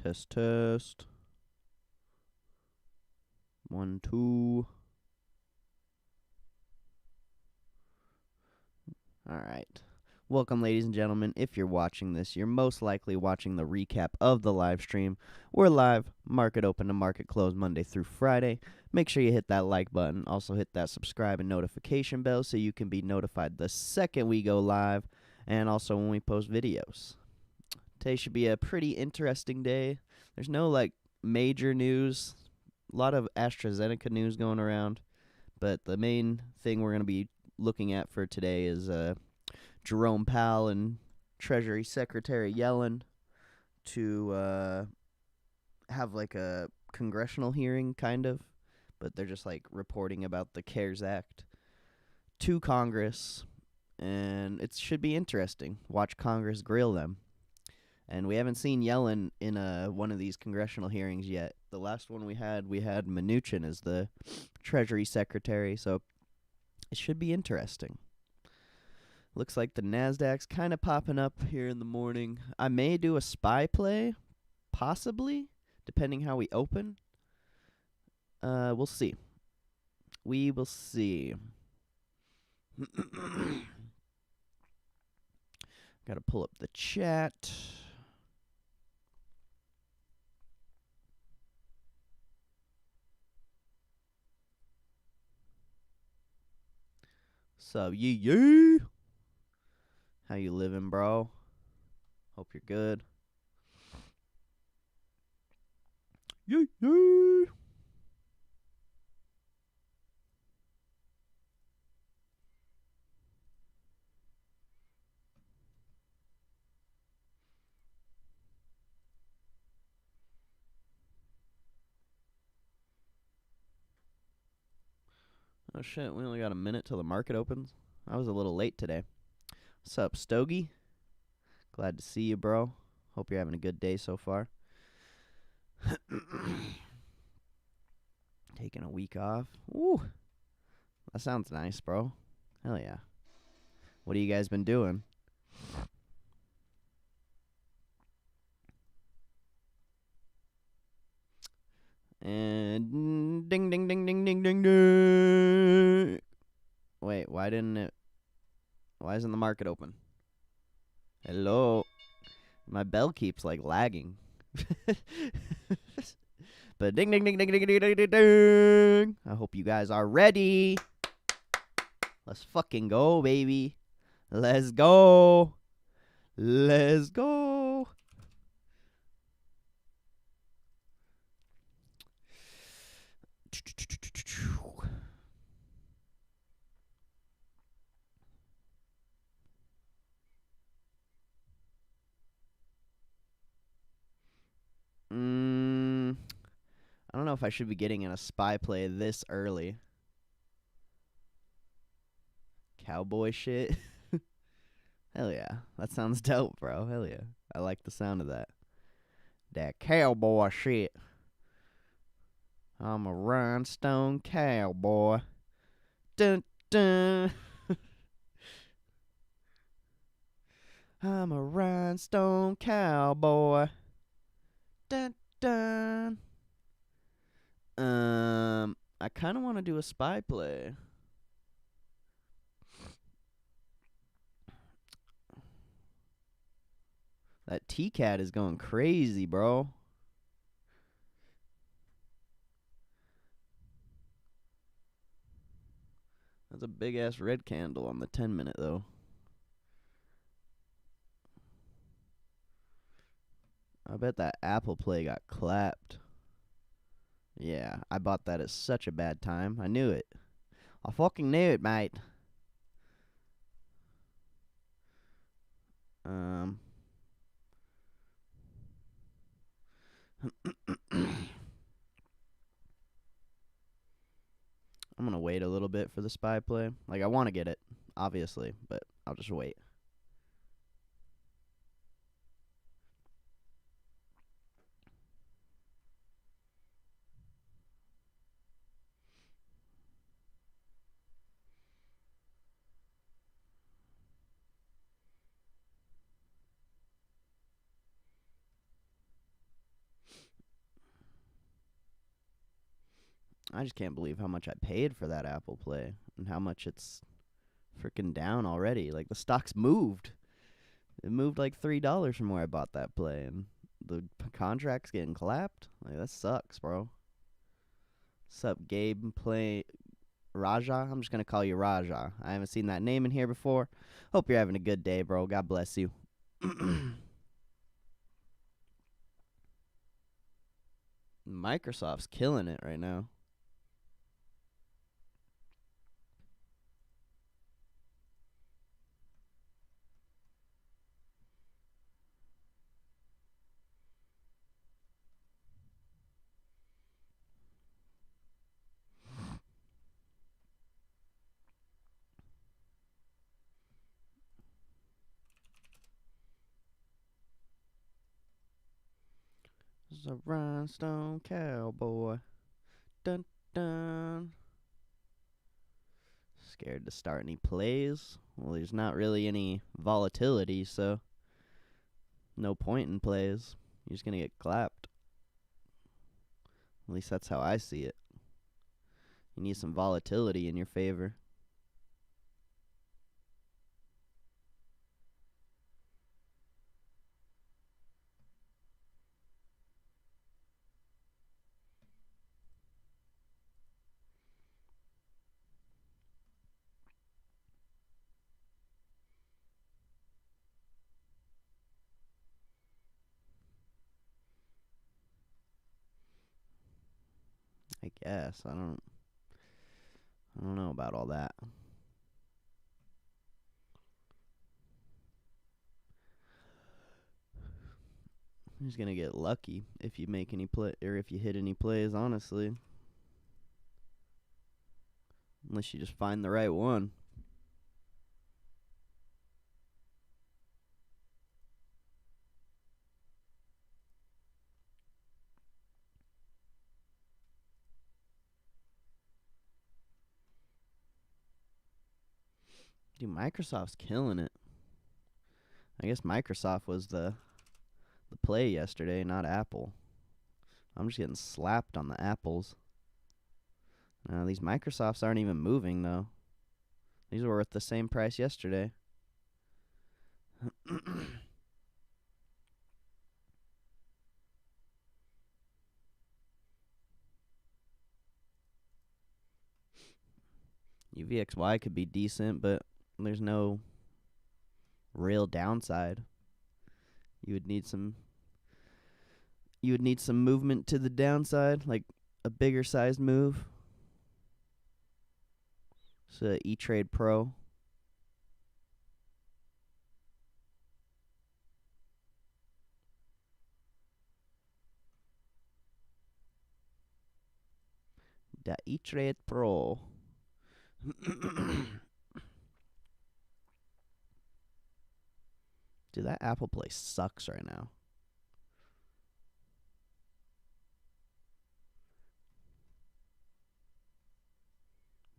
Test, test. 1, 2. All right. Welcome, ladies and gentlemen. If you're watching this, you're most likely watching the recap of the live stream. We're live, market open to market close Monday through Friday. Make sure you hit that like button. Also hit that subscribe and notification bell so you can be notified the second we go live and also when we post videos. Today should be a pretty interesting day. There's no major news. A lot of AstraZeneca news going around, but the main thing we're going to be looking at for today is Jerome Powell and Treasury Secretary Yellen to have a congressional hearing, kind of, but they're just reporting about the CARES Act to Congress, and it should be interesting. Watch Congress grill them. And we haven't seen Yellen in one of these congressional hearings yet. The last one we had Mnuchin as the Treasury Secretary, so it should be interesting. Looks like the NASDAQ's kind of popping up here in the morning. I may do a SPY play, possibly, depending how we open. We'll see. We will see. Gotta pull up the chat. So, yee. How you living, bro? Hope you're good. Yee. Oh shit, we only got a minute till the market opens. I was a little late today. What's up, Stogie? Glad to see you, bro. Hope you're having a good day so far. Taking a week off. Ooh, that sounds nice, bro. Hell yeah. What have you guys been doing? And ding, ding, ding, ding, ding, ding, ding. Wait, why isn't the market open? Hello? My bell keeps lagging. But ding, ding, ding, ding, ding, ding, ding, ding, ding. I hope you guys are ready. Let's fucking go, baby. Let's go. Let's go. I don't know if I should be getting in a SPY play this early. Cowboy shit. Hell yeah. That sounds dope, bro. Hell yeah. I like the sound of that. That cowboy shit. I'm a rhinestone cowboy. Dun dun. I'm a rhinestone cowboy. Dun dun. I kind of want to do a SPY play. That T-Cat is going crazy, bro. That's a big-ass red candle on the 10-minute, though. I bet that Apple play got clapped. Yeah, I bought that at such a bad time. I knew it. I fucking knew it, mate. I'm gonna wait a little bit for the SPY play. I want to get it, obviously, but I'll just wait. I just can't believe how much I paid for that Apple Play and how much it's freaking down already. Like, the stock's moved. It moved like $3 from where I bought that play, and the contract's getting clapped. Like, that sucks, bro. What's up, Gabe? Play Raja? I'm just going to call you Raja. I haven't seen that name in here before. Hope you're having a good day, bro. God bless you. Microsoft's killing it right now. This is a rhinestone cowboy. Dun dun. Scared to start any plays. Well, there's not really any volatility, so no point in plays. You're just gonna get clapped. At least that's how I see it. You need some volatility in your favor. I guess. I don't know about all that. You're just gonna get lucky if you make any play or if you hit any plays, honestly. Unless you just find the right one. Dude, Microsoft's killing it. I guess Microsoft was the play yesterday, not Apple. I'm just getting slapped on the apples. These Microsofts aren't even moving, though. These were worth the same price yesterday. UVXY could be decent, but there's no real downside. You would need some movement to the downside, like a bigger sized move. So E-Trade Pro. The E-Trade Pro. Dude, that Apple Play sucks right now.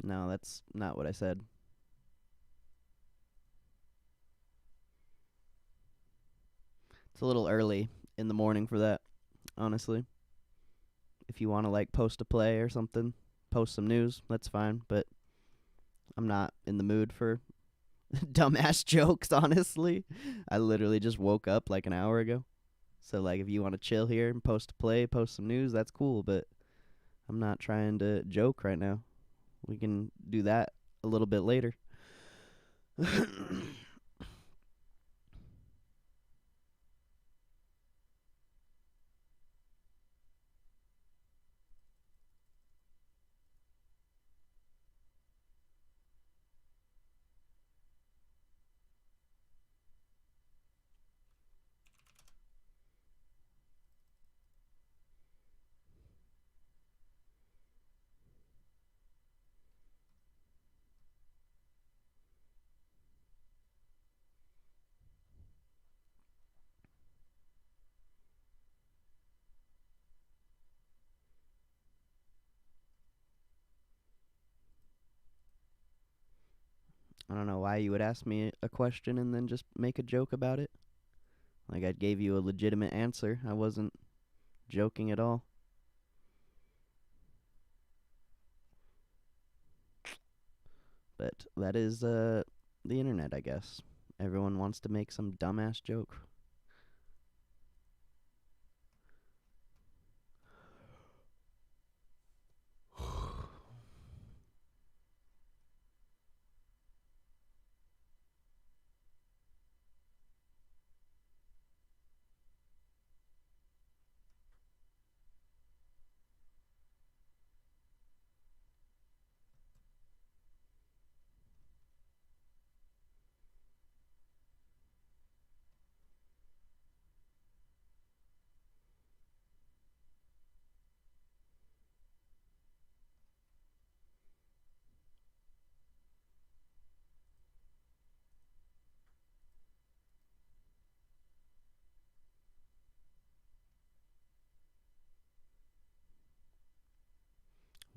No, that's not what I said. It's a little early in the morning for that, honestly. If you want to, like, post a play or something, post some news, that's fine. But I'm not in the mood for dumbass jokes, honestly. I literally just woke up like an hour ago. So, like, if you want to chill here and post a play, post some news, that's cool. But I'm not trying to joke right now. We can do that a little bit later. I don't know why you would ask me a question and then just make a joke about it. Like, I gave you a legitimate answer. I wasn't joking at all. But that is the internet, I guess. Everyone wants to make some dumbass joke.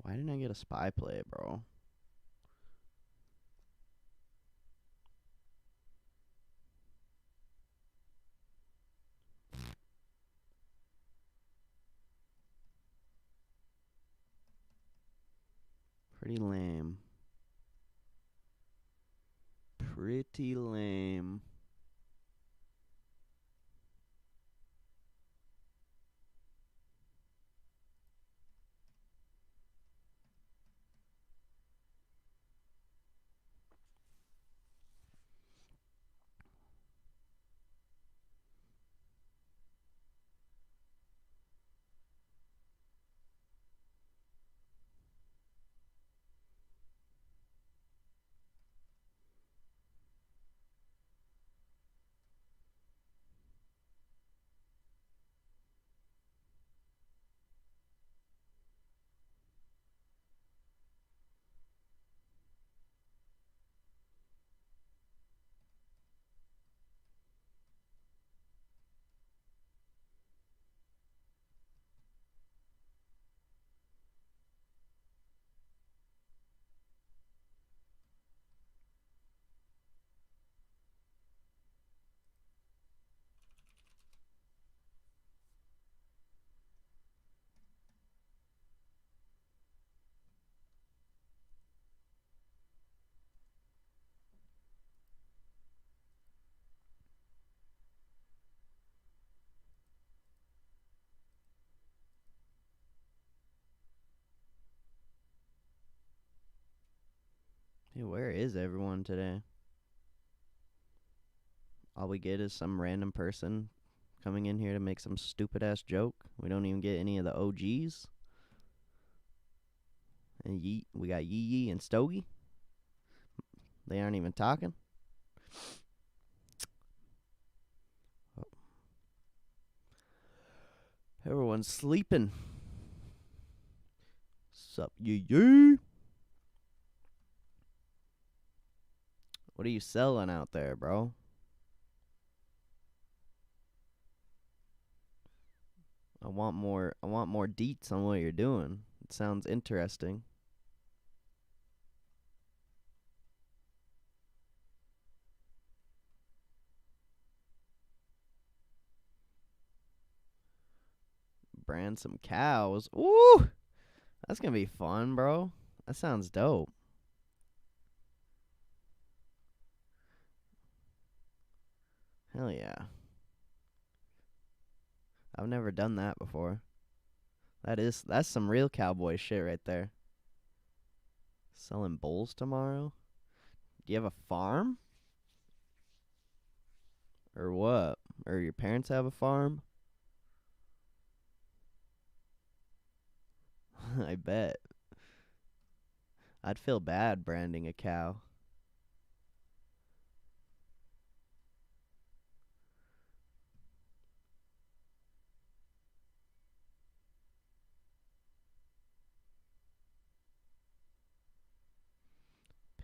Why didn't I get a spy play, bro? Pretty lame. Pretty lame. Hey, where is everyone today? All we get is some random person coming in here to make some stupid ass joke. We don't even get any of the OGs. And we got Yee Yee and Stogie. They aren't even talking. Oh. Everyone's sleeping. Sup, Yee Yee? What are you selling out there, bro? I want more deets on what you're doing. It sounds interesting. Brand some cows. Ooh! That's gonna be fun, bro. That sounds dope. Hell yeah. I've never done that before. That's some real cowboy shit right there. Selling bulls tomorrow? Do you have a farm? Or what? Or your parents have a farm? I bet. I'd feel bad branding a cow.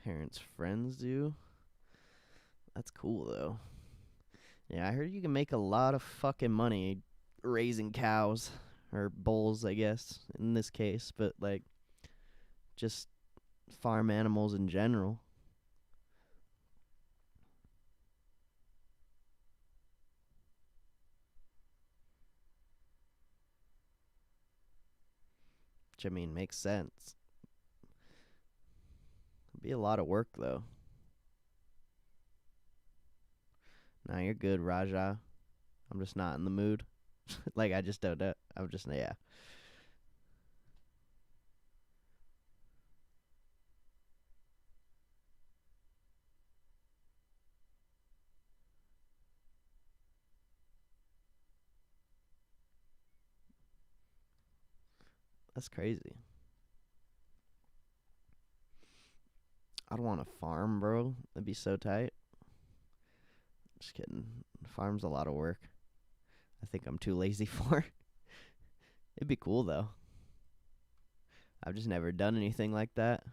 Parents' friends do? That's cool, though. Yeah, I heard you can make a lot of fucking money raising cows. Or bulls, I guess, in this case. But, like, just farm animals in general. Which, I mean, makes sense. Be a lot of work though. Nah, you're good, Raja. I'm just not in the mood. Like I just don't know. I'm just yeah. That's crazy. I don't want to farm, bro. That'd be so tight. Just kidding. Farm's a lot of work. I think I'm too lazy for. It'd be cool though. I've just never done anything like that.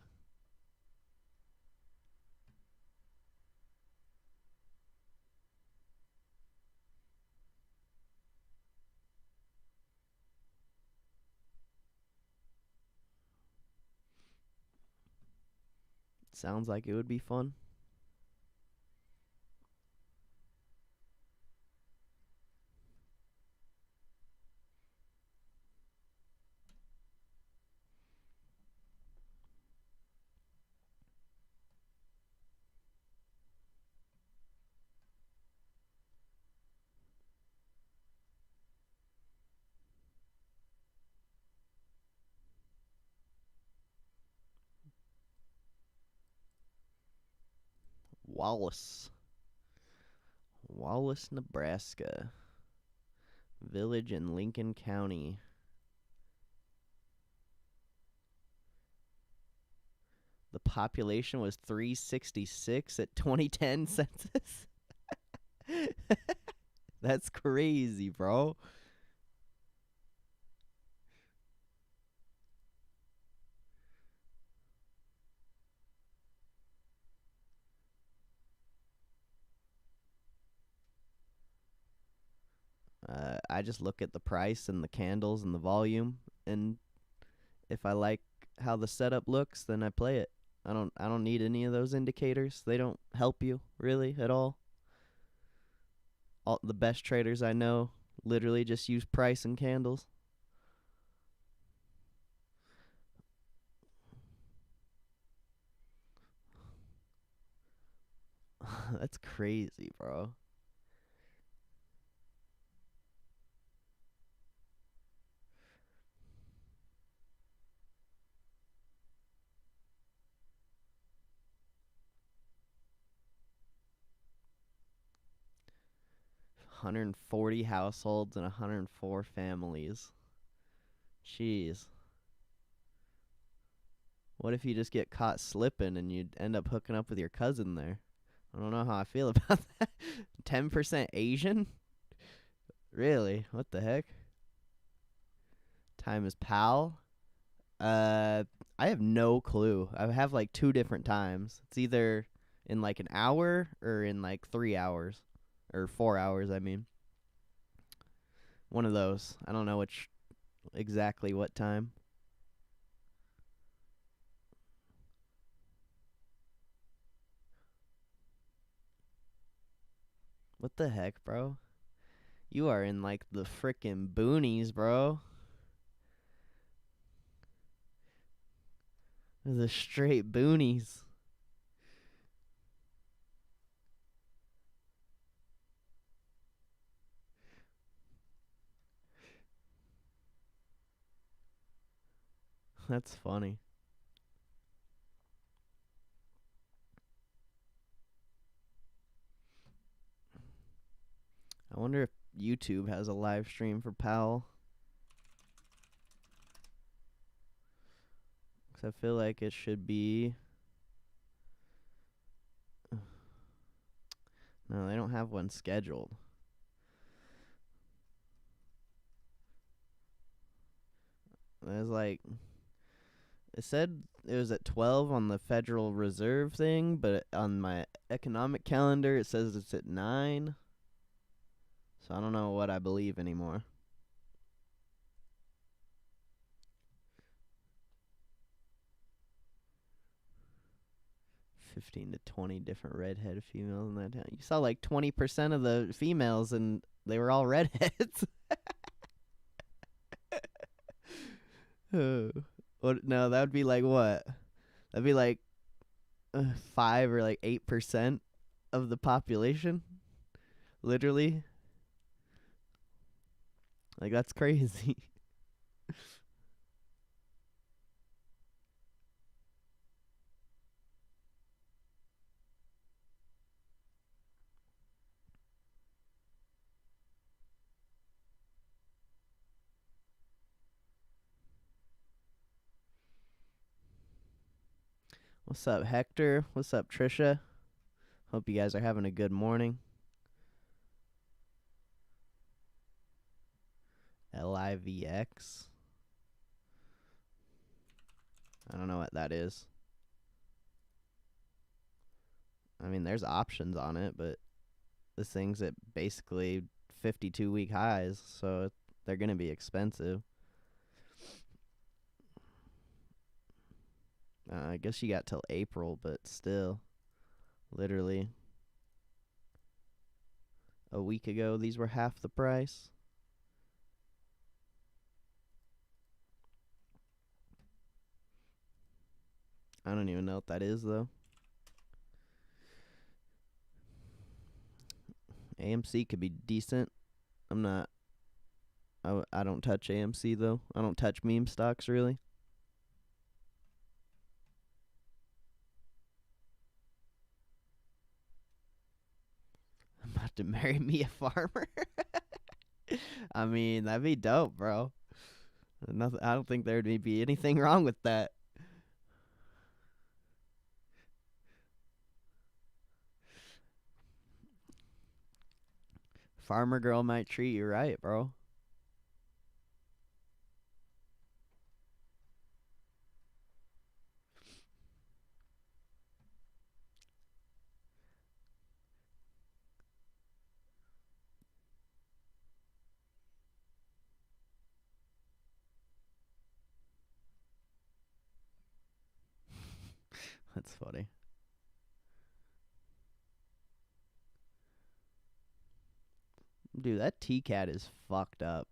Sounds like it would be fun. Wallace. Wallace, Nebraska. Village in Lincoln County. The population was 366 at 2010 census. That's crazy, bro. I just look at the price and the candles and the volume, and if I like how the setup looks, then I play it. I don't need any of those indicators. They don't help you really at all. All the best traders I know literally just use price and candles. That's crazy, bro. 140 households and 104 families. Jeez. What if you just get caught slipping and you end up hooking up with your cousin there? I don't know how I feel about that. 10% Asian? Really? What the heck? Time is pal? I have no clue. I have like two different times. It's either in like an hour or in like 3 hours. Or 4 hours, I mean. One of those. I don't know which exactly what time. What the heck, bro? You are in like the frickin' boonies, bro. The straight boonies. That's funny. I wonder if YouTube has a live stream for PAL. Because I feel like it should be. No, they don't have one scheduled. There's like. It said it was at 12 on the Federal Reserve thing, but on my economic calendar it says it's at 9. So I don't know what I believe anymore. 15 to 20 different redhead females in that town. You saw like 20% of the females, and they were all redheads. What? No, that would be like what? That'd be like 5 or like 8% of the population. Literally. Like, that's crazy. What's up, Hector? What's up, Trisha? Hope you guys are having a good morning. LIVX. I don't know what that is. I mean, there's options on it, but this thing's at basically 52-week highs, so they're going to be expensive. I guess you got till April, but still, literally a week ago, these were half the price. I don't even know what that is, though. AMC could be decent. I don't touch AMC, though. I don't touch meme stocks, really. I'm about to marry me a farmer. I mean, that'd be dope, bro. Nothing. I don't think there'd be anything wrong with that. Farmer girl might treat you right, bro. That's funny. Dude, that T-Cat is fucked up.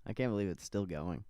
I can't believe it's still going.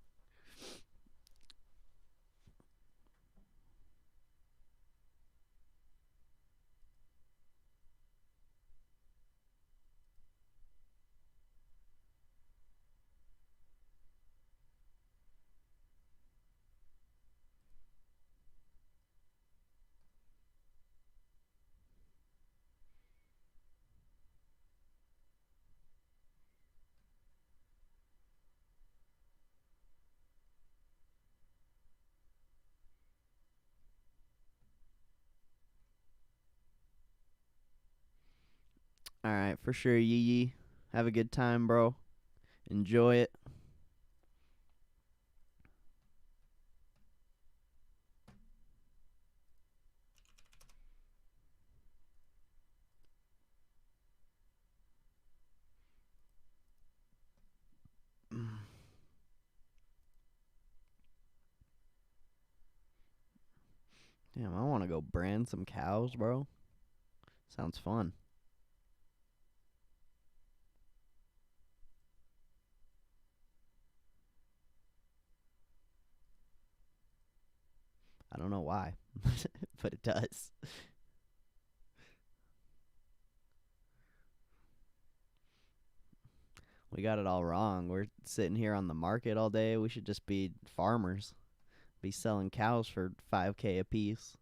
All right, for sure, Yee Yee. Have a good time, bro. Enjoy it. Damn, I want to go brand some cows, bro. Sounds fun. I don't know why, but it does. We got it all wrong. We're sitting here on the market all day. We should just be farmers. Be selling cows for 5K a piece.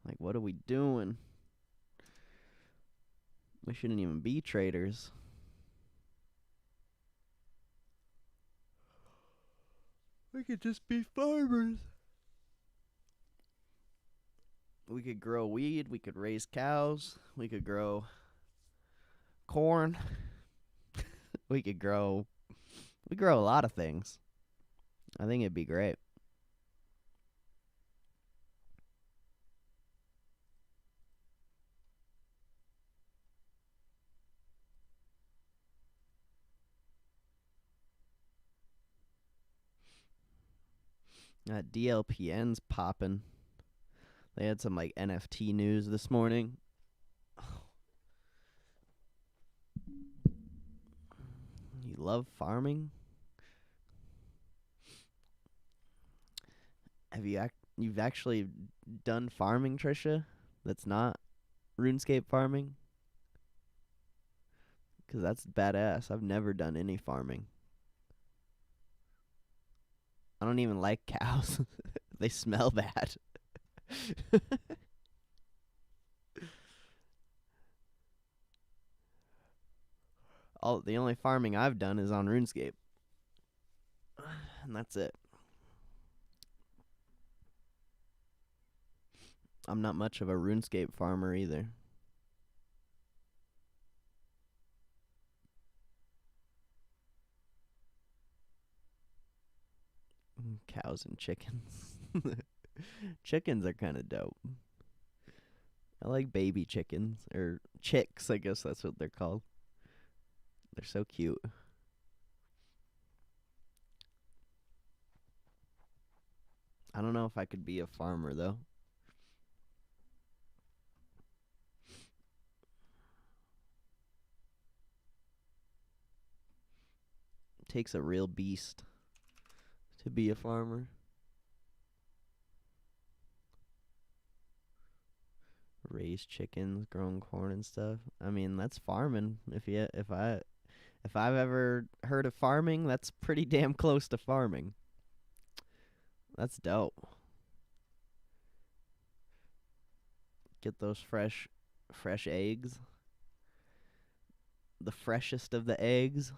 Like, what are we doing? We shouldn't even be traders. We could just be farmers. We could grow weed. We could raise cows. We could grow corn. We grow a lot of things. I think it'd be great. DLPN's popping. They had some like NFT news this morning. love farming. You've actually done farming, Trisha? That's not RuneScape farming? Because that's badass. I've never done any farming. I don't even like cows. They smell bad. The only farming I've done is on RuneScape. And that's it. I'm not much of a RuneScape farmer either. Cows and chickens. Chickens are kind of dope. I like baby chickens. Or chicks, I guess that's what they're called. They're so cute. I don't know if I could be a farmer, though. It takes a real beast to be a farmer. Raise chickens, growing corn and stuff. I mean, that's farming. If I've ever heard of farming, that's pretty damn close to farming. That's dope. Get those fresh eggs. The freshest of the eggs.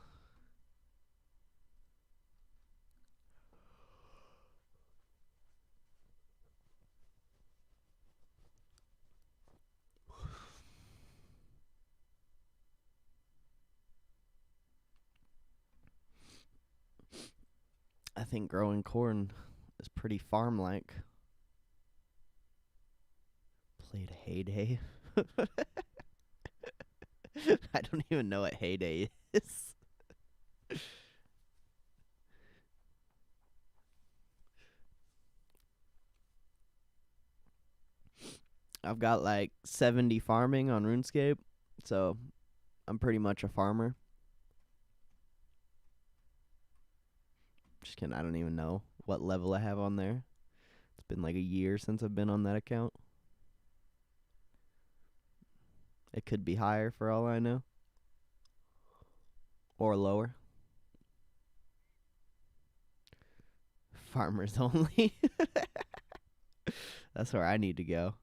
I think growing corn is pretty farm-like. Played Heyday. I don't even know what Heyday is. I've got like 70 farming on RuneScape, so I'm pretty much a farmer. Just kidding, I don't even know what level I have on there. It's been like a year since I've been on that account. It could be higher for all I know. Or lower. Farmers only. That's where I need to go.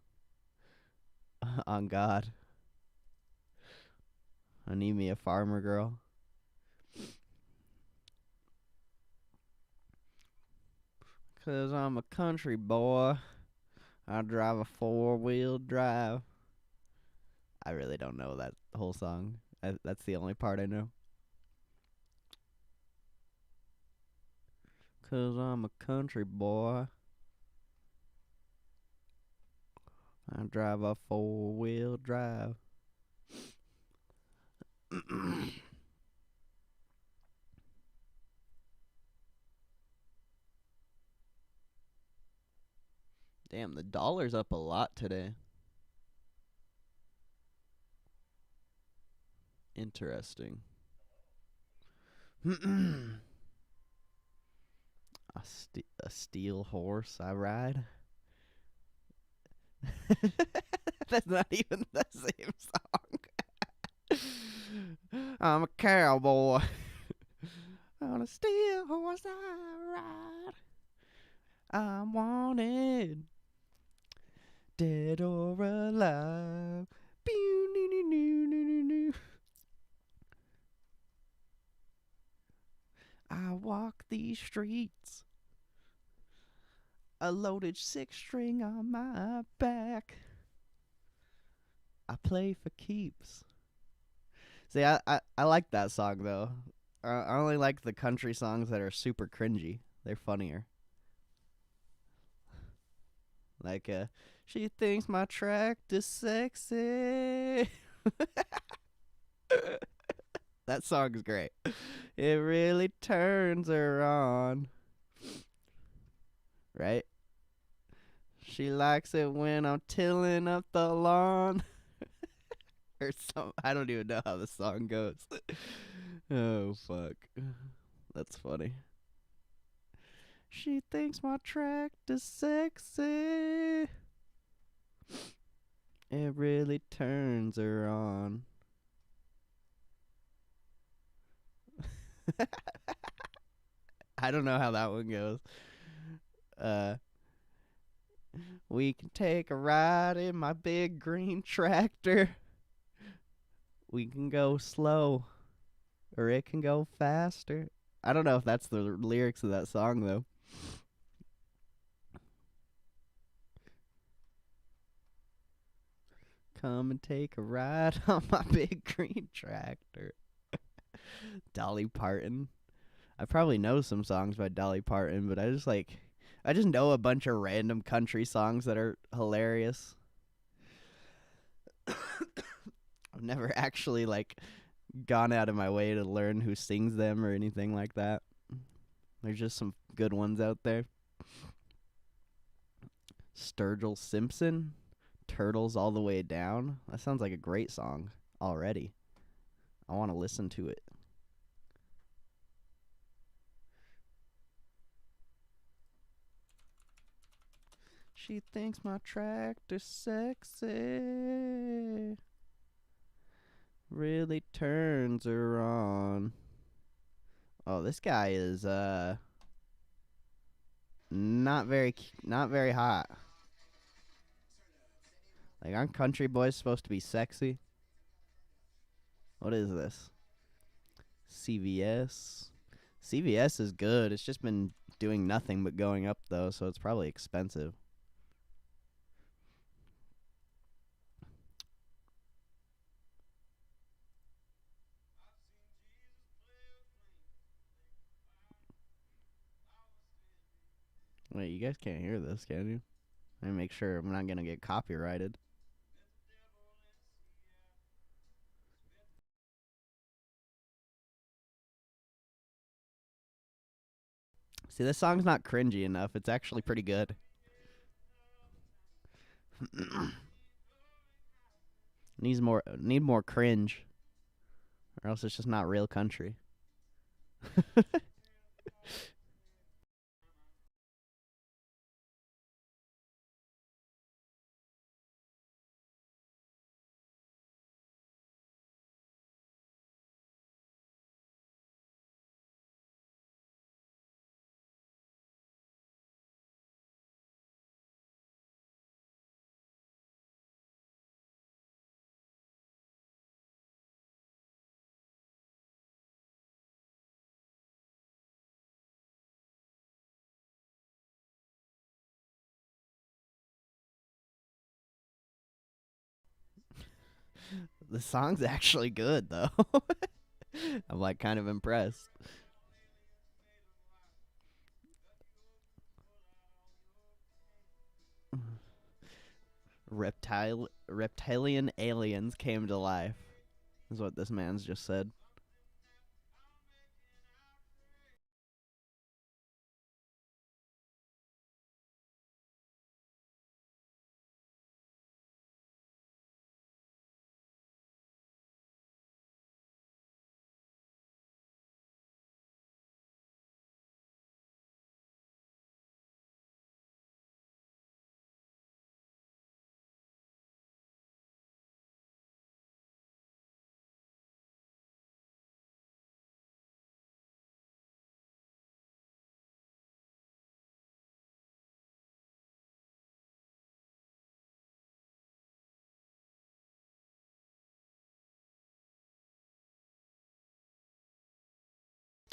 On God. I need me a farmer girl. Cause I'm a country boy. I drive a 4-wheel drive. I really don't know that whole song. That's the only part I know. Cause I'm a country boy. I drive a 4-wheel drive. Damn, the dollar's up a lot today. Interesting. A steel horse I ride. That's not even the same song. I'm a cowboy. On a steel horse I ride. I'm wanted, dead or alive. I walk these streets, a loaded 6-string on my back. I play for keeps. See, I like that song, though. I only like the country songs that are super cringy. They're funnier. Like, she thinks my tractor's sexy. That song's great. It really turns her on. Right? She likes it when I'm tilling up the lawn. Or some, I don't even know how the song goes. Oh, fuck. That's funny. She thinks my tractor's sexy. It really turns her on. I don't know how that one goes. Uh, we can take a ride in my big green tractor. We can go slow, or it can go faster. I don't know if that's the lyrics of that song, though. Come and take a ride on my big green tractor. Dolly Parton. I probably know some songs by Dolly Parton, but I just know a bunch of random country songs that are hilarious. I've never actually gone out of my way to learn who sings them or anything like that. There's just some good ones out there. Sturgill Simpson, Turtles All the Way Down. That sounds like a great song already. I want to listen to it. She thinks my tractor's sexy. Really turns her on. Oh, this guy is not very hot. Like, aren't country boys supposed to be sexy? What is this? CVS. CVS is good. It's just been doing nothing but going up though, so it's probably expensive. Wait, you guys can't hear this, can you? Let me make sure I'm not gonna get copyrighted. See, this song's not cringy enough. It's actually pretty good. Need more cringe, or else it's just not real country. The song's actually good though. I'm kind of impressed. Reptilian aliens came to life, is what this man's just said.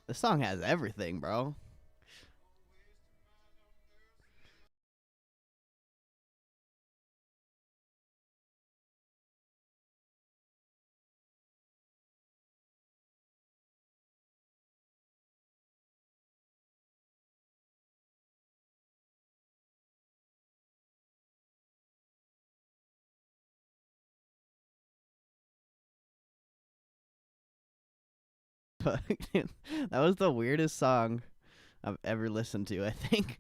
The song has everything, bro. That was the weirdest song I've ever listened to, I think.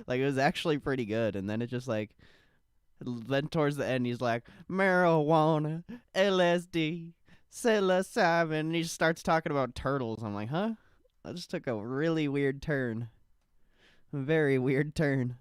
It was actually pretty good, and then it just then towards the end he's like, marijuana, LSD, psilocybin. And he just starts talking about turtles. I'm like, huh? That just took a really weird turn. A very weird turn.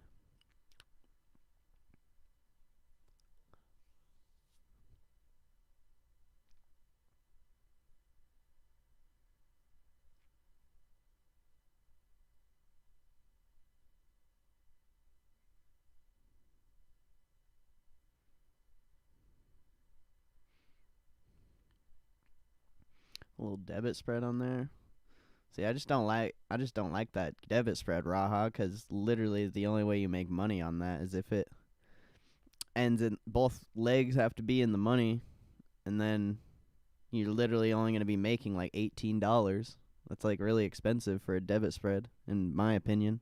A little debit spread on there. See, I just don't like that debit spread, Raha, because literally the only way you make money on that is if it ends in both legs have to be in the money, and then you're literally only going to be making like $18. That's like really expensive for a debit spread, in my opinion.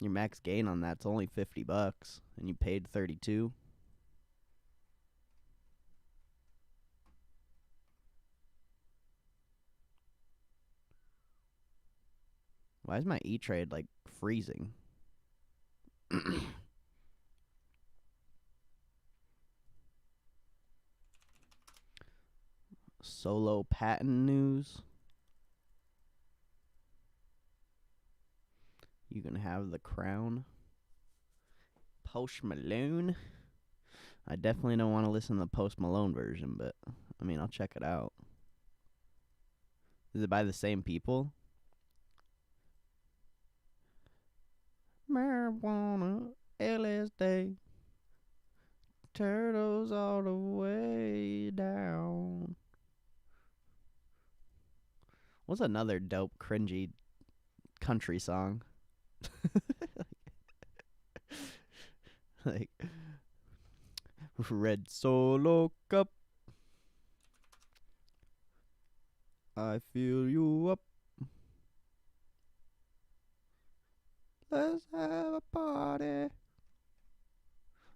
Your max gain on that's only $50, and you paid 32. Why is my E-Trade like freezing? Solo patent news. You can have the crown. Post Malone. I definitely don't want to listen to the Post Malone version, but I mean, I'll check it out. Is it by the same people? Marijuana, LSD, turtles all the way down. What's another dope, cringy country song? Like, red Solo cup, I fill you up. Let's have a party.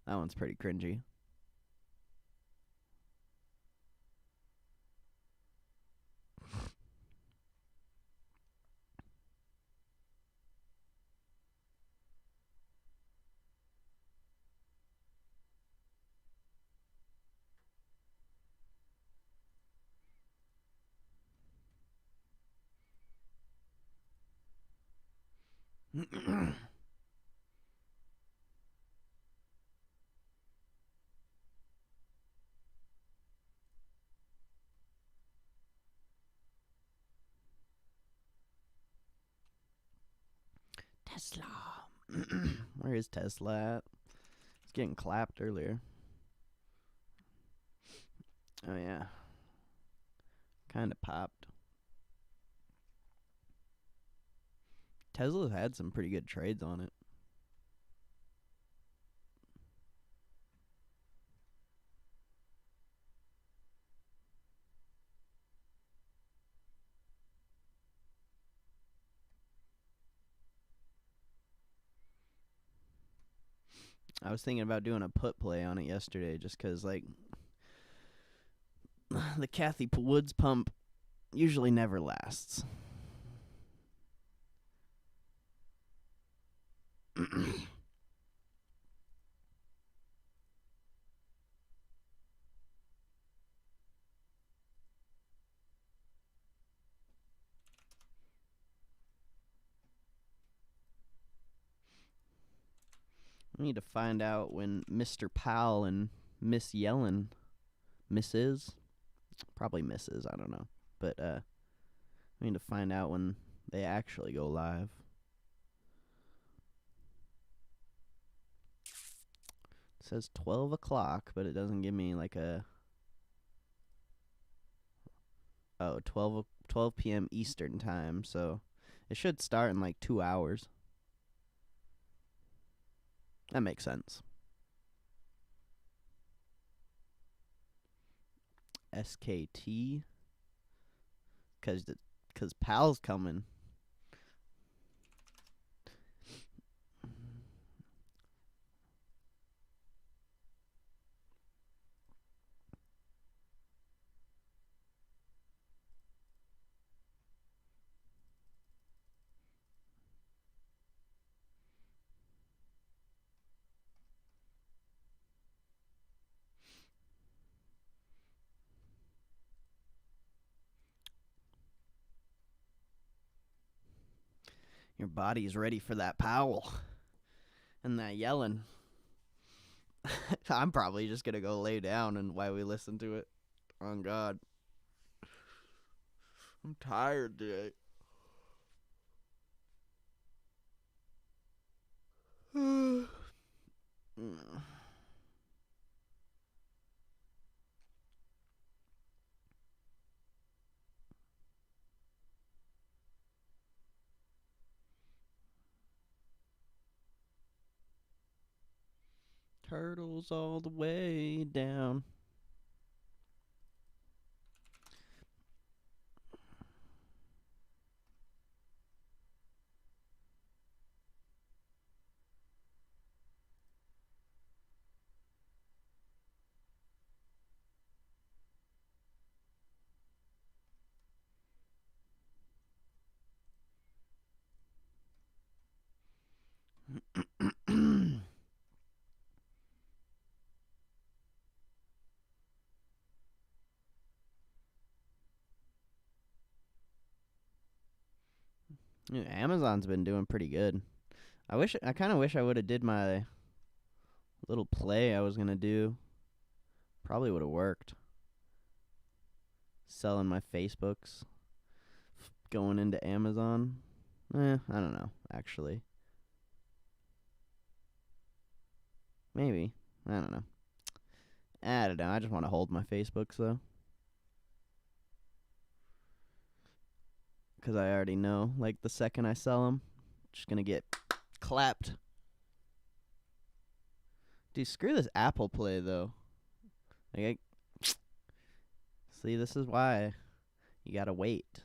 That one's pretty cringy. Tesla. Where is Tesla at? It's getting clapped earlier. Oh, yeah. Kind of popped. Tesla's had some pretty good trades on it. I was thinking about doing a put play on it yesterday just because, like, the Kathy Woods pump usually never lasts. We need to find out when Mr. Powell and Miss Yellen, Mrs. Probably Mrs. I don't know. But we need to find out when they actually go live. It says 12 o'clock, but it doesn't give me like a... Oh, 12 p.m. Eastern time, so it should start in like 2 hours. That makes sense. SKT. Because Pal's coming. Your body's ready for that Powell and that yelling. I'm probably just going to go lay down and while we listen to it. Oh, God. I'm tired today. Turtles all the way down. Amazon's been doing pretty good. I kind of wish I would have did my little play I was gonna do. Probably would have worked. Selling my Facebooks, going into Amazon. I don't know. Actually, maybe. I don't know. I just want to hold my Facebooks though, because I already know. Like the second I sell them, just gonna get clapped. Dude, screw this Apple Play though. Like, see, this is why you gotta wait.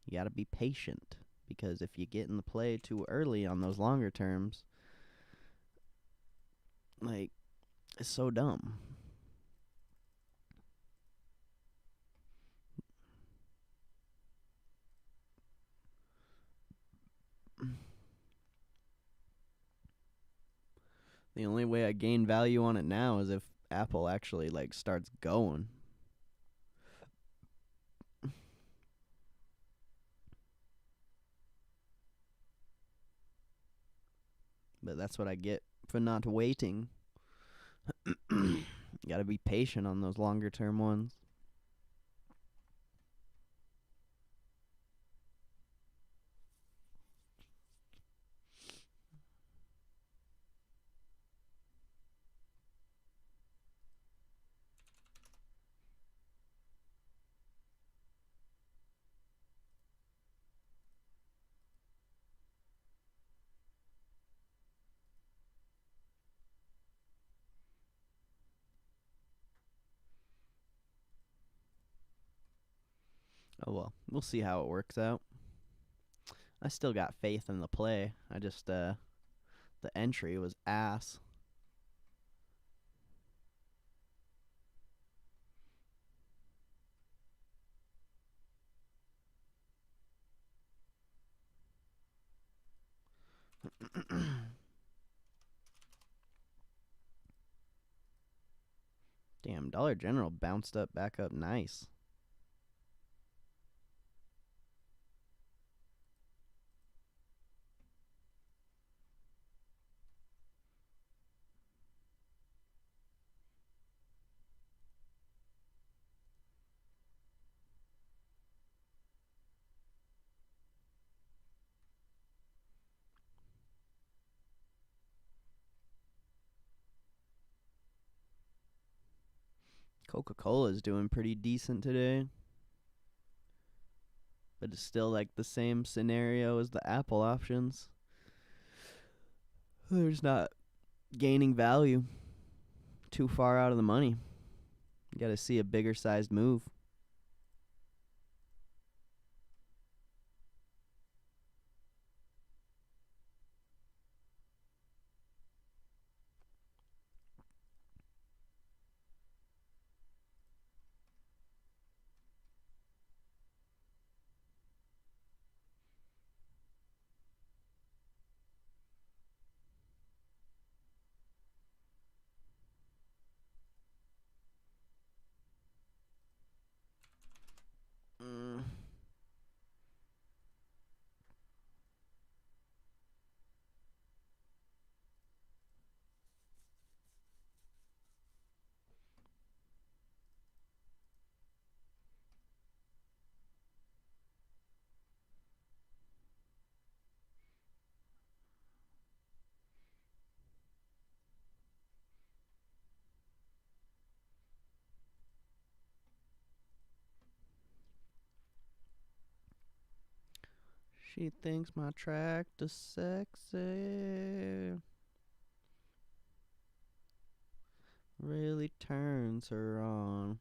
You gotta be patient, because if you get in the play too early on those longer terms, like, it's so dumb. The only way I gain value on it now is if Apple actually like starts going. But that's what I get for not waiting. You gotta be patient on those longer term ones. Oh well, we'll see how it works out. I still got faith in the play. I just the entry was ass. Damn, Dollar General bounced up back up nice. Coca-Cola is doing pretty decent today. But it's still like the same scenario as the Apple options. There's not gaining value. Too far out of the money. You got to see a bigger sized move. She thinks my tractor's sexy. Really turns her on.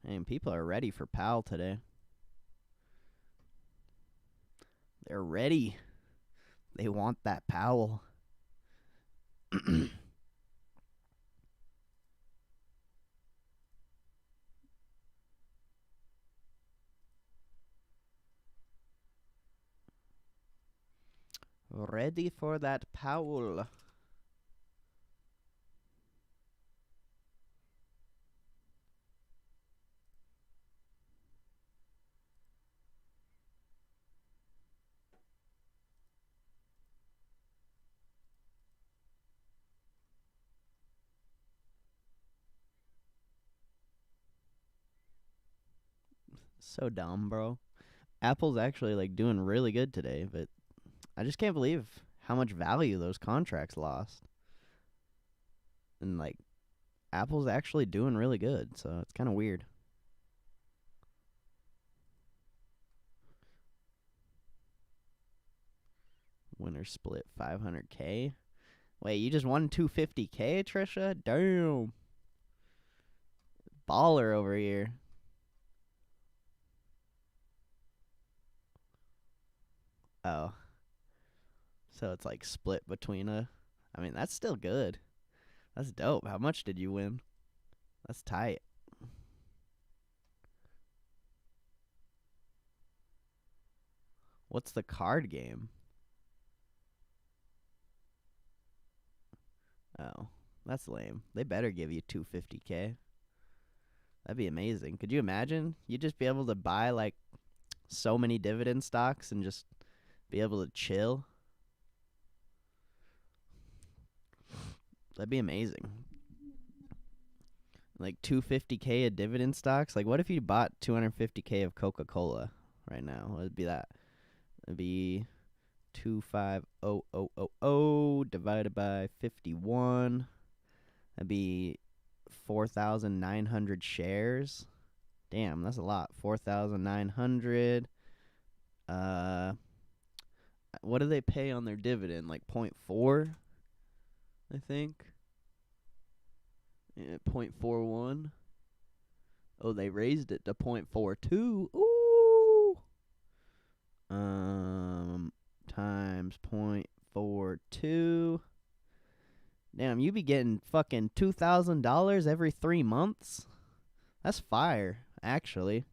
And people are ready for Powell today. They're ready. They want that Powell. Ready for that Powell. So dumb, bro. Apple's actually like doing really good today, but I just can't believe how much value those contracts lost. And like Apple's actually doing really good, so it's kind of weird. Winner split 500K. Wait, you just won 250K, Trisha? Damn. Baller over here. Oh. So it's like split between a. I mean, that's still good. That's dope. How much did you win? That's tight. What's the card game? Oh, that's lame. They better give you 250K. That'd be amazing. Could you imagine? You'd just be able to buy like so many dividend stocks and just be able to chill. That'd be amazing. Like 250K of dividend stocks. Like, what if you bought 250K of Coca-Cola right now? What would be that? It'd be 250,000 divided by 51. That'd be 4,900 shares. Damn, that's a lot. 4,900. What do they pay on their dividend? Like 0.4, I think. Yeah, 0.41. Oh, they raised it to 0.42. Ooh. Times 0.42. Damn, you be getting fucking $2,000 every 3 months? That's fire, actually.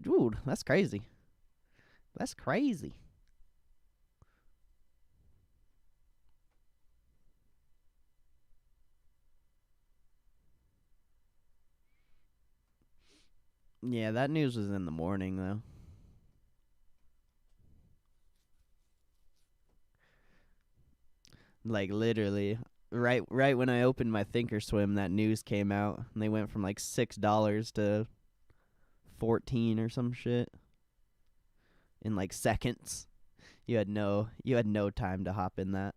Dude, that's crazy. That's crazy. Yeah, that news was in the morning, though. Like, literally, right when I opened my Thinkorswim, that news came out, and they went from like $6 to 14 or some shit in like seconds. You had no time to hop in that.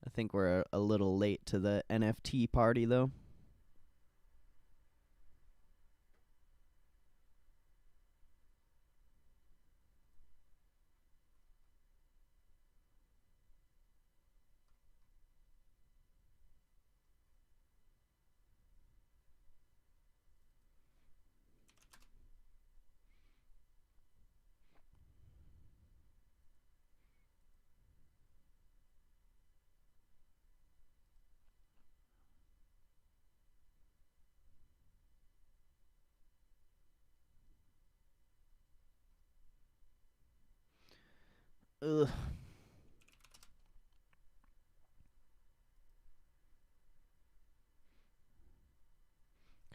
I think we're a little late to the NFT party, though. Ugh.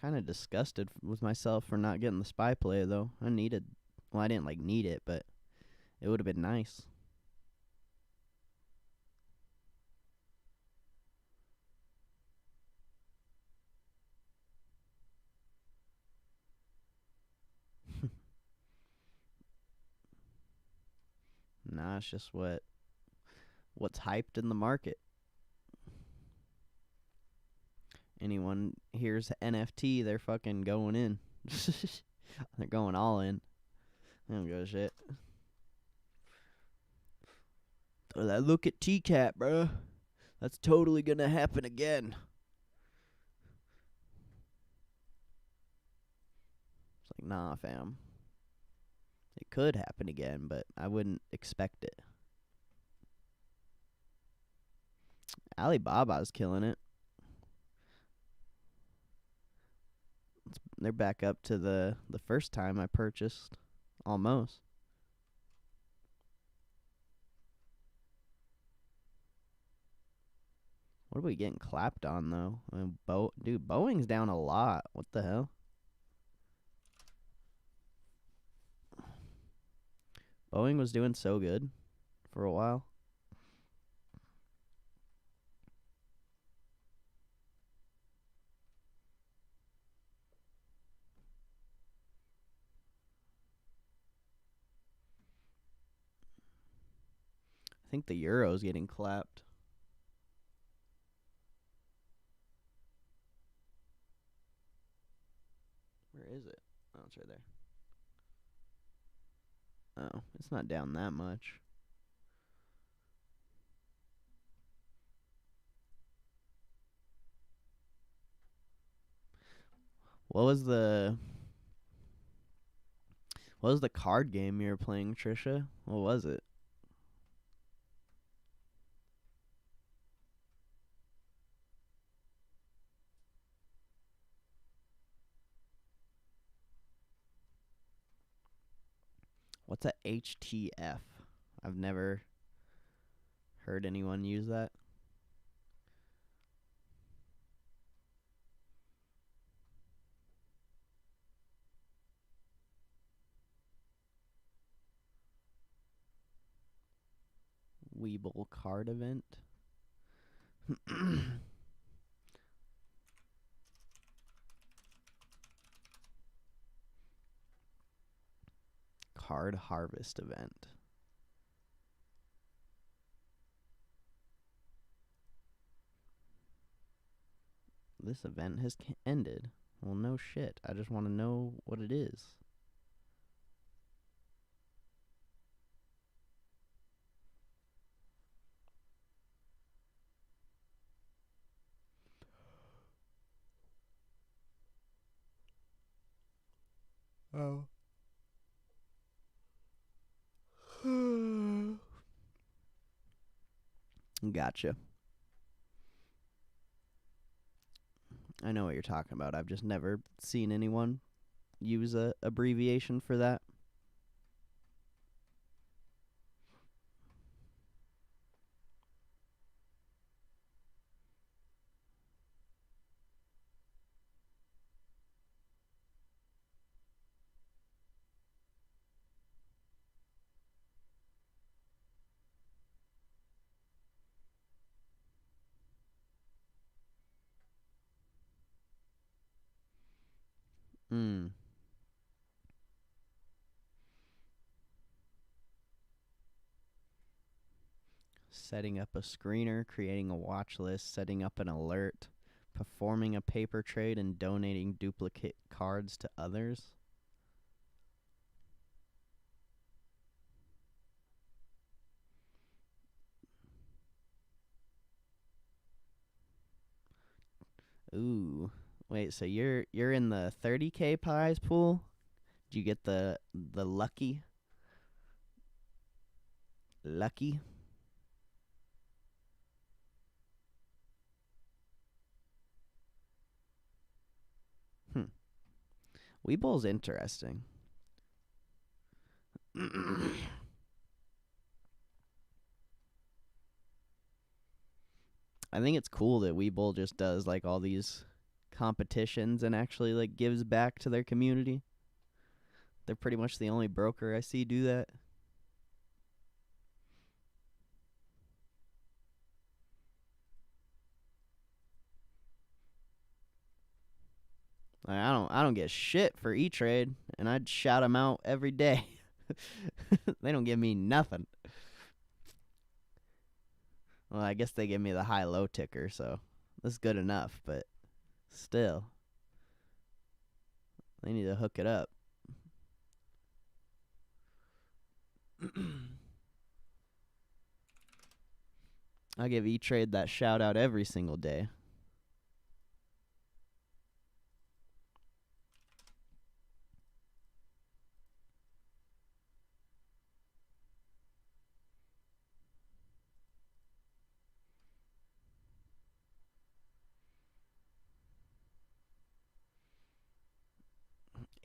Kind of disgusted with myself for not getting the spy play, though. I didn't like need it, but it would have been nice. Nah, it's just what's hyped in the market. Anyone hears NFT, they're fucking going in. They're going all in. They don't give a shit. Look at TCAP, bro. That's totally gonna happen again. It's like, nah, fam. It could happen again, but I wouldn't expect it. Alibaba's killing it. They're back up to the first time I purchased, almost. What are we getting clapped on, though? I mean, dude, Boeing's down a lot. What the hell? Boeing was doing so good for a while. I think the euro's getting clapped. Where is it? Oh, it's right there. Oh, it's not down that much. What was the card game you were playing, Trisha? What was it? What's a HTF? I've never heard anyone use that. Weeble card event. Card harvest event. This event has ended. Well, no shit. I just want to know what it is. Oh. Gotcha. I know what you're talking about. I've just never seen anyone use a abbreviation for that. Setting up a screener, creating a watch list, setting up an alert, performing a paper trade, and donating duplicate cards to others. Ooh. Wait, so you're in the 30K prize pool? Did you get the lucky? Lucky? Weeble's interesting. I think it's cool that Weeble just does like all these competitions and actually like gives back to their community. They're pretty much the only broker I see do that. Like, I don't get shit for E-Trade, and I'd shout them out every day. They don't give me nothing. Well, I guess they give me the high-low ticker, so that's good enough, but still, they need to hook it up. I give E-Trade that shout out every single day.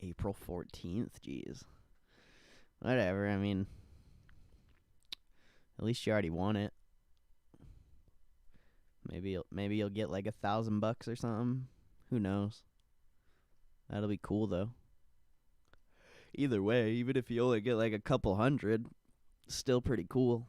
April 14th, jeez. Whatever, I mean, at least you already won it. Maybe you'll get like $1,000 or something. Who knows? That'll be cool though. Either way, even if you only get like a couple hundred, still pretty cool.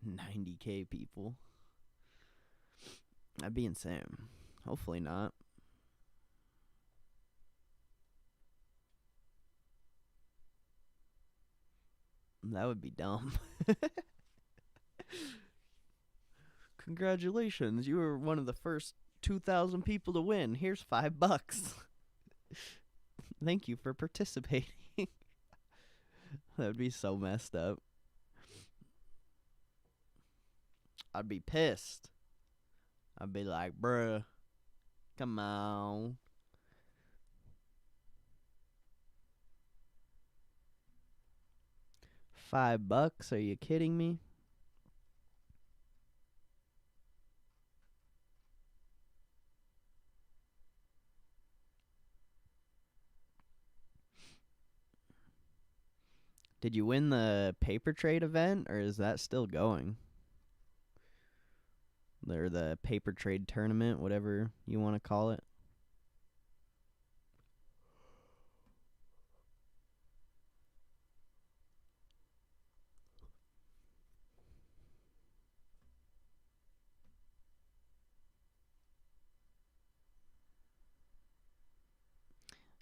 $90K people. That'd be insane. Hopefully not. That would be dumb. Congratulations, you were one of the first 2,000 people to win. Here's $5. Thank you for participating. That would be so messed up. I'd be pissed. I'd be like, bruh, come on. $5? Are you kidding me? Did you win the paper trade event, or is that still going? Or the paper trade tournament, whatever you want to call it.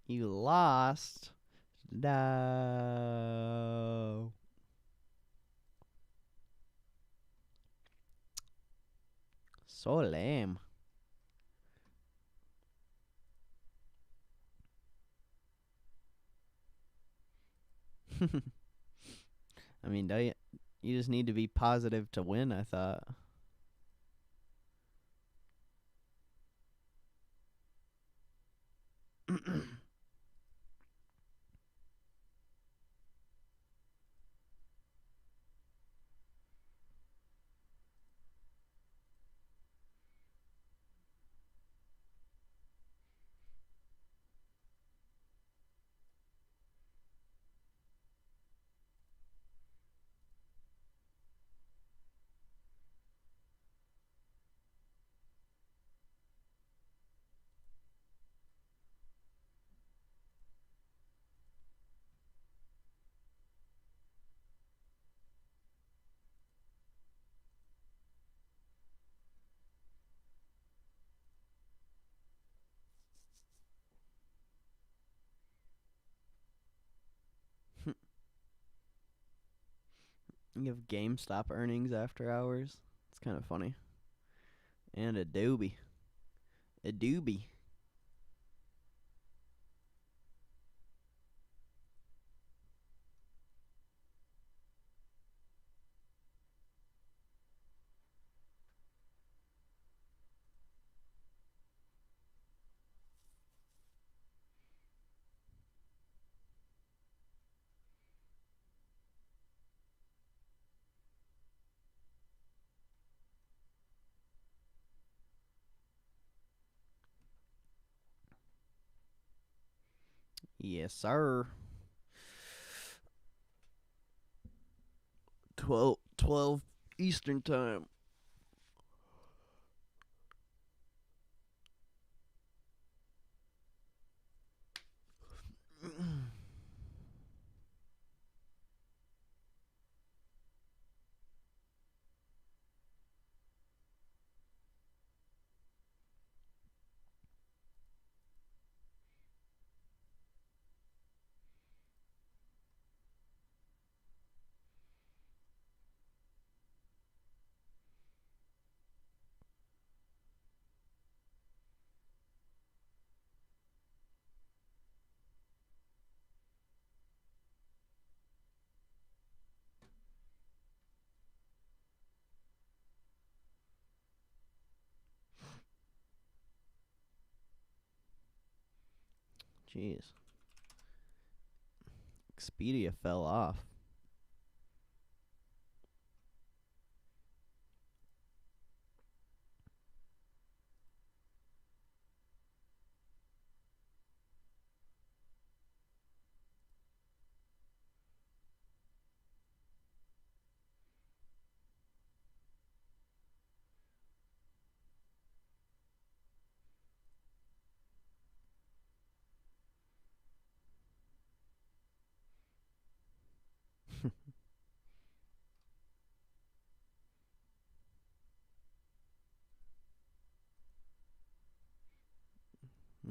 You lost. No. So lame. I mean, you just need to be positive to win, I thought. You have GameStop earnings after hours. It's kind of funny. And Adobe. Adobe. Yes, sir. 12 Eastern time. Jeez. Expedia fell off.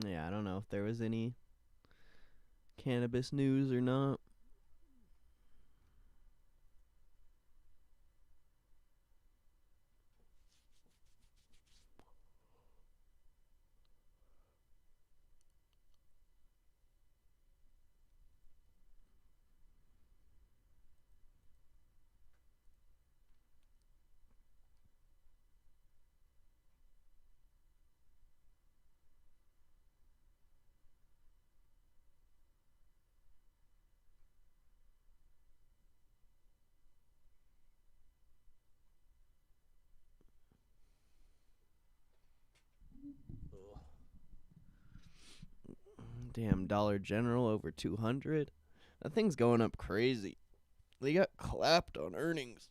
Yeah, I don't know if there was any cannabis news or not. Damn, Dollar General over 200. That thing's going up crazy. They got clapped on earnings.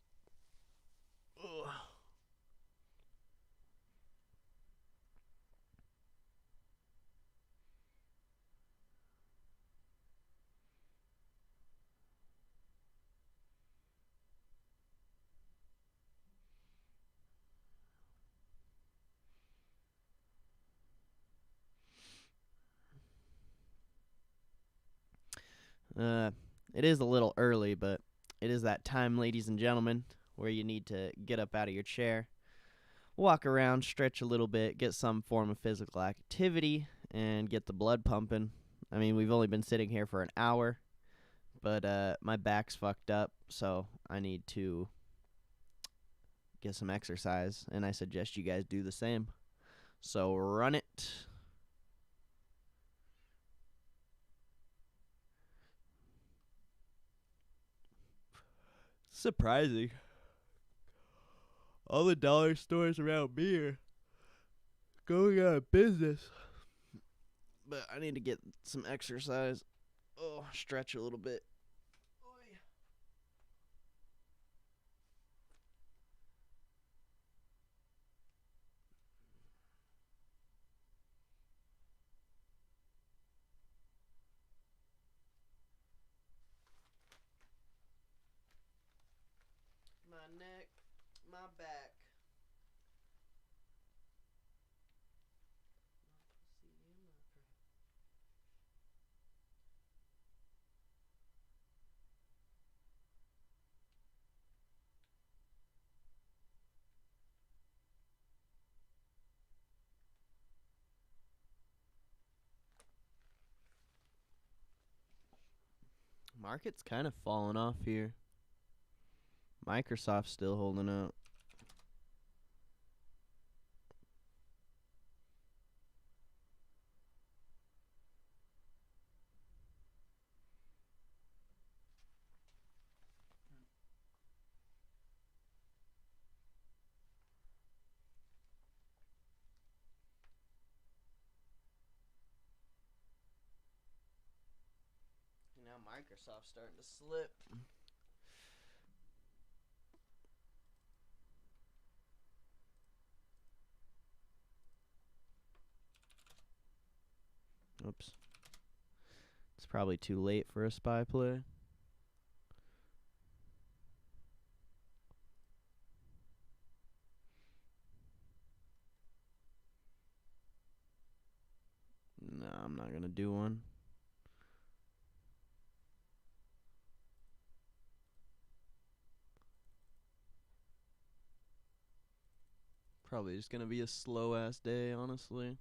Ugh. It is a little early, but it is that time, ladies and gentlemen, where you need to get up out of your chair, walk around, stretch a little bit, get some form of physical activity, and get the blood pumping. I mean, we've only been sitting here for an hour, but my back's fucked up, so I need to get some exercise, and I suggest you guys do the same. So run it. Surprising. All the dollar stores around me are going out of business. But I need to get some exercise. Oh, stretch a little bit. My neck, my back. Market's kind of falling off here. Microsoft's still holding out. Now Microsoft's starting to slip. Oops. It's probably too late for a spy play. No, I'm not going to do one. Probably just going to be a slow-ass day, honestly.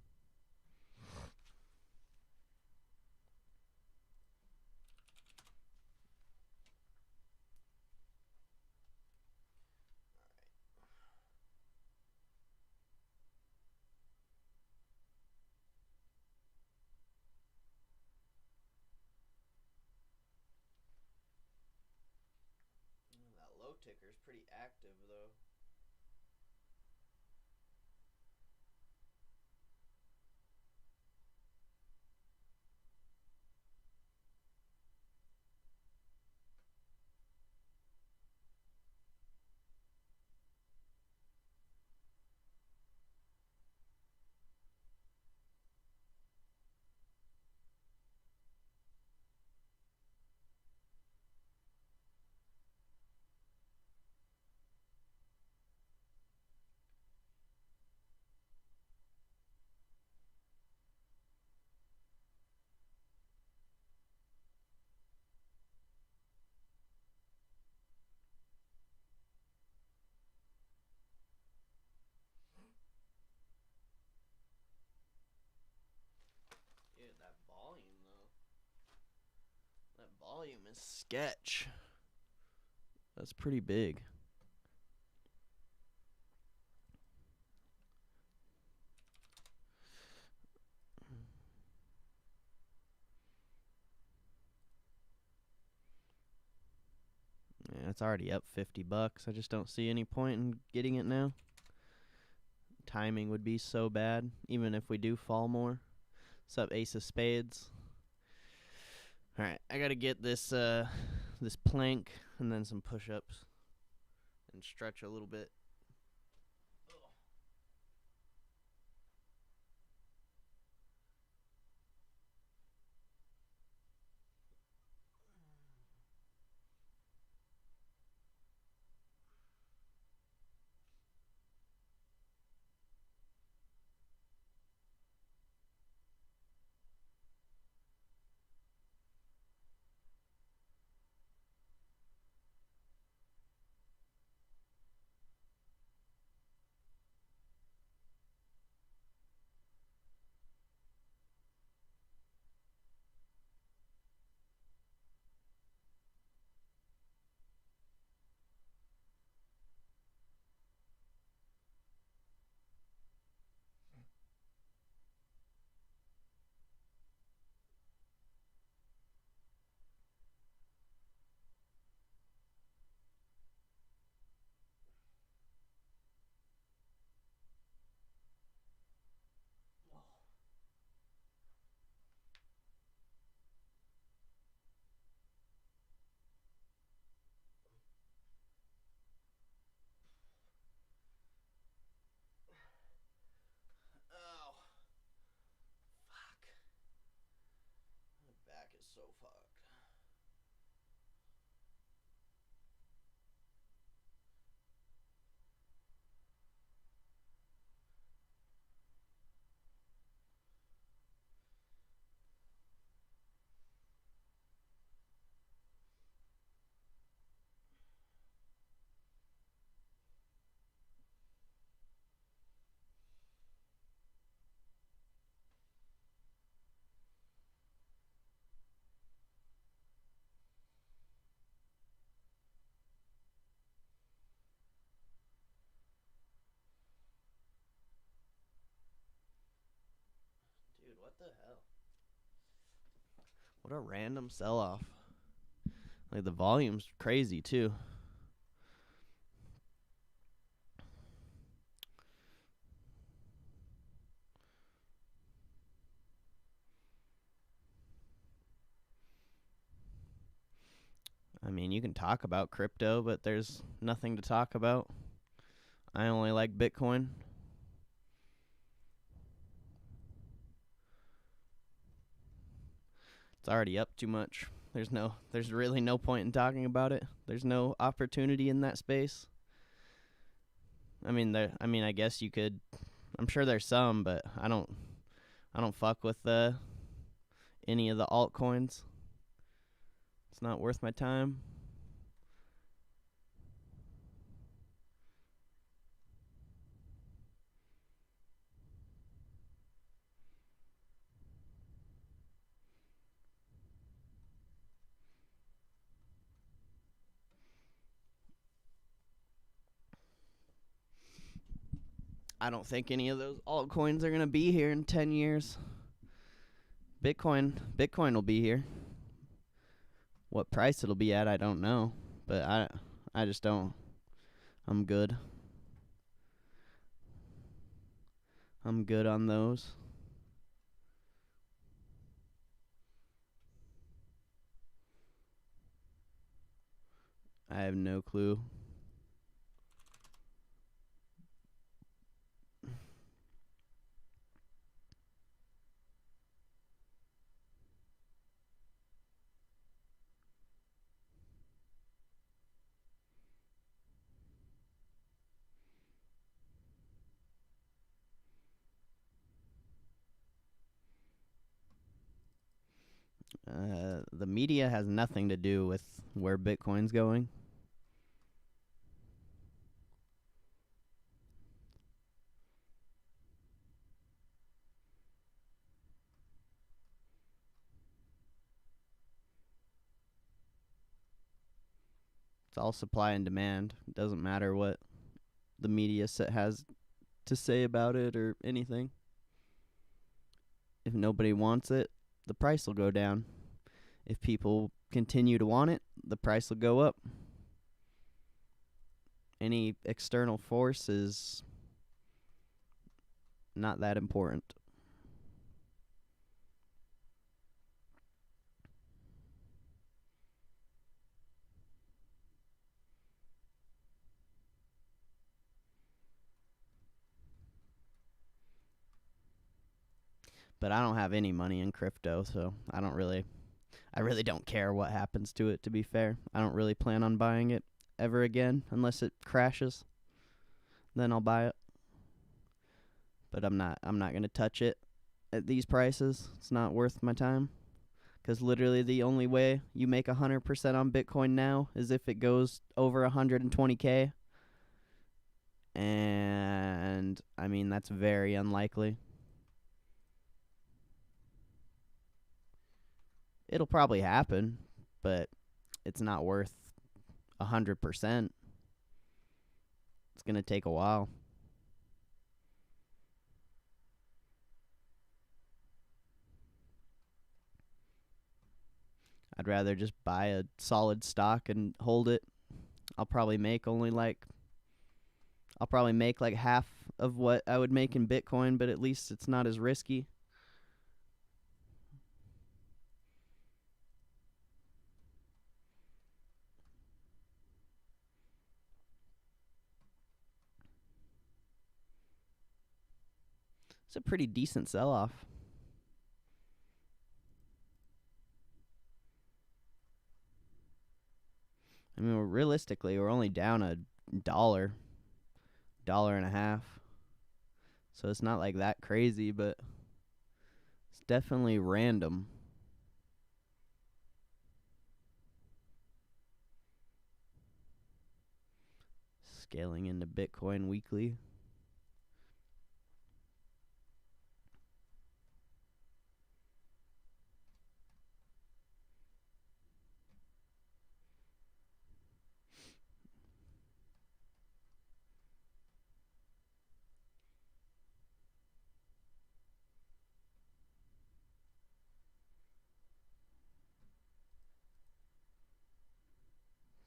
ticker's pretty active, though. Dude, that volume, though. That volume is sketch. That's pretty big. Yeah, it's already up $50. I just don't see any point in getting it now. Timing would be so bad, even if we do fall more. What's up, Ace of Spades? All right, I gotta get this this plank and then some push-ups and stretch a little bit. Oh, fuck. My back is so fucked. Dude, what the hell? What a random sell-off. Like, the volume's crazy, too. I mean, you can talk about crypto, but there's nothing to talk about. I only like Bitcoin. It's already up too much. There's really no point in talking about it. There's no opportunity in that space. I mean, I guess you could. I'm sure there's some, but I don't fuck with any of the altcoins. It's not worth my time. I don't think any of those altcoins are gonna be here in 10 years. Bitcoin will be here. What price it'll be at, I don't know, but I just don't. I'm good. I'm good on those. I have no clue. The media has nothing to do with where Bitcoin's going. It's all supply and demand. It doesn't matter what the media has to say about it or anything. If nobody wants it, the price will go down. If people continue to want it, the price will go up. Any external force is not that important. But I don't have any money in crypto, so I really don't care what happens to it, to be fair. I don't really plan on buying it ever again unless it crashes. Then I'll buy it. But I'm not going to touch it at these prices. It's not worth my time. Because literally the only way you make 100% on Bitcoin now is if it goes over 120K. And, I mean, that's very unlikely. It'll probably happen, but it's not worth 100%. It's going to take a while. I'd rather just buy a solid stock and hold it. I'll probably make like half of what I would make in Bitcoin, but at least it's not as risky. It's a pretty decent sell-off. I mean, realistically, we're only down $1, $1.50. So it's not like that crazy, but it's definitely random. Scaling into Bitcoin weekly.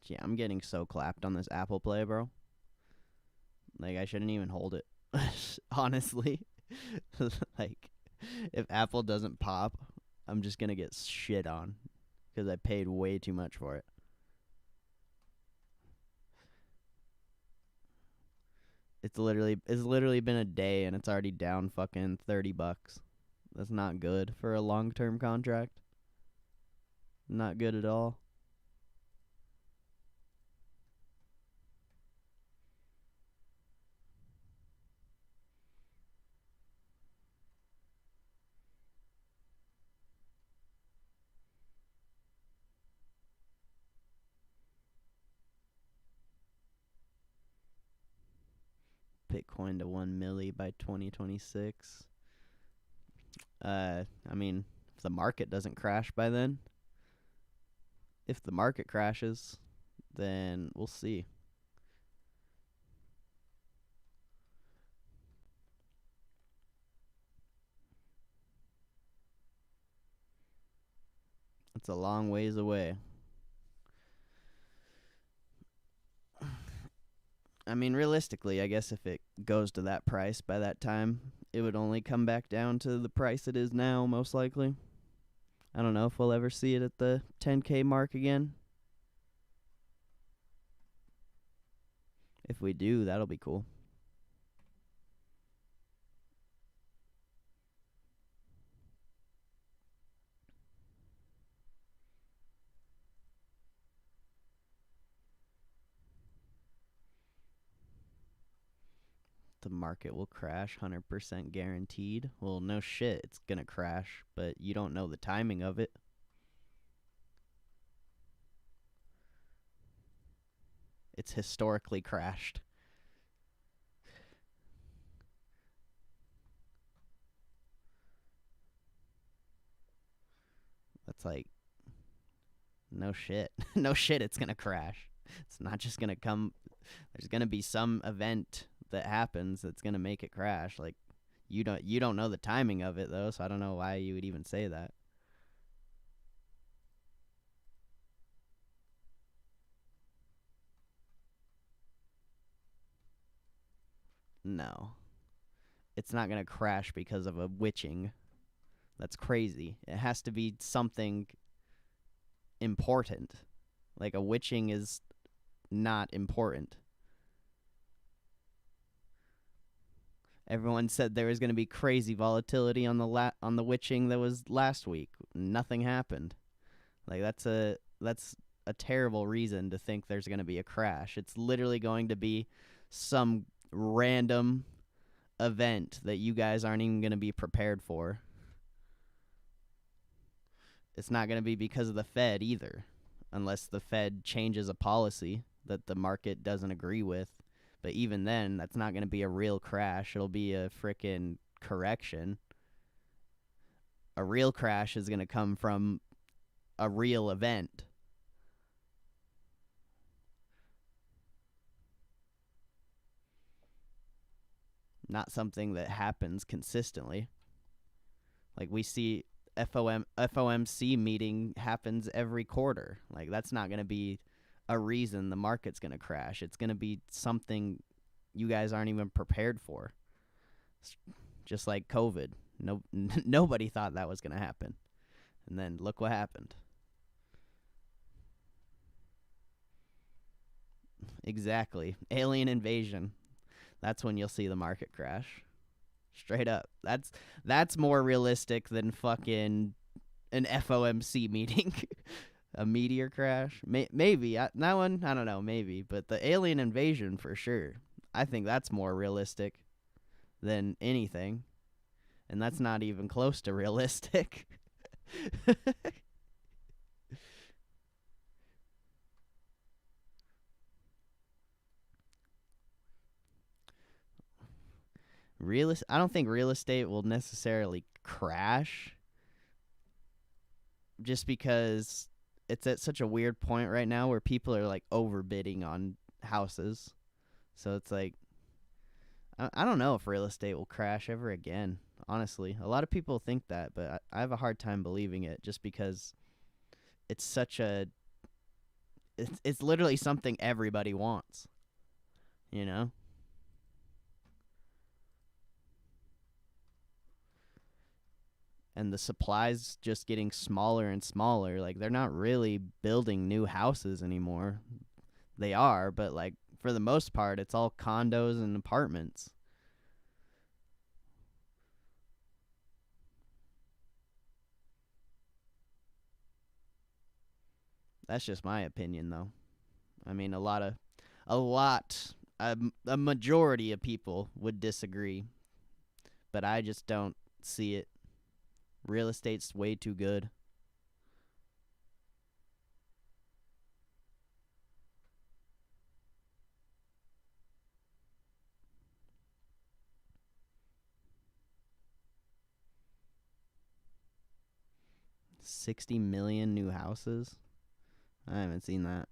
Yeah, I'm getting so clapped on this Apple Play, bro. Like, I shouldn't even hold it. Honestly. Like, if Apple doesn't pop, I'm just going to get shit on because I paid way too much for it. It's literally been a day and it's already down fucking $30. That's not good for a long-term contract. Not good at all. Bitcoin to 1 milli by 2026. I mean, if the market doesn't crash by then, if the market crashes, then we'll see. It's a long ways away. I mean, realistically, I guess if it goes to that price by that time, it would only come back down to the price it is now, most likely. I don't know if we'll ever see it at the 10K mark again. If we do, that'll be cool. The market will crash 100% guaranteed. Well, no shit, it's gonna crash, but you don't know the timing of it. It's historically crashed. That's like, no shit. No shit, it's gonna crash. It's not just gonna come. There's gonna be some event that happens that's gonna make it crash. Like, you don't know the timing of it though, so I don't know why you would even say that. No. It's not gonna crash because of a witching. That's crazy. It has to be something important. Like, a witching is not important. Everyone said there was going to be crazy volatility on the witching that was last week. Nothing happened. Like, that's a terrible reason to think there's going to be a crash. It's literally going to be some random event that you guys aren't even going to be prepared for. It's not going to be because of the Fed either, unless the Fed changes a policy that the market doesn't agree with. But even then, that's not going to be a real crash. It'll be a frickin' correction. A real crash is going to come from a real event. Not something that happens consistently. Like, we see FOMC meeting happens every quarter. Like, that's not going to be a reason the market's going to crash. It's going to be something you guys aren't even prepared for. It's just like COVID. Nobody thought that was going to happen. And then look what happened. Exactly. Alien invasion. That's when you'll see the market crash. Straight up. That's more realistic than fucking an FOMC meeting. A meteor crash? Maybe. That one, I don't know, maybe. But the alien invasion, for sure. I think that's more realistic than anything. And that's not even close to realistic. I don't think real estate will necessarily crash just because it's at such a weird point right now where people are like overbidding on houses. So it's like, I don't know if real estate will crash ever again, honestly. A lot of people think that, but I have a hard time believing it just because it's such a it's literally something everybody wants, you know? And the supply's just getting smaller and smaller. Like, they're not really building new houses anymore. They are, but like for the most part it's all condos and apartments. That's just my opinion though. I mean, a lot a majority of people would disagree, but I just don't see it. Real estate's way too good. $60 million new houses? I haven't seen that.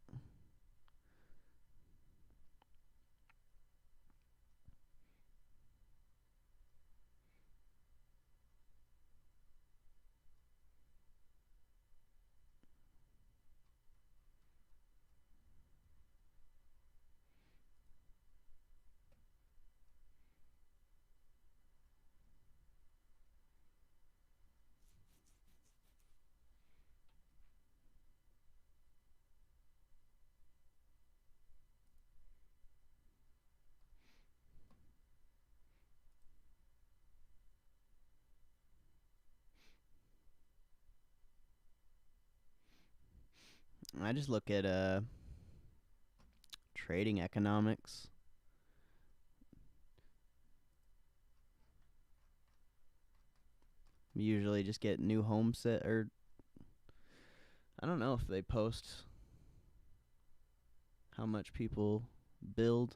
I just look at trading economics. We usually just get new home set, or I don't know if they post how much people build.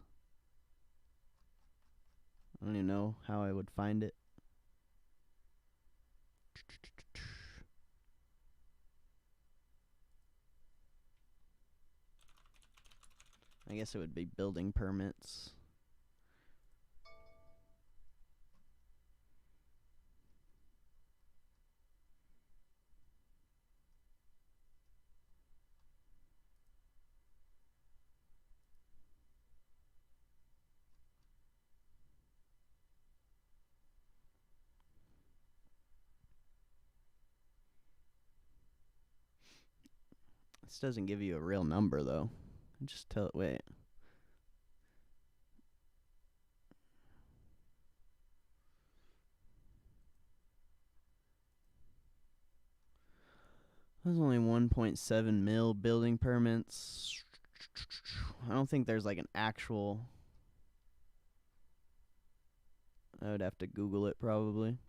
I don't even know how I would find it. I guess it would be building permits. This doesn't give you a real number, though. Just tell it, wait. There's only 1.7 mil building permits. I don't think there's like an actual. I would have to Google it probably.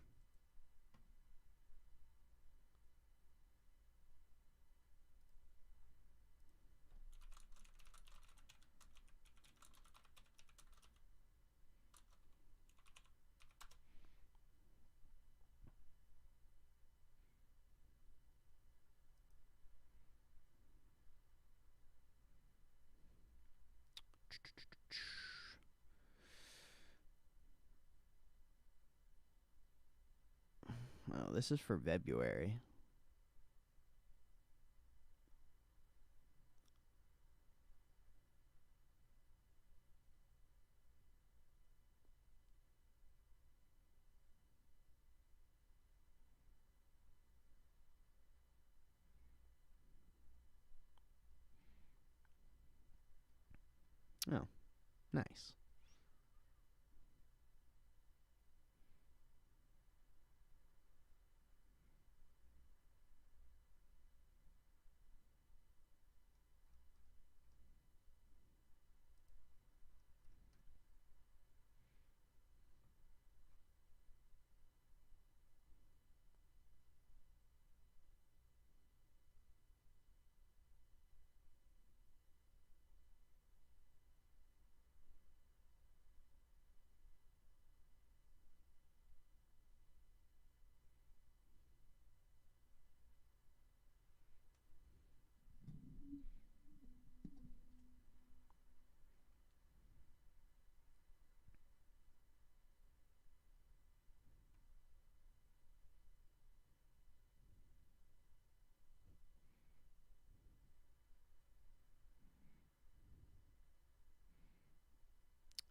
Oh, this is for February. Oh, nice.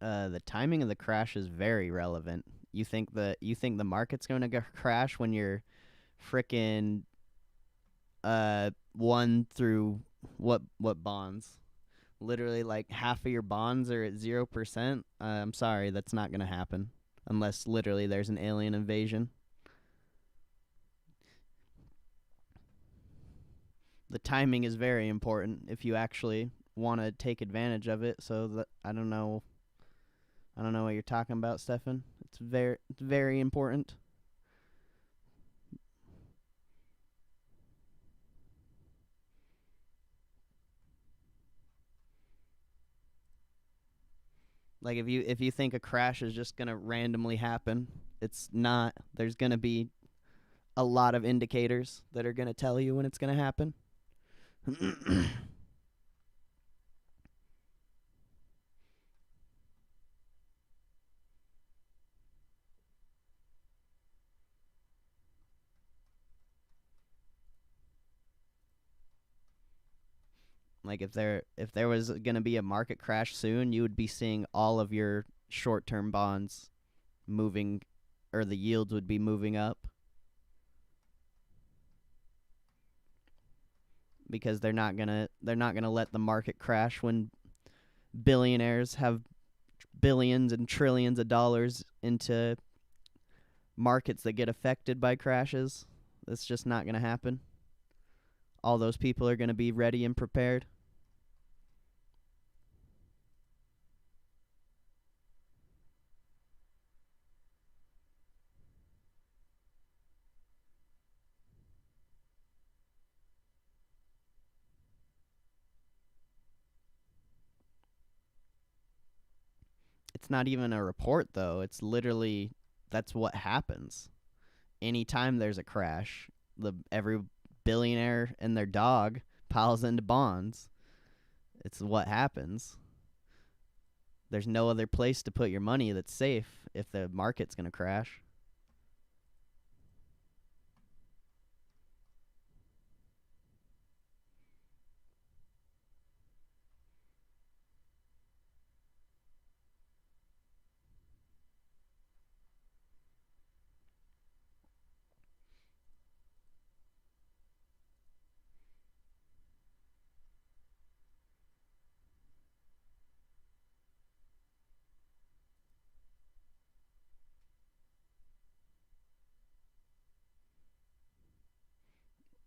The timing of the crash is very relevant. You think the market's going to crash when you're frickin' 1 through what bonds? Literally, like half of your bonds are at 0%. I'm sorry, that's not going to happen unless literally there's an alien invasion. The timing is very important if you actually want to take advantage of it. So that I don't know what you're talking about, Stefan. It's very important. Like if you think a crash is just gonna randomly happen, it's not. There's gonna be a lot of indicators that are gonna tell you when it's gonna happen. Like if there was gonna be a market crash soon, you would be seeing all of your short term bonds moving, or the yields would be moving up because they're not gonna let the market crash when billionaires have billions and trillions of dollars into markets that get affected by crashes. That's just not gonna happen. All those people are going to be ready and prepared. It's not even a report, though. It's literally that's what happens. Anytime there's a crash, every billionaire and their dog piles into bonds. It's what happens. There's no other place to put your money that's safe if the market's going to crash.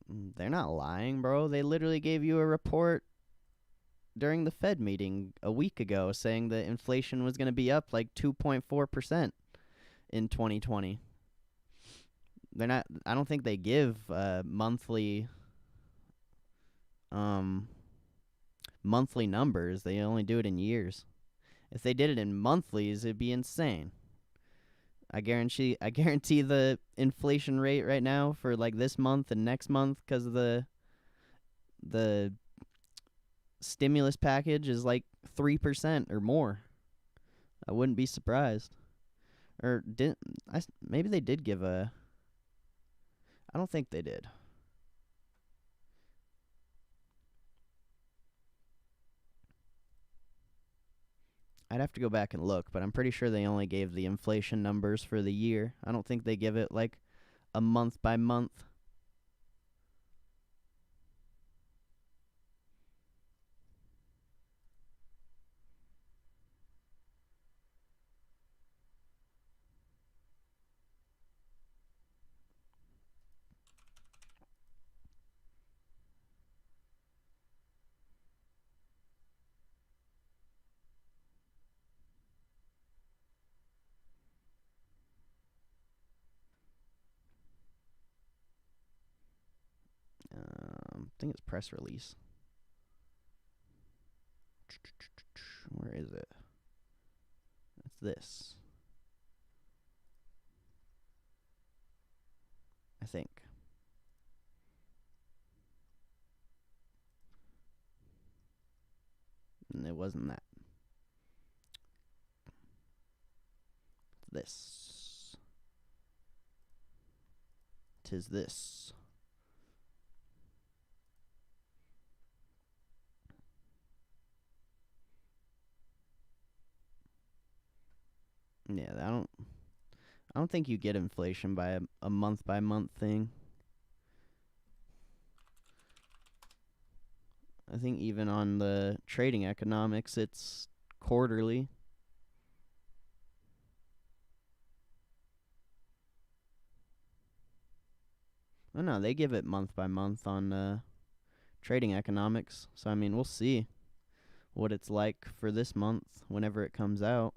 They're not lying, bro. They literally gave you a report during the Fed meeting a week ago saying that inflation was going to be up like 2.4% in 2020. They're not I don't think they give um monthly numbers. They only do it in years. If they did it in monthlies, it'd be insane. I guarantee the inflation rate right now for like this month and next month cuz of the stimulus package is like 3% or more. I wouldn't be surprised. Or didn't maybe they did give a I don't think they did. I'd have to go back and look, but I'm pretty sure they only gave the inflation numbers for the year. I don't think they give it like a month by month. I think it's press release. Where is it? It's this. I think. And it wasn't that. It's this. 'Tis this. Yeah, I don't think you get inflation by a month by month thing. I think even on the trading economics, it's quarterly. Oh no, they give it month by month on trading economics. So I mean, we'll see what it's like for this month whenever it comes out.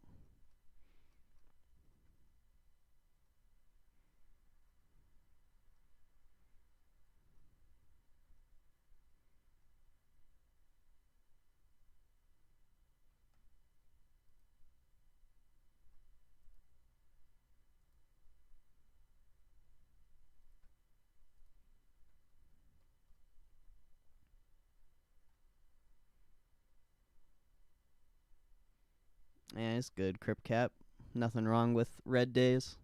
Yeah, it's good. Crip cap. Nothing wrong with red days.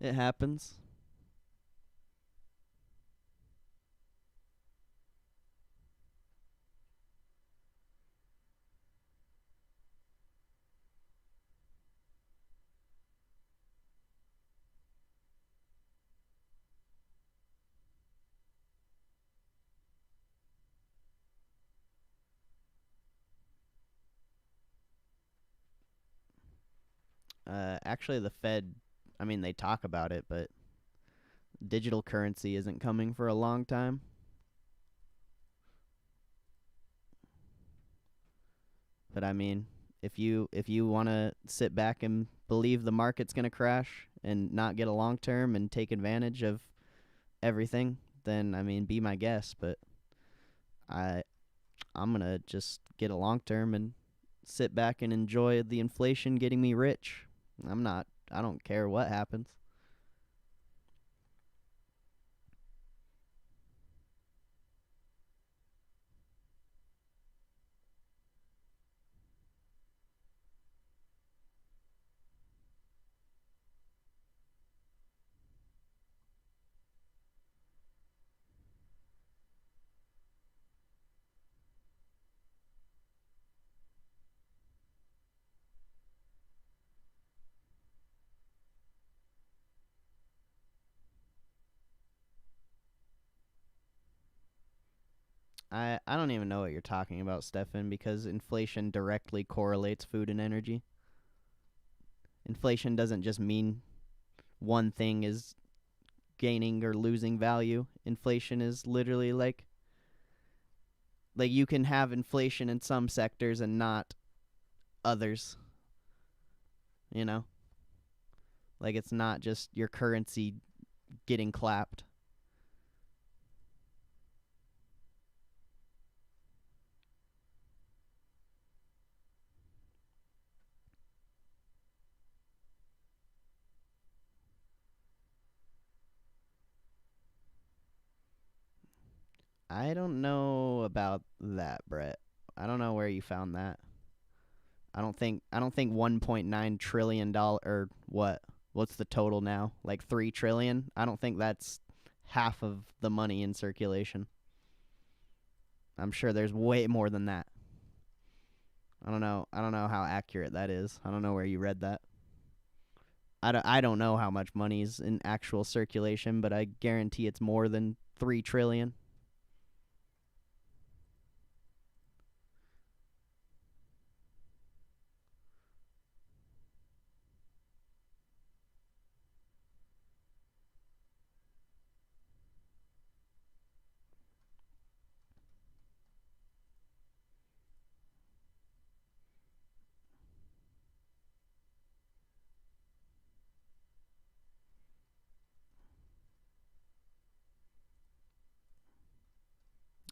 It happens. Actually, the Fed, I mean, they talk about it, but digital currency isn't coming for a long time. But I mean, if you want to sit back and believe the market's going to crash and not get a long term and take advantage of everything, then I mean, be my guest. But I I'm going to just get a long term and sit back and enjoy the inflation getting me rich. I don't care what happens. I don't even know what you're talking about, Stefan, because inflation directly correlates food and energy. Inflation doesn't just mean one thing is gaining or losing value. Inflation is literally like you can have inflation in some sectors and not others, you know? Like it's not just your currency getting clapped. I don't know about that, Brett. I don't know where you found that. I don't think 1.9 trillion dollar or what? What's the total now? Like 3 trillion? I don't think that's half of the money in circulation. I'm sure there's way more than that. I don't know. I don't know how accurate that is. I don't know where you read that. I don't know how much money is in actual circulation, but I guarantee it's more than 3 trillion.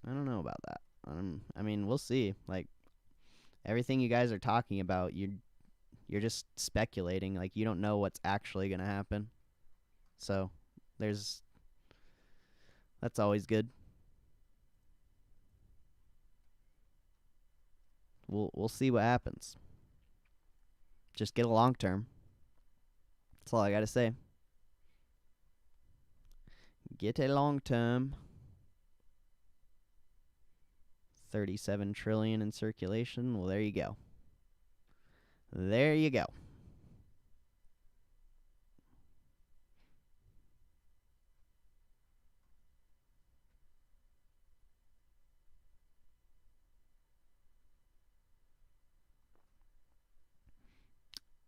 I don't know about that. I mean, we'll see. Like everything you guys are talking about, you're just speculating. Like you don't know what's actually going to happen. So, there's that's always good. We'll see what happens. Just get a long term. That's all I got to say. Get a long term. 37 trillion in circulation. Well, there you go. There you go.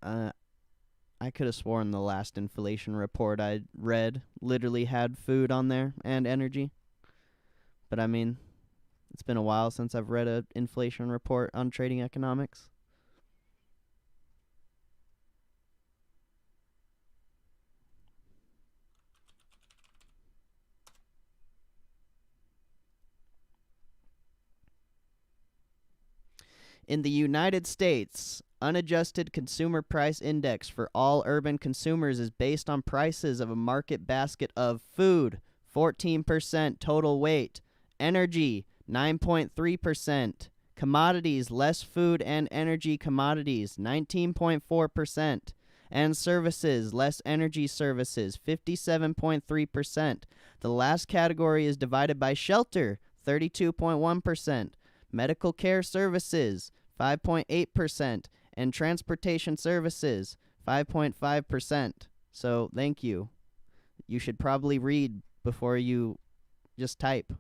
Uh, I could have sworn the last inflation report I read literally had food on there and energy. But I mean, it's been a while since I've read an inflation report on trading economics. In the United States, unadjusted consumer price index for all urban consumers is based on prices of a market basket of food, 14% total weight, energy, 9.3%, commodities, less food and energy commodities, 19.4%, and services, less energy services, 57.3%. The last category is divided by shelter, 32.1%, medical care services, 5.8%, and transportation services, 5.5%. So, thank you. You should probably read before you just type.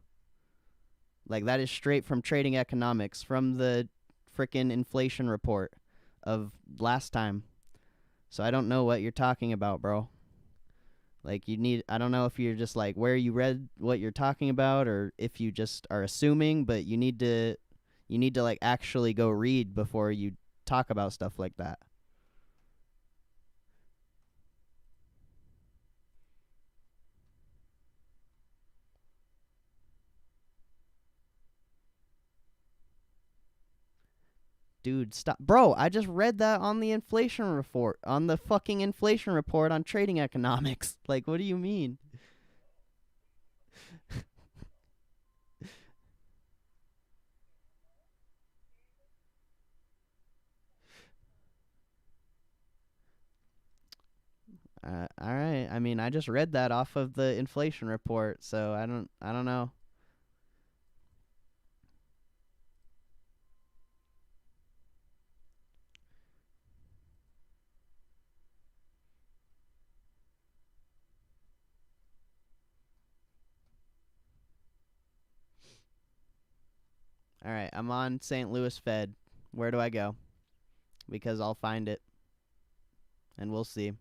Like, that is straight from Trading Economics, from the frickin' inflation report of last time. So, I don't know what you're talking about, bro. Like, I don't know if you're just where you read what you're talking about or if you just are assuming, but you You need to like actually go read before you talk about stuff like that. Dude, stop. Bro, I just read that on the inflation report, on the fucking inflation report on trading economics. Like, what do you mean? All right. I mean, I just read that off of the inflation report, so I don't know. All right, I'm on St. Louis Fed. Where do I go? Because I'll find it, and we'll see.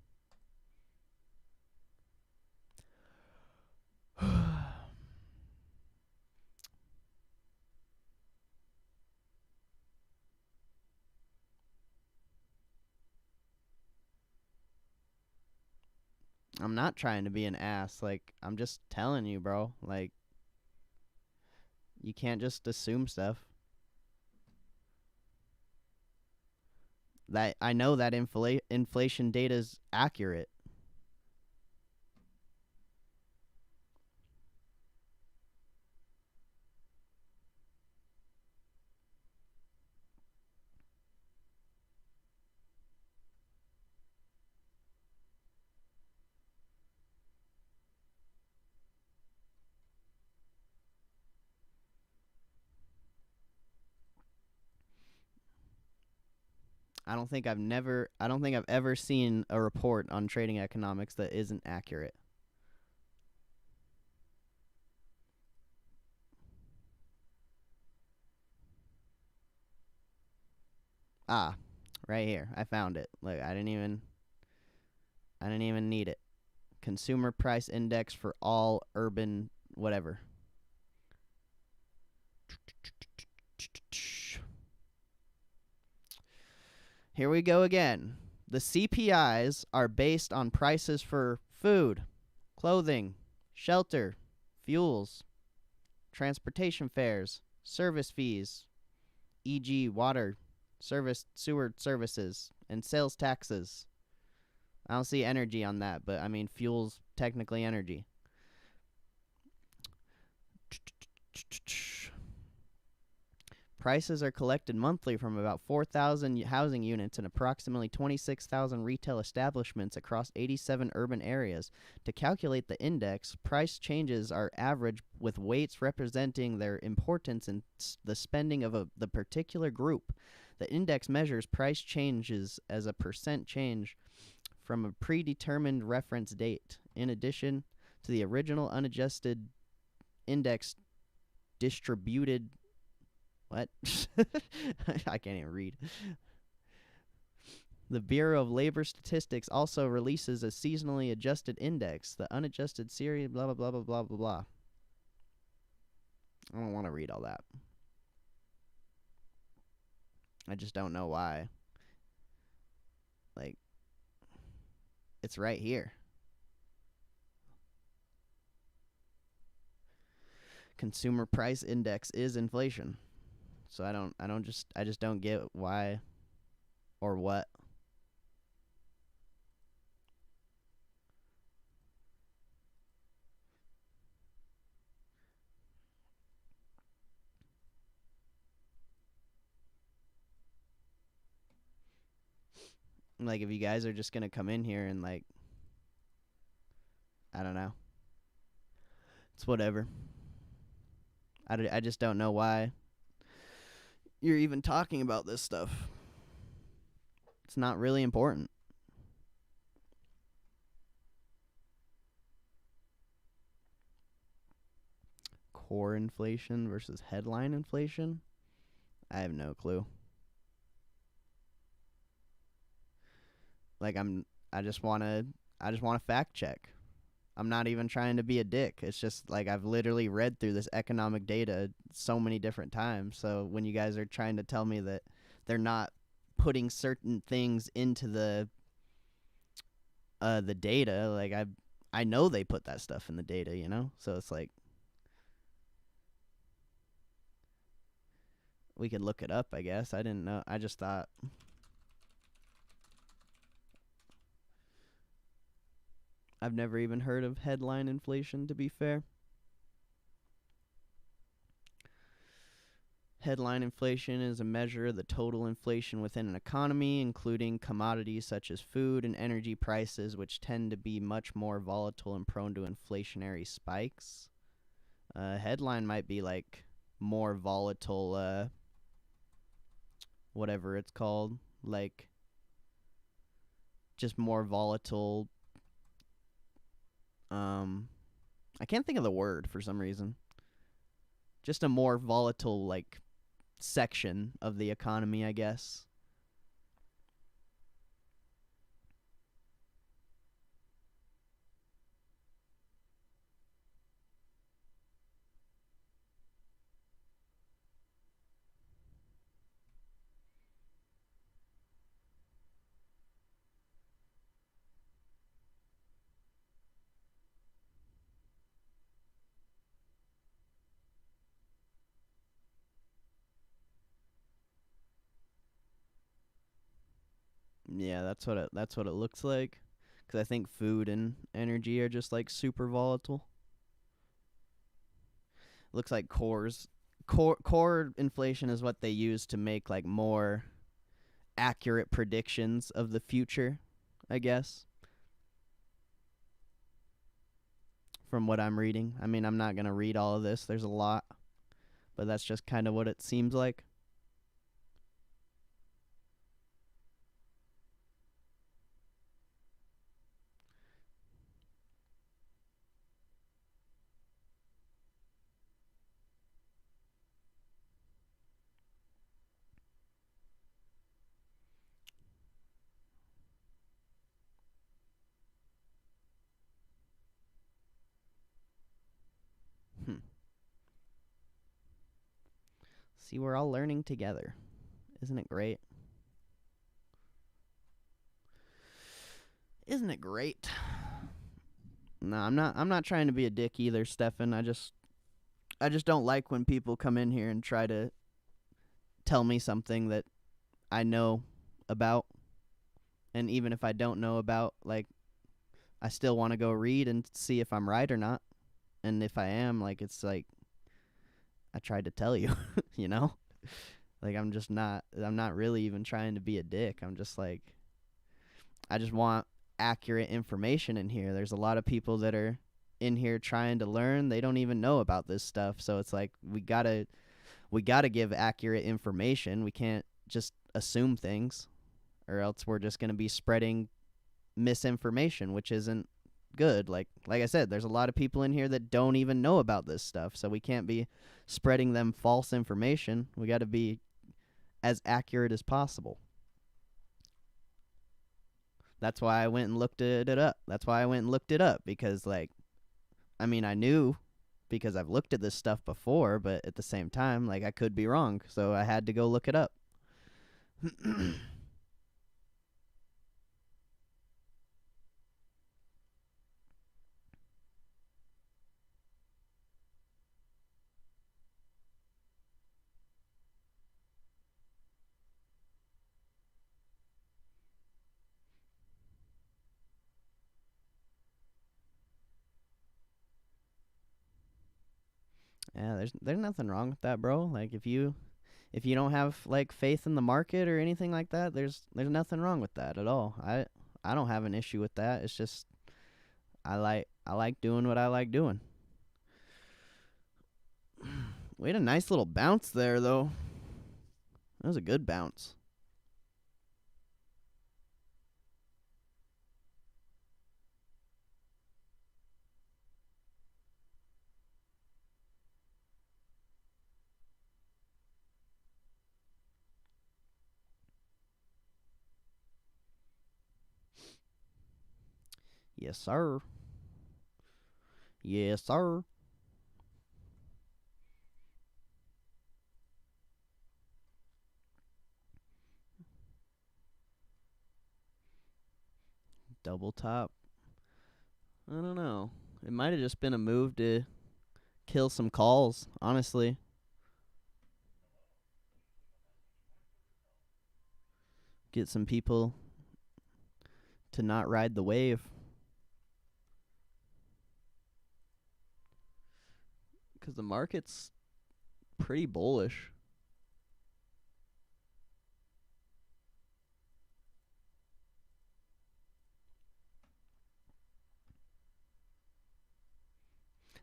I'm not trying to be an ass. Like, I'm just telling you, bro. Like, you can't just assume stuff. That I know that inflation data is accurate. I don't think I've ever seen a report on trading economics that isn't accurate. Ah, right here. I found it. Look, I didn't even need it. Consumer price index for all urban whatever. Here we go again. The CPIs are based on prices for food, clothing, shelter, fuels, transportation fares, service fees, e.g., water, sewer services, and sales taxes. I don't see energy on that, but I mean, fuel's technically energy. Prices are collected monthly from about 4,000 housing units and approximately 26,000 retail establishments across 87 urban areas. To calculate the index, price changes are averaged with weights representing their importance in the spending of the particular group. The index measures price changes as a percent change from a predetermined reference date. In addition to the original unadjusted index distributed what? I can't even read. The Bureau of Labor Statistics also releases a seasonally adjusted index, the unadjusted series, blah, blah, blah, blah, blah, blah, blah. I don't want to read all that. I just don't know why. Like, it's right here. Consumer price index is inflation. So I just don't get why or what. Like, if you guys are just going to come in here and, like, I don't know. It's whatever. I just don't know why you're even talking about this stuff. It's not really important. Core inflation versus headline inflation? I have no clue. Like I just want to fact check. I'm not even trying to be a dick. It's just like I've literally read through this economic data so many different times. So when you guys are trying to tell me that they're not putting certain things into the data, like I know they put that stuff in the data, you know? So it's like we could look it up, I guess. I didn't know. I just thought I've never even heard of headline inflation, to be fair. Headline inflation is a measure of the total inflation within an economy, including commodities such as food and energy prices, which tend to be much more volatile and prone to inflationary spikes. Headline might be like more volatile, whatever it's called, like just more volatile. I can't think of the word for some reason. Just a more volatile, like, section of the economy, I guess. Yeah, that's what it looks like. Because I think food and energy are just like super volatile. Looks like core inflation is what they use to make like more accurate predictions of the future, I guess. From what I'm reading. I mean, I'm not going to read all of this. There's a lot, but that's just kind of what it seems like. Hmm. See, we're all learning together. Isn't it great? Isn't it great? No, I'm not trying to be a dick either, Stefan. I just don't like when people come in here and try to tell me something that I know about, and even if I don't know about, like, I still want to go read and see if I'm right or not. And if I am, like, it's like I tried to tell you, you know? Like I'm not really even trying to be a dick. I'm just like I just want accurate information in here. There's a lot of people that are in here trying to learn. They don't even know about this stuff. So it's like we got to give accurate information. We can't just assume things or else we're just going to be spreading misinformation, which isn't good. Like I said, there's a lot of people in here that don't even know about this stuff. So we can't be spreading them false information. We got to be as accurate as possible. That's why I went and looked it up. That's why I went and looked it up because, like, I mean, I knew because I've looked at this stuff before, but at the same time, like, I could be wrong, so I had to go look it up. Yeah, there's nothing wrong with that, bro. Like if you don't have like faith in the market or anything like that, there's nothing wrong with that at all. I don't have an issue with that. It's just I like doing what I like doing. We had a nice little bounce there though. That was a good bounce. Yes, sir. Yes, sir. Double top. I don't know. It might have just been a move to kill some calls, honestly. Get some people to not ride the wave. Because the market's pretty bullish.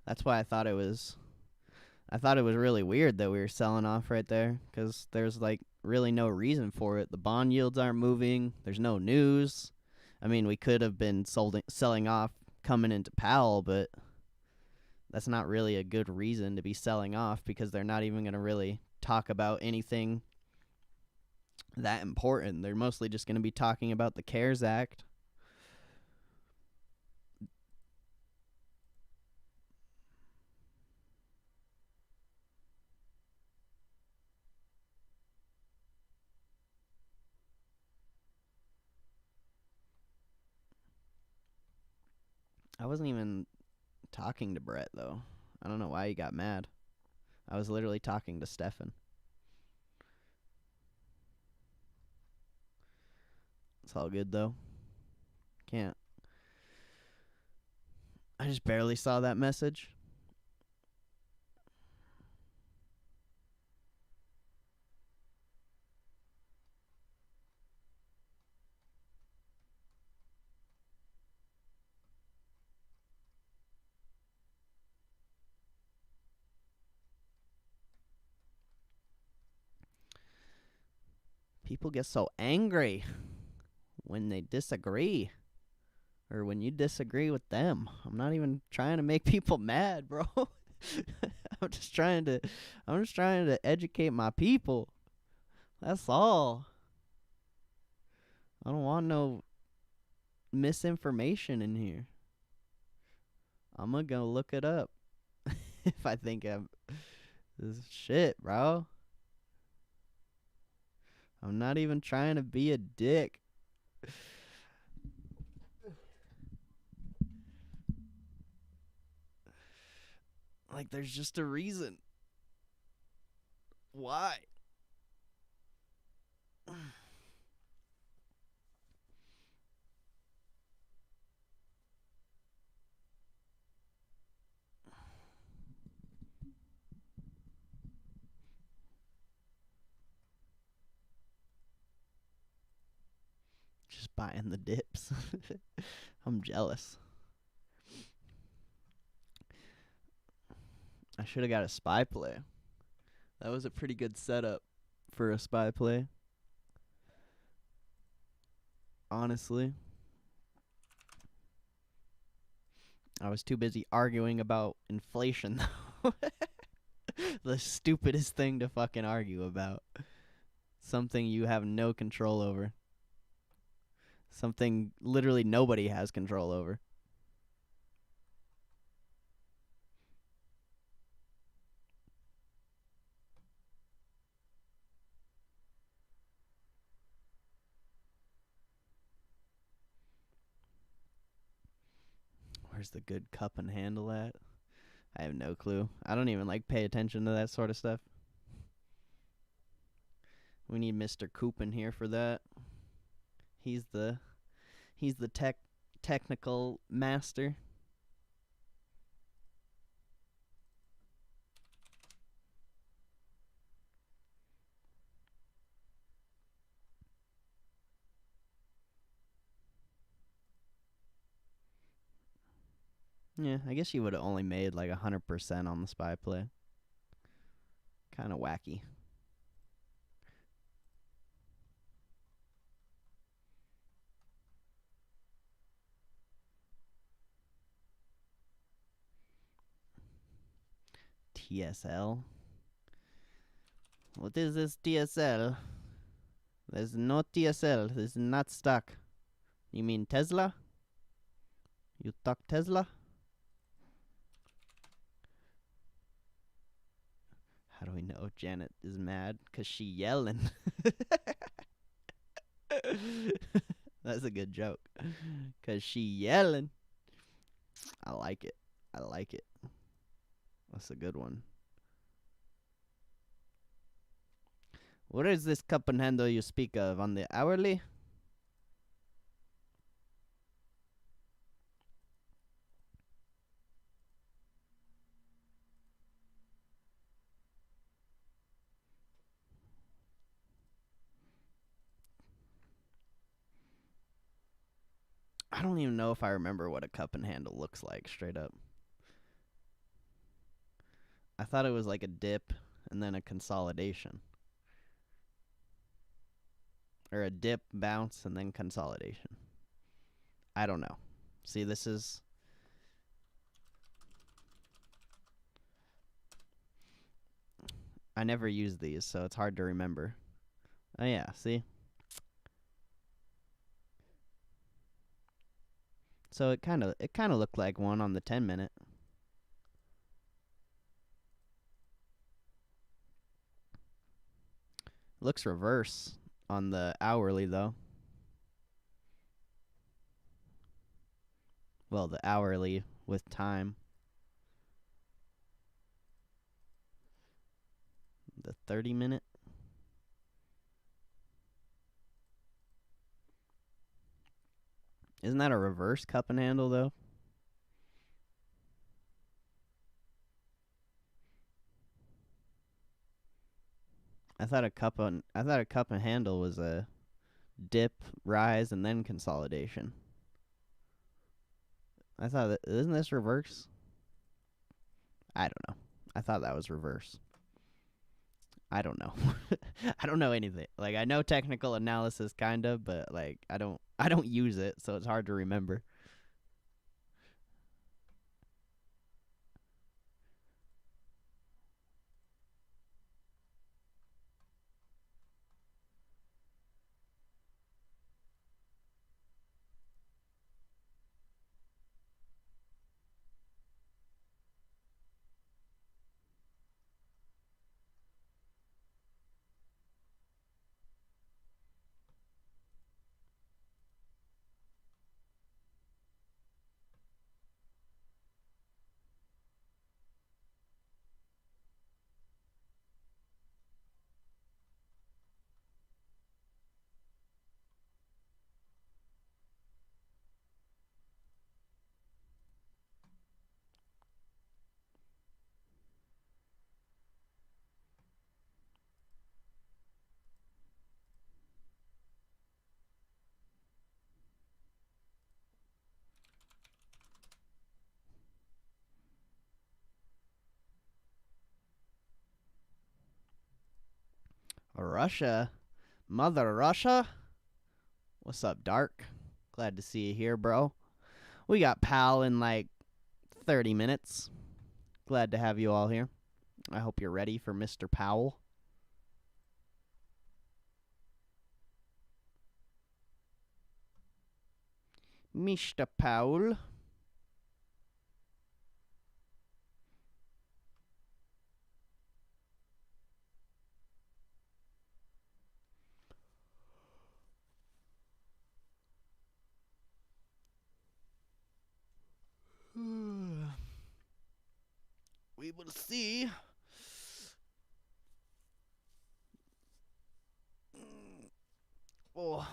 That's why I thought it was really weird that we were selling off right there, because there's like really no reason for it. The bond yields aren't moving. There's no news. I mean, we could have been selling off coming into Powell, but that's not really a good reason to be selling off, because they're not even going to really talk about anything that important. They're mostly just going to be talking about the CARES Act. I wasn't even talking to Brett, though. I don't know why he got mad. I was literally talking to Stefan. It's all good, though. Can't. I just barely saw that message. People get so angry when they disagree, or when you disagree with them. I'm not even trying to make people mad, bro. I'm just trying to educate my people. That's all. I don't want no misinformation in here. I'm gonna go look it up if I think I'm this shit, bro. I'm not even trying to be a dick. Like, there's just a reason. Why? Just buying the dips. I'm jealous. I should have got a spy play. That was a pretty good setup for a spy play. Honestly, I was too busy arguing about inflation, though. The stupidest thing to fucking argue about. Something you have no control over. Something literally nobody has control over. Where's the good cup and handle at? I have no clue. I don't even like pay attention to that sort of stuff. We need Mr. Coop in here for that. He's the technical master. Yeah, I guess you would have only made like 100% on the spy play. Kind of wacky. TSL? What is this TSL? There's no TSL. This is not stock. You mean Tesla? You talk Tesla? know Janet is mad because she yelling. That's a good joke. Because she yelling. I like it. I like it. That's a good one. What is this cup and handle you speak of? On the hourly? I don't even know if I remember what a cup and handle looks like, straight up. I thought it was like a dip and then a consolidation. Or a dip, bounce, and then consolidation. I don't know. See, this is... I never use these, so it's hard to remember. Oh, yeah, see? So it kind of looked like one on the 10-minute. Looks reverse on the hourly, though. Well, the hourly with time. The 30-minute. Isn't that a reverse cup and handle, though? I thought a cup and handle was a dip, rise, and then consolidation. I thought that, isn't this reverse? I don't know. I thought that was reverse. I don't know. I don't know anything. Like, I know technical analysis kind of, but like I don't use it, so it's hard to remember. Russia, Mother Russia. What's up, Dark? Glad to see you here, bro. We got Pal in like 30 minutes. Glad to have you all here. I hope you're ready for Mr. Powell. Mr. Powell. We will see. Oh.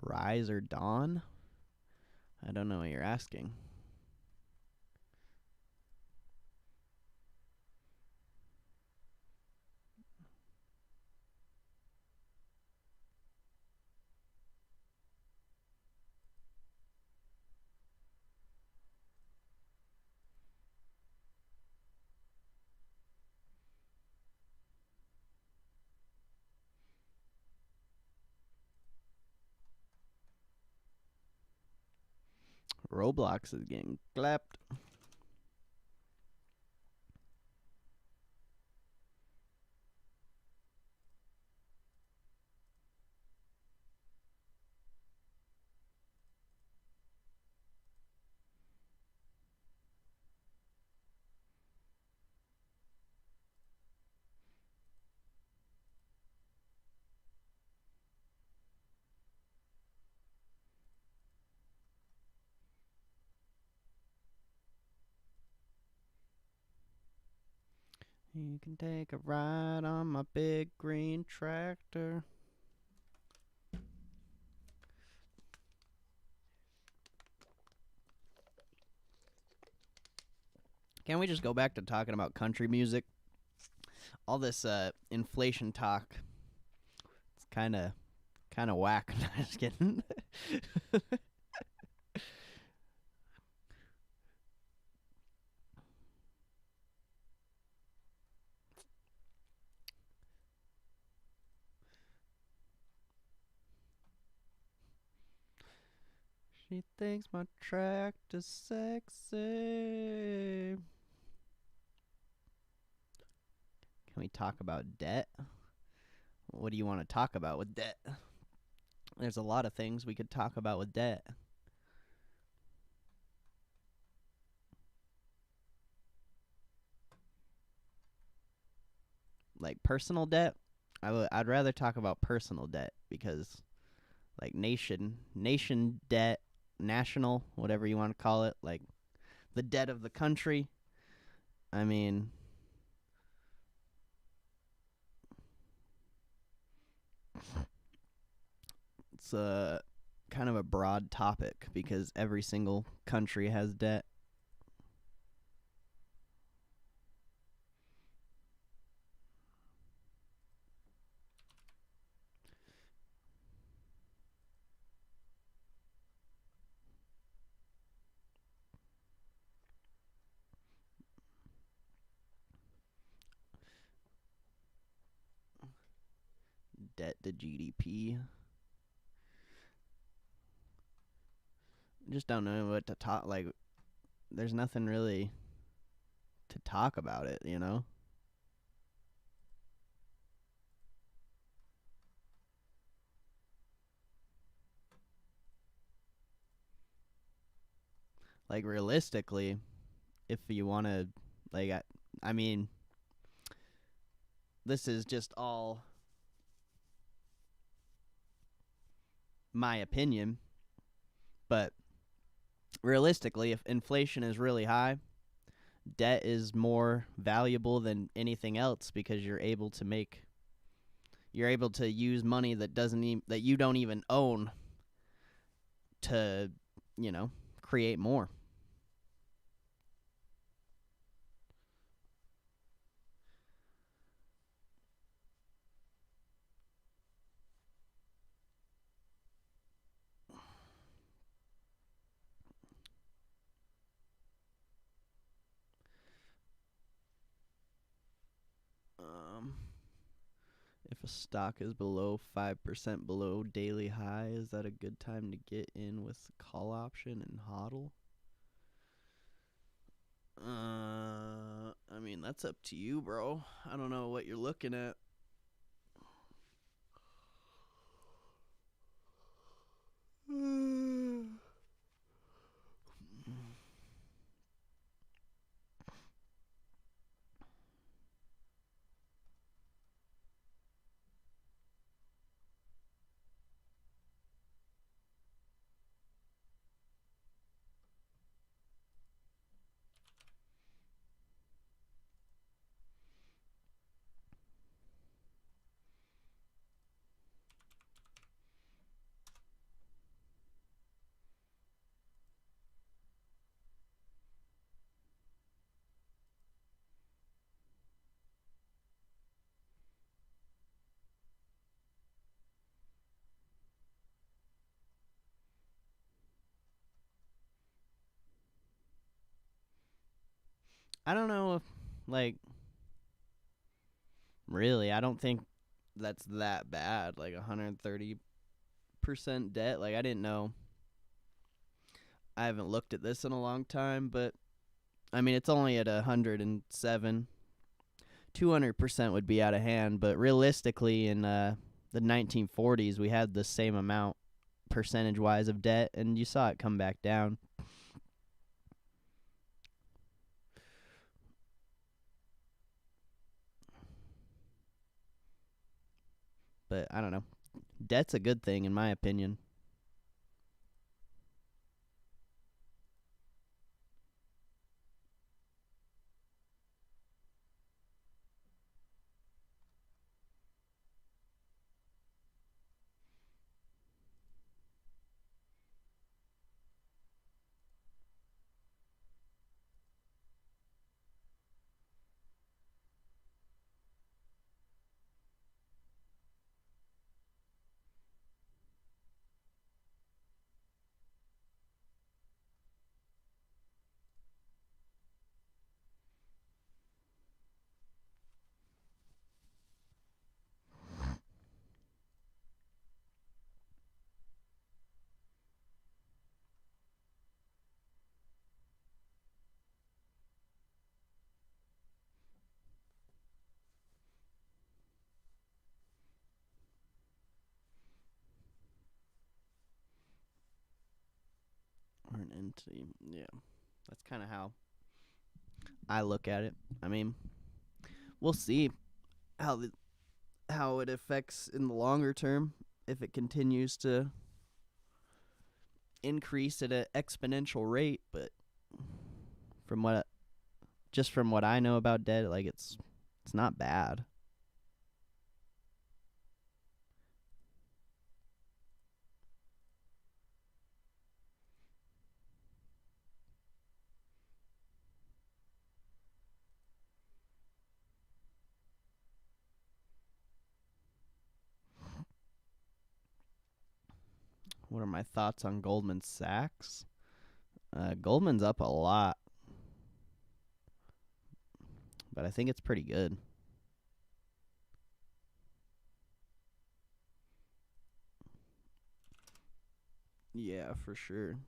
Rise or dawn? I don't know what you're asking. Roblox is getting clapped. You can take a ride on my big green tractor. Can't we just go back to talking about country music? All this inflation talk, it's kind of whack. Just kidding. She thinks my tractor's sexy. Can we talk about debt? What do you want to talk about with debt? There's a lot of things we could talk about with debt. Like personal debt, I'd rather talk about personal debt because like nation debt, national, whatever you want to call it, like the debt of the country. I mean, it's a kind of a broad topic because every single country has debt. Debt to GDP. Just don't know what to talk. Like, there's nothing really to talk about it, you know? Like, realistically, if you want to, like, I mean, this is just all my opinion, but realistically, if inflation is really high, debt is more valuable than anything else because you're able to use money that you don't even own to, create more. Um, if a stock is below 5% below daily high, is that a good time to get in with the call option and hodl? I mean, that's up to you, bro. I don't know what you're looking at. I don't know if, like, really, I don't think that's that bad. Like 130% debt. Like, I didn't know. I haven't looked at this in a long time, but I mean, it's only at 107. 200% would be out of hand, but realistically, in the 1940s, we had the same amount percentage wise of debt, and you saw it come back down. But I don't know. Debt's a good thing, in my opinion. into, yeah. That's kind of how I look at it. I mean, we'll see how it affects in the longer term if it continues to increase at an exponential rate, but from what I know about debt, like it's not bad. What are my thoughts on Goldman Sachs? Goldman's up a lot, but I think it's pretty good. Yeah, for sure.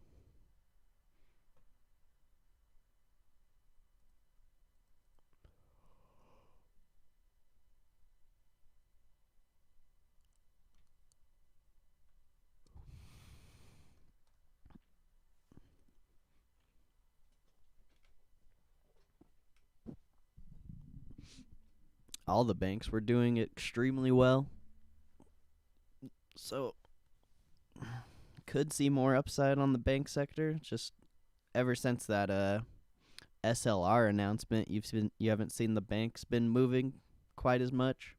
All the banks were doing extremely well. So, could see more upside on the bank sector. Just ever since that SLR announcement, you haven't seen the banks been moving quite as much.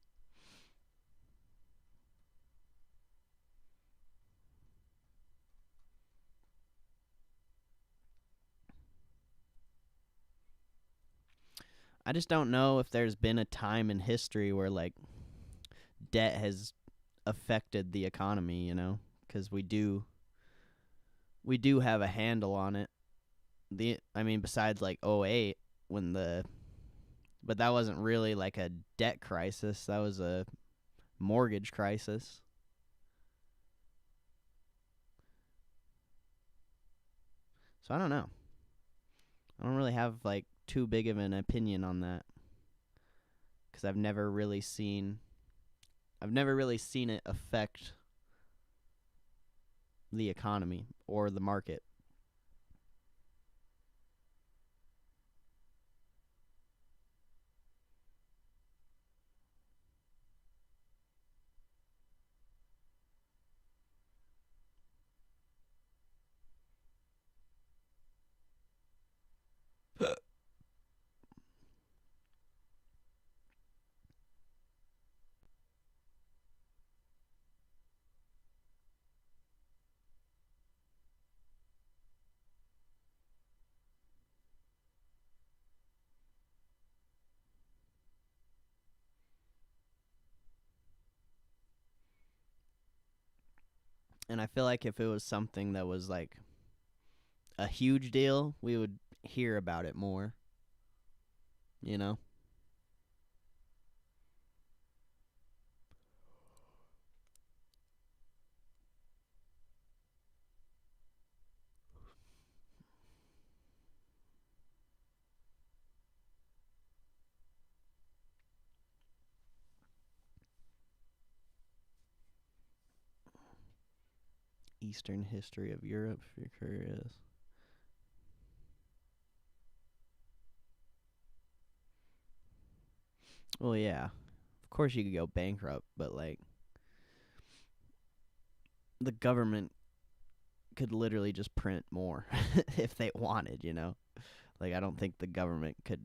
I just don't know if there's been a time in history where like debt has affected the economy, because we do have a handle on it. Besides like '08 when but that wasn't really like a debt crisis. That was a mortgage crisis. So I don't know. I don't really have like too big of an opinion on that because I've never really seen it affect the economy or the market. And I feel like if it was something that was like a huge deal, we would hear about it more, you know? Eastern history of Europe, if you're curious. Well, yeah. Of course you could go bankrupt, but like the government could literally just print more if they wanted. Like I don't think the government could.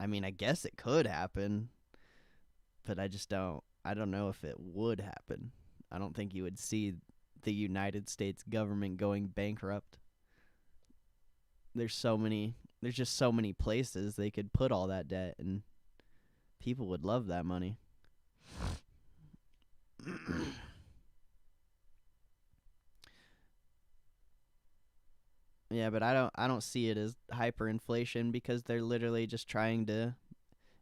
I mean, I guess it could happen, but I don't know if it would happen. I don't think you would see the United States government going bankrupt. There's just so many places they could put all that debt and people would love that money. Yeah, but I don't see it as hyperinflation because they're literally just trying to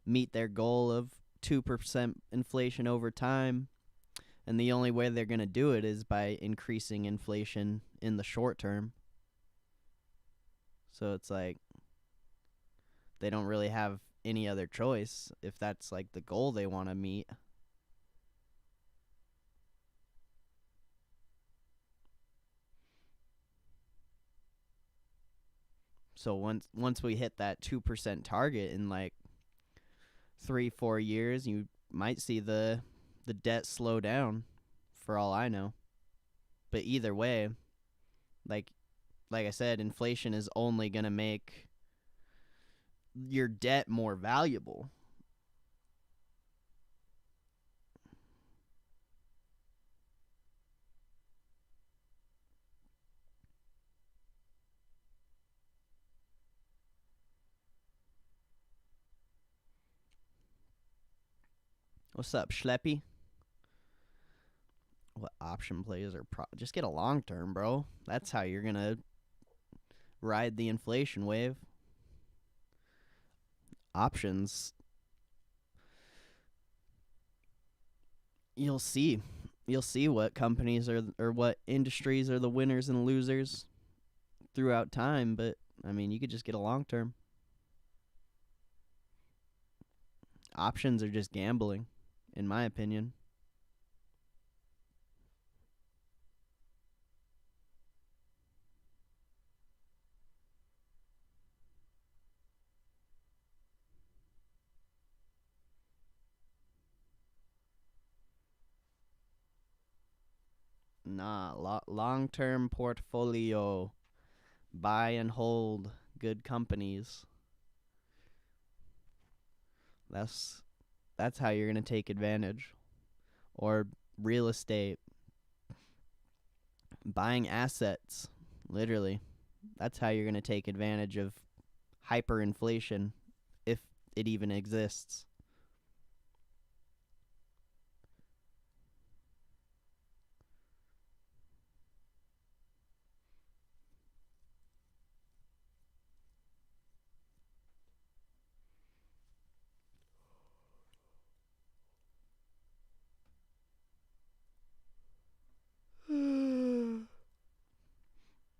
meet their goal of 2% inflation over time. And the only way they're going to do it is by increasing inflation in the short term. So it's like they don't really have any other choice if that's like the goal they want to meet. So once we hit that 2% target in like 3-4 years, you might see the debt slow down, for all I know. But either way, like I said, inflation is only going to make your debt more valuable. What's up, Schleppy? What option plays are just get a long term, bro. That's how you're going to ride the inflation wave. Options, you'll see what companies are or what industries are the winners and losers throughout time, but I mean, you could just get a long term. Options are just gambling, in my opinion. Nah, long-term portfolio, buy and hold good companies. That's how you're going to take advantage. Or real estate, buying assets, literally. That's how you're going to take advantage of hyperinflation, if it even exists.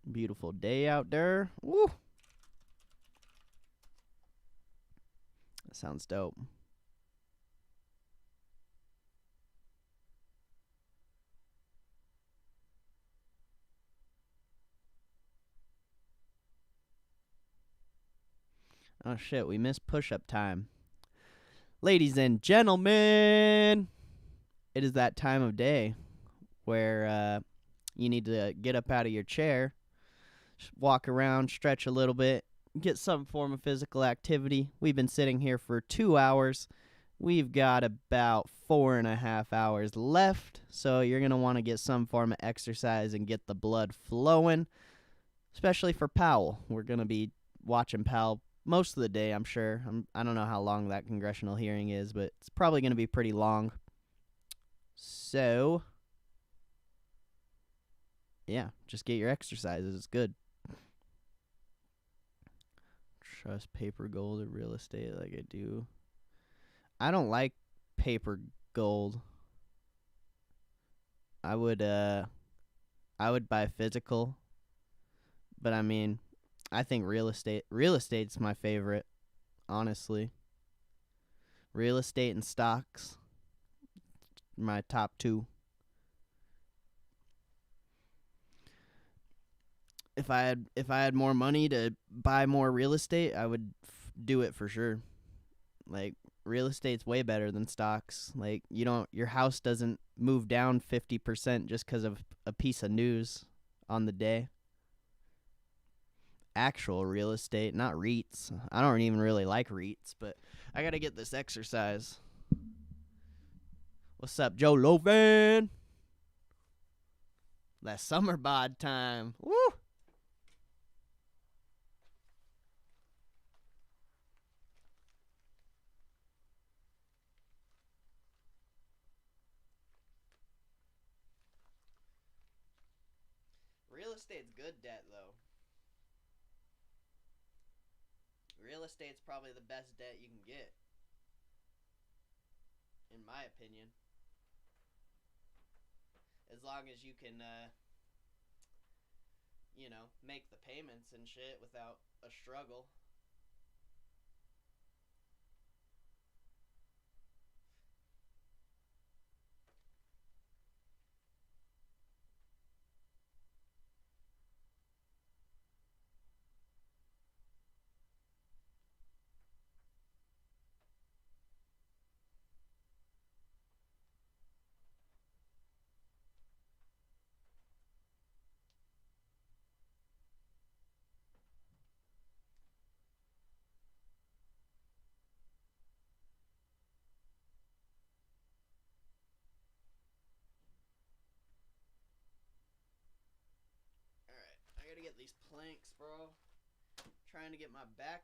Beautiful day out there. Woo! That sounds dope. Oh shit, we missed push-up time. Ladies and gentlemen, it is that time of day where you need to get up out of your chair, walk around, stretch a little bit, get some form of physical activity. We've been sitting here for 2 hours. We've got about 4.5 hours left, so you're going to want to get some form of exercise and get the blood flowing, especially for Powell. We're going to be watching Powell most of the day, I'm sure. I don't know how long that congressional hearing is, but it's probably going to be pretty long. So, yeah, just get your exercises. It's good. Trust paper gold or real estate like I do. I don't like paper gold. I would buy physical, but I mean, I think real estate's my favorite, honestly. Real estate and stocks, my top two. If I had more money to buy more real estate, I would do it for sure. Like, real estate's way better than stocks. Like, your house doesn't move down 50% just because of a piece of news on the day. Actual real estate, not REITs. I don't even really like REITs, but I gotta get this exercise. What's up, Joe Lovan? That summer bod time. Woo! Real estate's good debt, though. Real estate's probably the best debt you can get, in my opinion. As long as you can, make the payments and shit without a struggle. these planks, bro. Trying to get my back.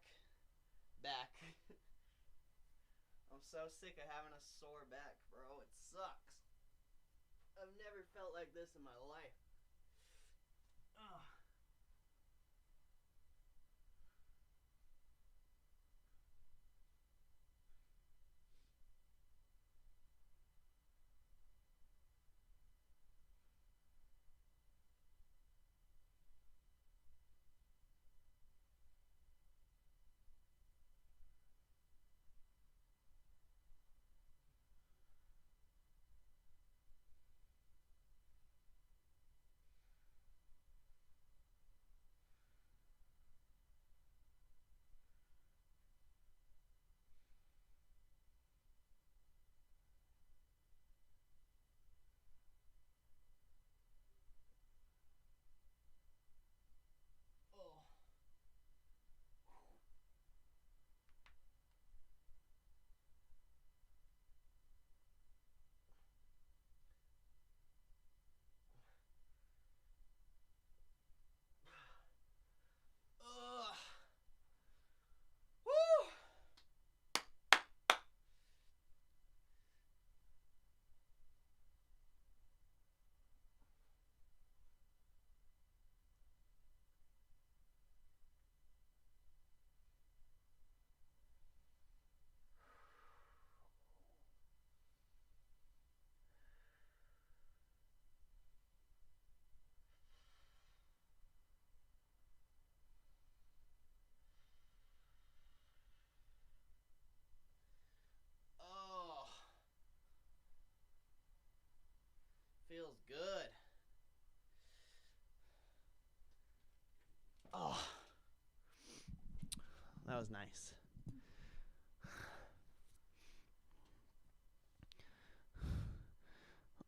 I'm so sick of having a sore back, bro. It sucks. I've never felt like this in my life. Ugh. Oh, feels good. Oh, that was nice.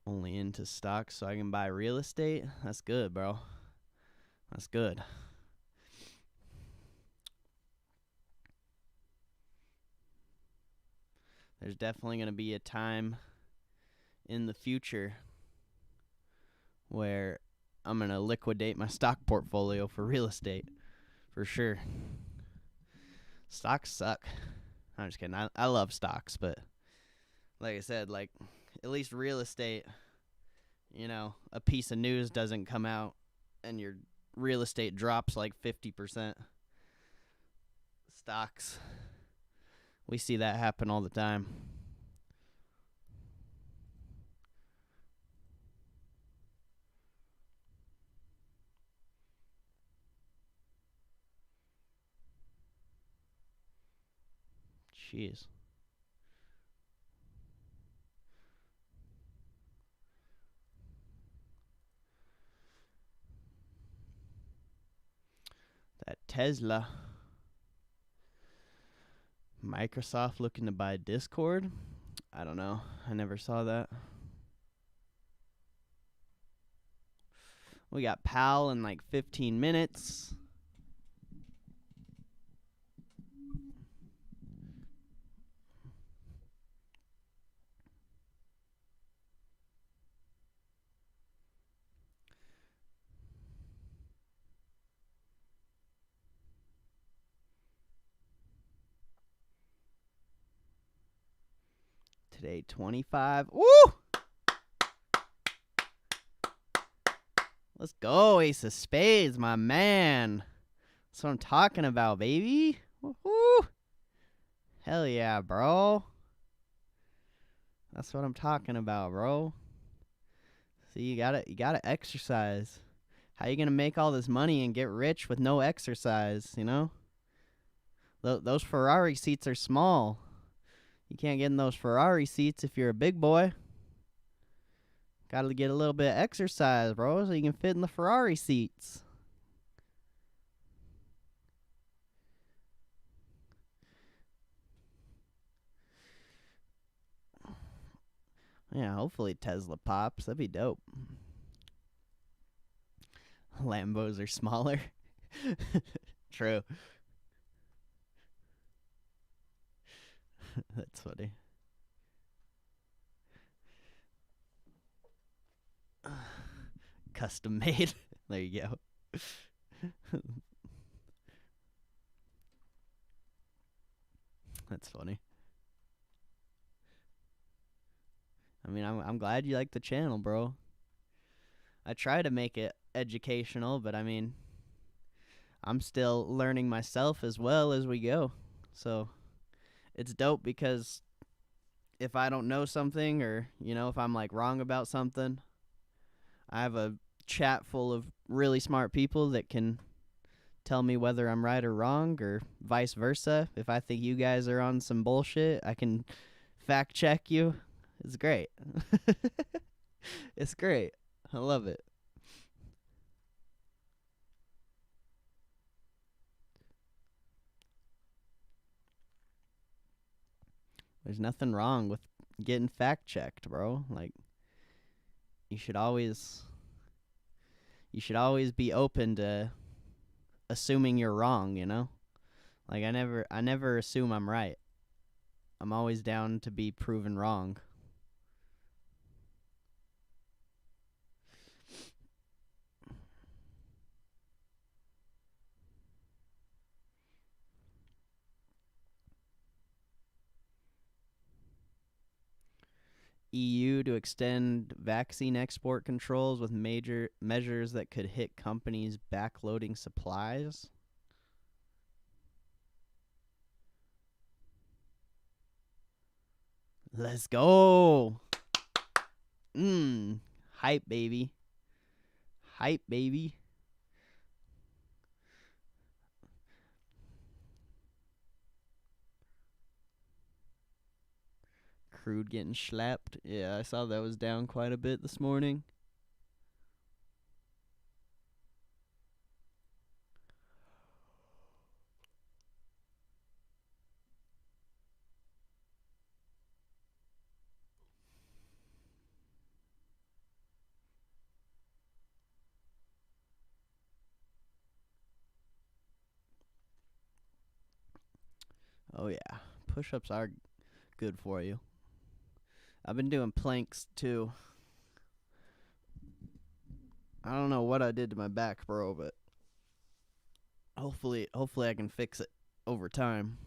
Only into stocks so I can buy real estate? That's good, bro. That's good. There's definitely going to be a time in the future where I'm going to liquidate my stock portfolio for real estate. For sure. Stocks suck. I'm just kidding. I love stocks, but like I said, like at least real estate, you know, a piece of news doesn't come out and your real estate drops like 50%. Stocks, we see that happen all the time. Jeez. That Tesla. Microsoft looking to buy Discord? I don't know. I never saw that. We got Pal in like 15 minutes. Today, 25. Woo! Let's go, Ace of Spades, my man. That's what I'm talking about, baby. Woo-hoo. Hell yeah, bro. That's what I'm talking about, bro. See, you gotta exercise. How you gonna make all this money and get rich with no exercise, you know? Those Ferrari seats are small. You can't get in those Ferrari seats if you're a big boy. Gotta get a little bit of exercise, bro, so you can fit in the Ferrari seats. Yeah, hopefully Tesla pops. That'd be dope. Lambos are smaller. True. That's funny. Custom made. There you go. That's funny. I mean, I'm glad you like the channel, bro. I try to make it educational, but I mean, I'm still learning myself as well as we go. So it's dope because if I don't know something or, if I'm like wrong about something, I have a chat full of really smart people that can tell me whether I'm right or wrong or vice versa. If I think you guys are on some bullshit, I can fact check you. It's great. It's great. I love it. There's nothing wrong with getting fact checked, bro. Like you should always be open to assuming you're wrong, Like I never assume I'm right. I'm always down to be proven wrong. EU to extend vaccine export controls with major measures that could hit companies backloading supplies. Let's go. Hype, baby. Hype, baby. Crude getting slapped. Yeah, I saw that was down quite a bit this morning. Oh yeah, push-ups are good for you. I've been doing planks too. I don't know what I did to my back, bro, but hopefully I can fix it over time.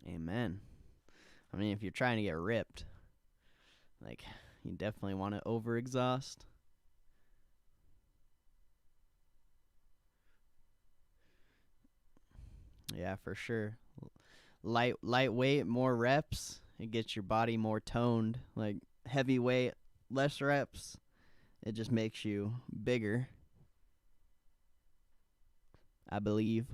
Amen. I mean, if you're trying to get ripped, like, you definitely want to overexhaust. Yeah, for sure. Lightweight, more reps, it gets your body more toned. Like heavyweight, less reps, it just makes you bigger, I believe.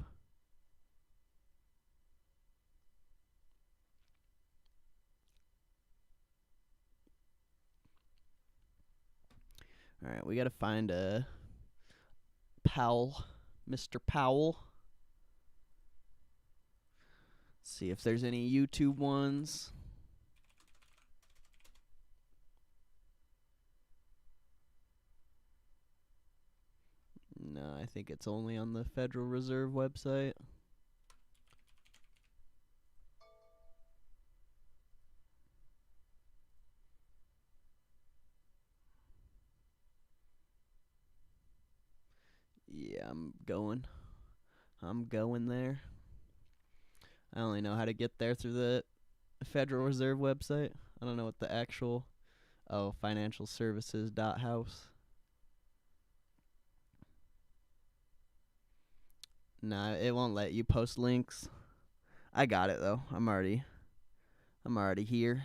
All right, we got to find a Powell, Mr. Powell. See if there's any YouTube ones. No, I think it's only on the Federal Reserve website. Yeah, I'm going there. I only know how to get there through the Federal Reserve website. I don't know what the actual financial services .house. Nah, it won't let you post links. I got it though. I'm already here.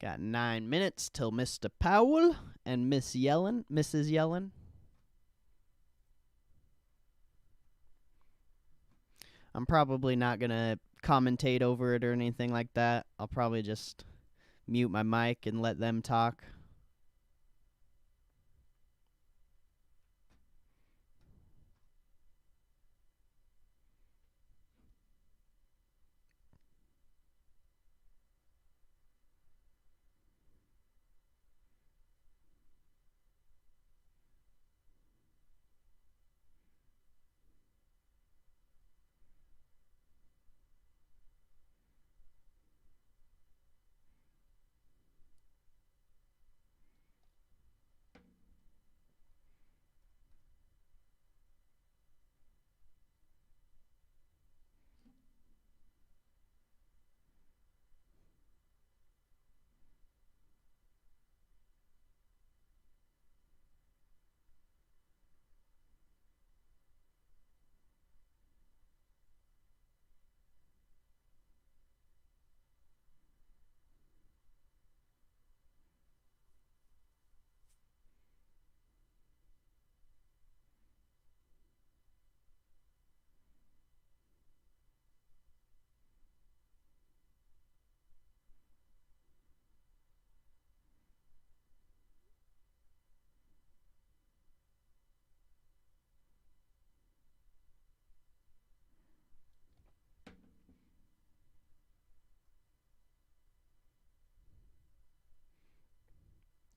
Got 9 minutes till Mr. Powell and Mrs. Yellen. I'm probably not going to commentate over it or anything like that. I'll probably just mute my mic and let them talk.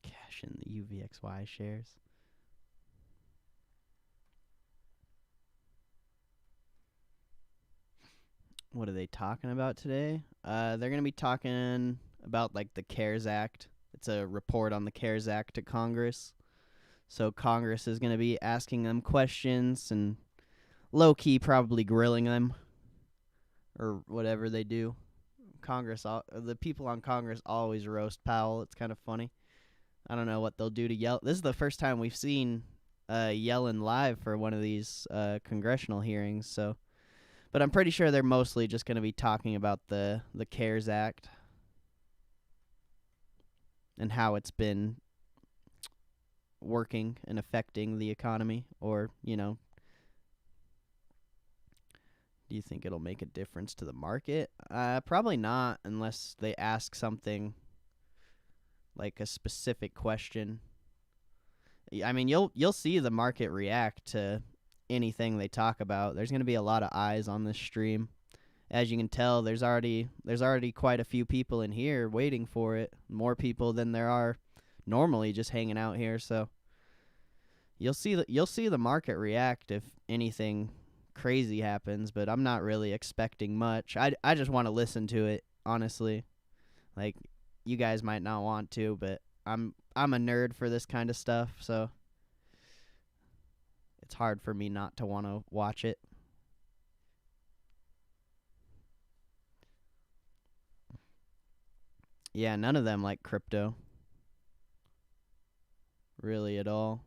Cash in the UVXY shares. What are they talking about today? They're going to be talking about like the CARES Act. It's a report on the CARES Act to Congress. So Congress is going to be asking them questions and low-key probably grilling them or whatever they do. The people on Congress always roast Powell. It's kind of funny. I don't know what they'll do to yell. This is the first time we've seen Yellen live for one of these congressional hearings. So, but I'm pretty sure they're mostly just going to be talking about the CARES Act and how it's been working and affecting the economy, or, you know, do you think it'll make a difference to the market? Probably not, unless they ask something like a specific question. I mean, you'll see the market react to anything they talk about. There's going to be a lot of eyes on this stream. As you can tell, there's already quite a few people in here waiting for it. More people than there are normally just hanging out here. So you'll see the market react if anything crazy happens. But I'm not really expecting much. I just want to listen to it, honestly. Like, you guys might not want to, but I'm a nerd for this kind of stuff, so it's hard for me not to want to watch it. Yeah, none of them like crypto. Really at all.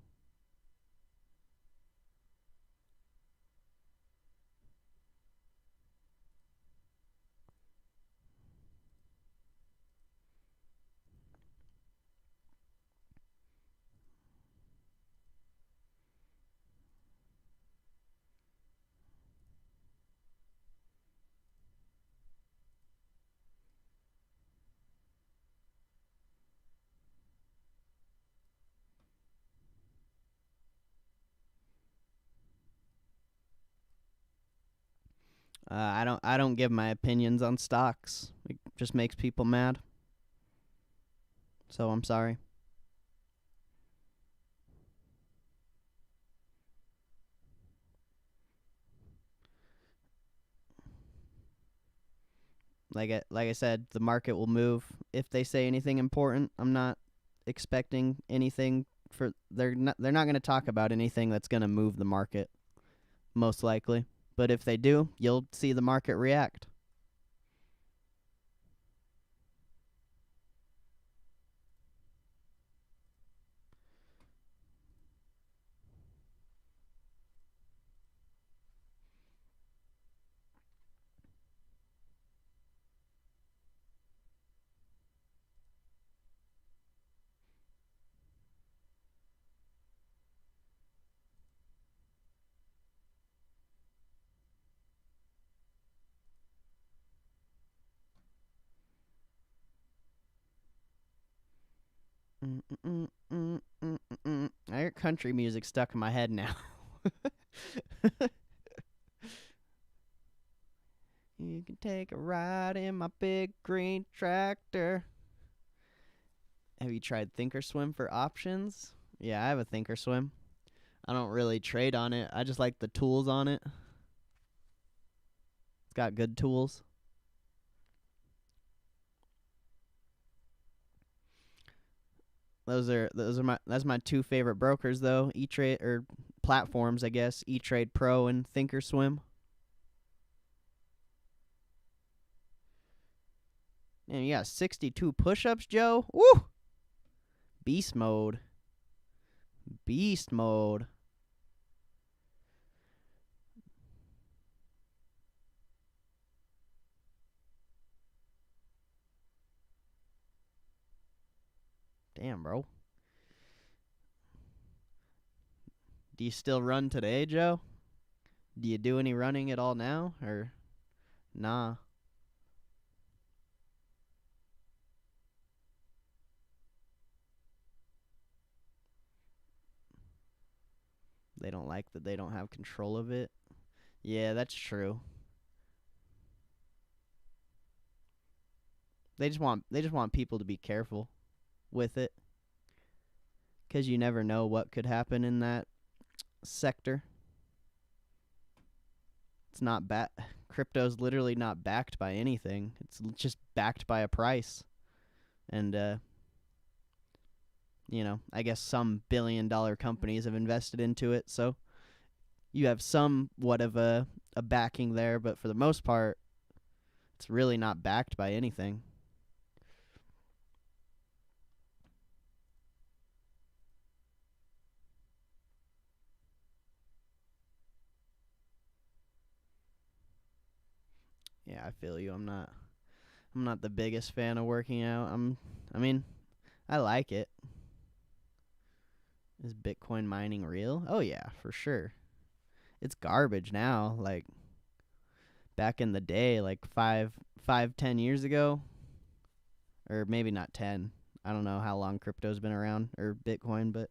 I don't give my opinions on stocks. It just makes people mad. So I'm sorry. Like I said, the market will move if they say anything important. I'm not expecting anything for they're not going to talk about anything that's going to move the market, most likely. But if they do, you'll see the market react. I hear country music stuck in my head now. You can take a ride in my big green tractor. Have you tried Thinkorswim for options? Yeah, I have a Thinkorswim. I don't really trade on it. I just like the tools on it. It's got good tools. That's my two favorite brokers though. E-Trade or platforms, I guess. E-Trade Pro and Thinkorswim. Man, you got 62 push-ups, Joe. Woo! Beast mode. Beast mode. Damn, bro. Do you still run today, Joe? Do you do any running at all now, or nah? They don't like that they don't have control of it. Yeah, that's true. They just want people to be careful with it, 'cause you never know what could happen in that sector. It's not crypto's literally not backed by anything. It's just backed by a price. And I guess some billion-dollar companies have invested into it, so you have somewhat of a backing there, but for the most part, it's really not backed by anything. Yeah, I feel you. I'm not the biggest fan of working out. I like it. Is Bitcoin mining real? Oh yeah, for sure. It's garbage now. Like back in the day, like 10 years ago, or maybe not 10. I don't know how long crypto's been around, or Bitcoin, but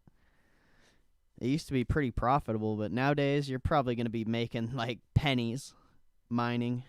it used to be pretty profitable. But nowadays, you're probably going to be making like pennies mining.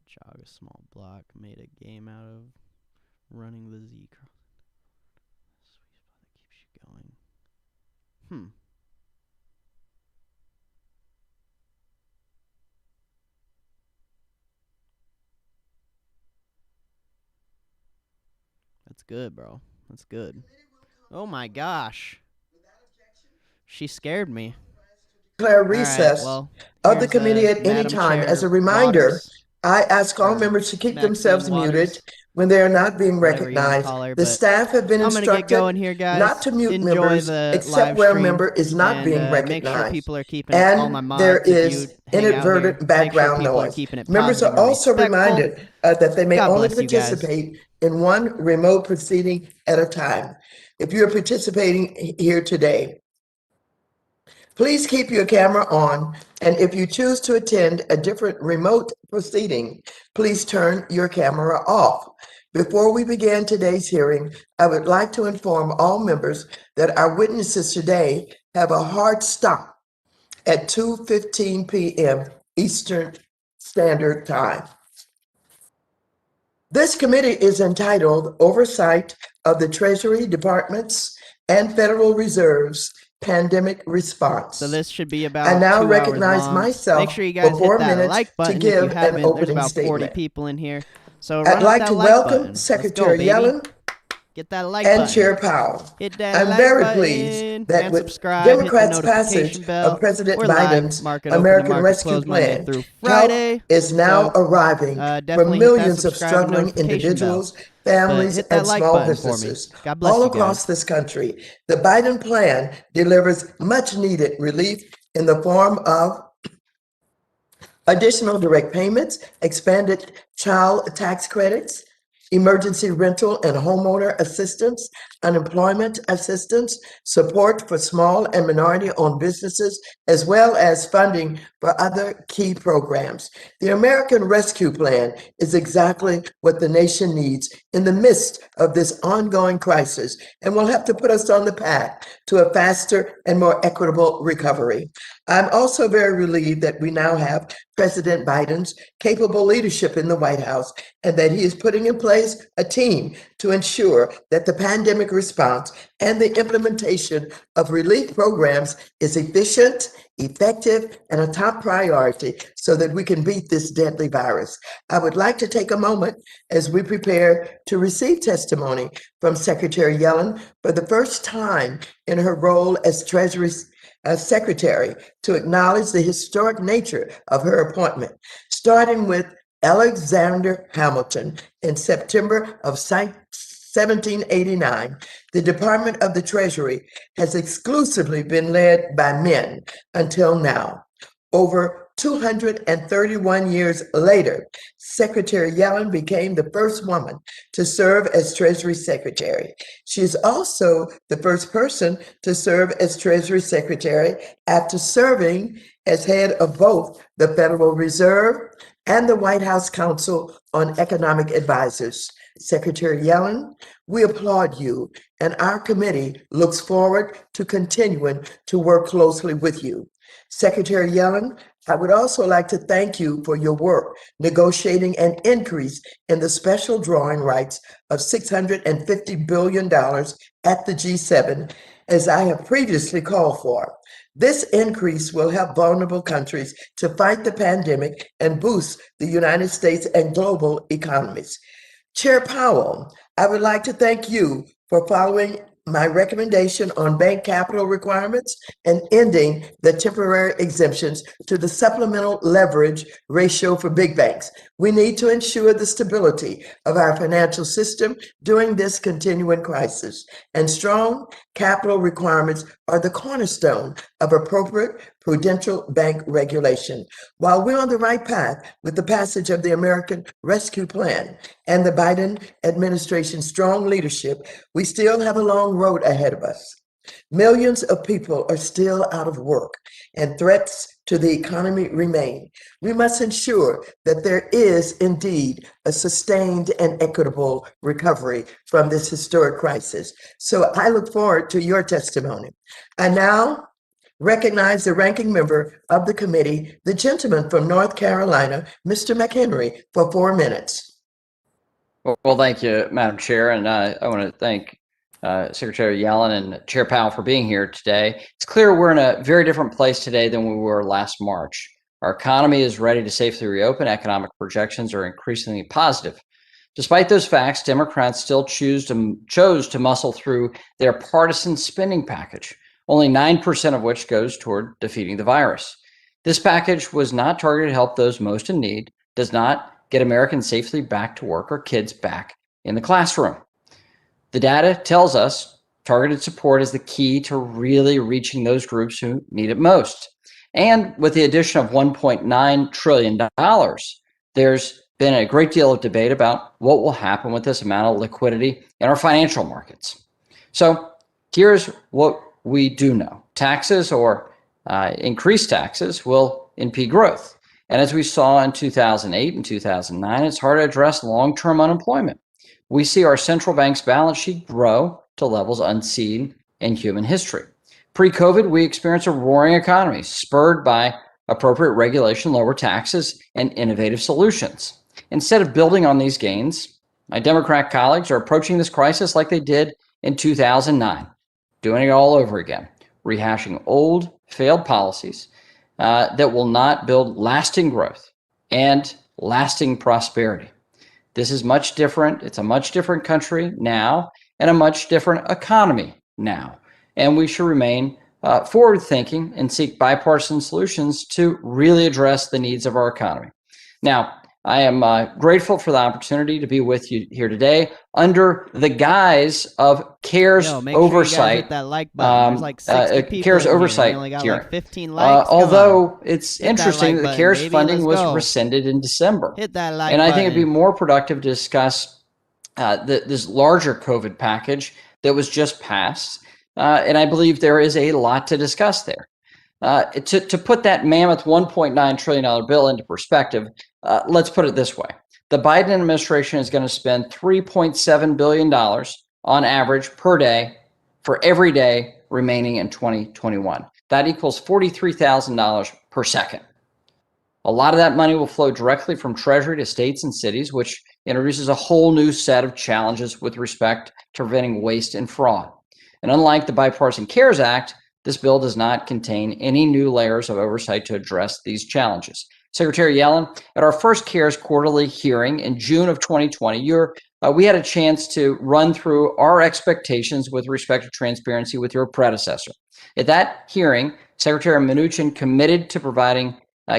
Jog a small block, made a game out of running the Z cross. Sweet spot that keeps you going. That's good, bro. That's good. Oh my gosh. She scared me. Declare All right, recess well, of the here's committee at any Madam time. As Chair a reminder, Waters, I ask all or members to keep Maxine themselves muted Waters, when they are not being whatever you want to recognized. call her. The But staff have been I'm going to get instructed going here, not guys. to mute Enjoy members the except live where a stream, member is not and being make sure recognized. people are keeping all my And there mods. If you is hang out here, inadvertent make sure background people are noise. keeping it Members positive are and also respectful. reminded that they may God only bless you guys. participate in one remote proceeding at a time. If you are participating here today, please keep your camera on, and if you choose to attend a different remote proceeding, please turn your camera off. Before we begin today's hearing, I would like to inform all members that our witnesses today have a hard stop at 2:15 p.m. Eastern Standard Time. This committee is entitled Oversight of the Treasury Department's and Federal Reserve's Pandemic Response. So this should be about I now 2 hours recognize long. myself Make sure you for guys hit 4 that minutes like to button if you give an haven't. There's opening about 40 statement. people in here. So I'd run up like that to like welcome button. Let's go, Secretary baby. Yellen Get that like and button. Chair Powell. Hit that I'm like very pleased button that and with subscribe. Hit the Democrats' passage notification of bell. President We're live, Biden's market open to American market Rescue close Monday Plan, through help Friday. is now So arriving for definitely hit that millions of subscribe and struggling notification bell. individuals, But families, hit that and like small button for me. businesses God bless all you across guys. this country. The Biden plan delivers much needed relief in the form of additional direct payments, expanded child tax credits, emergency rental and homeowner assistance, unemployment assistance, support for small and minority-owned businesses, as well as funding for other key programs. The American Rescue Plan is exactly what the nation needs in the midst of this ongoing crisis and will have to put us on the path to a faster and more equitable recovery. I'm also very relieved that we now have President Biden's capable leadership in the White House and that he is putting in place a team to ensure that the pandemic response and the implementation of relief programs is efficient, effective, and a top priority so that we can beat this deadly virus. I would like to take a moment as we prepare to receive testimony from Secretary Yellen for the first time in her role as Treasury Secretary to acknowledge the historic nature of her appointment, starting with Alexander Hamilton in September of 1789. The Department of the Treasury has exclusively been led by men until now. Over 231 years later, Secretary Yellen became the first woman to serve as Treasury Secretary. She is also the first person to serve as Treasury Secretary after serving as head of both the Federal Reserve and the White House Council on Economic Advisors. Secretary Yellen, we applaud you, and our committee looks forward to continuing to work closely with you. Secretary Yellen, I would also like to thank you for your work negotiating an increase in the special drawing rights of $650 billion at the G7, as I have previously called for. This increase will help vulnerable countries to fight the pandemic and boost the United States and global economies. Chair Powell, I would like to thank you for following my recommendation on bank capital requirements and ending the temporary exemptions to the supplemental leverage ratio for big banks. We need to ensure the stability of our financial system during this continuing crisis, and strong capital requirements are the cornerstone of appropriate prudential bank regulation. While we're on the right path with the passage of the American Rescue Plan and the Biden administration's strong leadership, we still have a long road ahead of us. Millions of people are still out of work and threats to the economy remain. We must ensure that there is indeed a sustained and equitable recovery from this historic crisis. So I look forward to your testimony. I now recognize the ranking member of the committee, the gentleman from North Carolina, Mr. McHenry, for 4 minutes. Well, thank you, Madam Chair, and I want to thank Secretary Yellen and Chair Powell for being here today. It's clear we're in a very different place today than we were last March. Our economy is ready to safely reopen. Economic projections are increasingly positive. Despite those facts, Democrats still chose to muscle through their partisan spending package, only 9% of which goes toward defeating the virus. This package was not targeted to help those most in need, does not get Americans safely back to work or kids back in the classroom. The data tells us targeted support is the key to really reaching those groups who need it most. And with the addition of $1.9 trillion, there's been a great deal of debate about what will happen with this amount of liquidity in our financial markets. So here's what we do know. Taxes or increased taxes will impede growth. And as we saw in 2008 and 2009, it's hard to address long-term unemployment. We see our central bank's balance sheet grow to levels unseen in human history. Pre-COVID, we experienced a roaring economy spurred by appropriate regulation, lower taxes, and innovative solutions. Instead of building on these gains, my Democrat colleagues are approaching this crisis like they did in 2009, doing it all over again, rehashing old, failed policies that will not build lasting growth and lasting prosperity. This is much different. It's a much different country now, and a much different economy now. And we should remain forward-thinking and seek bipartisan solutions to really address the needs of our economy. Now, I am grateful for the opportunity to be with you here today under the guise of CARES Make oversight. Sure you guys hit that like button. There's like 60 people CARES in here. oversight We only got hearing. like 15 likes. Although it's hit interesting that, that like the CARES baby. funding Let's was go. rescinded in December. Hit that like and I button. think it'd be more productive to discuss this larger COVID package that was just passed. And I believe there is a lot to discuss there. To put that mammoth $1.9 trillion bill into perspective, let's put it this way. The Biden administration is going to spend $3.7 billion on average per day for every day remaining in 2021. That equals $43,000 per second. A lot of that money will flow directly from Treasury to states and cities, which introduces a whole new set of challenges with respect to preventing waste and fraud. And unlike the Bipartisan CARES Act, this bill does not contain any new layers of oversight to address these challenges. Secretary Yellen, at our first CARES quarterly hearing in June of 2020, we had a chance to run through our expectations with respect to transparency with your predecessor. At that hearing, Secretary Mnuchin committed to providing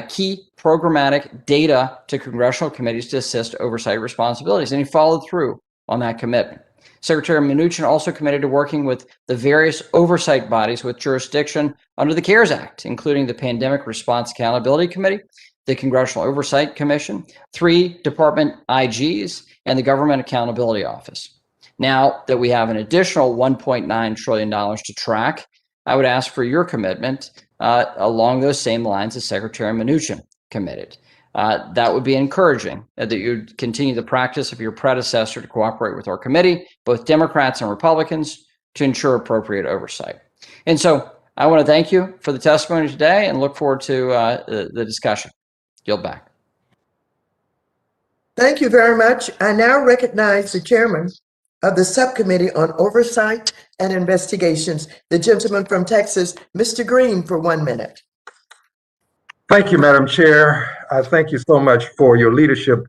key programmatic data to congressional committees to assist oversight responsibilities, and he followed through on that commitment. Secretary Mnuchin also committed to working with the various oversight bodies with jurisdiction under the CARES Act, including the Pandemic Response Accountability Committee, the Congressional Oversight Commission, 3 department IGs, and the Government Accountability Office. Now that we have an additional $1.9 trillion to track, I would ask for your commitment along those same lines as Secretary Mnuchin committed. That would be encouraging that you'd continue the practice of your predecessor to cooperate with our committee, both Democrats and Republicans, to ensure appropriate oversight. And so I want to thank you for the testimony today and look forward to the discussion. Yield back. Thank you very much. I now recognize the chairman of the Subcommittee on Oversight and Investigations, the gentleman from Texas, Mr. Green, for 1 minute. Thank you, Madam Chair. I thank you so much for your leadership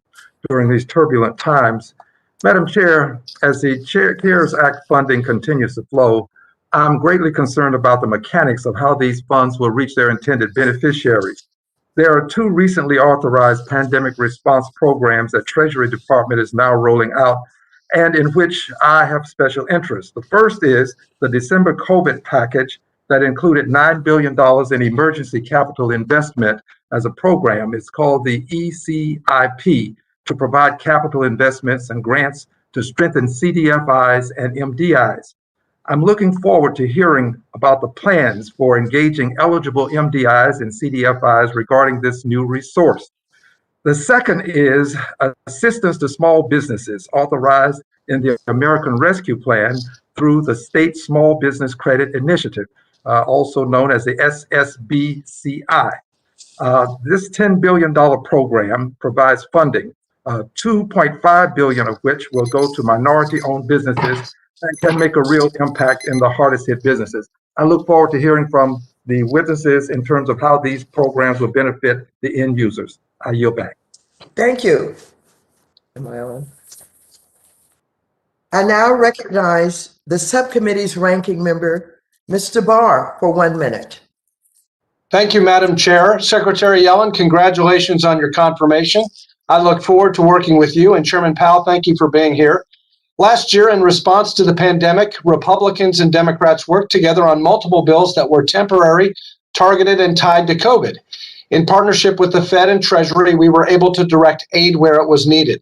during these turbulent times. Madam Chair, as the CARES Act funding continues to flow, I'm greatly concerned about the mechanics of how these funds will reach their intended beneficiaries. There are 2 recently authorized pandemic response programs that Treasury Department is now rolling out and in which I have special interest. The first is the December COVID package that included $9 billion in emergency capital investment as a program. It's called the ECIP, to provide capital investments and grants to strengthen CDFIs and MDIs. I'm looking forward to hearing about the plans for engaging eligible MDIs and CDFIs regarding this new resource. The second is assistance to small businesses authorized in the American Rescue Plan through the State Small Business Credit Initiative, also known as the SSBCI. This $10 billion program provides funding, $2.5 billion of which will go to minority-owned businesses and can make a real impact in the hardest hit businesses. I look forward to hearing from the witnesses in terms of how these programs will benefit the end users. I yield back. Thank you. Am I on? I now recognize the subcommittee's ranking member, Mr. Barr, for 1 minute. Thank you, Madam Chair. Secretary Yellen, congratulations on your confirmation. I look forward to working with you. And Chairman Powell, thank you for being here. Last year, in response to the pandemic, Republicans and Democrats worked together on multiple bills that were temporary, targeted, and tied to COVID. In partnership with the Fed and Treasury, we were able to direct aid where it was needed.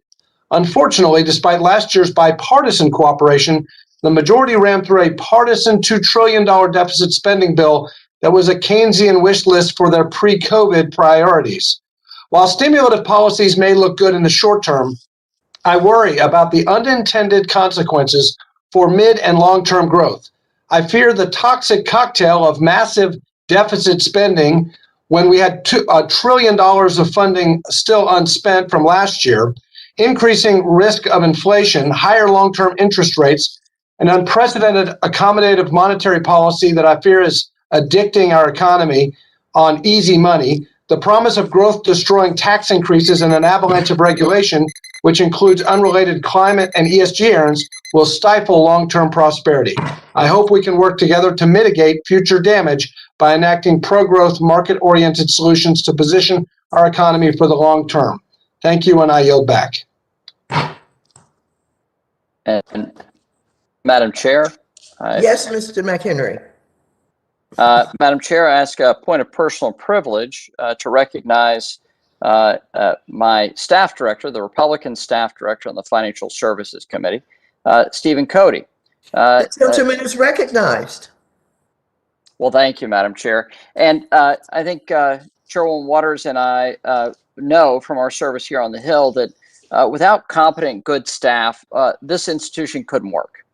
Unfortunately, despite last year's bipartisan cooperation, the majority ran through a partisan $2 trillion deficit spending bill that was a Keynesian wish list for their pre-COVID priorities. While stimulative policies may look good in the short term, I worry about the unintended consequences for mid and long-term growth. I fear the toxic cocktail of massive deficit spending when we had $1 trillion of funding still unspent from last year, increasing risk of inflation, higher long-term interest rates, an unprecedented accommodative monetary policy that I fear is addicting our economy on easy money, the promise of growth-destroying tax increases and an avalanche of regulation, which includes unrelated climate and ESG errands, will stifle long-term prosperity. I hope we can work together to mitigate future damage by enacting pro-growth, market-oriented solutions to position our economy for the long term. Thank you, and I yield back. And Madam Chair, Yes, Mr. McHenry. Madam Chair, I ask a point of personal privilege to recognize my staff director, the Republican staff director on the Financial Services Committee, Stephen Cody. The gentleman is recognized. Well, thank you, Madam Chair. And I think Chairwoman Waters and I know from our service here on the Hill that without competent, good staff, this institution couldn't work.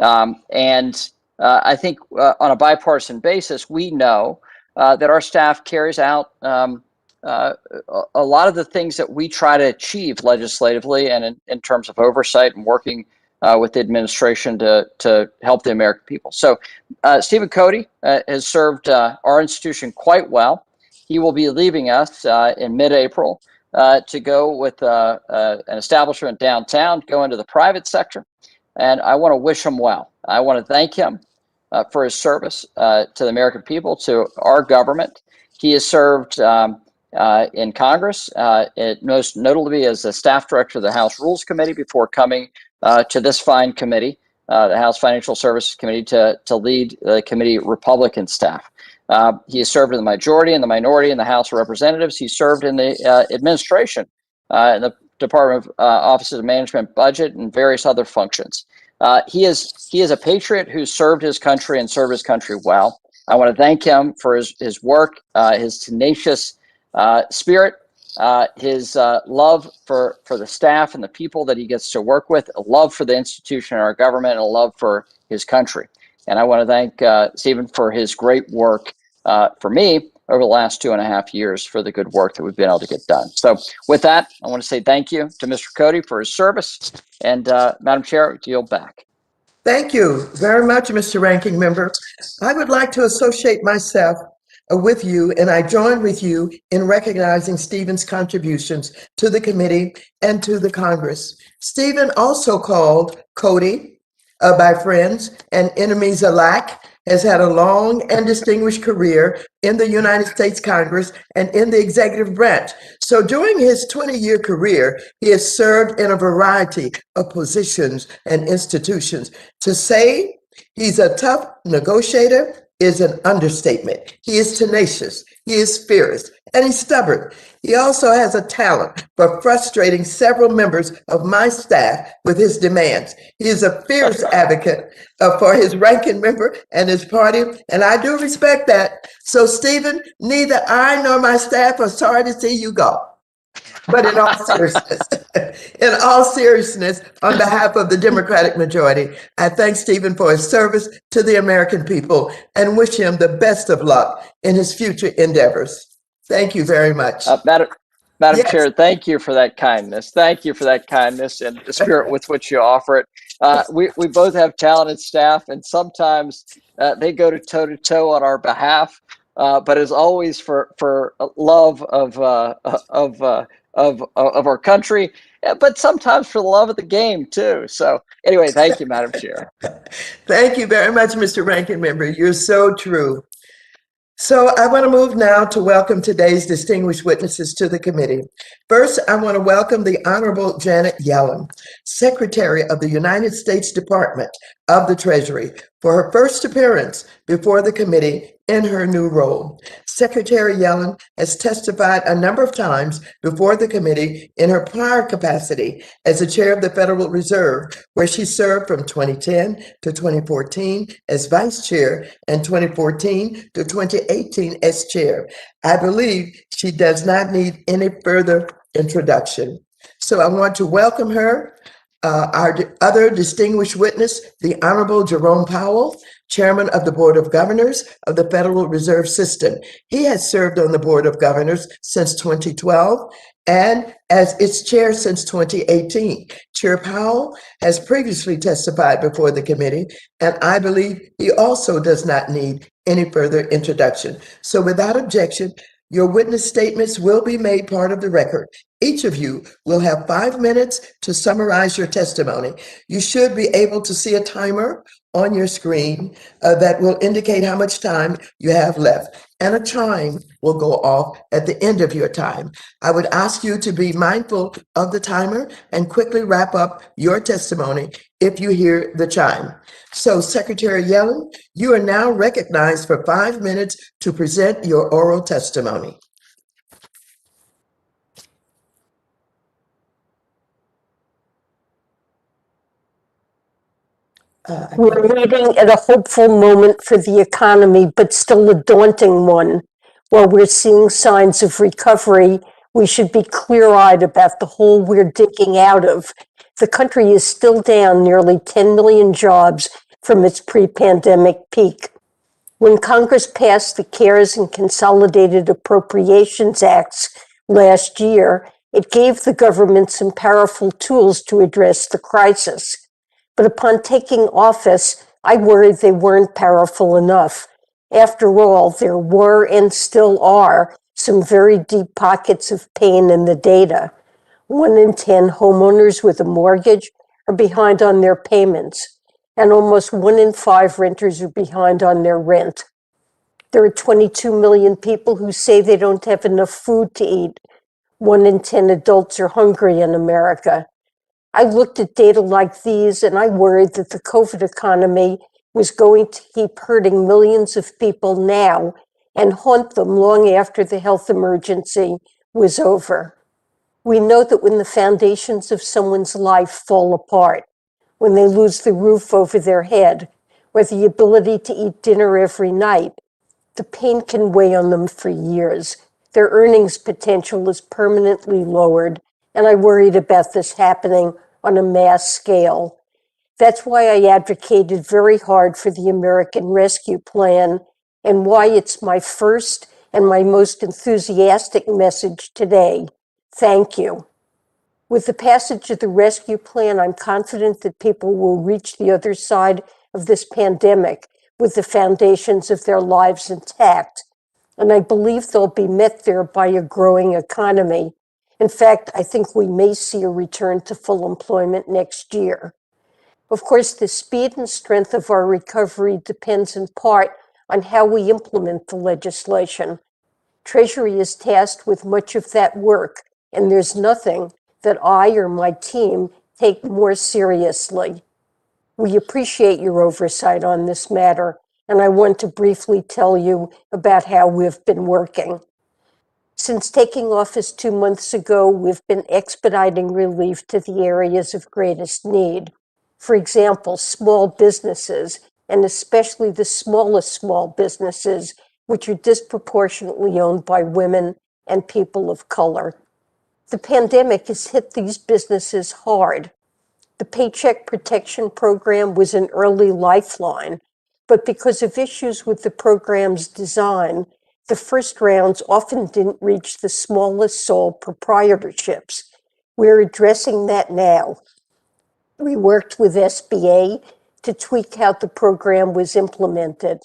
I think on a bipartisan basis, we know that our staff carries out a lot of the things that we try to achieve legislatively and in terms of oversight and working with the administration to help the American people. So Stephen Cody has served our institution quite well. He will be leaving us in mid-April to go with an establishment downtown, go into the private sector. And I want to wish him well. I want to thank him for his service to the American people, to our government. He has served in Congress, most notably as the staff director of the House Rules Committee before coming to this fine committee, the House Financial Services Committee, to lead the committee Republican staff. He has served in the majority and the minority in the House of Representatives. He served in the administration, in the Department of Office of Management, Budget, and various other functions. He is a patriot who served his country and served his country well. I want to thank him for his work, his tenacious spirit, his love for the staff and the people that he gets to work with, a love for the institution and our government, and a love for his country. And I want to thank Stephen for his great work for me over the last 2.5 years for the good work that we've been able to get done. So with that, I want to say thank you to Mr. Cody for his service. And Madam Chair, I yield back. Thank you very much, Mr. Ranking Member. I would like to associate myself with you, and I join with you in recognizing Stephen's contributions to the committee and to the Congress. Stephen, also called Cody by friends and enemies alike, has had a long and distinguished career in the United States Congress and in the executive branch. So during his 20-year career, he has served in a variety of positions and institutions. To say he's a tough negotiator is an understatement. He is tenacious, he is fierce, and he's stubborn. He also has a talent for frustrating several members of my staff with his demands. He is a fierce advocate for his ranking member and his party, and I do respect that. So, Stephen, neither I nor my staff are sorry to see you go. But in all seriousness, on behalf of the Democratic majority, I thank Stephen for his service to the American people and wish him the best of luck in his future endeavors. Thank you very much. Madam Yes. Chair, thank you for that kindness. Thank you for that kindness and the spirit with which you offer it. We both have talented staff, and sometimes they go toe-to-toe on our behalf. But as always, for love of our country, but sometimes for the love of the game too. So anyway, thank you, Madam Chair. Thank you very much, Mr. Ranking Member. You're so true. So I want to move now to welcome today's distinguished witnesses to the committee. First, I want to welcome the Honorable Janet Yellen, Secretary of the United States Department of the Treasury, for her first appearance before the committee in her new role. Secretary Yellen has testified a number of times before the committee in her prior capacity as the chair of the Federal Reserve, where she served from 2010 to 2014 as vice chair and 2014 to 2018 as chair. I believe she does not need any further introduction. So I want to welcome her. Our other distinguished witness, the Honorable Jerome Powell, Chairman of the Board of Governors of the Federal Reserve System. He has served on the Board of Governors since 2012 and as its chair since 2018. Chair Powell has previously testified before the committee, and I believe he also does not need any further introduction. So without objection, your witness statements will be made part of the record. Each of you will have 5 minutes to summarize your testimony. You should be able to see a timer on your screen that will indicate how much time you have left, and a chime will go off at the end of your time. I would ask you to be mindful of the timer and quickly wrap up your testimony if you hear the chime. So, Secretary Yellen, you are now recognized for 5 minutes to present your oral testimony. We're meeting at a hopeful moment for the economy, but still a daunting one. While we're seeing signs of recovery, we should be clear-eyed about the hole we're digging out of. The country is still down nearly 10 million jobs from its pre-pandemic peak. When Congress passed the CARES and Consolidated Appropriations Acts last year, it gave the government some powerful tools to address the crisis. But upon taking office, I worried they weren't powerful enough. After all, there were and still are some very deep pockets of pain in the data. 1 in 10 homeowners with a mortgage are behind on their payments, and almost 1 in 5 renters are behind on their rent. There are 22 million people who say they don't have enough food to eat. 1 in 10 adults are hungry in America. I looked at data like these and I worried that the COVID economy was going to keep hurting millions of people now and haunt them long after the health emergency was over. We know that when the foundations of someone's life fall apart, when they lose the roof over their head, or the ability to eat dinner every night, the pain can weigh on them for years. Their earnings potential is permanently lowered, and I worried about this happening on a mass scale. That's why I advocated very hard for the American Rescue Plan, and why it's my first and my most enthusiastic message today. Thank you. With the passage of the rescue plan, I'm confident that people will reach the other side of this pandemic with the foundations of their lives intact. And I believe they'll be met there by a growing economy. In fact, I think we may see a return to full employment next year. Of course, the speed and strength of our recovery depends in part on how we implement the legislation. Treasury is tasked with much of that work, and there's nothing that I or my team take more seriously. We appreciate your oversight on this matter, and I want to briefly tell you about how we've been working. Since taking office 2 months ago, we've been expediting relief to the areas of greatest need. For example, small businesses, and especially the smallest small businesses, which are disproportionately owned by women and people of color. The pandemic has hit these businesses hard. The Paycheck Protection Program was an early lifeline, but because of issues with the program's design, the first rounds often didn't reach the smallest sole proprietorships. We're addressing that now. We worked with SBA to tweak how the program was implemented.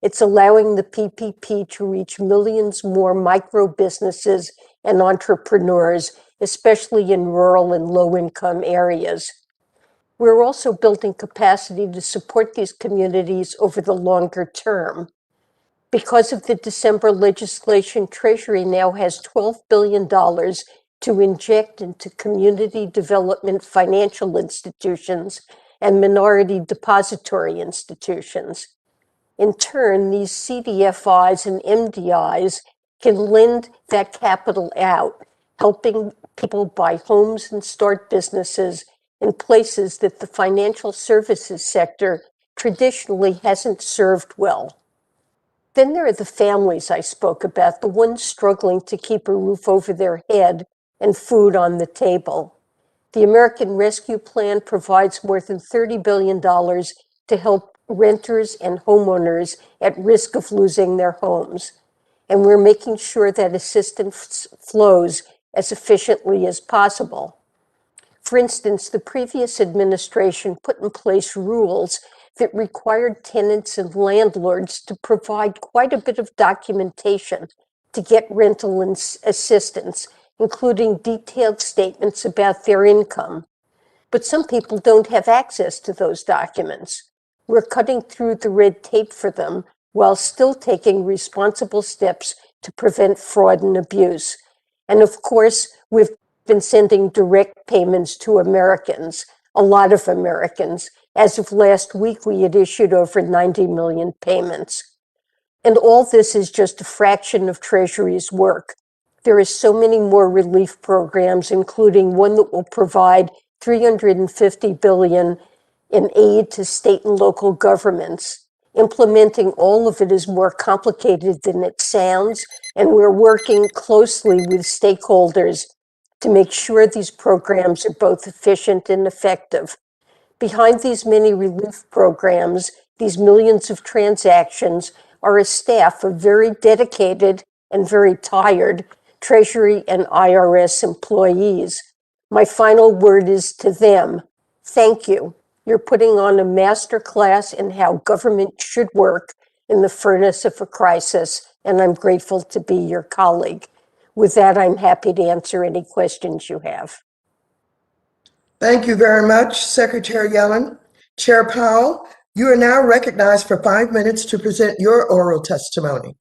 It's allowing the PPP to reach millions more micro businesses and entrepreneurs, especially in rural and low-income areas. We're also building capacity to support these communities over the longer term. Because of the December legislation, Treasury now has $12 billion to inject into community development financial institutions and minority depository institutions. In turn, these CDFIs and MDIs can lend that capital out, helping people buy homes and start businesses in places that the financial services sector traditionally hasn't served well. Then there are the families I spoke about, the ones struggling to keep a roof over their head and food on the table. The American Rescue Plan provides more than $30 billion to help renters and homeowners at risk of losing their homes. And we're making sure that assistance flows as efficiently as possible. For instance, the previous administration put in place rules that required tenants and landlords to provide quite a bit of documentation to get rental assistance, including detailed statements about their income. But some people don't have access to those documents. We're cutting through the red tape for them while still taking responsible steps to prevent fraud and abuse. And of course, we've been sending direct payments to Americans, a lot of Americans. As of last week, we had issued over 90 million payments. And all this is just a fraction of Treasury's work. There are so many more relief programs, including one that will provide $350 billion in aid to state and local governments. Implementing all of it is more complicated than it sounds, and we're working closely with stakeholders to make sure these programs are both efficient and effective. Behind these many relief programs, these millions of transactions, are a staff of very dedicated and very tired Treasury and IRS employees. My final word is to them. Thank you. You're putting on a master class in how government should work in the furnace of a crisis, and I'm grateful to be your colleague. With that, I'm happy to answer any questions you have. Thank you very much, Secretary Yellen. Chair Powell, you are now recognized for 5 minutes to present your oral testimony.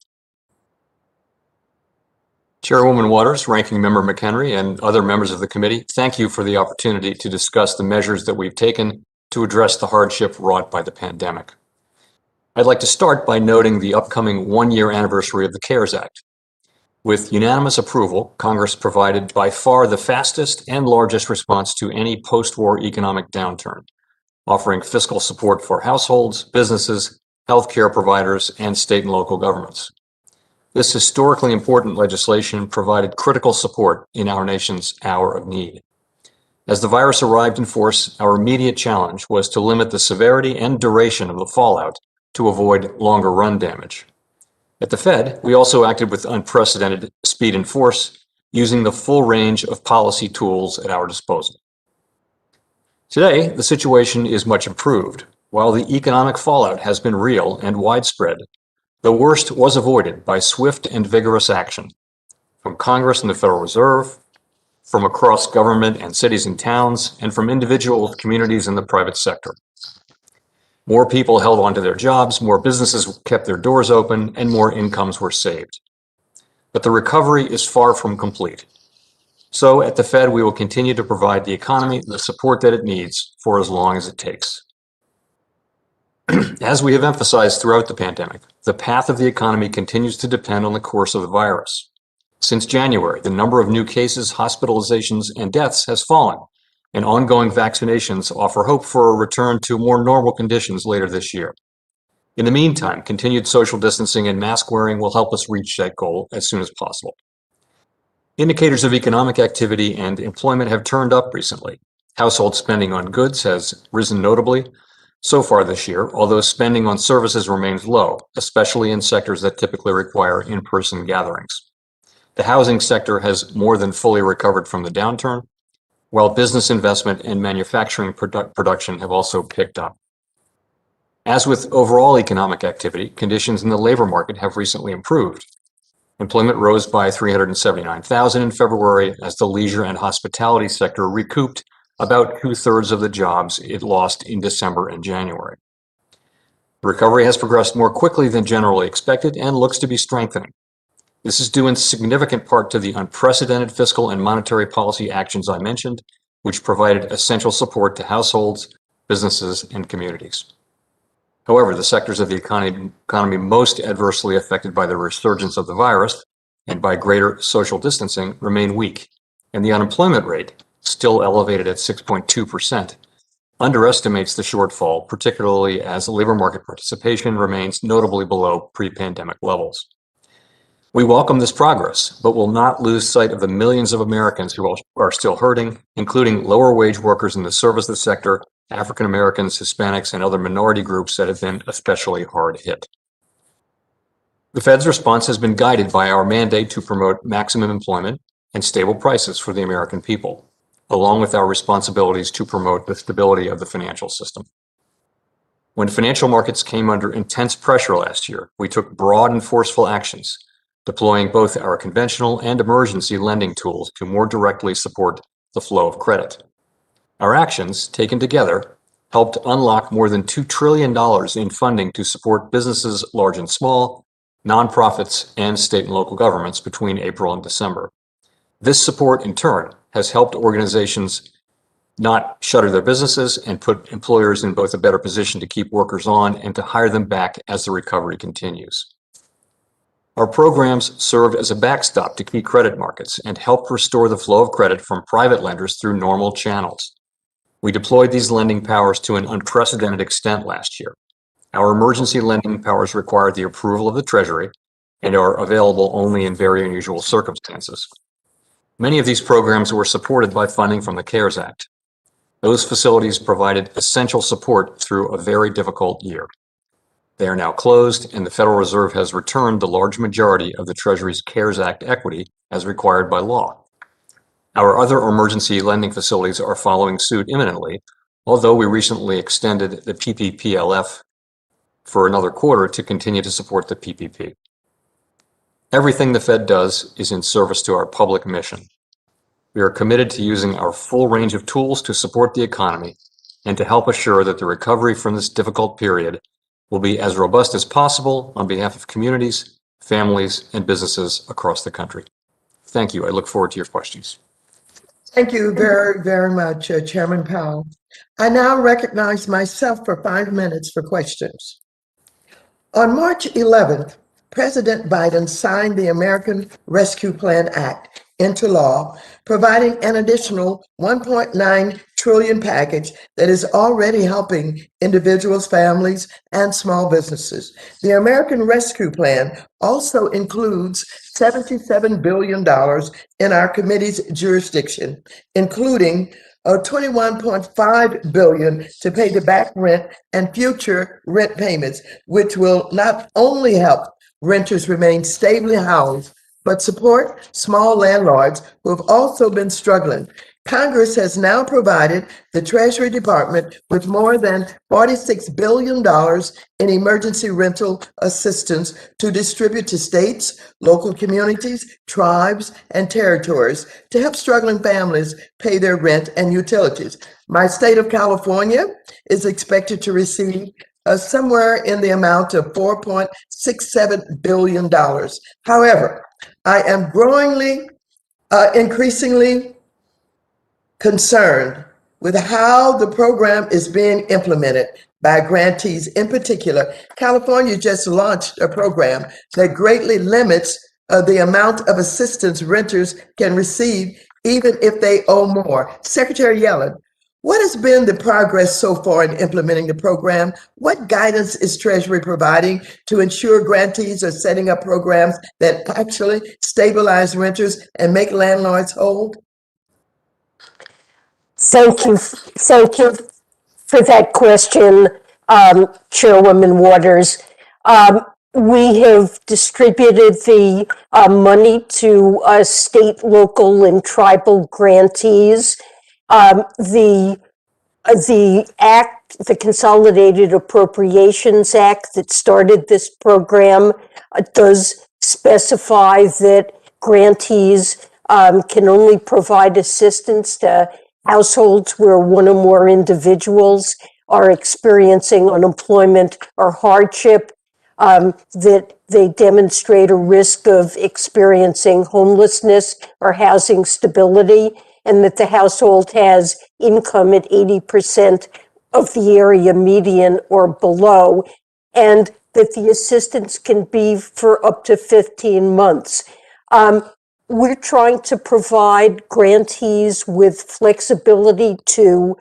Chairwoman Waters, Ranking Member McHenry, and other members of the committee, thank you for the opportunity to discuss the measures that we've taken to address the hardship wrought by the pandemic. I'd like to start by noting the upcoming one-year anniversary of the CARES Act. With unanimous approval, Congress provided by far the fastest and largest response to any post-war economic downturn, offering fiscal support for households, businesses, healthcare providers, and state and local governments. This historically important legislation provided critical support in our nation's hour of need. As the virus arrived in force, our immediate challenge was to limit the severity and duration of the fallout to avoid longer run damage. At the Fed, we also acted with unprecedented speed and force, using the full range of policy tools at our disposal. Today, the situation is much improved. While the economic fallout has been real and widespread, the worst was avoided by swift and vigorous action from Congress and the Federal Reserve, from across government and cities and towns, and from individuals, communities, and the private sector. More people held on to their jobs, more businesses kept their doors open, and more incomes were saved. But the recovery is far from complete. So at the Fed, we will continue to provide the economy the support that it needs for as long as it takes. As we have emphasized throughout the pandemic, the path of the economy continues to depend on the course of the virus. Since January, the number of new cases, hospitalizations, and deaths has fallen, and ongoing vaccinations offer hope for a return to more normal conditions later this year. In the meantime, continued social distancing and mask wearing will help us reach that goal as soon as possible. Indicators of economic activity and employment have turned up recently. Household spending on goods has risen notably so far this year, although spending on services remains low, especially in sectors that typically require in-person gatherings. The housing sector has more than fully recovered from the downturn, while business investment and manufacturing production have also picked up. As with overall economic activity, conditions in the labor market have recently improved. Employment rose by 379,000 in February as the leisure and hospitality sector recouped about 2/3 of the jobs it lost in December and January. The recovery has progressed more quickly than generally expected and looks to be strengthening. This is due in significant part to the unprecedented fiscal and monetary policy actions I mentioned, which provided essential support to households, businesses, and communities. However, the sectors of the economy most adversely affected by the resurgence of the virus and by greater social distancing remain weak, and the unemployment rate, still elevated at 6.2%, underestimates the shortfall, particularly as labor market participation remains notably below pre-pandemic levels. We welcome this progress, but will not lose sight of the millions of Americans who are still hurting, including lower wage workers in the services sector, African Americans, Hispanics, and other minority groups that have been especially hard hit. The Fed's response has been guided by our mandate to promote maximum employment and stable prices for the American people, along with our responsibilities to promote the stability of the financial system. When financial markets came under intense pressure last year, we took broad and forceful actions deploying both our conventional and emergency lending tools to more directly support the flow of credit. Our actions, taken together, helped unlock more than $2 trillion in funding to support businesses large and small, nonprofits, and state and local governments between April and December. This support, in turn, has helped organizations not shutter their businesses and put employers in both a better position to keep workers on and to hire them back as the recovery continues. Our programs served as a backstop to key credit markets and helped restore the flow of credit from private lenders through normal channels. We deployed these lending powers to an unprecedented extent last year. Our emergency lending powers required the approval of the Treasury and are available only in very unusual circumstances. Many of these programs were supported by funding from the CARES Act. Those facilities provided essential support through a very difficult year. They are now closed, and the Federal Reserve has returned the large majority of the Treasury's CARES Act equity as required by law. Our other emergency lending facilities are following suit imminently, although we recently extended the PPPLF for another quarter to continue to support the PPP. Everything the Fed does is in service to our public mission. We are committed to using our full range of tools to support the economy and to help assure that the recovery from this difficult period will be as robust as possible on behalf of communities, families, and businesses across the country. Thank you. I look forward to your questions. Thank you very, very much, Chairman Powell. I now recognize myself for 5 minutes for questions. On March 11th, President Biden signed the American Rescue Plan Act into law, providing an additional $1.9 trillion package that is already helping individuals, families, and small businesses. The American Rescue Plan also includes $77 billion in our committee's jurisdiction, including $21.5 billion to pay the back rent and future rent payments, which will not only help renters remain stably housed, but support small landlords who have also been struggling. Congress has now provided the Treasury Department with more than $46 billion in emergency rental assistance to distribute to states, local communities, tribes, and territories to help struggling families pay their rent and utilities. My state of California is expected to receive somewhere in the amount of $4.67 billion. However, I am increasingly concerned with how the program is being implemented by grantees. In particular, California just launched a program that greatly limits the amount of assistance renters can receive, even if they owe more. Secretary Yellen, what has been the progress so far in implementing the program? What guidance is Treasury providing to ensure grantees are setting up programs that actually stabilize renters and make landlords whole? Thank you for that question, Chairwoman Waters. We have distributed the money to state, local, and tribal grantees. The act, the Consolidated Appropriations Act that started this program does specify that grantees can only provide assistance to households where one or more individuals are experiencing unemployment or hardship, that they demonstrate a risk of experiencing homelessness or housing stability, and that the household has income at 80% of the area median or below, and that the assistance can be for up to 15 months. We're trying to provide grantees with flexibility to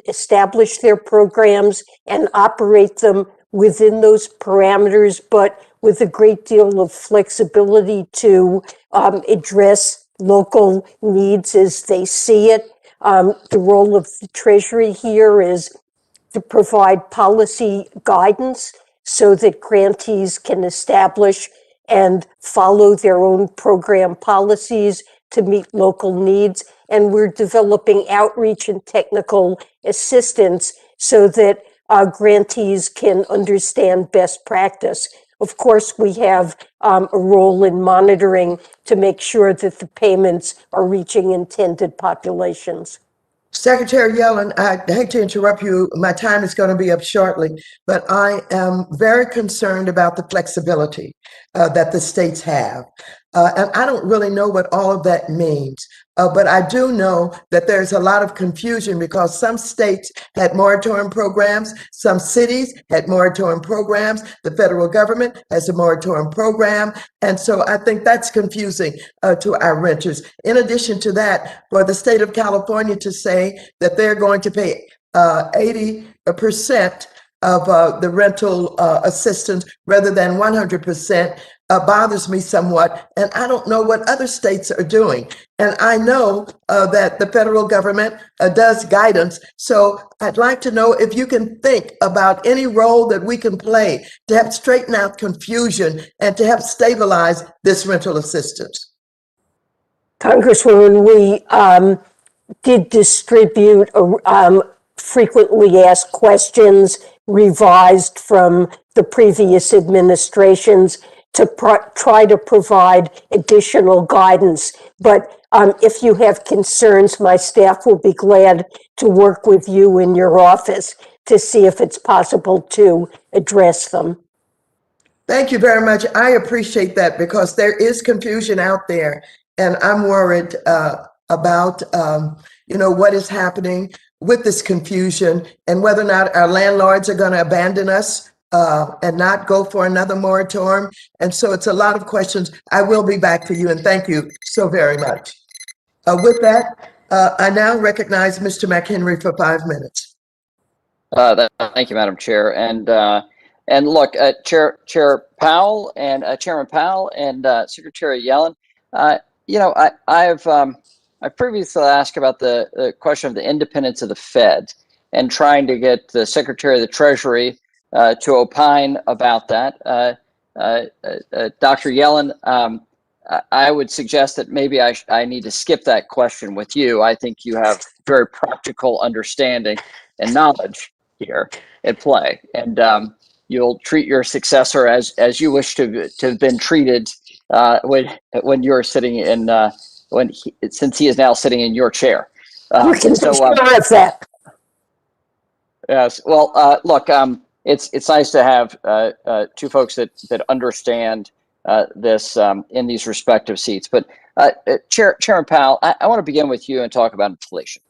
establish their programs and operate them within those parameters, but with a great deal of flexibility to address local needs as they see it. The role of the Treasury here is to provide policy guidance so that grantees can establish and follow their own program policies to meet local needs. And we're developing outreach and technical assistance so that grantees can understand best practice. Of course, we have a role in monitoring to make sure that the payments are reaching intended populations. Secretary Yellen, I hate to interrupt you. My time is going to be up shortly, but I am very concerned about the flexibility that the states have. And I don't really know what all of that means. But I do know that there's a lot of confusion because some states had moratorium programs, some cities had moratorium programs, the federal government has a moratorium program. And so I think that's confusing to our renters. In addition to that, for the state of California to say that they're going to pay 80% of the rental assistance rather than 100% bothers me somewhat. And I don't know what other states are doing. And I know that the federal government does guidance. So I'd like to know if you can think about any role that we can play to help straighten out confusion and to help stabilize this rental assistance. Congresswoman, we did distribute frequently asked questions revised from the previous administrations to try to provide additional guidance. But if you have concerns, my staff will be glad to work with you in your office to see if it's possible to address them. Thank you very much. I appreciate that because there is confusion out there, and I'm worried about what is happening with this confusion and whether or not our landlords are going to abandon us and not go for another moratorium. And so it's a lot of questions. I will be back to you, and thank you so very much. With that, I now recognize Mr. McHenry for 5 minutes. Thank you, Madam Chair. And look, Chair Powell and Chairman Powell and Secretary Yellen, I previously asked about the question of the independence of the Fed and trying to get the Secretary of the Treasury to opine about that. Dr. Yellen, I would suggest that maybe I need to skip that question with you. I think you have very practical understanding and knowledge here at play, and you'll treat your successor as you wish to have been treated when you're sitting in since he is now sitting in your chair. You can be sure of that. Yes. Well, look, it's nice to have two folks that understand this in these respective seats. But Chairman Powell, I want to begin with you and talk about inflation.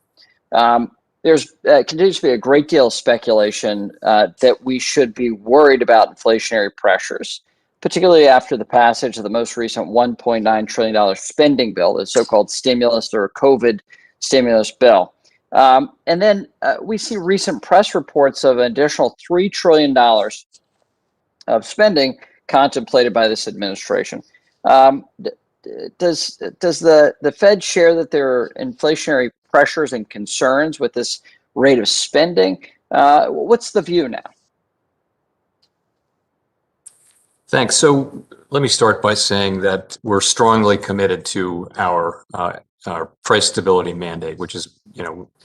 There's continues to be a great deal of speculation that we should be worried about inflationary pressures, particularly after the passage of the most recent $1.9 trillion spending bill, the so-called stimulus or COVID stimulus bill. And then we see recent press reports of an additional $3 trillion of spending contemplated by this administration. Does the Fed share that there are inflationary pressures and concerns with this rate of spending? What's the view now? Thanks. So let me start by saying that we're strongly committed to our price stability mandate, which is,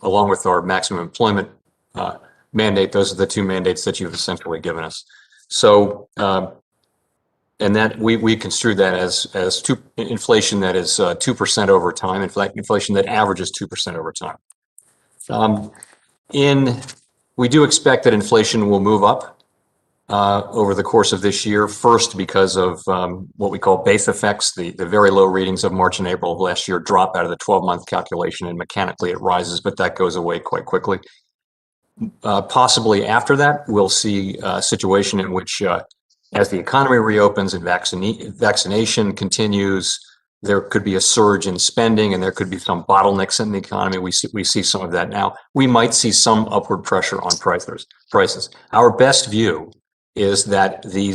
along with our maximum employment mandate, those are the two mandates that you've essentially given us. So, and that we construe that as inflation that is 2% over time. In fact, inflation that averages 2% over time. We do expect that inflation will move up over the course of this year. First, because of what we call base effects, the very low readings of March and April of last year drop out of the 12-month calculation, and mechanically it rises, but that goes away quite quickly. Possibly after that, we'll see a situation in which, as the economy reopens and vaccination continues, there could be a surge in spending and there could be some bottlenecks in the economy. We see some of that now. We might see some upward pressure on prices. Our best view is that the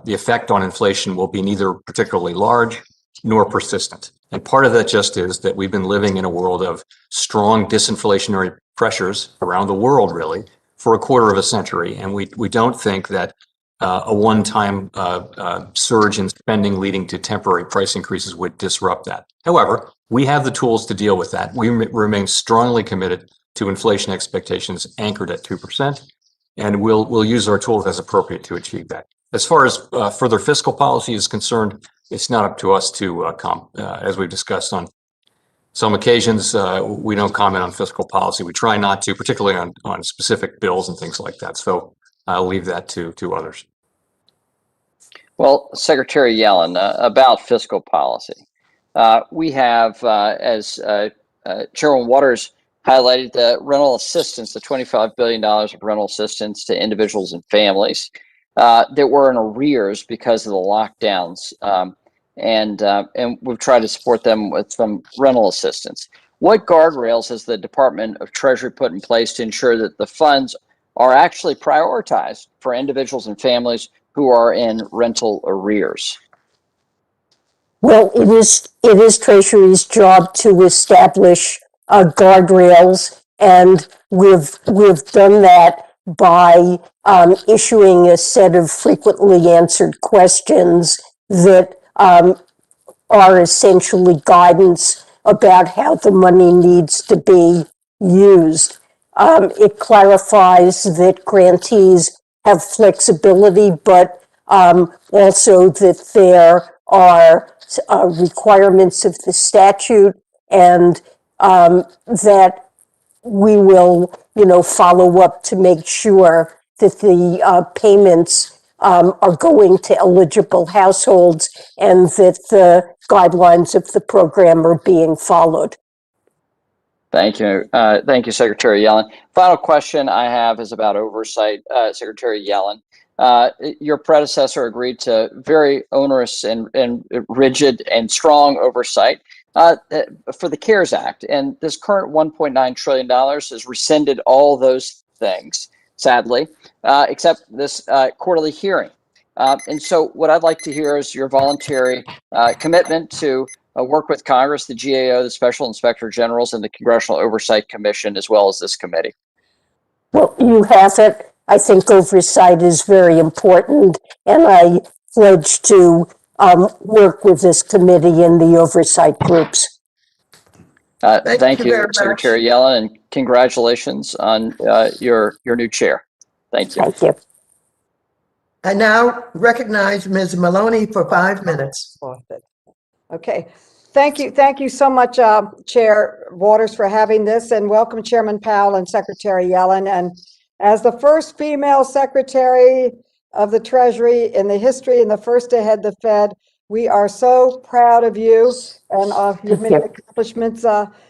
effect on inflation will be neither particularly large nor persistent. And part of that just is that we've been living in a world of strong disinflationary pressures around the world, really, for a quarter of a century. And we don't think that a one-time surge in spending leading to temporary price increases would disrupt that. However, we have the tools to deal with that. We remain strongly committed to inflation expectations anchored at 2%, and we'll use our tools as appropriate to achieve that. As far as further fiscal policy is concerned, it's not up to us to as we've discussed on some occasions, we don't comment on fiscal policy. We try not to, particularly on specific bills and things like that. So I'll leave that to others. Well, Secretary Yellen, about fiscal policy, we have, as Chairman Waters highlighted, the rental assistance, the $25 billion of rental assistance to individuals and families that were in arrears because of the lockdowns. And we've tried to support them with some rental assistance. What guardrails has the Department of Treasury put in place to ensure that the funds are actually prioritized for individuals and families who are in rental arrears? Well, it is Treasury's job to establish guardrails, and we've done that by issuing a set of frequently answered questions that are essentially guidance about how the money needs to be used. It clarifies that grantees have flexibility, but also that there are requirements of the statute, and that we will, follow up to make sure that the payments are going to eligible households and that the guidelines of the program are being followed. Thank you. Thank you, Secretary Yellen. Final question I have is about oversight, Secretary Yellen. Your predecessor agreed to very onerous and rigid and strong oversight for the CARES Act. And this current $1.9 trillion has rescinded all those things, sadly, except this quarterly hearing. And so what I'd like to hear is your voluntary commitment to work with Congress, the GAO, the Special Inspector Generals, and the Congressional Oversight Commission, as well as this committee. Well, you have it. I think oversight is very important, and I pledge to work with this committee and the oversight groups. Thank you, Secretary Yellen, and congratulations on your new chair. Thank you. Thank you. I now recognize Ms. Maloney for 5 minutes. Okay. Thank you so much, Chair Waters, for having this, and welcome Chairman Powell and Secretary Yellen. And as the first female Secretary of the Treasury in the history and the first to head the Fed, we are so proud of you and of your many accomplishments,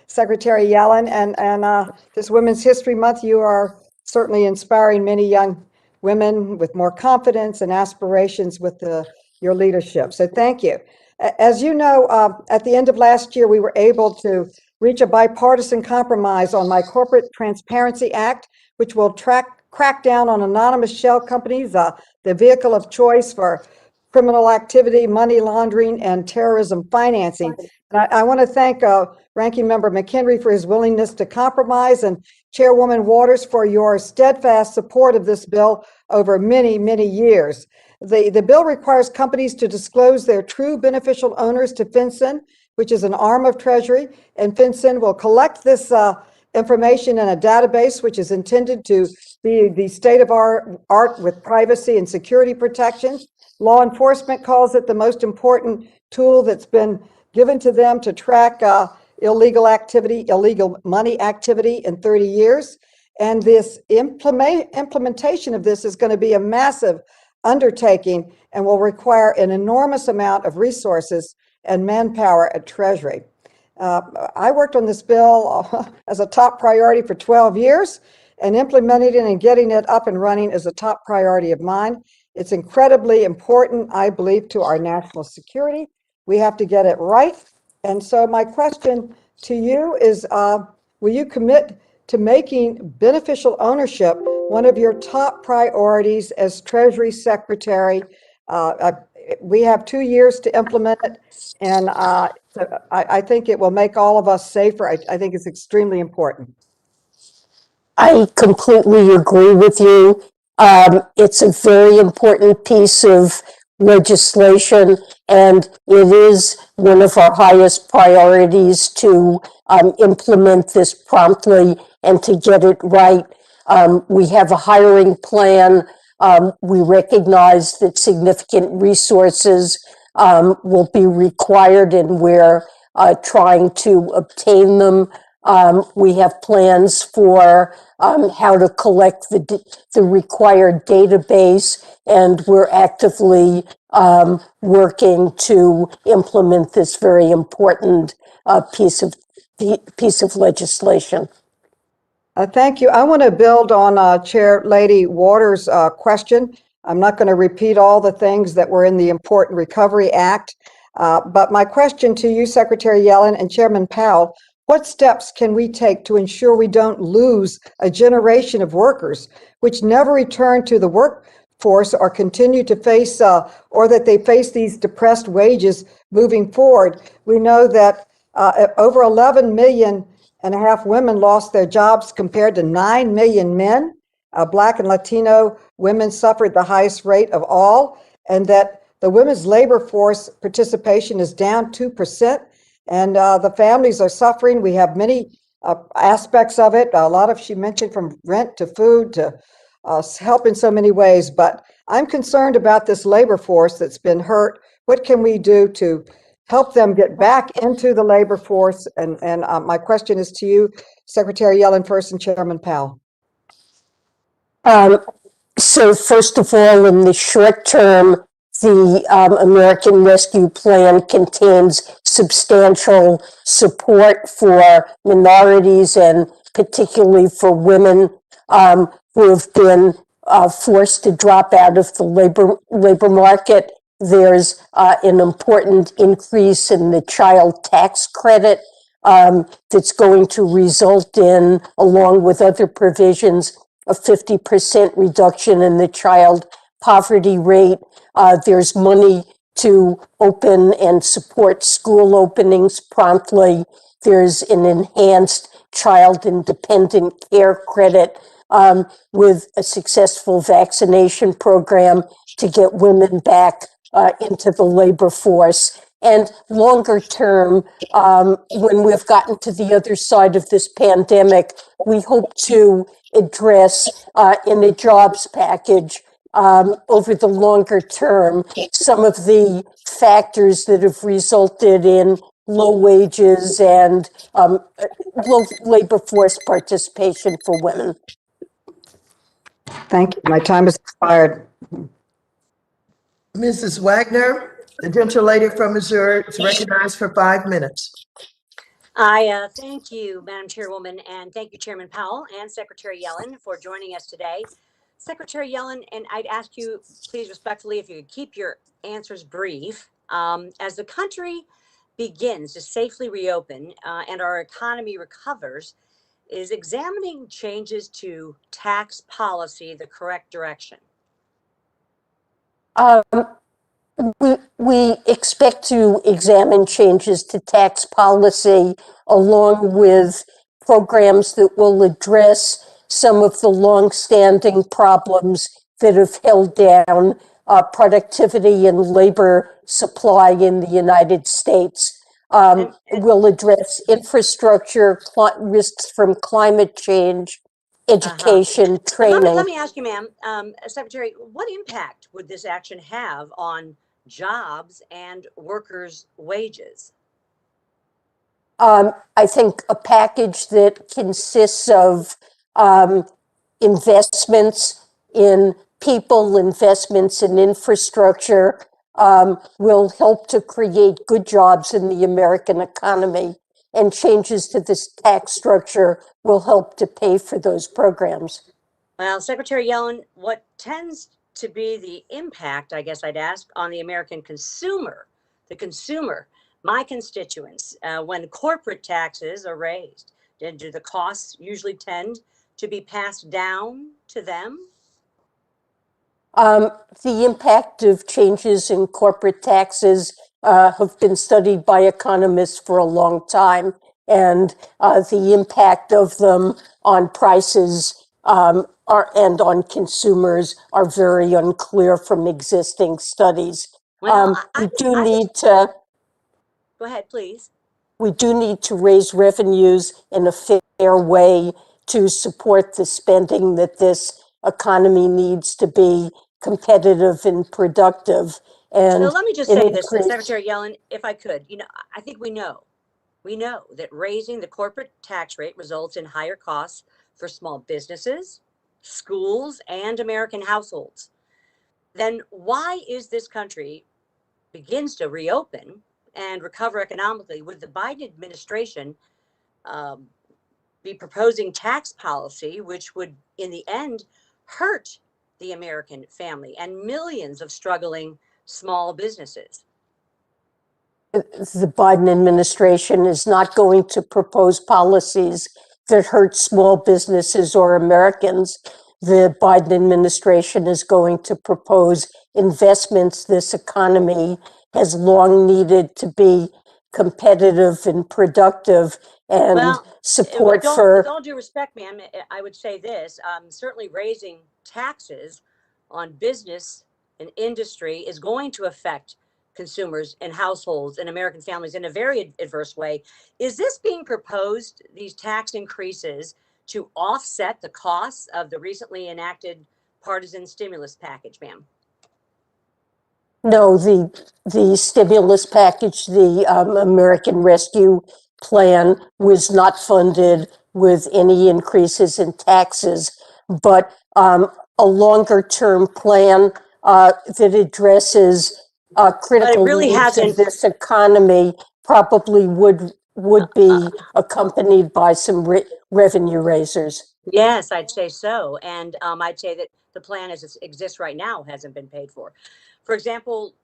Secretary Yellen. And this Women's History Month, you are certainly inspiring many young women with more confidence and aspirations with your leadership. So thank you. As you know, at the end of last year, we were able to reach a bipartisan compromise on my Corporate Transparency Act, which will crack down on anonymous shell companies, the vehicle of choice for criminal activity, money laundering, and terrorism financing. And I want to thank Ranking Member McHenry for his willingness to compromise, and Chairwoman Waters for your steadfast support of this bill over many, many years. The bill requires companies to disclose their true beneficial owners to FinCEN, which is an arm of Treasury, and FinCEN will collect this information in a database which is intended to be the state of art with privacy and security protections. Law enforcement calls it the most important tool that's been given to them to track illegal money activity in 30 years. And this implementation of this is going to be a massive undertaking and will require an enormous amount of resources and manpower at Treasury. I worked on this bill as a top priority for 12 years, and implementing it and getting it up and running is a top priority of mine. It's incredibly important, I believe, to our national security. We have to get it right. And so my question to you is, will you commit to making beneficial ownership one of your top priorities as Treasury Secretary? We have 2 years to implement it, and I think it will make all of us safer. I think it's extremely important. I completely agree with you. It's a very important piece of legislation, and it is one of our highest priorities to implement this promptly and to get it right. We have a hiring plan We recognize that significant resources will be required, and we're trying to obtain them. We have plans for how to collect the required database, and we're actively working to implement this very important piece of legislation. Thank you. I want to build on Chair Lady Waters' question. I'm not going to repeat all the things that were in the Important Recovery Act, but my question to you, Secretary Yellen and Chairman Powell, what steps can we take to ensure we don't lose a generation of workers which never return to the workforce or continue to face, or that they face these depressed wages moving forward? We know that over 11 million and a half women lost their jobs compared to 9 million men. Black and Latino women suffered the highest rate of all, and that the women's labor force participation is down 2%, and the families are suffering. We have many aspects of it. A lot of, she mentioned, from rent to food to help in so many ways, but I'm concerned about this labor force that's been hurt. What can we do to help them get back into the labor force? And my question is to you, Secretary Yellen first and Chairman Powell. So first of all, in the short term, the American Rescue Plan contains substantial support for minorities and particularly for women who have been forced to drop out of the labor market. There's an important increase in the child tax credit that's going to result in, along with other provisions, a 50% reduction in the child poverty rate. There's money to open and support school openings promptly. There's an enhanced child independent care credit with a successful vaccination program to get women back into the labor force. And longer term, when we've gotten to the other side of this pandemic, we hope to address in a jobs package over the longer term some of the factors that have resulted in low wages and low labor force participation for women. Thank you. My time has expired. Mrs. Wagner, the gentlelady from Missouri, is recognized for 5 minutes. I thank you, Madam Chairwoman, and thank you, Chairman Powell and Secretary Yellen, for joining us today. Secretary Yellen, and I'd ask you, please respectfully, if you could keep your answers brief. As the country begins to safely reopen and our economy recovers, is examining changes to tax policy the correct direction? We expect to examine changes to tax policy along with programs that will address some of the long-standing problems that have held down productivity and labor supply in the United States. We'll address infrastructure, risks from climate change, education, training. Let me ask you, ma'am, Secretary, what impact would this action have on jobs and workers' wages? I think a package that consists of investments in people, investments in infrastructure, will help to create good jobs in the American economy, and changes to this tax structure will help to pay for those programs. Well, Secretary Yellen, what tends to be the impact, I guess I'd ask, on the American consumer, my constituents, when corporate taxes are raised? Do the costs usually tend to be passed down to them? The impact of changes in corporate taxes have been studied by economists for a long time, and the impact of them on prices and on consumers are very unclear from existing studies. Well, Go ahead, please. We do need to raise revenues in a fair way to support the spending that this economy needs to be competitive and productive. And So let me just an say this, increase. Secretary Yellen, if I could, I think we know that raising the corporate tax rate results in higher costs for small businesses, schools, and American households. Then why is this country begins to reopen and recover economically would the Biden administration um, be proposing tax policy which would in the end hurt the American family and millions of struggling small businesses? The Biden administration is not going to propose policies that hurt small businesses or Americans. The Biden administration is going to propose investments this economy has long needed to be competitive and productive, and Well, support with for all due respect, ma'am, I would say this: certainly raising taxes on business and industry is going to affect consumers and households and American families in a very adverse way. Is this being proposed, these tax increases, to offset the costs of the recently enacted partisan stimulus package, ma'am? No, the stimulus package, the American Rescue Plan, was not funded with any increases in taxes, but a longer-term plan that addresses But it critical really needs of hasn't. this economy probably would be accompanied by some revenue raisers. Yes, I'd say so. And I'd say that the plan as it exists right now hasn't been paid for. For example,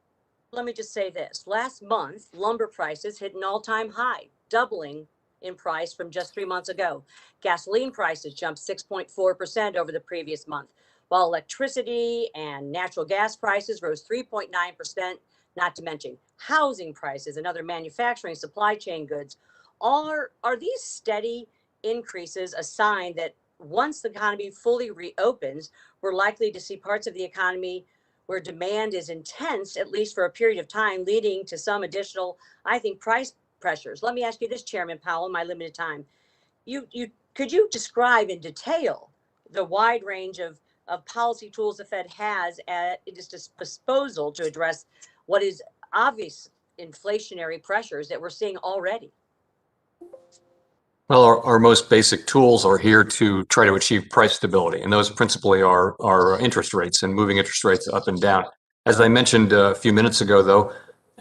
let me just say this. Last month, lumber prices hit an all-time high, doubling in price from just 3 months ago. Gasoline prices jumped 6.4% over the previous month, while electricity and natural gas prices rose 3.9%, not to mention housing prices and other manufacturing supply chain goods. Are these steady increases a sign that once the economy fully reopens, we're likely to see parts of the economy where demand is intense, at least for a period of time, leading to some additional, I think, price pressures? Let me ask you this, Chairman Powell, in my limited time. Could you describe in detail the wide range of policy tools the Fed has at its disposal to address what is obvious inflationary pressures that we're seeing already? Well, our most basic tools are here to try to achieve price stability, and those principally are interest rates and moving interest rates up and down. As I mentioned a few minutes ago, though,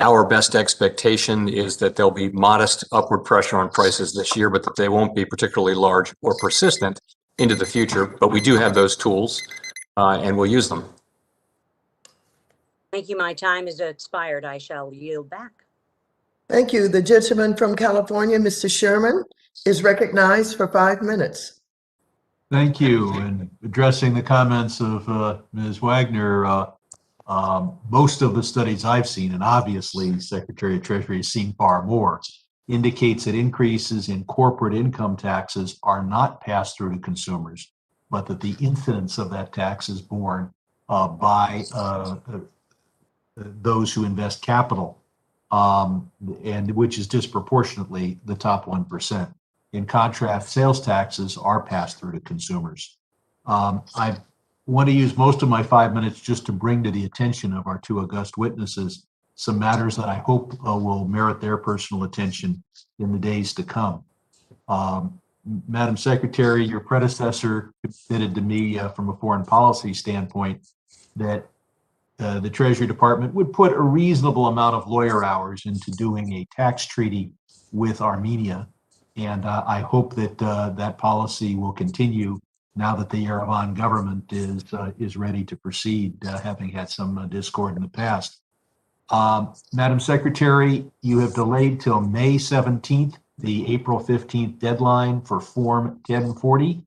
our best expectation is that there'll be modest upward pressure on prices this year, but that they won't be particularly large or persistent into the future. But we do have those tools, and we'll use them. Thank you. My time has expired. I shall yield back. Thank you. The gentleman from California, Mr. Sherman, is recognized for 5 minutes. Thank you. And addressing the comments of Ms. Wagner, most of the studies I've seen, and obviously Secretary of Treasury has seen far more, indicates that increases in corporate income taxes are not passed through to consumers, but that the incidence of that tax is borne by those who invest capital, and which is disproportionately the top 1%. In contrast, sales taxes are passed through to consumers. I want to use most of my 5 minutes just to bring to the attention of our two august witnesses some matters that I hope will merit their personal attention in the days to come. Madam Secretary, your predecessor committed to me from a foreign policy standpoint that the Treasury Department would put a reasonable amount of lawyer hours into doing a tax treaty with Armenia. And I hope that that policy will continue now that the Yerevan government is ready to proceed, having had some discord in the past. Madam Secretary, you have delayed till May 17th, the April 15th deadline for Form 1040.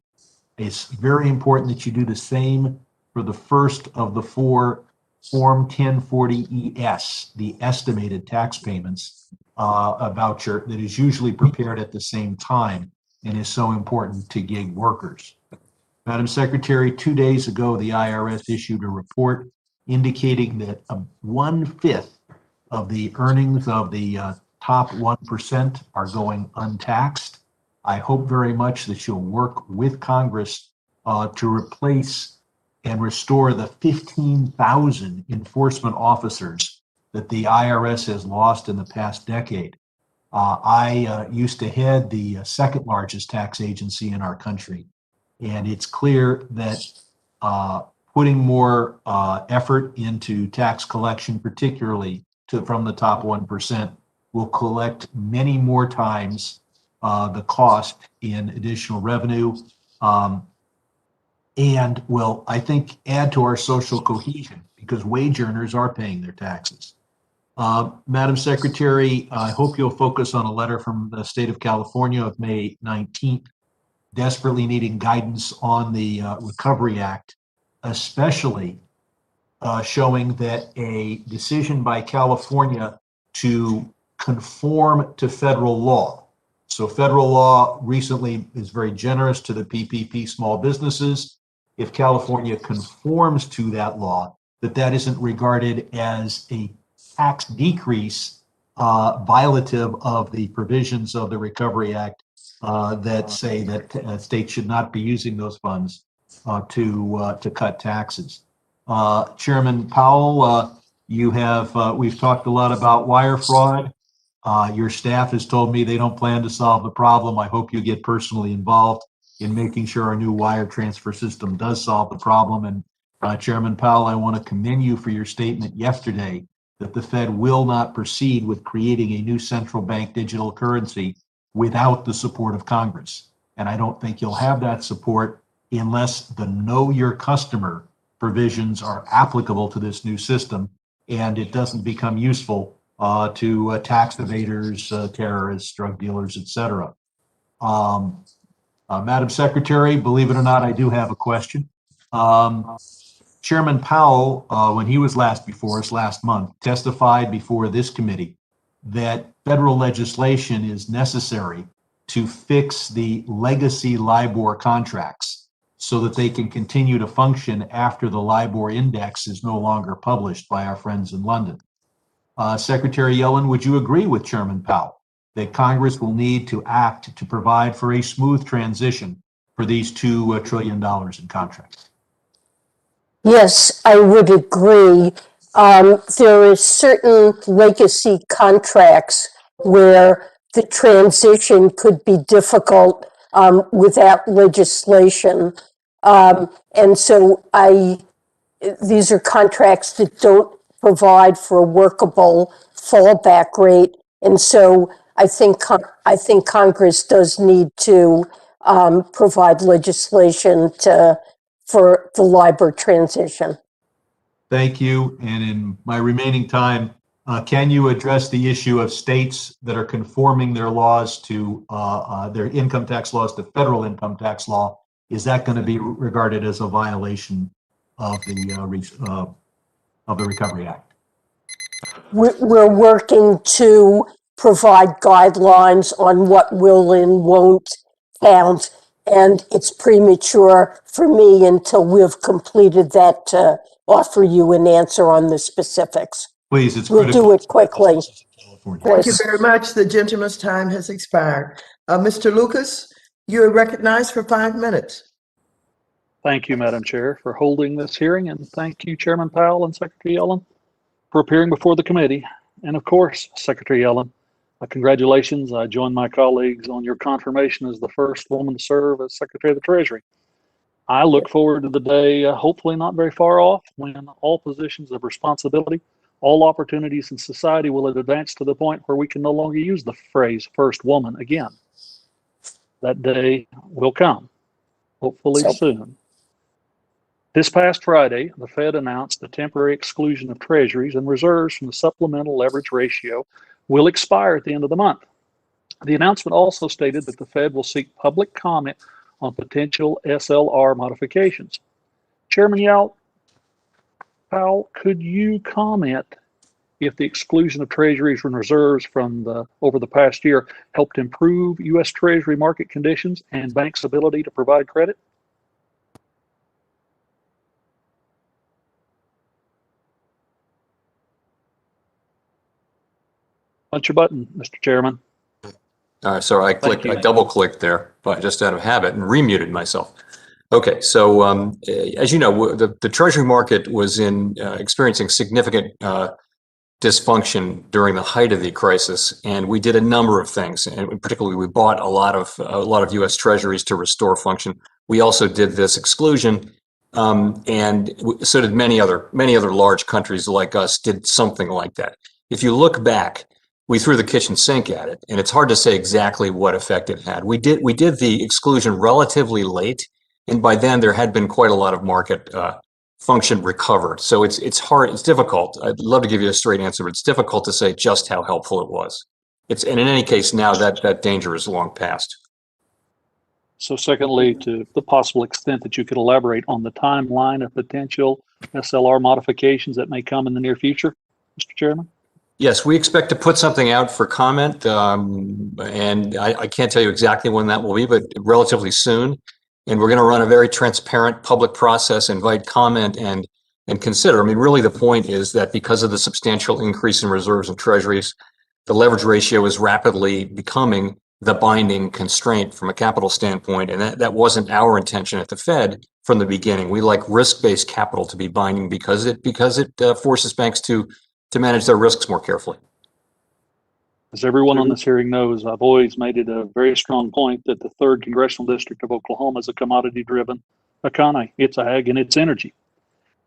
It's very important that you do the same for the first of the four Form 1040-ES, the estimated tax payments, a voucher that is usually prepared at the same time and is so important to gig workers. Madam Secretary, 2 days ago, the IRS issued a report indicating that 1/5 of the earnings of the top 1% are going untaxed. I hope very much that you'll work with Congress to replace and restore the 15,000 enforcement officers that the IRS has lost in the past decade. I used to head the second largest tax agency in our country, and it's clear that putting more effort into tax collection, particularly from the top 1%, will collect many more times the cost in additional revenue, and will, I think, add to our social cohesion because wage earners are paying their taxes. Madam Secretary, I hope you'll focus on a letter from the state of California of May 19th, desperately needing guidance on the Recovery Act, especially showing that a decision by California to conform to federal law. So federal law recently is very generous to the PPP small businesses. If California conforms to that law, that isn't regarded as a tax decrease violative of the provisions of the Recovery Act that say that states should not be using those funds to cut taxes. Chairman Powell, we've talked a lot about wire fraud. Your staff has told me they don't plan to solve the problem. I hope you get personally involved in making sure our new wire transfer system does solve the problem. And Chairman Powell, I want to commend you for your statement yesterday that the Fed will not proceed with creating a new central bank digital currency without the support of Congress. And I don't think you'll have that support unless the know your customer provisions are applicable to this new system and it doesn't become useful to tax evaders, terrorists, drug dealers, etc. Madam Secretary, believe it or not, I do have a question. Chairman Powell, when he was last before us last month, testified before this committee that federal legislation is necessary to fix the legacy LIBOR contracts so that they can continue to function after the LIBOR index is no longer published by our friends in London. Secretary Yellen, would you agree with Chairman Powell that Congress will need to act to provide for a smooth transition for these $2 trillion in contracts? Yes, I would agree. There are certain legacy contracts where the transition could be difficult without legislation. And so these are contracts that don't provide for a workable fallback rate. And so I think Congress does need to provide legislation for the LIBOR transition. Thank you. And in my remaining time, can you address the issue of states that are conforming their laws to their income tax laws to federal income tax law? Is that going to be regarded as a violation of the Recovery Act? We're working to provide guidelines on what will and won't count. And it's premature for me until we've completed that to offer you an answer on the specifics. Please, it's We'll critical. do it quickly. Thank you very much. The gentleman's time has expired. Mr. Lucas, you are recognized for 5 minutes. Thank you, Madam Chair, for holding this hearing, and thank you, Chairman Powell and Secretary Yellen, for appearing before the committee. And of course, Secretary Yellen, congratulations. I join my colleagues on your confirmation as the first woman to serve as Secretary of the Treasury. I look forward to the day, hopefully not very far off, when all positions of responsibility, all opportunities in society will advance to the point where we can no longer use the phrase first woman again. That day will come, hopefully soon. This past Friday, the Fed announced the temporary exclusion of treasuries and reserves from the supplemental leverage ratio will expire at the end of the month. The announcement also stated that the Fed will seek public comment on potential SLR modifications. Chairman Powell, could you comment if the exclusion of treasuries and reserves from over the past year helped improve U.S. Treasury market conditions and banks' ability to provide credit? Punch your button, Mr. Chairman. So I double clicked there, but just out of habit and remuted myself. Okay, so as you know, the Treasury market was experiencing significant dysfunction during the height of the crisis, and we did a number of things. And particularly, we bought a lot of U.S. Treasuries to restore function. We also did this exclusion, and so did many other large countries like us did something like that. If you look back, we threw the kitchen sink at it, and it's hard to say exactly what effect it had. We did the exclusion relatively late, and by then there had been quite a lot of market function recovered. So it's hard, it's difficult. I'd love to give you a straight answer, but it's difficult to say just how helpful it was. And in any case, now that danger is long past. So secondly, to the possible extent that you could elaborate on the timeline of potential SLR modifications that may come in the near future, Mr. Chairman? Yes, we expect to put something out for comment, and I can't tell you exactly when that will be, but relatively soon. And we're going to run a very transparent public process, invite comment and consider. I mean, really the point is that because of the substantial increase in reserves and treasuries, the leverage ratio is rapidly becoming the binding constraint from a capital standpoint. And that wasn't our intention at the Fed from the beginning. We like risk-based capital to be binding because it forces banks to manage their risks more carefully. As everyone on this hearing knows, I've always made it a very strong point that the 3rd Congressional District of Oklahoma is a commodity-driven economy. It's ag and it's energy.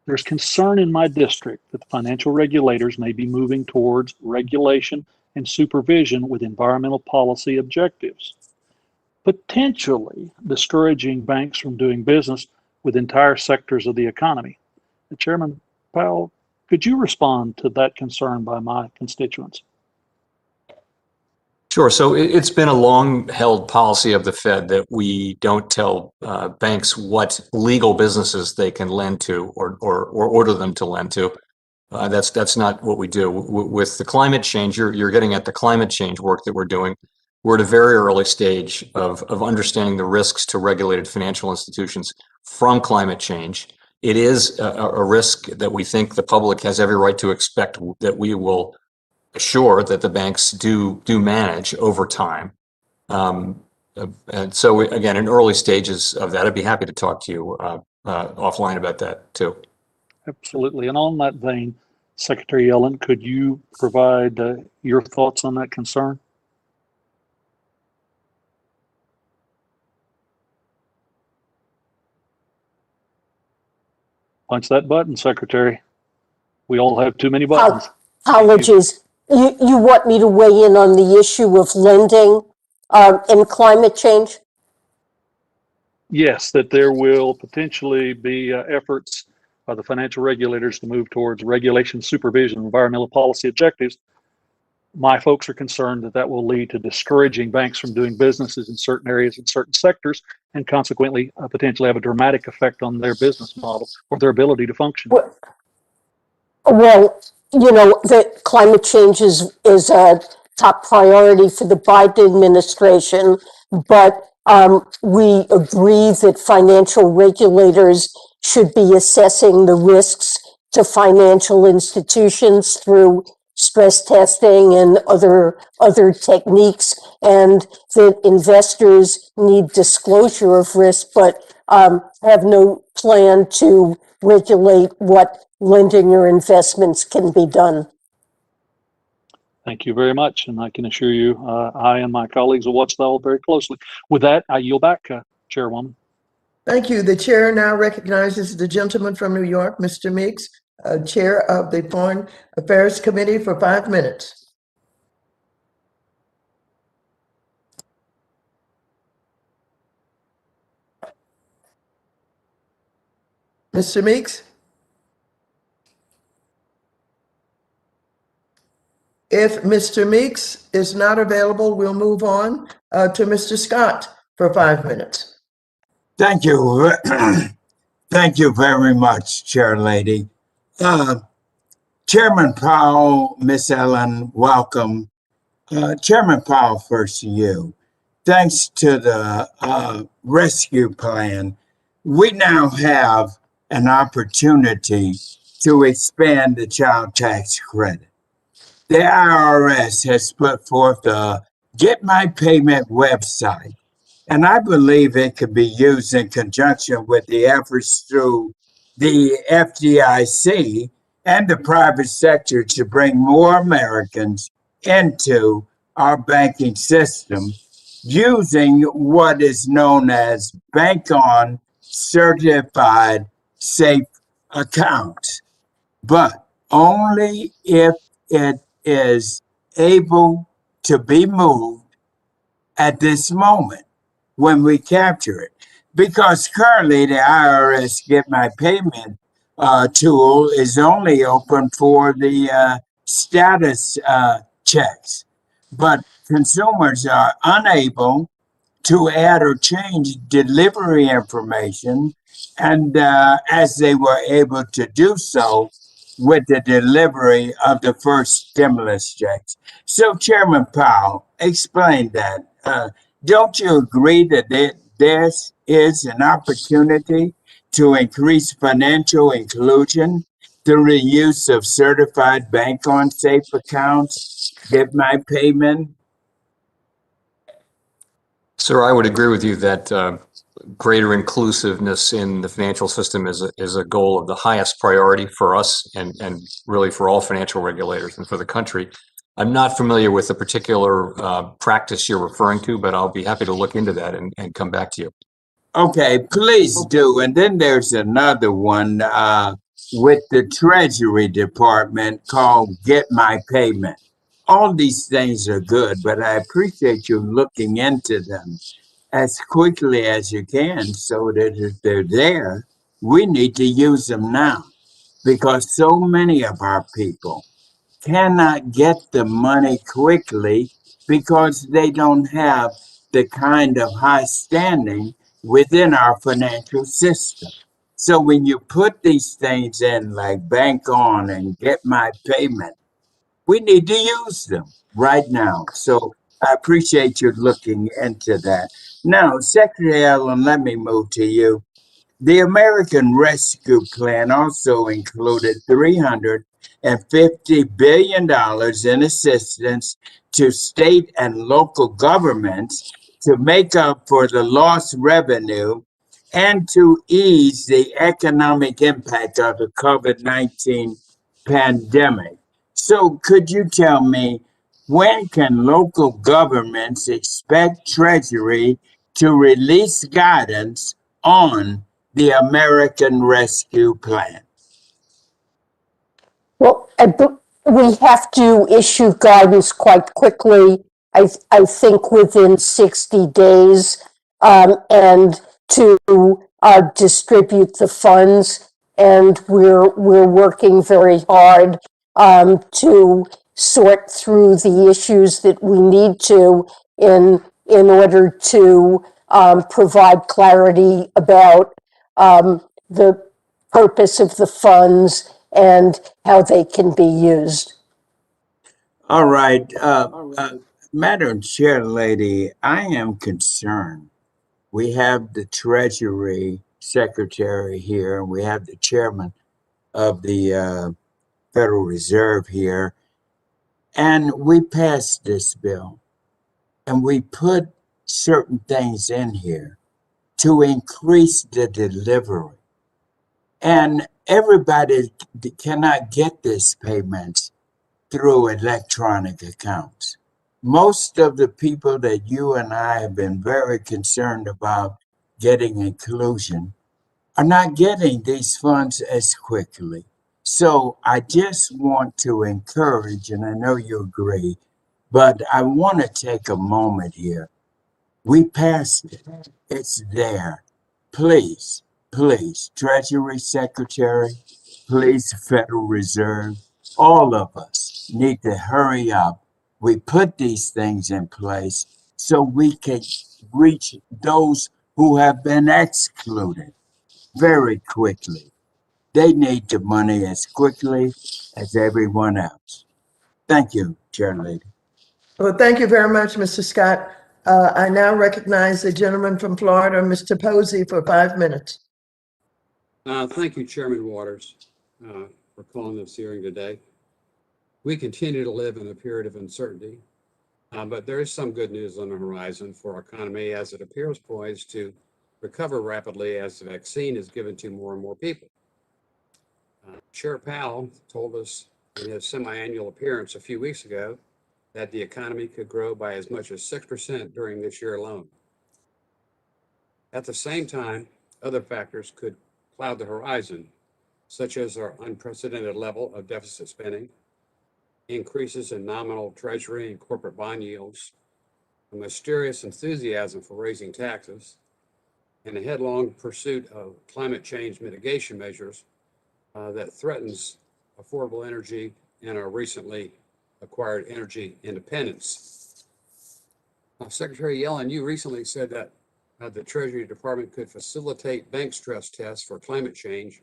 There's concern in my district that the financial regulators may be moving towards regulation and supervision with environmental policy objectives, potentially discouraging banks from doing business with entire sectors of the economy. Chairman Powell, could you respond to that concern by my constituents? Sure. So it's been a long-held policy of the Fed that we don't tell banks what legal businesses they can lend to or order them to lend to. That's not what we do. With the climate change, you're getting at the climate change work that we're doing. We're at a very early stage of understanding the risks to regulated financial institutions from climate change. It is a risk that we think the public has every right to expect that we will assure that the banks do manage over time. And so again, in early stages of that, I'd be happy to talk to you offline about that too. Absolutely. And on that vein, Secretary Yellen, could you provide your thoughts on that concern? Punch that button, Secretary. We all have too many buttons. Apologies. You want me to weigh in on the issue of lending and climate change? Yes, that there will potentially be efforts by the financial regulators to move towards regulation, supervision, environmental policy objectives. My folks are concerned that will lead to discouraging banks from doing businesses in certain areas and certain sectors, and consequently potentially have a dramatic effect on their business model or their ability to function. Well, you know, the climate change is a top priority for the Biden administration, but we agree that financial regulators should be assessing the risks to financial institutions through stress testing and other techniques, and that investors need disclosure of risk, but have no plan to regulate what lending or investments can be done. Thank you very much, and I can assure you I and my colleagues will watch that all very closely. With that, I yield back, Chairwoman. Thank you. The chair now recognizes the gentleman from New York, Mr. Meeks, Chair of the Foreign Affairs Committee, for 5 minutes. Mr. Meeks? If Mr. Meeks is not available, we'll move on to Mr. Scott for 5 minutes. Thank you. Thank you very much, Chair Lady. Chairman Powell, Miss Ellen, welcome. Chairman Powell, first to you. Thanks to the rescue plan, we now have an opportunity to expand the child tax credit. The IRS has put forth a Get My Payment website And I believe it could be used in conjunction with the efforts through the FDIC and the private sector to bring more Americans into our banking system using what is known as bank on certified safe accounts, but only if it is able to be moved at this moment when we capture it. Because currently the IRS Get My Payment tool is only open for the status checks, but consumers are unable to add or change delivery information, and as they were able to do so with the delivery of the first stimulus checks. So, Chairman Powell, explain that. Don't you agree that this is an opportunity to increase financial inclusion through the use of certified bank on safe accounts, Get My Payment? Sir, I would agree with you that greater inclusiveness in the financial system is a goal of the highest priority for us and really for all financial regulators and for the country. I'm not familiar with the particular practice you're referring to, but I'll be happy to look into that and come back to you. Okay, please do. And then there's another one with the Treasury Department called Get My Payment. All these things are good, but I appreciate you looking into them as quickly as you can so that if they're there, we need to use them now because so many of our people cannot get the money quickly because they don't have the kind of high standing within our financial system. So when you put these things in like Bank On and Get My Payment, we need to use them right now. So I appreciate you looking into that. Now, Secretary Allen, let me move to you. The American Rescue Plan also included $350 billion in assistance to state and local governments to make up for the lost revenue and to ease the economic impact of the COVID-19 pandemic. So, could you tell me when can local governments expect Treasury to release guidance on the American Rescue Plan? Well, we have to issue guidance quite quickly. I think within 60 days, and to distribute the funds. And we're working very hard to sort through the issues that we need to in order to provide clarity about the purpose of the funds and how they can be used. All right. Madam Chair Lady, I am concerned. We have the Treasury Secretary here, and we have the Chairman of the Federal Reserve here, and we passed this bill, and we put certain things in here to increase the delivery. And everybody cannot get this payments through electronic accounts. Most of the people that you and I have been very concerned about getting inclusion are not getting these funds as quickly. So I just want to encourage, and I know you agree, but I want to take a moment here. We passed it. It's there. Please, please, Treasury Secretary, please, Federal Reserve, all of us need to hurry up. We put these things in place so we can reach those who have been excluded very quickly. They need the money as quickly as everyone else. Thank you, Chair Lady. Well, thank you very much, Mr. Scott. I now recognize the gentleman from Florida, Mr. Posey, for 5 minutes. Thank you, Chairman Waters, for calling this hearing today. We continue to live in a period of uncertainty. But there is some good news on the horizon for our economy as it appears poised to recover rapidly as the vaccine is given to more and more people. Chair Powell told us in his semi-annual appearance a few weeks ago that the economy could grow by as much as 6% during this year alone. At the same time, other factors could cloud the horizon, such as our unprecedented level of deficit spending, increases in nominal treasury and corporate bond yields, a mysterious enthusiasm for raising taxes, and a headlong pursuit of climate change mitigation measures that threatens affordable energy and our recently acquired energy independence. Secretary Yellen, you recently said that the Treasury Department could facilitate bank stress tests for climate change,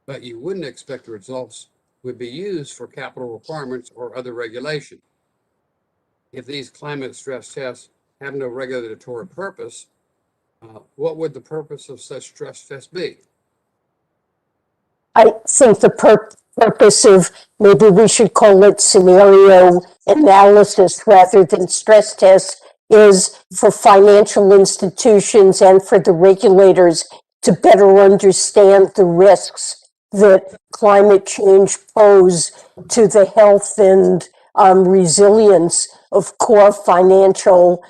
but you wouldn't expect the results would be used for capital requirements or other regulation. If these climate stress tests have no regulatory purpose, what would the purpose of such stress tests be? I think the purpose of, maybe we should call it scenario analysis rather than stress tests, is for financial institutions and for the regulators to better understand the risks that climate change pose to the health and resilience of core financial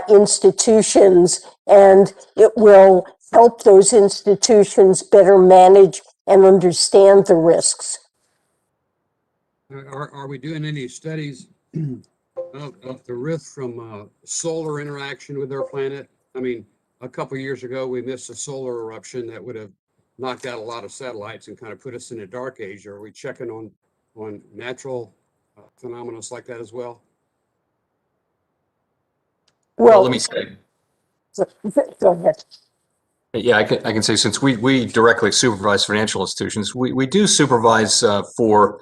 institutions, and it will help those institutions better manage and understand the risks. Are we doing any studies of the risk from solar interaction with our planet? I mean, a couple of years ago, we missed a solar eruption that would have knocked out a lot of satellites and kind of put us in a dark age. Are we checking on natural phenomena like that as well? Well, let me say, Go ahead. yeah, I can say, since we directly supervise financial institutions, we do supervise for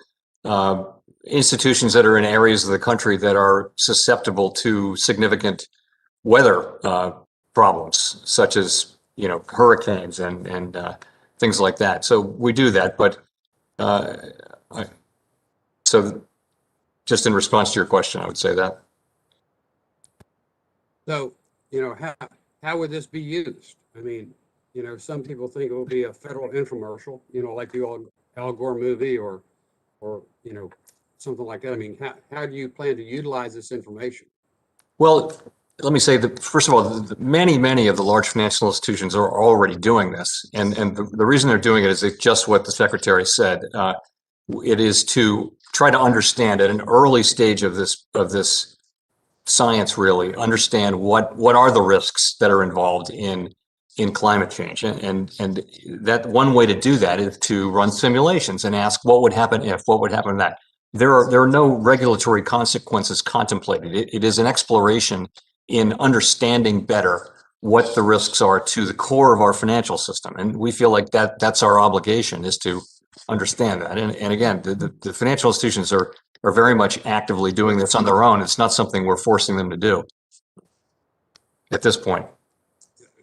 institutions that are in areas of the country that are susceptible to significant weather problems, such as, hurricanes and things like that. So we do that, but so just in response to your question, I would say that. So, how would this be used? I mean, some people think it will be a federal infomercial, like the Al Gore movie or something like that. I mean, how do you plan to utilize this information? Well, let me say that, first of all, many of the large financial institutions are already doing this. And the reason they're doing it is just what the secretary said. It is to try to understand at an early stage of this science, really understand what are the risks that are involved in climate change. And that one way to do that is to run simulations and ask what would happen if, what would happen that. There are no regulatory consequences contemplated. It is an exploration in understanding better what the risks are to the core of our financial system. And we feel like that's our obligation, is to understand that. And again, the financial institutions are very much actively doing this on their own. It's not something we're forcing them to do at this point.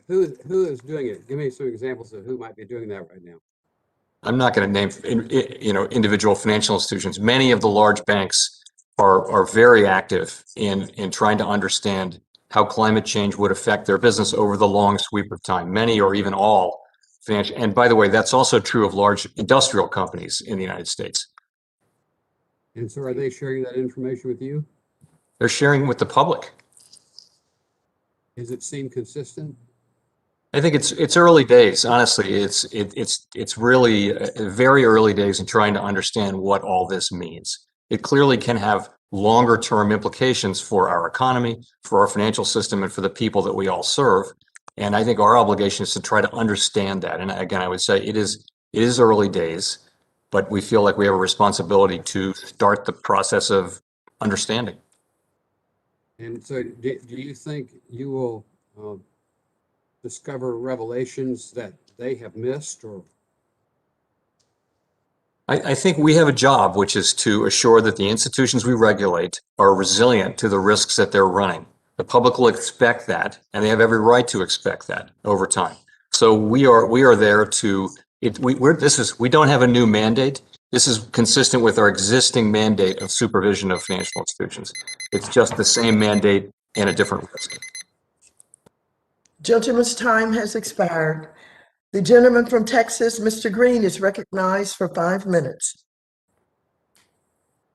Who is doing it? Give me some examples of who might be doing that right now. I'm not going to name, individual financial institutions. Many of the large banks are very active in trying to understand how climate change would affect their business over the long sweep of time. Many or even all financial, and by the way, that's also true of large industrial companies in the United States. And so, are they sharing that information with you? They're sharing with the public. Does it seem consistent? I think it's early days. Honestly, it's really very early days in trying to understand what all this means. It clearly can have longer term implications for our economy, for our financial system, and for the people that we all serve. And I think our obligation is to try to understand that. And again, I would say it is early days, but we feel like we have a responsibility to start the process of understanding. And so, do you think you will discover revelations that they have missed, or? I think we have a job, which is to assure that the institutions we regulate are resilient to the risks that they're running. The public will expect that, and they have every right to expect that over time. So we are there to. We don't have a new mandate. This is consistent with our existing mandate of supervision of financial institutions. It's just the same mandate and a different risk. Gentleman's time has expired. The gentleman from Texas, Mr. Green, is recognized for 5 minutes.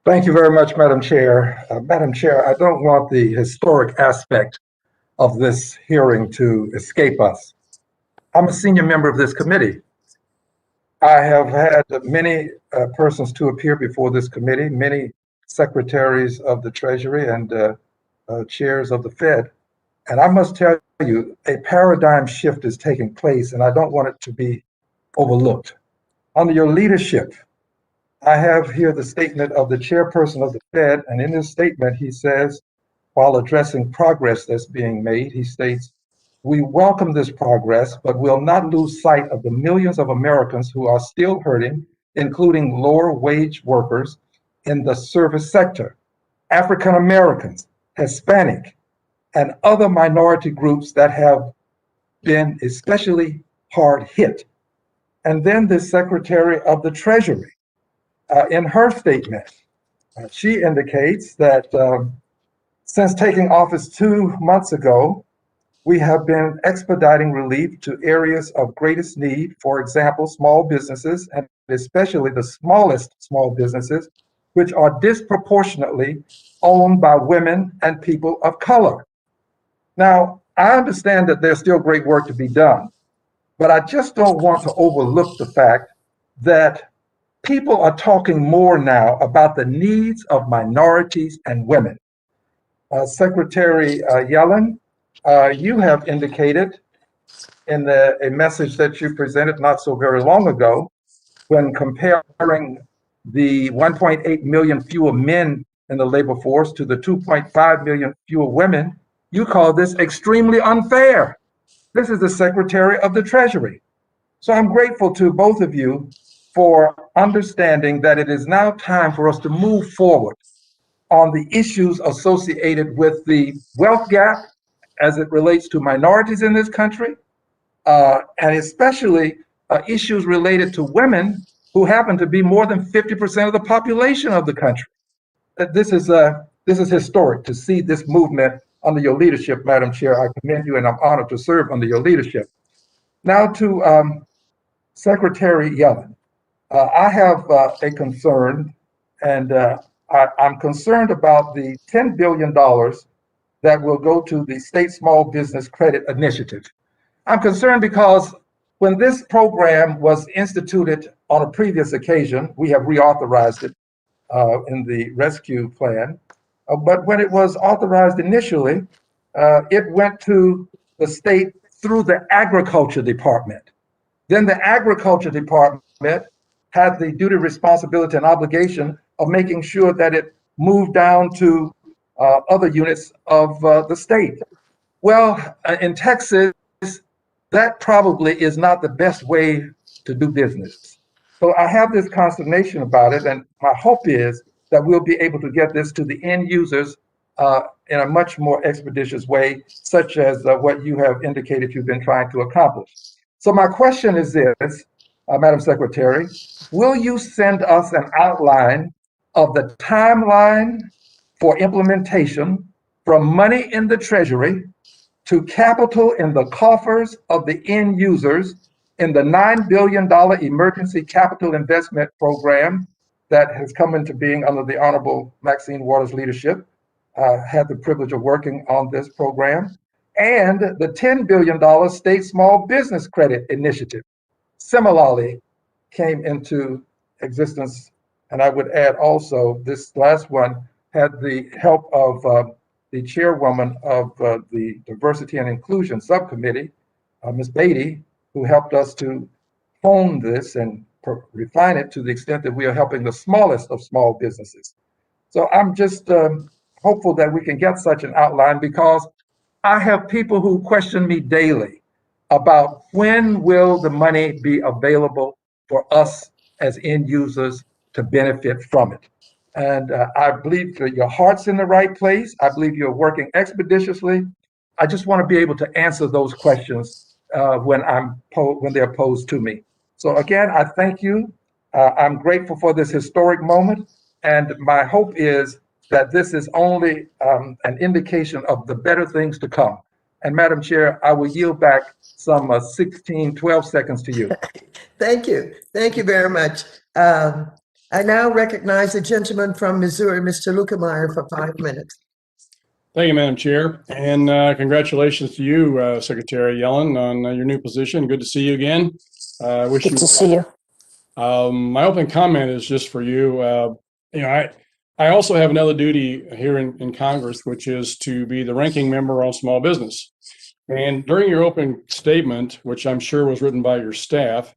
Thank you very much, Madam Chair. Madam Chair, I don't want the historic aspect of this hearing to escape us. I'm a senior member of this committee. I have had many persons to appear before this committee, many secretaries of the Treasury and chairs of the Fed. And I must tell you, a paradigm shift is taking place, and I don't want it to be overlooked. Under your leadership, I have here the statement of the chairperson of the Fed, and in his statement, he says, while addressing progress that's being made, he states, "We welcome this progress, but will not lose sight of the millions of Americans who are still hurting, including lower wage workers in the service sector, African Americans, Hispanic, and other minority groups that have been especially hard hit." And then the Secretary of the Treasury, in her statement, she indicates that since taking office 2 months ago, we have been expediting relief to areas of greatest need, for example, small businesses, and especially the smallest small businesses, which are disproportionately owned by women and people of color. Now, I understand that there's still great work to be done, but I just don't want to overlook the fact that people are talking more now about the needs of minorities and women. Secretary Yellen, you have indicated in a message that you presented not so very long ago, when comparing the 1.8 million fewer men in the labor force to the 2.5 million fewer women, you call this extremely unfair. This is the Secretary of the Treasury. So I'm grateful to both of you for understanding that it is now time for us to move forward on the issues associated with the wealth gap as it relates to minorities in this country, and especially issues related to women who happen to be more than 50% of the population of the country. This is historic to see this movement under your leadership, Madam Chair. I commend you, and I'm honored to serve under your leadership. Now to Secretary Yellen. I have a concern, and I'm concerned about the $10 billion that will go to the State Small Business Credit Initiative. I'm concerned because when this program was instituted on a previous occasion, we have reauthorized it in the rescue plan. But when it was authorized initially, it went to the state through the Agriculture Department. Then the Agriculture Department had the duty, responsibility, and obligation of making sure that it moved down to other units of the state. Well, in Texas, that probably is not the best way to do business. So I have this consternation about it, and my hope is that we'll be able to get this to the end users in a much more expeditious way, such as what you have indicated you've been trying to accomplish. So my question is this, Madam Secretary, will you send us an outline of the timeline for implementation from money in the Treasury to capital in the coffers of the end users in the $9 billion emergency capital investment program that has come into being under the Honorable Maxine Waters' leadership? Had the privilege of working on this program, and the $10 billion State Small Business Credit Initiative similarly came into existence. And I would add also, this last one had the help of the chairwoman of the Diversity and Inclusion Subcommittee, Ms. Beatty, who helped us to hone this and refine it to the extent that we are helping the smallest of small businesses. So I'm just hopeful that we can get such an outline, because I have people who question me daily about when will the money be available for us as end users to benefit from it. And I believe that your heart's in the right place. I believe you're working expeditiously. I just want to be able to answer those questions when they're posed to me. So again, I thank you. I'm grateful for this historic moment, and my hope is that this is only an indication of the better things to come. And Madam Chair, I will yield back some 12 seconds to you. Thank you. Thank you very much. I now recognize the gentleman from Missouri, Mr. Lukemeyer, for 5 minutes. Thank you, Madam Chair, and congratulations to you, Secretary Yellen, on your new position. Good to see you again. Wish Good you to see you. my opening comment is just for you. I also have another duty here in Congress, which is to be the ranking member on small business. And during your opening statement, which I'm sure was written by your staff,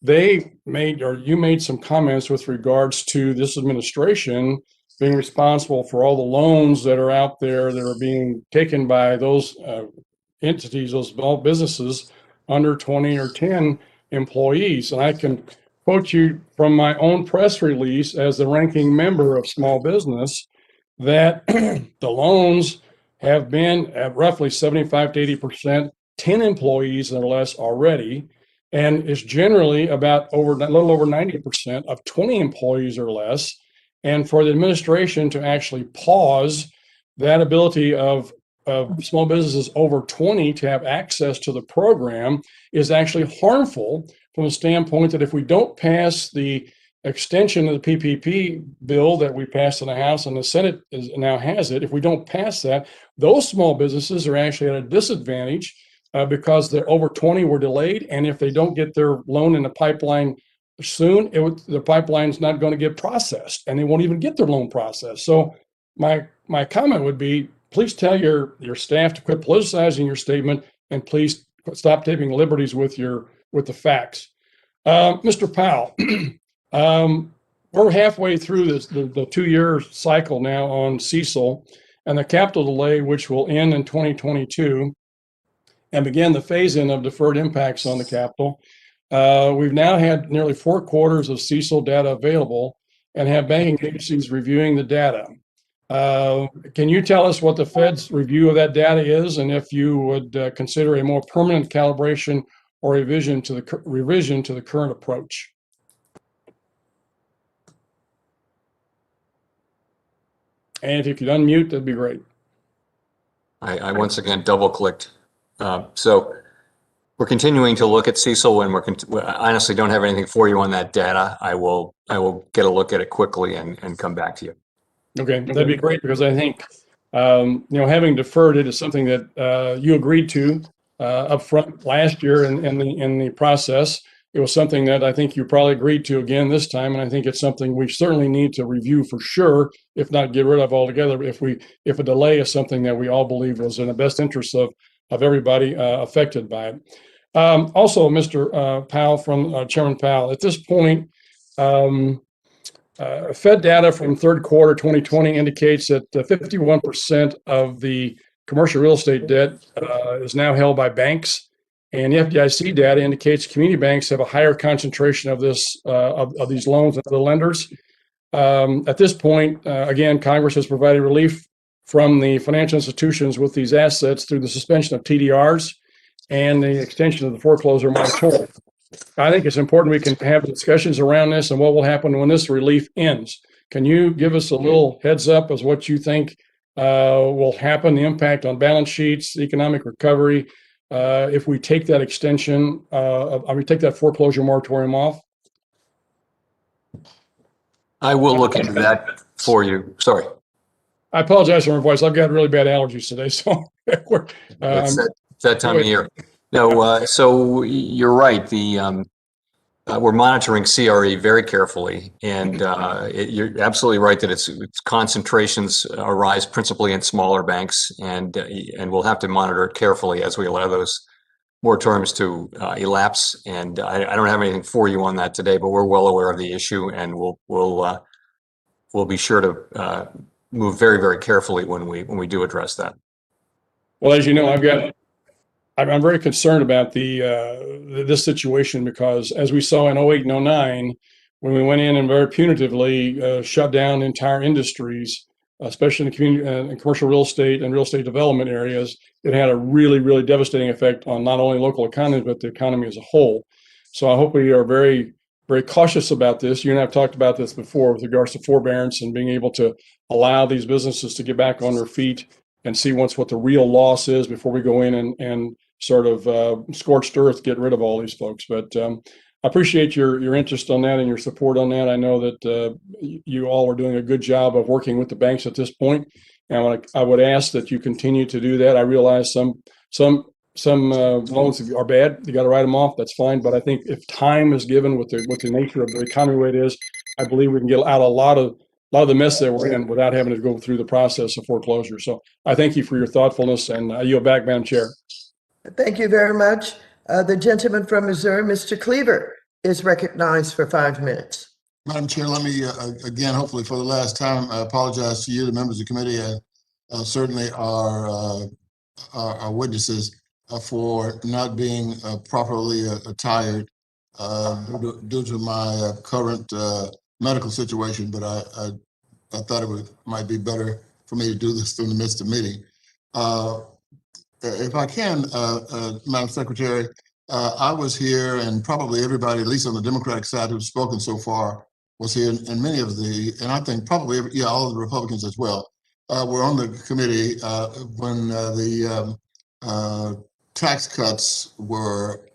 you made some comments with regards to this administration being responsible for all the loans that are out there that are being taken by those entities, those small businesses under 20 or 10 employees. And I can quote you from my own press release as the ranking member of small business that the loans have been at roughly 75 to 80%, 10 employees or less already, and is generally about a little over 90% of 20 employees or less. And for the administration to actually pause that ability of small businesses over 20 to have access to the program is actually harmful from the standpoint that if we don't pass the extension of the PPP bill that we passed in the House and the Senate now has it, if we don't pass that, those small businesses are actually at a disadvantage because the over 20 were delayed. And if they don't get their loan in the pipeline soon, the pipeline's not going to get processed and they won't even get their loan processed. So my comment would be, please tell your staff to quit politicizing your statement and please stop taking liberties with the facts. Mr. Powell, we're halfway through the 2-year cycle now on CECL and the capital delay, which will end in 2022 and begin the phase-in of deferred impacts on the capital. We've now had nearly 4 quarters of CECL data available and have banking agencies reviewing the data. Can you tell us what the Fed's review of that data is, and if you would consider a more permanent calibration or revision to the current approach? And if you could unmute, that'd be great. I once again double-clicked. So we're continuing to look at CECL, and we honestly don't have anything for you on that data. I will get a look at it quickly and come back to you. Okay, that'd be great, because I think having deferred it is something that you agreed to up front last year in the process. It was something that I think you probably agreed to again this time, and I think it's something we certainly need to review for sure, if not get rid of altogether. If a delay is something that we all believe was in the best interest of everybody affected by it. Also, Mr. Powell, from Chairman Powell, at this point, Fed data from third quarter 2020 indicates that 51% of the commercial real estate debt is now held by banks, and the FDIC data indicates community banks have a higher concentration of this of these loans than other lenders. At this point, again, Congress has provided relief from the financial institutions with these assets through the suspension of TDRs and the extension of the foreclosure moratorium. I think it's important we can have discussions around this and what will happen when this relief ends. Can you give us a little heads up as what you think will happen, the impact on balance sheets, economic recovery, if we take that extension, take that foreclosure moratorium off? I will look into that for you. Sorry. I apologize for my voice. I've got really bad allergies today, so it's that time of year. No, so you're right. We're monitoring CRE very carefully, and you're absolutely right that its concentrations arise principally in smaller banks, and we'll have to monitor it carefully as we allow those moratoriums to elapse. And I don't have anything for you on that today, but we're well aware of the issue, and we'll be sure to move very, very carefully when we do address that. Well, as you know, I'm very concerned about this situation, because as we saw in 08 and 09, when we went in and very punitively shut down entire industries, especially in the community and commercial real estate and real estate development areas, it had a really, really devastating effect on not only local economies, but the economy as a whole. So I hope we are very very cautious about this. You and I have talked about this before with regards to forbearance and being able to allow these businesses to get back on their feet and see once what the real loss is before we go in and sort of scorched earth get rid of all these folks. But I appreciate your interest on that and your support on that. I know that you all are doing a good job of working with the banks at this point, and I would ask that you continue to do that. I realize some loans are bad. You got to write them off. That's fine. But I think if time is given with the nature of the economy the way it is, I believe we can get out a lot of the mess that we're in without having to go through the process of foreclosure. So I thank you for your thoughtfulness, and I yield back, Madam Chair. Thank you very much. The gentleman from Missouri, Mr. Cleaver, is recognized for 5 minutes. Madam Chair, let me again, hopefully for the last time, I apologize to you, the members of the committee, and certainly our witnesses for not being properly attired due to my current medical situation. But I thought might be better for me to do this in the midst of meeting. If I can, Madam Secretary, I was here, and probably everybody, at least on the Democratic side who's spoken so far, was here, and many of and I think probably, all of the Republicans as well, were on the committee when the tax cuts were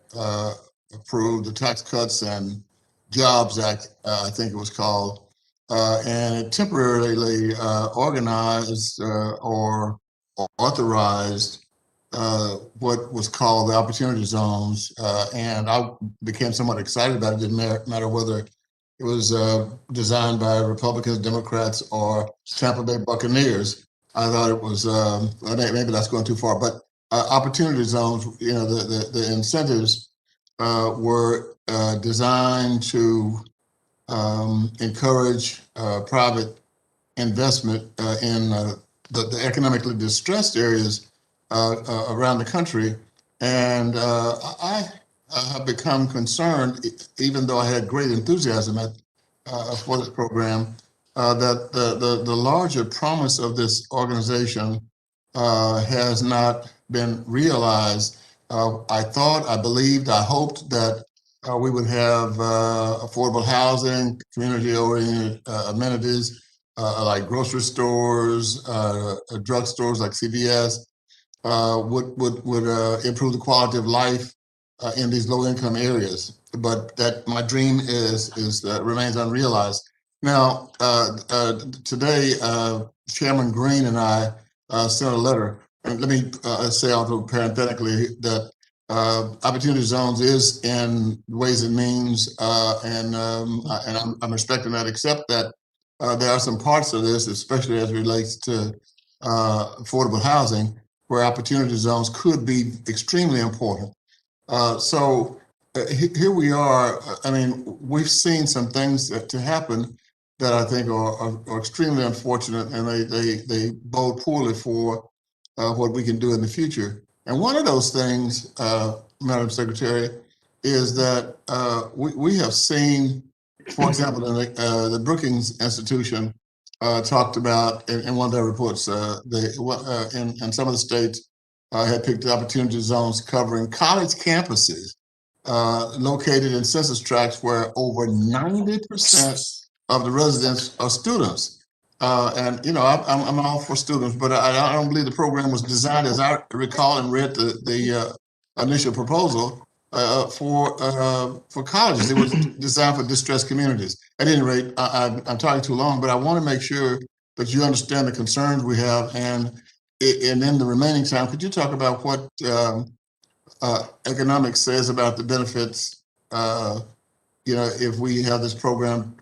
approved, the Tax Cuts and Jobs Act, I think it was called, and it temporarily organized or authorized what was called the opportunity zones, and I became somewhat excited about it. Didn't matter whether it was designed by Republicans, Democrats, or Tampa Bay Buccaneers. I thought it was maybe that's going too far, but opportunity zones, the incentives were designed to encourage private investment in the economically distressed areas around the country. And I have become concerned, even though I had great enthusiasm for this program, that the larger promise of this organization has not been realized. I thought, I believed, I hoped that we would have affordable housing, community-oriented amenities like grocery stores, drugstores like CVS, would improve the quality of life in these low-income areas. But that my dream remains unrealized. Now, today, Chairman Green and I sent a letter, and let me say also parenthetically that Opportunity Zones is in Ways and Means, and I'm respecting that, except that there are some parts of this, especially as it relates to affordable housing, where opportunity zones could be extremely important. So here we are. I mean, we've seen some things to happen that I think are extremely unfortunate, and they bode poorly for what we can do in the future. And one of those things, Madam Secretary, is that we have seen, for example, in the Brookings Institution talked about in one of their reports, in some of the states had picked opportunity zones covering college campuses located in census tracts where over 90% of the residents are students. And I'm all for students, but I don't believe the program was designed, as I recall and read the initial proposal, for colleges. It was designed for distressed communities. At any rate, I'm talking too long, but I want to make sure that you understand the concerns we have. And in the remaining time, could you talk about what economics says about the benefits, if we have this program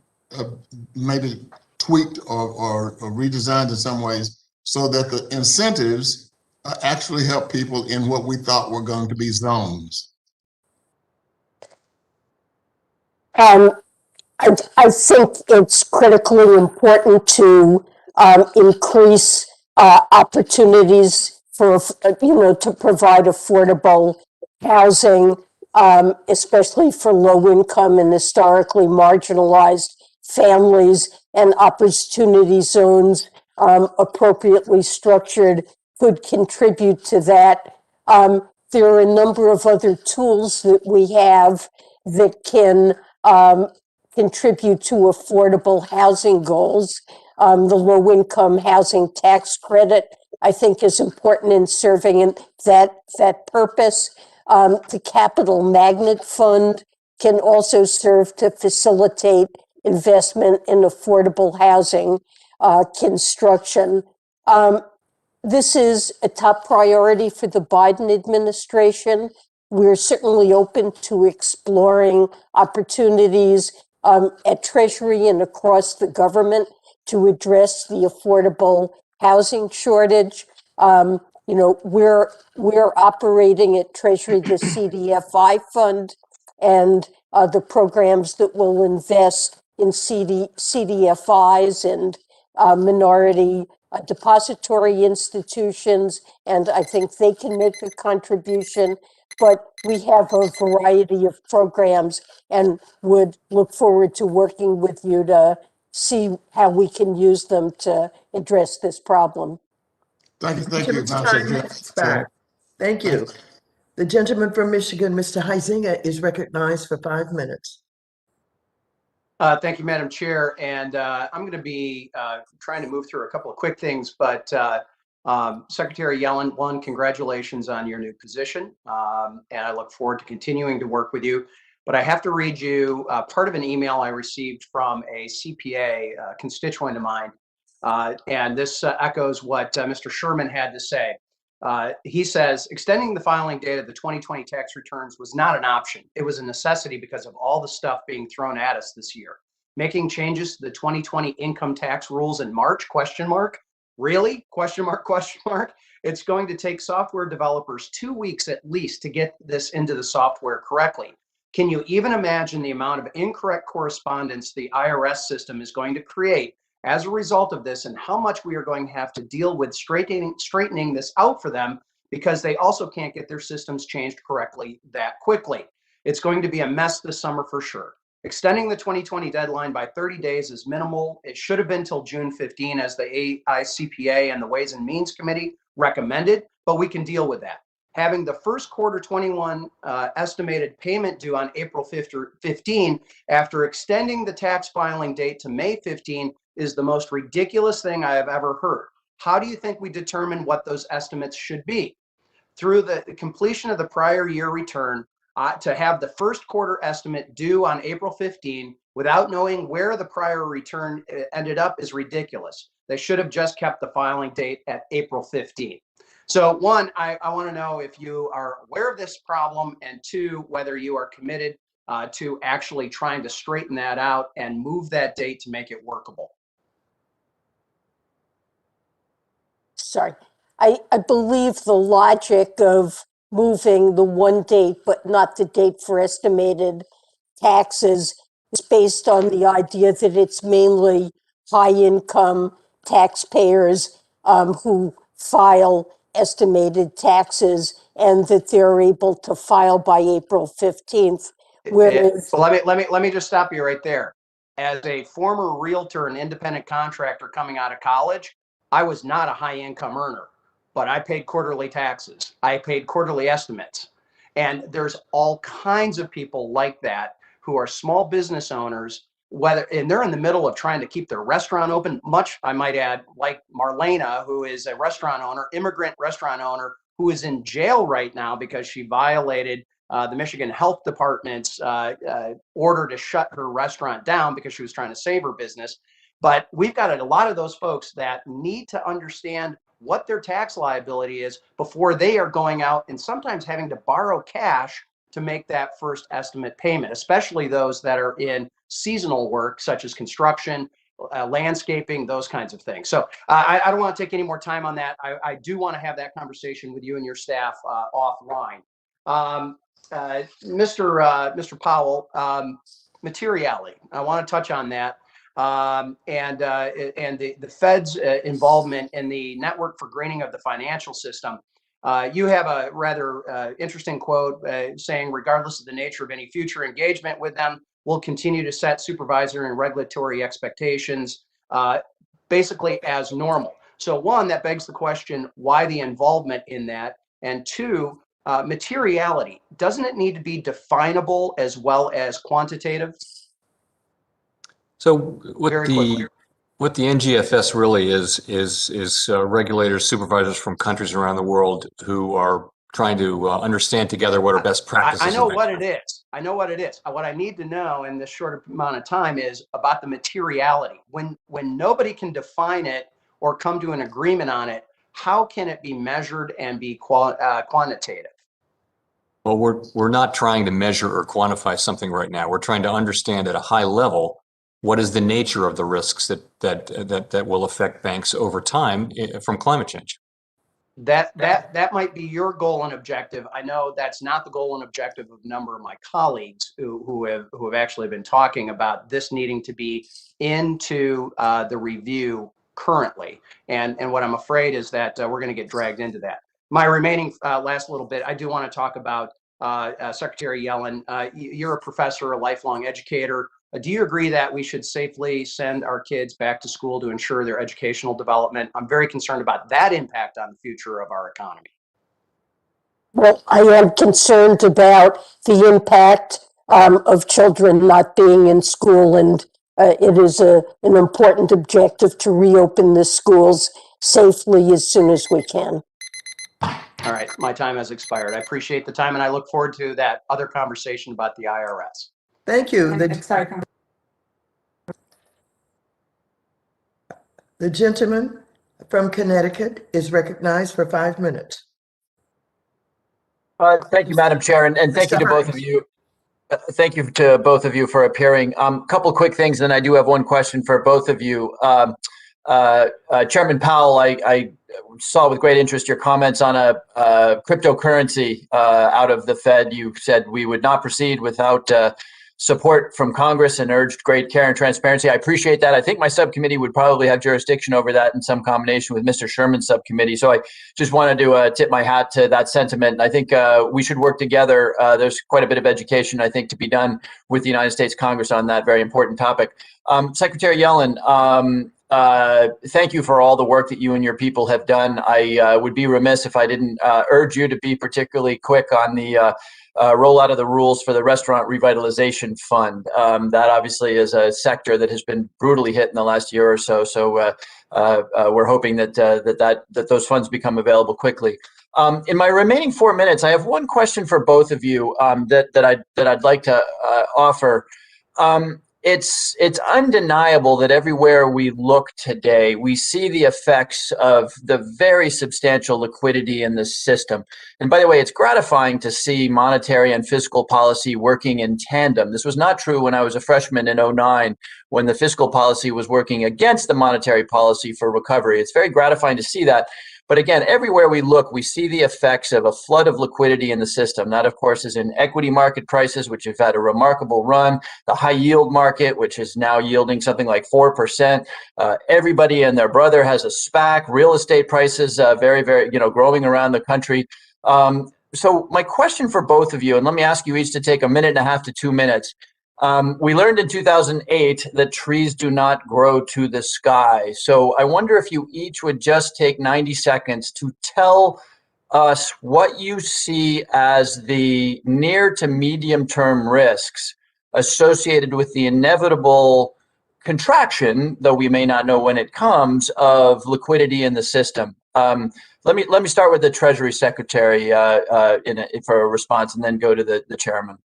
maybe tweaked or redesigned in some ways so that the incentives actually help people in what we thought were going to be zones? I think it's critically important to increase opportunities for, to provide affordable housing, especially for low income and historically marginalized families, and opportunity zones appropriately structured could contribute to that. There are a number of other tools that we have that can contribute to affordable housing goals. The low-income housing tax credit, I think, is important in serving that purpose. The Capital Magnet Fund can also serve to facilitate investment in affordable housing construction. This is a top priority for the Biden administration. We're certainly open to exploring opportunities at Treasury and across the government to address the affordable housing shortage. We're operating at Treasury the CDFI fund and the programs that will invest in CDFIs and minority depository institutions, and I think they can make a contribution. But we have a variety of programs and would look forward to working with you to see how we can use them to address this problem. Thank you, Gentleman's Madam time Secretary. has expired. Thank you. The gentleman from Michigan, Mr. Huizinga, is recognized for 5 minutes. Thank you, Madam Chair. And I'm going to be trying to move through a couple of quick things, but Secretary Yellen, one, congratulations on your new position. And I look forward to continuing to work with you. But I have to read you part of an email I received from a CPA, constituent of mine. And this echoes what Mr. Sherman had to say. He says, extending the filing date of the 2020 tax returns was not an option. It was a necessity because of all the stuff being thrown at us this year. Making changes to the 2020 income tax rules in March, ? Really? ? It's going to take software developers 2 weeks at least to get this into the software correctly. Can you even imagine the amount of incorrect correspondence the IRS system is going to create as a result of this, and how much we are going to have to deal with straightening this out for them, because they also can't get their systems changed correctly that quickly. It's going to be a mess this summer for sure. Extending the 2020 deadline by 30 days is minimal. It should have been till June 15, as the AICPA and the Ways and Means Committee recommended, but we can deal with that. Having the first quarter 21 estimated payment due on April 15 after extending the tax filing date to May 15 is the most ridiculous thing I have ever heard. How do you think we determine what those estimates should be? Through the completion of the prior year return, to have the first quarter estimate due on April 15 without knowing where the prior return ended up is ridiculous. They should have just kept the filing date at April 15. So one, I want to know if you are aware of this problem, and two, whether you are committed to actually trying to straighten that out and move that date to make it workable. Sorry. I believe the logic of moving the one date but not the date for estimated taxes is based on the idea that it's mainly high-income taxpayers who file estimated taxes, and that they're able to file by April 15th. Whereas, so let me just stop you right there. As a former realtor and independent contractor coming out of college, I was not a high income earner, but I paid quarterly taxes. I paid quarterly estimates. And there's all kinds of people like that who are small business owners, and they're in the middle of trying to keep their restaurant open, much, I might add, like Marlena, who is a restaurant owner, immigrant restaurant owner, who is in jail right now because she violated the Michigan Health Department's order to shut her restaurant down because she was trying to save her business. But we've got a lot of those folks that need to understand what their tax liability is before they are going out and sometimes having to borrow cash to make that first estimate payment, especially those that are in seasonal work, such as construction, landscaping, those kinds of things. So I don't want to take any more time on that. I do want to have that conversation with you and your staff offline. Mr. Powell, materiality. I want to touch on that. And the Fed's involvement in the network for greening of the financial system. You have a rather interesting quote saying, regardless of the nature of any future engagement with them, we'll continue to set supervisory and regulatory expectations basically as normal. So one, that begs the question, why the involvement in that? And two, materiality. Doesn't it need to be definable as well as quantitative? So Very quickly. what the NGFS really is regulators, supervisors from countries around the world who are trying to understand together what are best practices. I know what it is. I know what it is. What I need to know in this short amount of time is about the materiality. When nobody can define it or come to an agreement on it, how can it be measured and be quantitative? Well, we're not trying to measure or quantify something right now. We're trying to understand at a high level what is the nature of the risks that will affect banks over time from climate change. That might be your goal and objective. I know that's not the goal and objective of a number of my colleagues who have actually been talking about this needing to be into the review currently. And what I'm afraid is that we're going to get dragged into that. My remaining last little bit, I do want to talk about Secretary Yellen. You're a professor, a lifelong educator. Do you agree that we should safely send our kids back to school to ensure their educational development? I'm very concerned about that impact on the future of our economy. Well, I am concerned about the impact of children not being in school, and it is an important objective to reopen the schools safely as soon as we can. All right, my time has expired. I appreciate the time, and I look forward to that other conversation about the IRS. Thank you. The gentleman from Connecticut is recognized for 5 minutes. Thank you, Madam Chair, and thank you to both of you. Thank you to both of you for appearing. A couple of quick things, and I do have one question for both of you. Chairman Powell, I saw with great interest your comments on a cryptocurrency out of the Fed. You said we would not proceed without support from Congress and urged great care and transparency. I appreciate that. I think my subcommittee would probably have jurisdiction over that in some combination with Mr. Sherman's subcommittee. So I just wanted to tip my hat to that sentiment. I think we should work together. There's quite a bit of education, I think, to be done with the United States Congress on that very important topic. Secretary Yellen, thank you for all the work that you and your people have done. I would be remiss if I didn't urge you to be particularly quick on the rollout of the rules for the Restaurant Revitalization Fund. That obviously is a sector that has been brutally hit in the last year or so. So we're hoping that those funds become available quickly. In my remaining 4 minutes, I have one question for both of you that I'd like to offer. It's undeniable that everywhere we look today, we see the effects of the very substantial liquidity in the system. And by the way, it's gratifying to see monetary and fiscal policy working in tandem. This was not true when I was a freshman in 2009, when the fiscal policy was working against the monetary policy for recovery. It's very gratifying to see that. But again, everywhere we look, we see the effects of a flood of liquidity in the system. That, of course, is in equity market prices, which have had a remarkable run, the high yield market, which is now yielding something like 4%. Everybody and their brother has a SPAC, real estate prices very, growing around the country. So my question for both of you, and let me ask you each to take 1.5 minutes to 2 minutes. We learned in 2008 that trees do not grow to the sky. So I wonder if you each would just take 90 seconds to tell us what you see as the near to medium term risks associated with the inevitable contraction, though we may not know when it comes, of liquidity in the system. Let me start with the Treasury Secretary for a response, and then go to the chairman.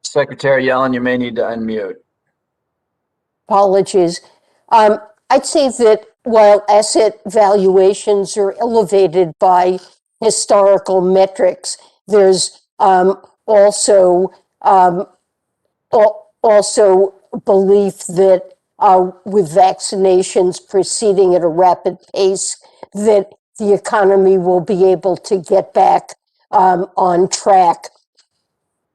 Secretary Yellen, you may need to unmute. Apologies. I'd say that while asset valuations are elevated by historical metrics, there's also belief that with vaccinations proceeding at a rapid pace, that the economy will be able to get back on track.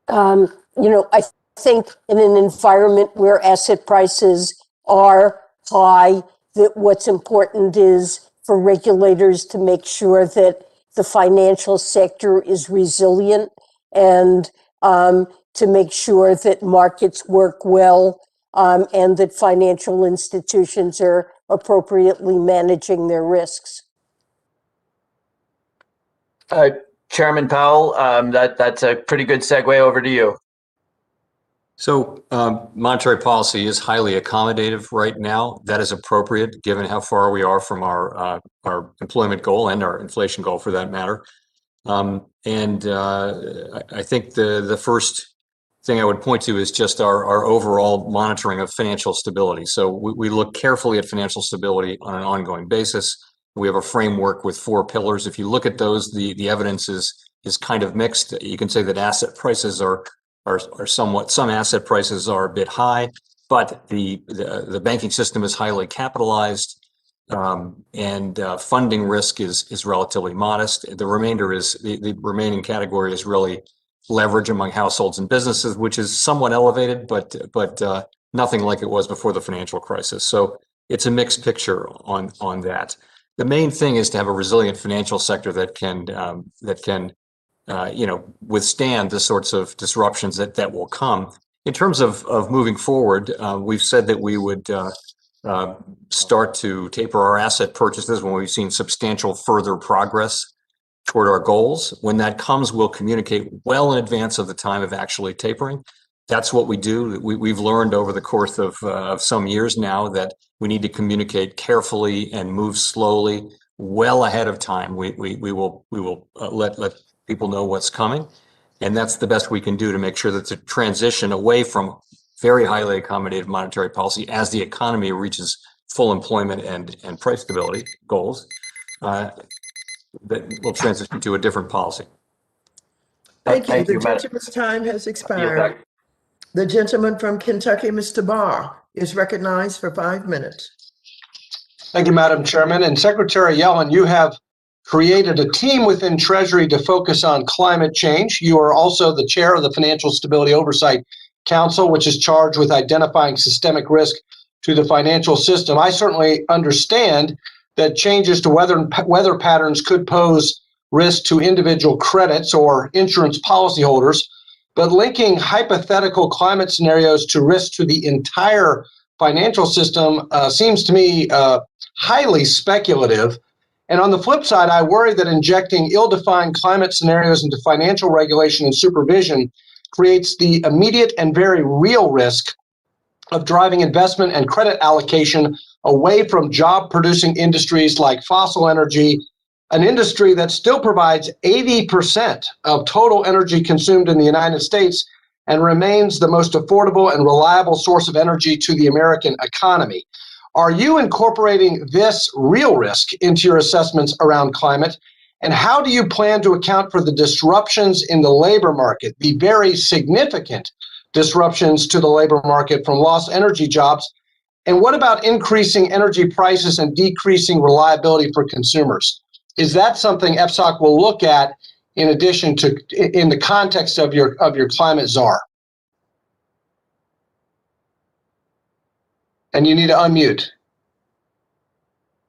I think in an environment where asset prices are high, that what's important is for regulators to make sure that the financial sector is resilient, and to make sure that markets work well, and that financial institutions are appropriately managing their risks. Chairman Powell, that's a pretty good segue. Over to you. So monetary policy is highly accommodative right now. That is appropriate given how far we are from our employment goal and our inflation goal, for that matter. I think the first thing I would point to is just our overall monitoring of financial stability. So we look carefully at financial stability on an ongoing basis. We have a framework with 4 pillars. If you look at those, the evidence is kind of mixed. You can say that asset prices are somewhat, some asset prices are a bit high, but the banking system is highly capitalized, and funding risk is relatively modest. The remaining category is really leverage among households and businesses, which is somewhat elevated, but nothing like it was before the financial crisis. So it's a mixed picture on that. The main thing is to have a resilient financial sector that can withstand the sorts of disruptions that will come. In terms of moving forward, we've said that we would start to taper our asset purchases when we've seen substantial further progress toward our goals. When that comes, we'll communicate well in advance of the time of actually tapering. That's what we do. We've learned over the course of some years now that we need to communicate carefully and move slowly, well ahead of time. We will let people know what's coming, and that's the best we can do to make sure that the transition away from very highly accommodative monetary policy as the economy reaches full employment and price stability goals, that will transition to a different policy. Thank you. Thank The you, Madam. gentleman's time has expired. The gentleman from Kentucky, Mr. Barr, is recognized for 5 minutes. Thank you, Madam Chairman. And Secretary Yellen, you have created a team within Treasury to focus on climate change. You are also the chair of the Financial Stability Oversight Council, which is charged with identifying systemic risk to the financial system. I certainly understand that changes to weather patterns could pose risk to individual credits or insurance policyholders, but linking hypothetical climate scenarios to risk to the entire financial system seems to me highly speculative. And on the flip side, I worry that injecting ill-defined climate scenarios into financial regulation and supervision creates the immediate and very real risk of driving investment and credit allocation away from job-producing industries like fossil energy, an industry that still provides 80% of total energy consumed in the United States and remains the most affordable and reliable source of energy to the American economy. Are you incorporating this real risk into your assessments around climate? And how do you plan to account for the disruptions in the labor market, the very significant disruptions to the labor market from lost energy jobs? And what about increasing energy prices and decreasing reliability for consumers? Is that something FSOC will look at in addition to, in the context of your climate czar? And you need to unmute.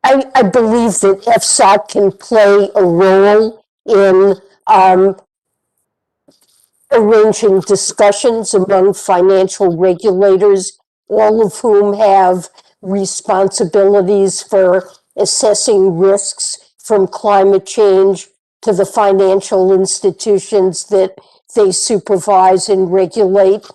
I believe that FSOC can play a role in arranging discussions among financial regulators, all of whom have responsibilities for assessing risks from climate change to the financial institutions that they supervise and regulate,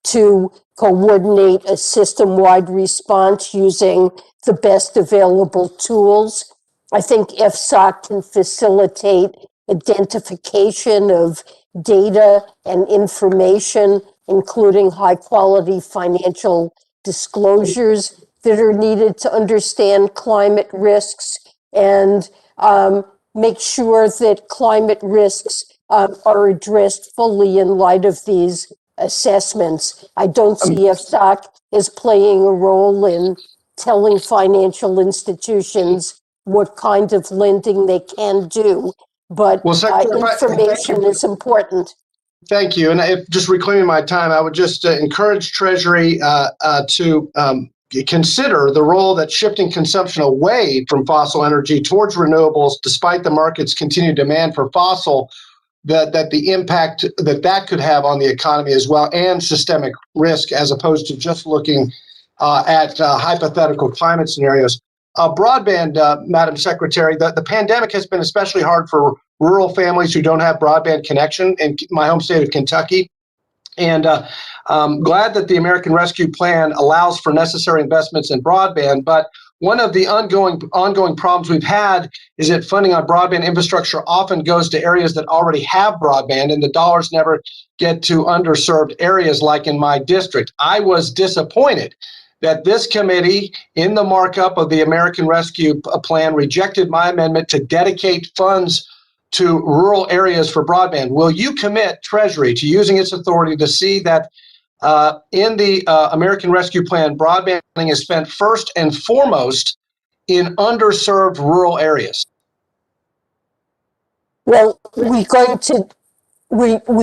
to coordinate a system-wide response using the best available tools. I think FSOC can facilitate identification of data and information, including high-quality financial disclosures that are needed to understand climate risks, and make sure that climate risks are addressed fully in light of these assessments. I don't see FSOC as playing a role in telling financial institutions what kind of lending they can do, but information is important. Thank you. And if just reclaiming my time, I would just encourage Treasury to consider the role that shifting consumption away from fossil energy towards renewables, despite the market's continued demand for fossil, that the impact that could have on the economy as well, and systemic risk, as opposed to just looking at hypothetical climate scenarios. Broadband, Madam Secretary, the pandemic has been especially hard for rural families who don't have broadband connection in my home state of Kentucky. And I'm glad that the American Rescue Plan allows for necessary investments in broadband. But one of the ongoing problems we've had is that funding on broadband infrastructure often goes to areas that already have broadband, and the dollars never get to underserved areas like in my district. I was disappointed that this committee, in the markup of the American Rescue Plan, rejected my amendment to dedicate funds to rural areas for broadband. Will you commit Treasury to using its authority to see that in the American Rescue Plan, broadband is spent first and foremost in underserved rural areas? Well, we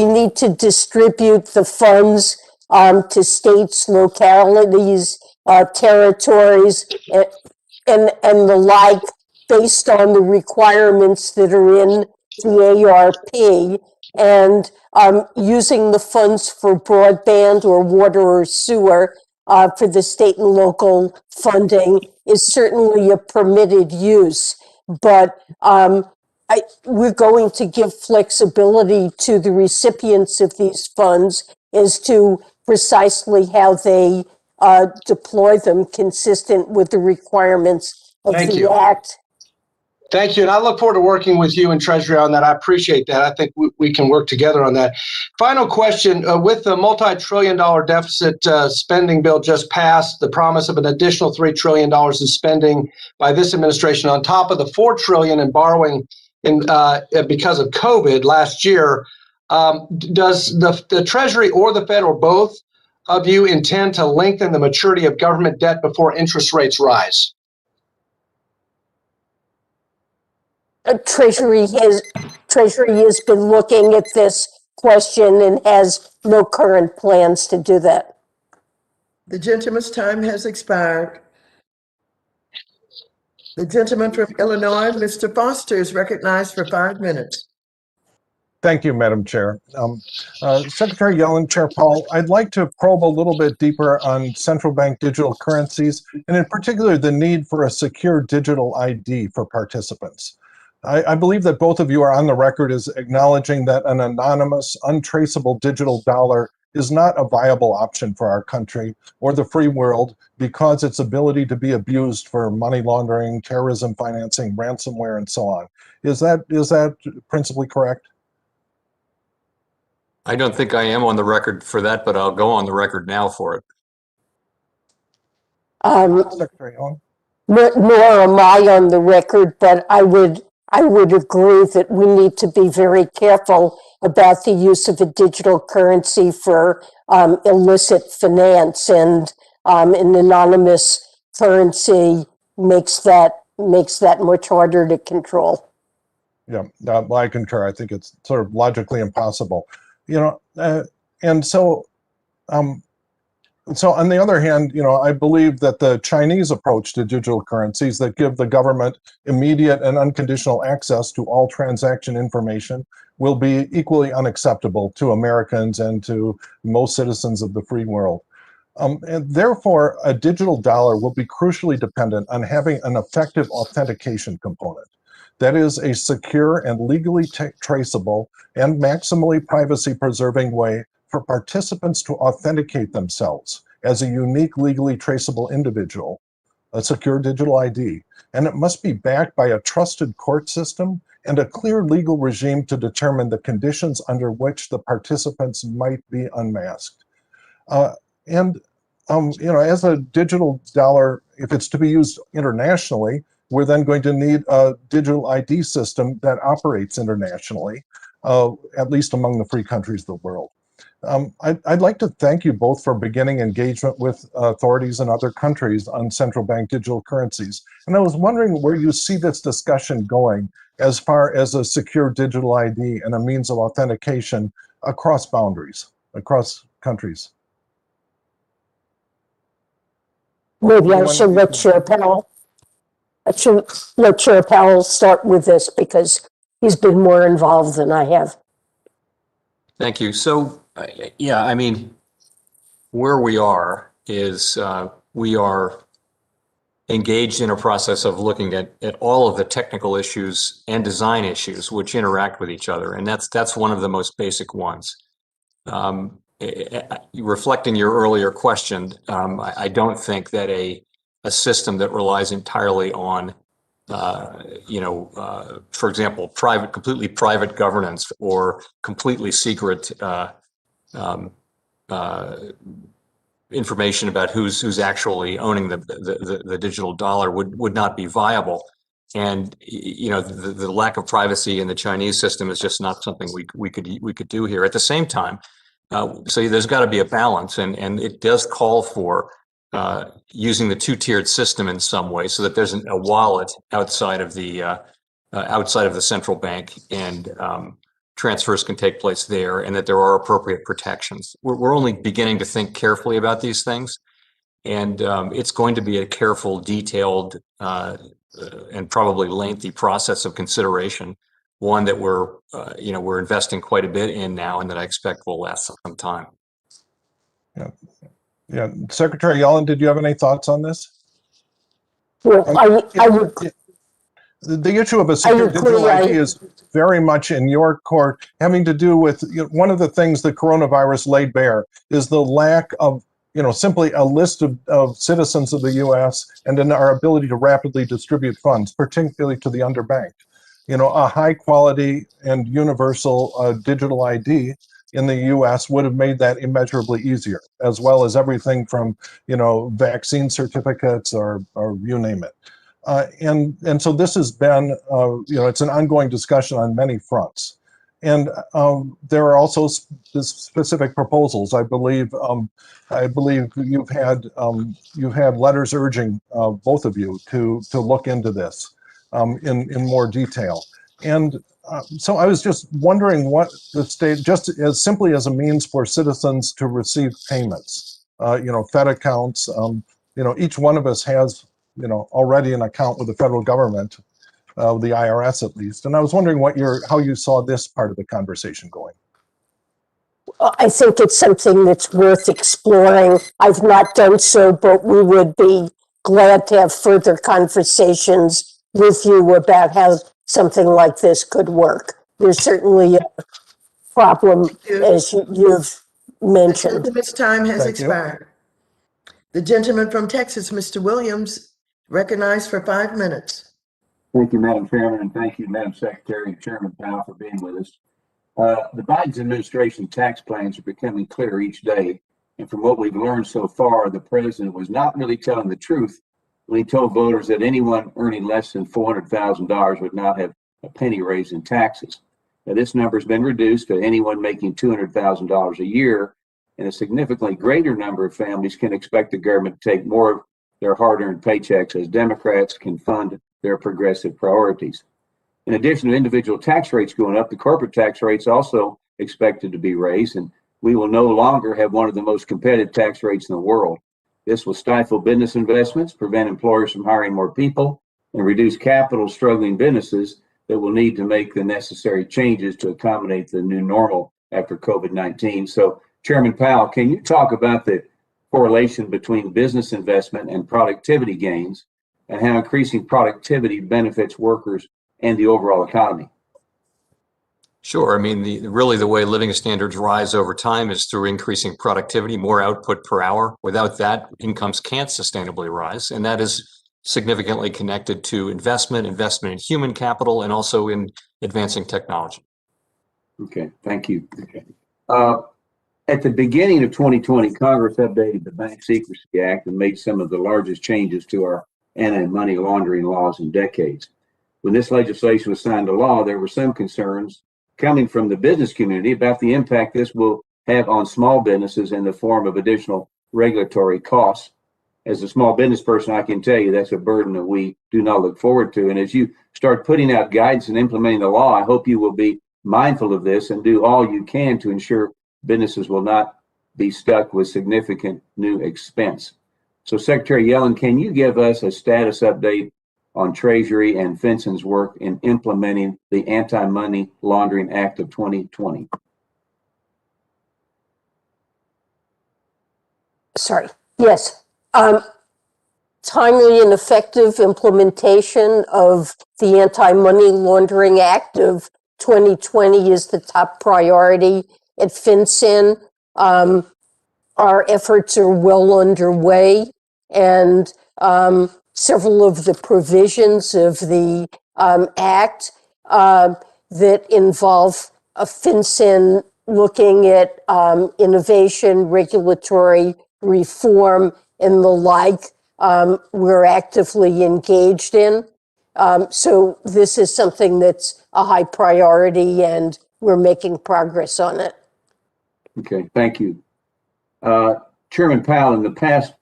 need to distribute the funds to states, localities, territories, and the like, based on the requirements that are in the ARP. And using the funds for broadband or water or sewer for the state and local funding is certainly a permitted use. But we're going to give flexibility to the recipients of these funds as to precisely how they deploy them, consistent with the requirements of the Act. Thank you. And I look forward to working with you and Treasury on that. I appreciate that. I think we can work together on that. Final question. With the multi-trillion-dollar deficit spending bill just passed, the promise of an additional $3 trillion in spending by this administration on top of the $4 trillion in borrowing because of COVID last year, does the Treasury or the Fed or both of you intend to lengthen the maturity of government debt before interest rates rise? Treasury has been looking at this question and has no current plans to do that. The gentleman's time has expired. The gentleman from Illinois, Mr. Foster, is recognized for 5 minutes. Thank you, Madam Chair. Secretary Yellen, Chair Powell, I'd like to probe a little bit deeper on central bank digital currencies, and in particular, the need for a secure digital ID for participants. I believe that both of you are on the record as acknowledging that an anonymous, untraceable digital dollar is not a viable option for our country or the free world because its ability to be abused for money laundering, terrorism financing, ransomware, and so on. Is that principally correct? I don't think I am on the record for that, but I'll go on the record now for it. Secretary Yellen? Nor am I on the record, but I would agree that we need to be very careful about the use of a digital currency for illicit finance, and an anonymous currency makes that much harder to control. Yeah, I concur. I think it's sort of logically impossible, and so on the other hand, I believe that the Chinese approach to digital currencies that give the government immediate and unconditional access to all transaction information will be equally unacceptable to Americans and to most citizens of the free world. And therefore, a digital dollar will be crucially dependent on having an effective authentication component. That is a secure and legally traceable and maximally privacy-preserving way for participants to authenticate themselves as a unique, legally traceable individual, a secure digital ID. And it must be backed by a trusted court system and a clear legal regime to determine the conditions under which the participants might be unmasked. As a digital dollar, if it's to be used internationally, we're then going to need a digital ID system that operates internationally, at least among the free countries of the world. I'd like to thank you both for beginning engagement with authorities in other countries on central bank digital currencies. And I was wondering where you see this discussion going as far as a secure digital ID and a means of authentication across boundaries, across countries. Maybe I should let Chair Powell. I should let Chair Powell start with this because he's been more involved than I have. Thank you. So, yeah, I mean, where we are is we are engaged in a process of looking at all of the technical issues and design issues which interact with each other. And that's one of the most basic ones. Reflecting your earlier question, I don't think that a system that relies entirely on, for example, completely private governance or completely secret information about who's actually owning the digital dollar would not be viable. And the lack of privacy in the Chinese system is just not something we could do here. At the same time, so there's got to be a balance, and it does call for using the two-tiered system in some way, so that there's a wallet outside of the central bank, and transfers can take place there, and that there are appropriate protections. We're only beginning to think carefully about these things, and it's going to be a careful, detailed, and probably lengthy process of consideration. One that we're investing quite a bit in now, and that I expect will last some time. Yeah, Secretary Yellen, did you have any thoughts on this? Well, I would. The issue of a secure digital ID is very much in your court, having to do with one of the things the coronavirus laid bare is the lack of simply a list of citizens of the U.S. and then our ability to rapidly distribute funds, particularly to the underbanked. A high quality and universal digital ID in the U.S. would have made that immeasurably easier, as well as everything from vaccine certificates or you name it. And so this has been, it's an ongoing discussion on many fronts. And there are also specific proposals. I believe you've had letters urging both of you to look into this in more detail. And so I was just wondering what the state, just as simply as a means for citizens to receive payments, Fed accounts, each one of us has already an account with the federal government, the IRS at least. And I was wondering how you saw this part of the conversation going. I think it's something that's worth exploring. I've not done so, but we would be glad to have further conversations with you about how something like this could work. There's certainly a problem, as you've mentioned. The gentleman's time has expired. The gentleman from Texas, Mr. Williams, recognized for 5 minutes. Thank you, Madam Chairman, and thank you, Madam Secretary and Chairman Powell, for being with us. The Biden administration tax plans are becoming clearer each day, and from what we've learned so far, the president was not really telling the truth when he told voters that anyone earning less than $400,000 would not have a penny raise in taxes. Now, this number has been reduced to anyone making $200,000 a year, and a significantly greater number of families can expect the government to take more of their hard-earned paychecks as Democrats can fund their progressive priorities. In addition to individual tax rates going up, the corporate tax rates also expected to be raised, and we will no longer have one of the most competitive tax rates in the world. This will stifle business investments, prevent employers from hiring more people, and reduce capital struggling businesses that will need to make the necessary changes to accommodate the new normal after COVID-19. So, Chairman Powell, can you talk about the correlation between business investment and productivity gains, and how increasing productivity benefits workers and the overall economy? Sure. I mean, really the way living standards rise over time is through increasing productivity, more output per hour. Without that, incomes can't sustainably rise. And that is significantly connected to investment in human capital, and also in advancing technology. Okay, thank you. Okay. At the beginning of 2020, Congress updated the Bank Secrecy Act and made some of the largest changes to our anti-money laundering laws in decades. When this legislation was signed into law, there were some concerns coming from the business community about the impact this will have on small businesses in the form of additional regulatory costs. As a small business person, I can tell you that's a burden that we do not look forward to. And as you start putting out guidance and implementing the law, I hope you will be mindful of this and do all you can to ensure businesses will not be stuck with significant new expense. So, Secretary Yellen, can you give us a status update on Treasury and FinCEN's work in implementing the Anti-Money Laundering Act of 2020? Sorry. Yes. timely and effective implementation of the Anti-Money Laundering Act of 2020 is the top priority at FinCEN. Our efforts are well underway, and several of the provisions of the Act that involve FinCEN looking at innovation, regulatory reform, and the like, we're actively engaged in. So this is something that's a high priority, and we're making progress on it. Okay, thank you. Chairman Powell, in the past,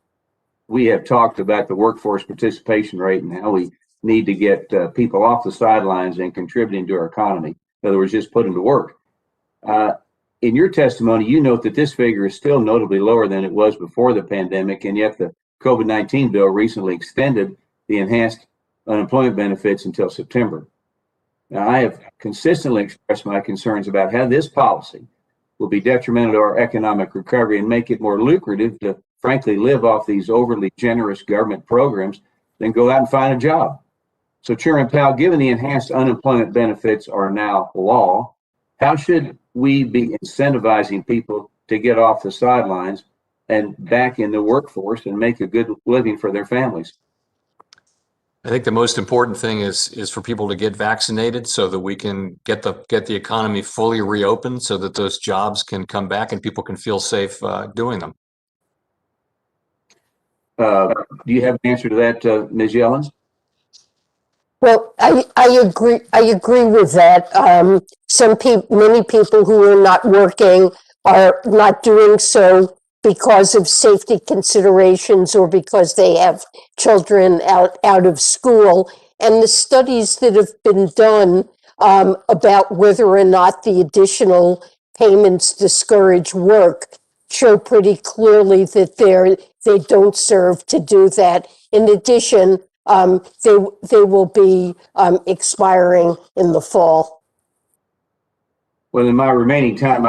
we have talked about the workforce participation rate and how we need to get people off the sidelines and contributing to our economy. In other words, just put them to work. In your testimony, you note that this figure is still notably lower than it was before the pandemic, and yet the COVID-19 bill recently extended the enhanced unemployment benefits until September. Now, I have consistently expressed my concerns about how this policy will be detrimental to our economic recovery and make it more lucrative to frankly live off these overly generous government programs than go out and find a job. So Chairman Powell, given the enhanced unemployment benefits are now law, how should we be incentivizing people to get off the sidelines and back in the workforce and make a good living for their families? I think the most important thing is for people to get vaccinated so that we can get the economy fully reopened so that those jobs can come back and people can feel safe doing them. Do you have an answer to that, Ms. Yellen? Well, I agree. I agree with that. Many people who are not working are not doing so because of safety considerations or because they have children out of school. And the studies that have been done about whether or not the additional payments discourage work show pretty clearly that they don't serve to do that. In addition, they will be expiring in the fall. Well, in my remaining time,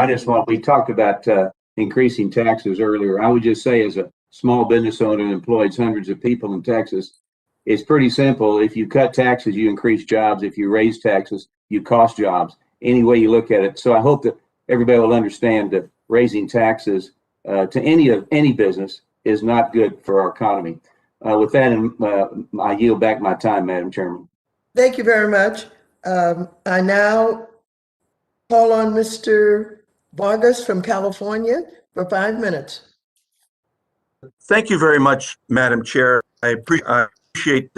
we talked about increasing taxes earlier. I would just say, as a small business owner that employs hundreds of people in Texas, it's pretty simple. If you cut taxes, you increase jobs. If you raise taxes, you cost jobs. Any way you look at it. So I hope that everybody will understand that raising taxes to any business is not good for our economy. With that, I yield back my time, Madam Chairman. Thank you very much. I now call on Mr. Vargas from California for 5 minutes. Thank you very much, Madam Chair. I appreciate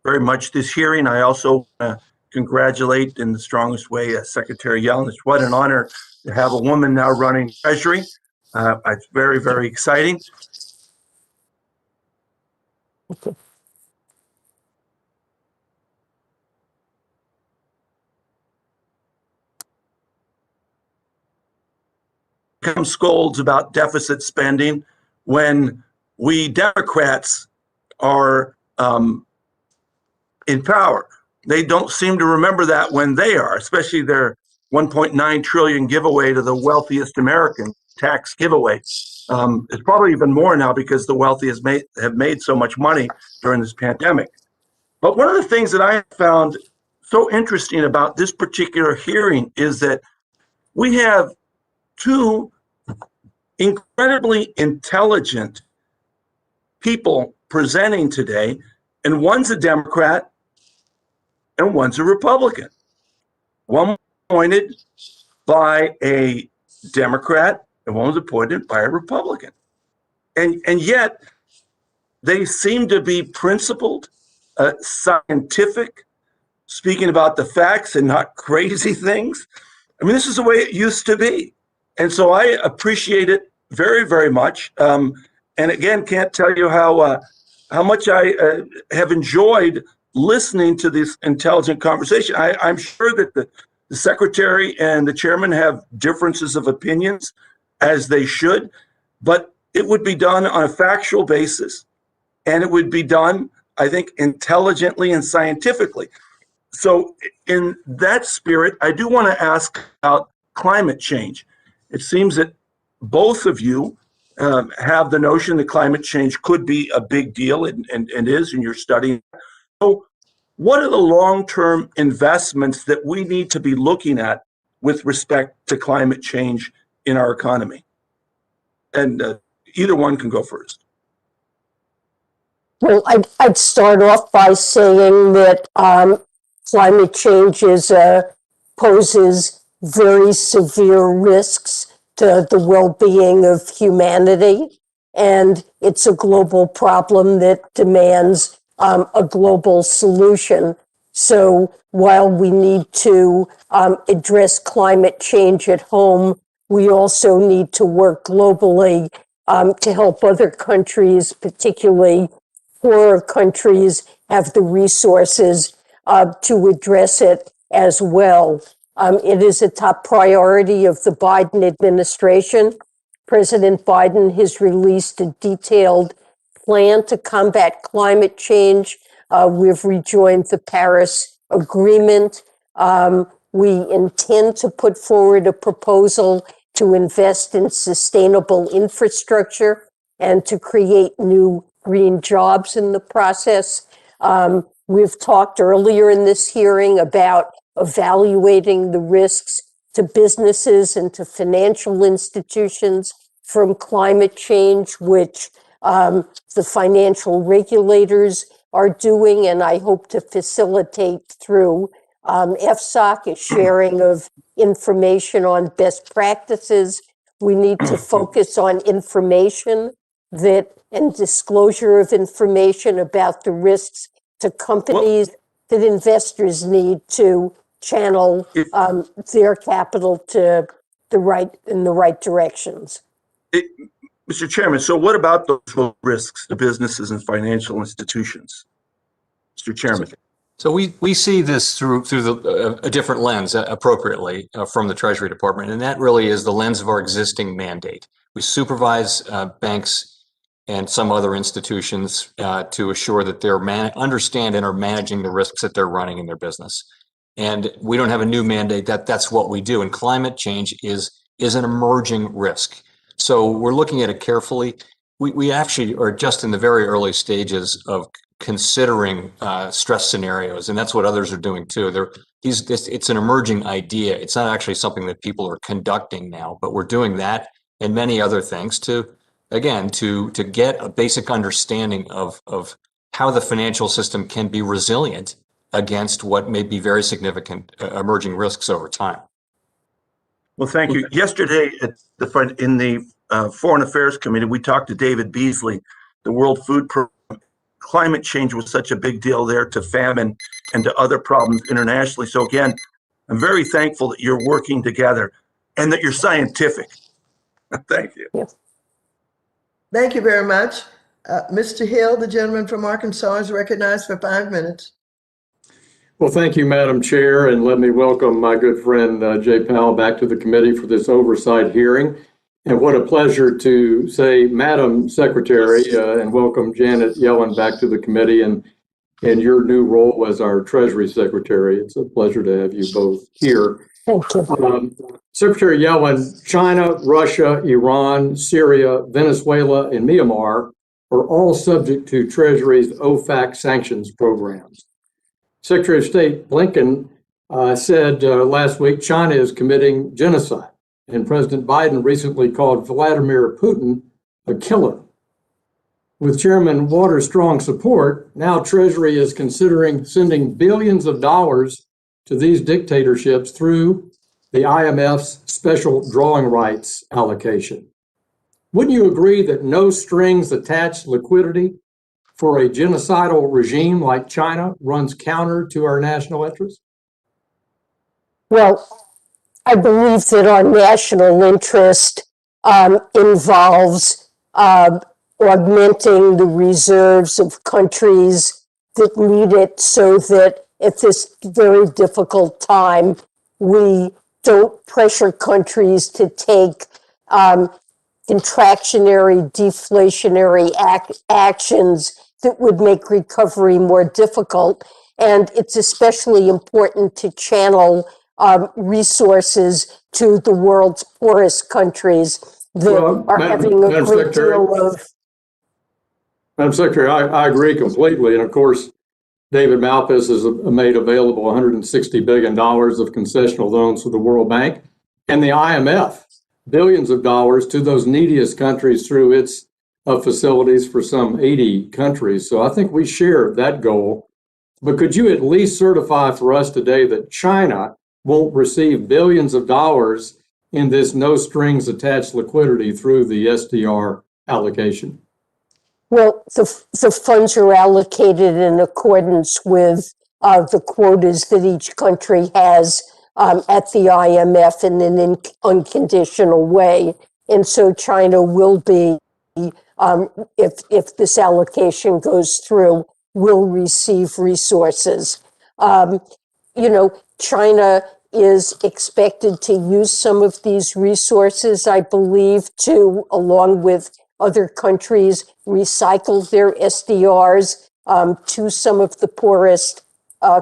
very much this hearing. I also congratulate in the strongest way Secretary Yellen. It's what an honor to have a woman now running Treasury. It's very, very exciting. Scolds about deficit spending when we Democrats are in power. They don't seem to remember that when they are, especially their 1.9 trillion giveaway to the wealthiest American tax giveaway. It's probably even more now because the wealthy have made so much money during this pandemic. But one of the things that I found so interesting about this particular hearing is that we have two incredibly intelligent people presenting today, and one's a Democrat and one's a Republican. One appointed by a Democrat and one was appointed by a Republican. And yet they seem to be principled, scientific, speaking about the facts and not crazy things. I mean, this is the way it used to be. And so I appreciate it very, very much. And again, can't tell you how much I have enjoyed listening to this intelligent conversation. I'm sure that the secretary and the chairman have differences of opinions, as they should, but it would be done on a factual basis, and it would be done, I think, intelligently and scientifically. So in that spirit, I do want to ask about climate change. It seems that both of you have the notion that climate change could be a big deal and is, and you're studying. So what are the long-term investments that we need to be looking at with respect to climate change in our economy? And either one can go first. Well, I'd start off by saying that climate change poses very severe risks to the well-being of humanity, and it's a global problem that demands a global solution. So while we need to address climate change at home, we also need to work globally to help other countries, particularly poorer countries, have the resources to address it as well. It is a top priority of the Biden administration. President Biden has released a detailed plan to combat climate change. We've rejoined the Paris Agreement. We intend to put forward a proposal to invest in sustainable infrastructure and to create new green jobs in the process. We've talked earlier in this hearing about evaluating the risks to businesses and to financial institutions from climate change, which the financial regulators are doing, and I hope to facilitate through FSOC, a sharing of information on best practices. We need to focus on information and disclosure of information about the risks to companies that investors need to channel their capital to in the right directions. Mr. Chairman, so what about those risks to businesses and financial institutions? Mr. Chairman. So we see this through a different lens appropriately from the Treasury Department, and that really is the lens of our existing mandate. We supervise banks and some other institutions to assure that they're understand and are managing the risks that they're running in their business. And we don't have a new mandate. That's what we do. And climate change is an emerging risk. So we're looking at it carefully. We actually are just in the very early stages of considering stress scenarios, and that's what others are doing too. It's an emerging idea. It's not actually something that people are conducting now, but we're doing that and many other things to get a basic understanding of how the financial system can be resilient against what may be very significant emerging risks over time. Well, thank you. Yesterday in the Foreign Affairs Committee, we talked to David Beasley, the World Food Program. Climate change was such a big deal there, to famine and to other problems internationally. So again, I'm very thankful that you're working together and that you're scientific. Thank you. Yes. Thank you very much. Mr. Hill, the gentleman from Arkansas, is recognized for 5 minutes. Well, thank you, Madam Chair, and let me welcome my good friend Jay Powell back to the committee for this oversight hearing. And what a pleasure to say, Madam Secretary, and welcome Janet Yellen back to the committee and your new role as our Treasury Secretary. It's a pleasure to have you both here. Thank you. Secretary Yellen, China, Russia, Iran, Syria, Venezuela, and Myanmar are all subject to Treasury's OFAC sanctions programs. Secretary of State Blinken said last week China is committing genocide. And President Biden recently called Vladimir Putin a killer. With Chairman Waters' strong support, now Treasury is considering sending billions of dollars to these dictatorships through the IMF's special drawing rights allocation. Wouldn't you agree that no strings attached liquidity for a genocidal regime like China runs counter to our national interest? Well, I believe that our national interest involves augmenting the reserves of countries that need it, so that at this very difficult time, we don't pressure countries to take contractionary, deflationary actions that would make recovery more difficult. And it's especially important to channel resources to the world's poorest countries. that Well, are having a Madam great Secretary, deal of. Madam Secretary, I agree completely. And of course, David Malpass has made available $160 billion of concessional loans to the World Bank and the IMF, billions of dollars to those neediest countries through its facilities for some 80 countries. So I think we share that goal. But could you at least certify for us today that China won't receive billions of dollars in this no strings attached liquidity through the SDR allocation? Well, the funds are allocated in accordance with the quotas that each country has at the IMF in an unconditional way. And so China will be, if this allocation goes through, will receive resources. China is expected to use some of these resources, I believe, to, along with other countries, recycle their SDRs to some of the poorest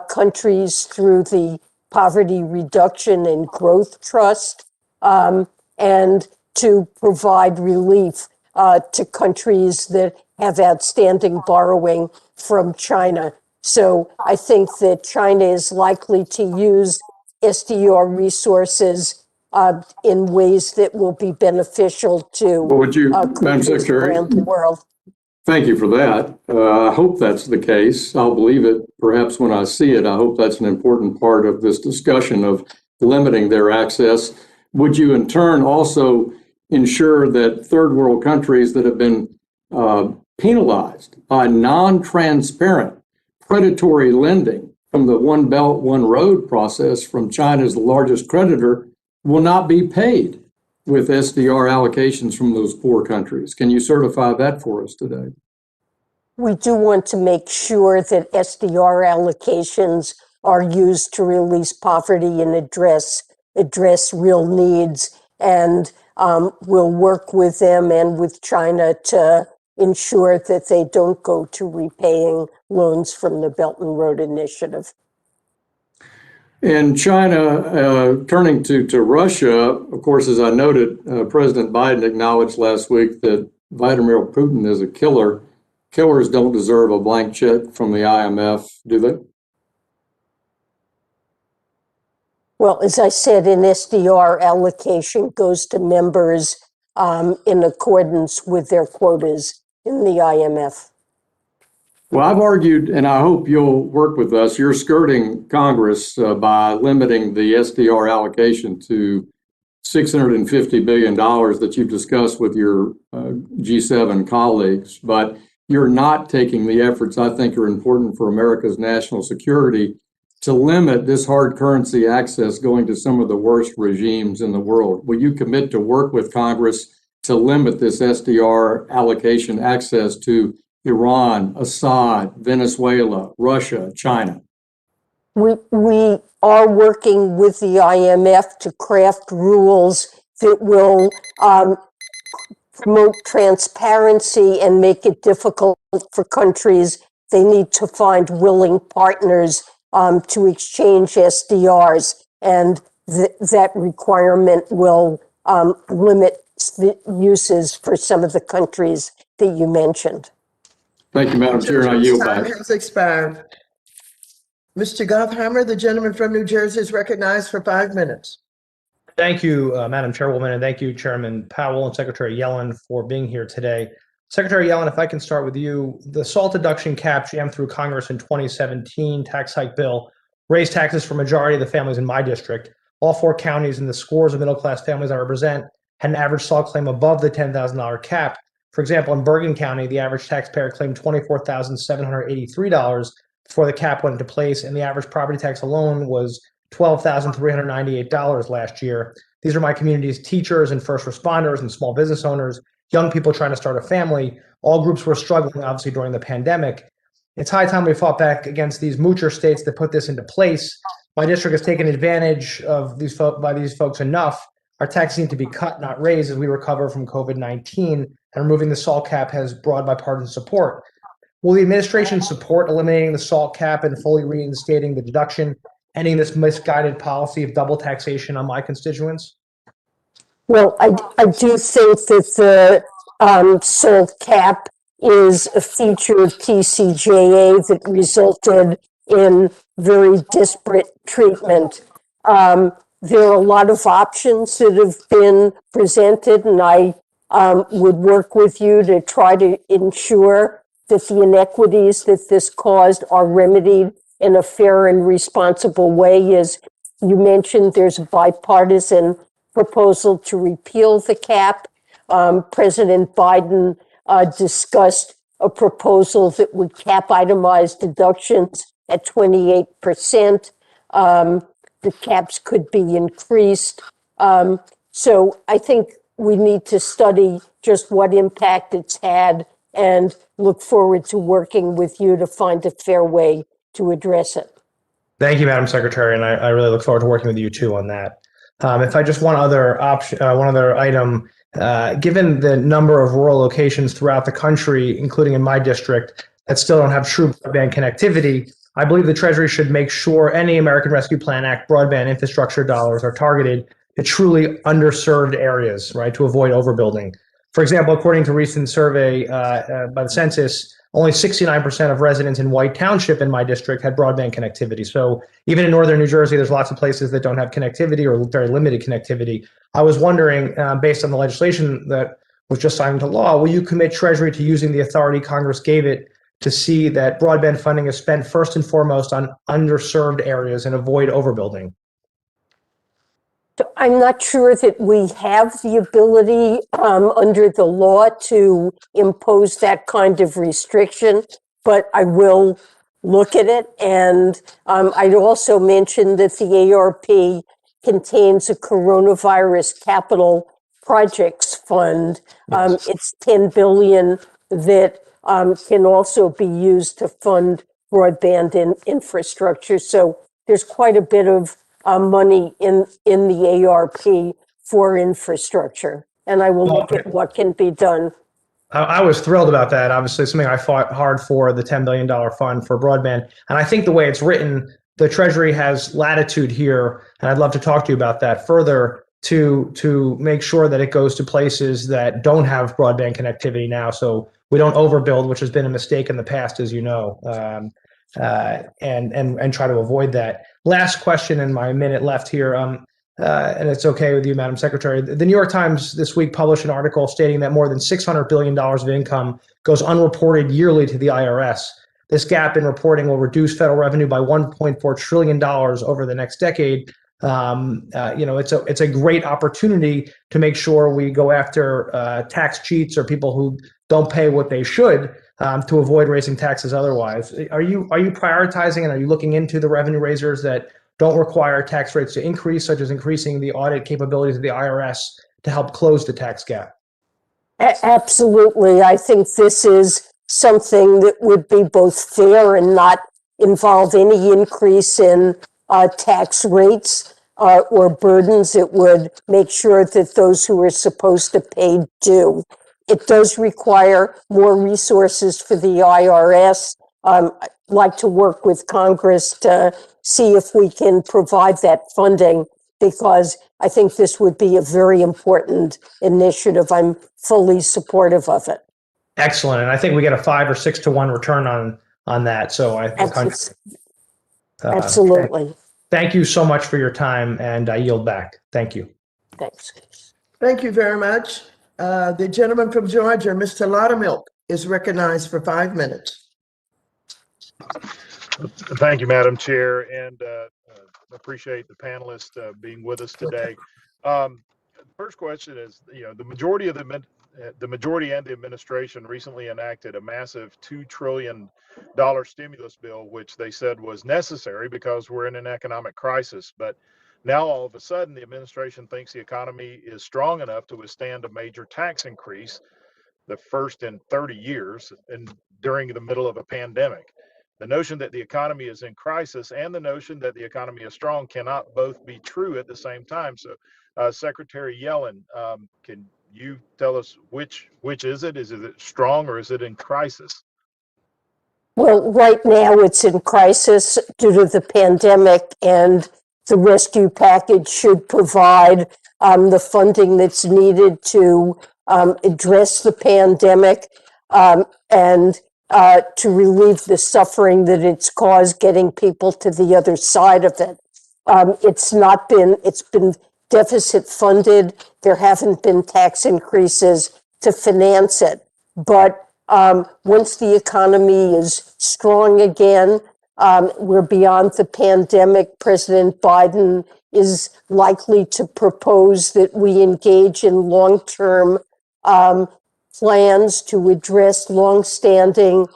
countries through the Poverty Reduction and Growth Trust, and to provide relief to countries that have outstanding borrowing from China. So I think that China is likely to use SDR resources in ways that will be beneficial to Madam countries Secretary, around the world. thank you for that. I hope that's the case. I'll believe it perhaps when I see it. I hope that's an important part of this discussion of limiting their access. Would you in turn also ensure that third world countries that have been penalized by non-transparent predatory lending from the One Belt, One Road process from China's largest creditor will not be paid with SDR allocations from those poor countries? Can you certify that for us today? We do want to make sure that SDR allocations are used to release poverty and address real needs. And we'll work with them and with China to ensure that they don't go to repaying loans from the Belt and Road Initiative. And China, turning to Russia, of course, as I noted, President Biden acknowledged last week that Vladimir Putin is a killer. Killers don't deserve a blank check from the IMF, do they? Well, as I said, an SDR allocation goes to members in accordance with their quotas in the IMF. Well, I've argued, and I hope you'll work with us, you're skirting Congress by limiting the SDR allocation to $650 billion that you've discussed with your G7 colleagues, but you're not taking the efforts I think are important for America's national security to limit this hard currency access going to some of the worst regimes in the world. Will you commit to work with Congress to limit this SDR allocation access to Iran, Assad, Venezuela, Russia, China? We are working with the IMF to craft rules that will promote transparency and make it difficult for countries. They need to find willing partners to exchange SDRs, and that requirement will limit the uses for some of the countries that you mentioned. Thank you, Madam Chair, and I yield Time back. has expired. Mr. Gottheimer, the gentleman from New Jersey, is recognized for 5 minutes. Thank you, Madam Chairwoman, and thank you, Chairman Powell and Secretary Yellen for being here today. Secretary Yellen, if I can start with you, the SALT deduction cap jammed through Congress in 2017 tax hike bill raised taxes for majority of the families in my district. All 4 counties and the scores of middle-class families I represent had an average SALT claim above the $10,000 cap. For example, in Bergen County, the average taxpayer claimed $24,783 before the cap went into place, and the average property tax alone was $12,398 last year. These are my community's teachers and first responders and small business owners, young people trying to start a family. All groups were struggling, obviously, during the pandemic. It's high time we fought back against these moocher states that put this into place. My district has taken advantage of by these folks enough. Our taxes need to be cut, not raised, as we recover from COVID-19, and removing the SALT cap has broad bipartisan support. Will the administration support eliminating the SALT cap and fully reinstating the deduction, ending this misguided policy of double taxation on my constituents? Well, I do think that the salt cap is a feature of TCJA that resulted in very disparate treatment. There are a lot of options that have been presented, and I would work with you to try to ensure that the inequities that this caused are remedied in a fair and responsible way. As you mentioned, there's a bipartisan proposal to repeal the cap. President Biden discussed a proposal that would cap itemized deductions at 28%. The caps could be increased. So I think we need to study just what impact it's had and look forward to working with you to find a fair way to address it. Thank you, Madam Secretary, and I really look forward to working with you too on that. If I just one other item, given the number of rural locations throughout the country, including in my district, that still don't have true broadband connectivity, I believe the Treasury should make sure any American Rescue Plan Act broadband infrastructure dollars are targeted to truly underserved areas, right, to avoid overbuilding. For example, according to a recent survey by the census, only 69% of residents in White Township in my district had broadband connectivity. So even in northern New Jersey, there's lots of places that don't have connectivity or very limited connectivity. I was wondering, based on the legislation that was just signed into law, will you commit Treasury to using the authority Congress gave it to see that broadband funding is spent first and foremost on underserved areas and avoid overbuilding? I'm not sure that we have the ability under the law to impose that kind of restriction, but I will look at it. And I'd also mention that the ARP contains a coronavirus capital projects fund. It's $10 billion that can also be used to fund broadband infrastructure. So there's quite a bit of money in the ARP for infrastructure, and I will look at what can be done. I was thrilled about that. Obviously, something I fought hard for, the $10 billion fund for broadband. And I think the way it's written, the Treasury has latitude here, and I'd love to talk to you about that further to make sure that it goes to places that don't have broadband connectivity now, so we don't overbuild, which has been a mistake in the past, as you know, and try to avoid that. Last question in my minute left here, and it's okay with you, Madam Secretary. The New York Times this week published an article stating that more than $600 billion of income goes unreported yearly to the IRS. This gap in reporting will reduce federal revenue by $1.4 trillion over the next decade. It's a great opportunity to make sure we go after tax cheats or people who don't pay what they should to avoid raising taxes otherwise. Are you prioritizing and are you looking into the revenue raisers that don't require tax rates to increase, such as increasing the audit capabilities of the IRS to help close the tax gap? Absolutely. I think this is something that would be both fair and not involve any increase in tax rates or burdens. It would make sure that those who are supposed to pay do. It does require more resources for the IRS. I'd like to work with Congress to see if we can provide that funding, because I think this would be a very important initiative. I'm fully supportive of it. Excellent. And I think we get a 5 or 6 to 1 return on that. So I think absolutely. Thank you so much for your time, and I yield back. Thank you. Thanks. Thank you very much. The gentleman from Georgia, Mr. Laudermilk, is recognized for 5 minutes. Thank you, Madam Chair, and appreciate the panelists being with us today. First question is, the majority and the administration recently enacted a massive $2 trillion stimulus bill, which they said was necessary because we're in an economic crisis. But now all of a sudden, the administration thinks the economy is strong enough to withstand a major tax increase, the first in 30 years, and during the middle of a pandemic. The notion that the economy is in crisis and the notion that the economy is strong cannot both be true at the same time. So, Secretary Yellen, can you tell us which is it? Is it strong or is it in crisis? Well, right now it's in crisis due to the pandemic and the rescue package should provide the funding that's needed to address the pandemic and to relieve the suffering that it's caused getting people to the other side of it. It's been deficit funded. There haven't been tax increases to finance it. But once the economy is strong again, we're beyond the pandemic. President Biden is likely to propose that we engage in long-term plans to address longstanding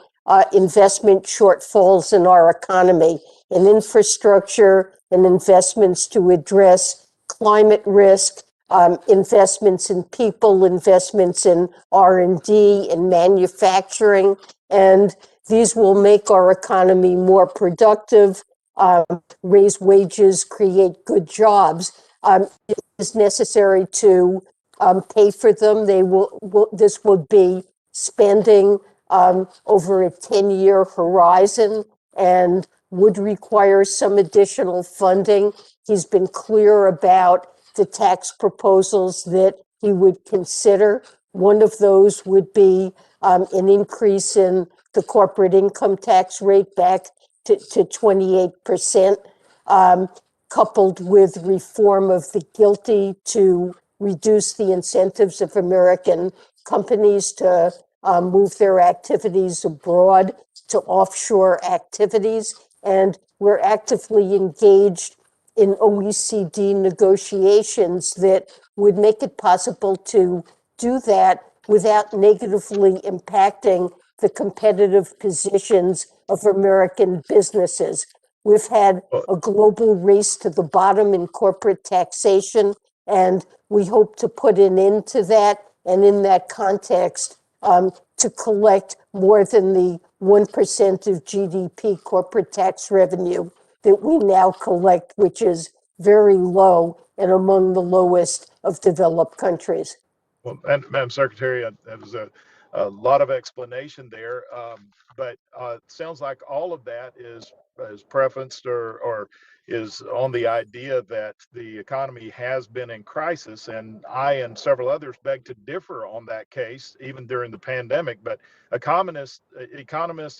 investment shortfalls in our economy, in infrastructure and investments to address climate risk, investments in people, investments in R&D and manufacturing, and these will make our economy more productive, raise wages, create good jobs. It is necessary to pay for them. This would be spending over a 10-year horizon and would require some additional funding. He's been clear about the tax proposals that he would consider. One of those would be an increase in the corporate income tax rate back to 28%, coupled with reform of the GILTI to reduce the incentives of American companies to move their activities abroad to offshore activities. And we're actively engaged in OECD negotiations that would make it possible to do that without negatively impacting the competitive positions of American businesses. We've had a global race to the bottom in corporate taxation, and we hope to put an end to that. And in that context, to collect more than the 1% of GDP corporate tax revenue that we now collect, which is very low and among the lowest of developed countries. Well, and Madam Secretary, that was a lot of explanation there, but it sounds like all of that is preferenced or is on the idea that the economy has been in crisis, and I and several others beg to differ on that case, even during the pandemic. But economists,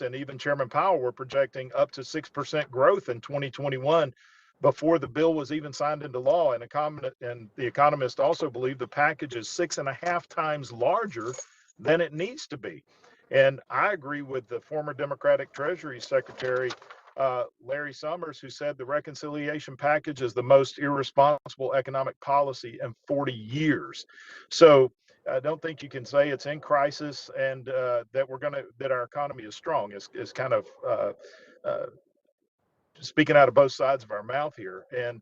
and even Chairman Powell were projecting up to 6% growth in 2021 before the bill was even signed into law. And the economists also believe the package is 6.5 times larger than it needs to be. And I agree with the former Democratic Treasury Secretary, Larry Summers, who said the reconciliation package is the most irresponsible economic policy in 40 years. So I don't think you can say it's in crisis and that our economy is strong. It's kind of speaking out of both sides of our mouth here. And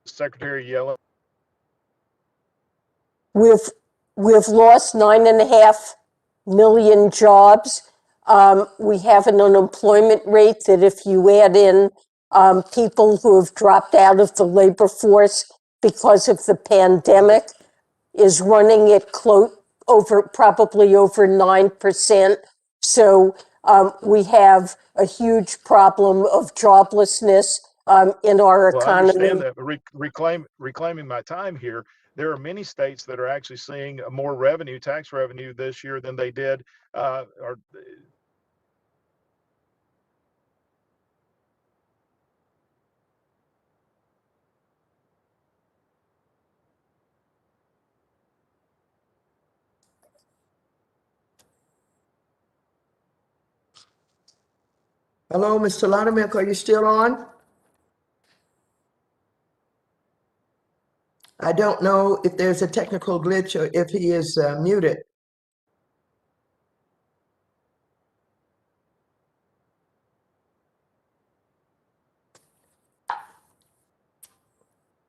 Secretary Yellen. We've lost 9.5 million jobs. We have an unemployment rate that, if you add in people who have dropped out of the labor force because of the pandemic, is running at probably over 9%. So we have a huge problem of joblessness in our economy. Well, I understand that. Reclaiming my time here, there are many states that are actually seeing more tax revenue this year than they did. Hello, Mr. Loudermilk, are you still on? I don't know if there's a technical glitch or if he is muted.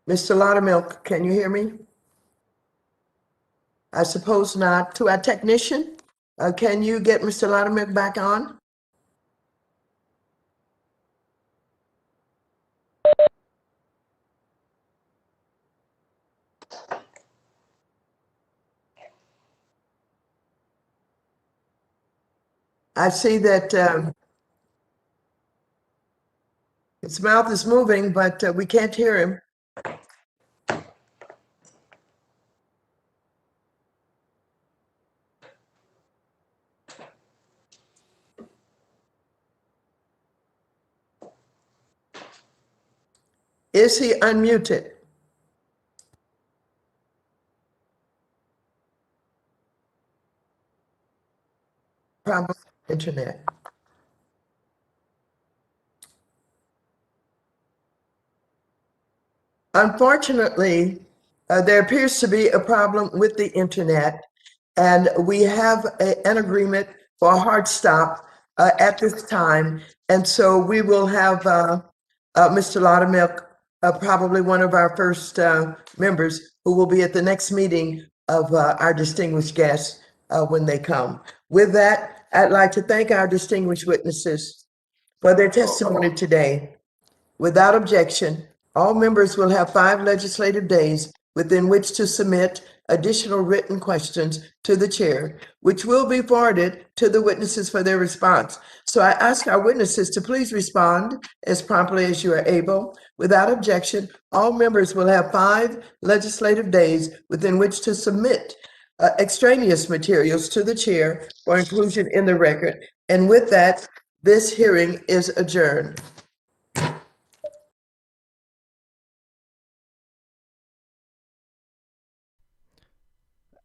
Mr. Loudermilk, can you hear me? I suppose not. To our technician, can you get Mr. Loudermilk back on? I see that His mouth is moving, but we can't hear him. Is he unmuted? Probably internet. Unfortunately, there appears to be a problem with the internet, and we have an agreement for a hard stop at this time. And so we will have Mr. Laudermilk, probably one of our first members, who will be at the next meeting of our distinguished guests when they come. With that, I'd like to thank our distinguished witnesses for their testimony today. Without objection, all members will have 5 legislative days within which to submit additional written questions to the chair, which will be forwarded to the witnesses for their response. So I ask our witnesses to please respond as promptly as you are able. Without objection, all members will have 5 legislative days within which to submit extraneous materials to the chair for inclusion in the record. And with that, this hearing is adjourned.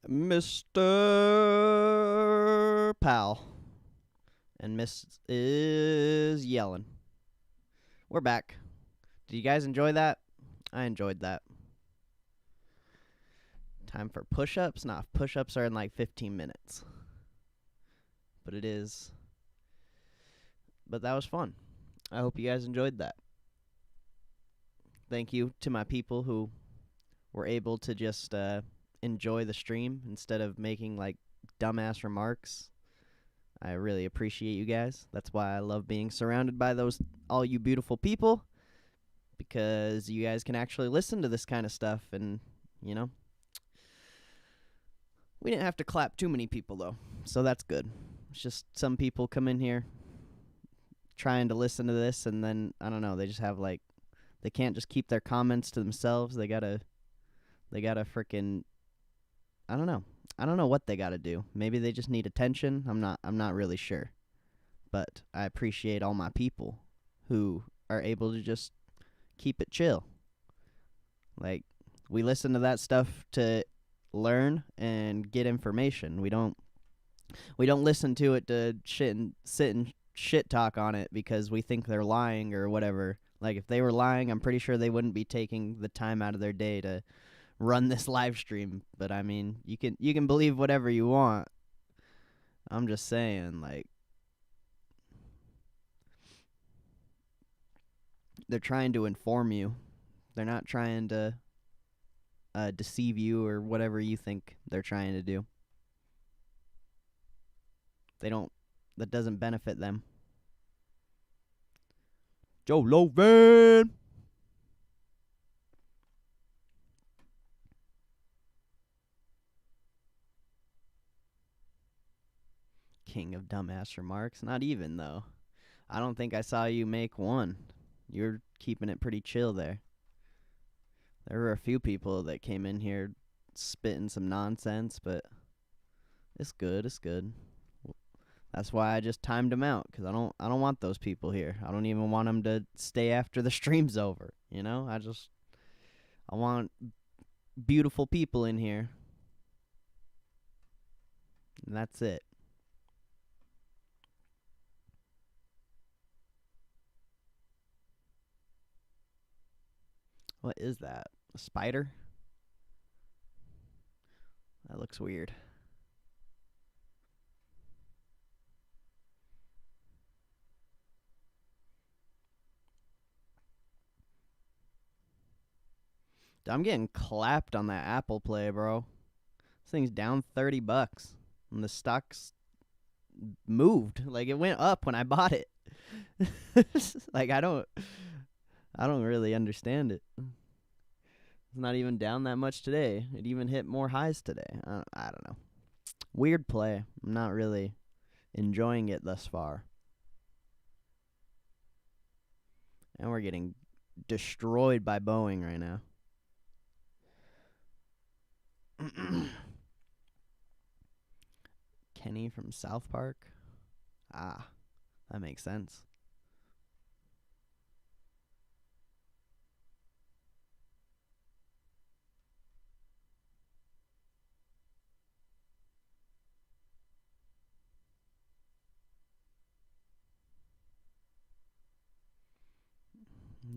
Mr. Powell and Mrs. Yellen. We're back. Did you guys enjoy that? I enjoyed that. Time for push-ups? Nah, push-ups are in like 15 minutes. But it is. But that was fun. I hope you guys enjoyed that. Thank you to my people who were able to just enjoy the stream instead of making like dumbass remarks. I really appreciate you guys. That's why I love being surrounded by all you beautiful people, because you guys can actually listen to this kind of stuff. And we didn't have to clap too many people though, so that's good. It's just some people come in here trying to listen to this, and then I don't know, they just have they can't just keep their comments to themselves. They gotta freaking, I don't know what they gotta do. Maybe they just need attention. I'm not really sure. But I appreciate all my people who are able to just keep it chill. Like, we listen to that stuff to learn and get information. We don't listen to it to sit and shit talk on it because we think they're lying or whatever. Like, if they were lying, I'm pretty sure they wouldn't be taking the time out of their day to run this live stream. But I mean, you can believe whatever you want. I'm just saying, like, they're trying to inform you. They're not trying to deceive you or whatever you think they're trying to do. That doesn't benefit them. Joe Lovan! King of dumbass remarks. Not even, though. I don't think I saw you make one. You're keeping it pretty chill there. There were a few people that came in here spitting some nonsense, but it's good. It's good. That's why I just timed them out, because I don't want those people here. I don't even want them to stay after the stream's over. I want beautiful people in here. And that's it. What is that? A spider? That looks weird. I'm getting clapped on that Apple Play, bro. This thing's down $30, and the stock's moved. Like, it went up when I bought it. Like, I don't really understand it. It's not even down that much today. It even hit more highs today. I don't know. Weird play. I'm not really enjoying it thus far. And we're getting destroyed by Boeing right now. Kenny from South Park. Ah, that makes sense.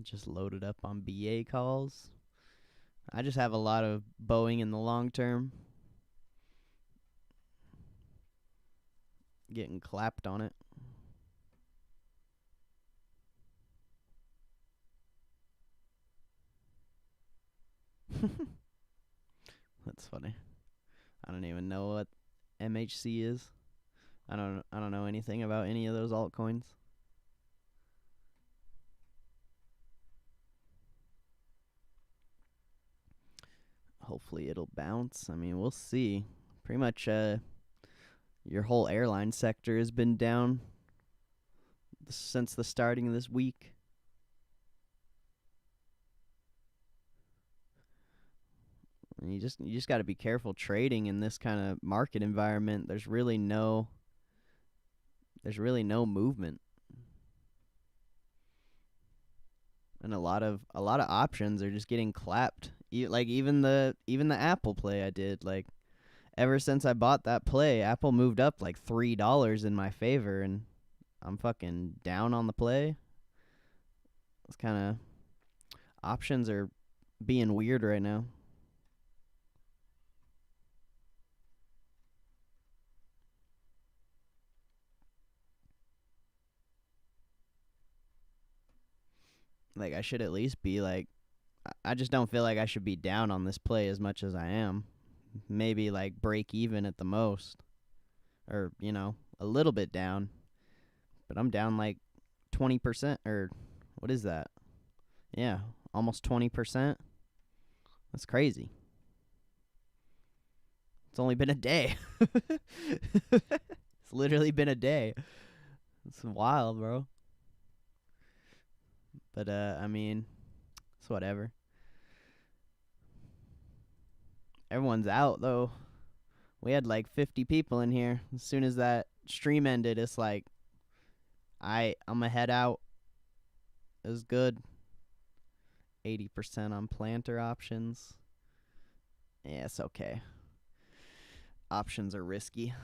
Just loaded up on BA calls. I just have a lot of Boeing in the long term. Getting clapped on it. That's funny. I don't even know what MHC is. I don't know anything about any of those altcoins. Hopefully it'll bounce. I mean, we'll see. Pretty much your whole airline sector has been down since the starting of this week. And you just got to be careful trading in this kind of market environment. There's really no movement. And a lot of options are just getting clapped. Like even the Apple play I did, like ever since I bought that play, Apple moved up like $3 in my favor, and I'm fucking down on the play. It's kind of options are being weird right now. Like I should at least be like, I just don't feel like I should be down on this play as much as I am. Maybe like break even at the most, or a little bit down. But I'm down like 20%, or what is that? Yeah, almost 20%. That's crazy. It's only been a day. It's literally been a day. It's wild, bro. But I mean, it's whatever. Everyone's out though. We had like 50 people in here. As soon as that stream ended, it's like, I'm gonna head out. It was good. 80% on planter options. Yeah, it's okay. Options are risky.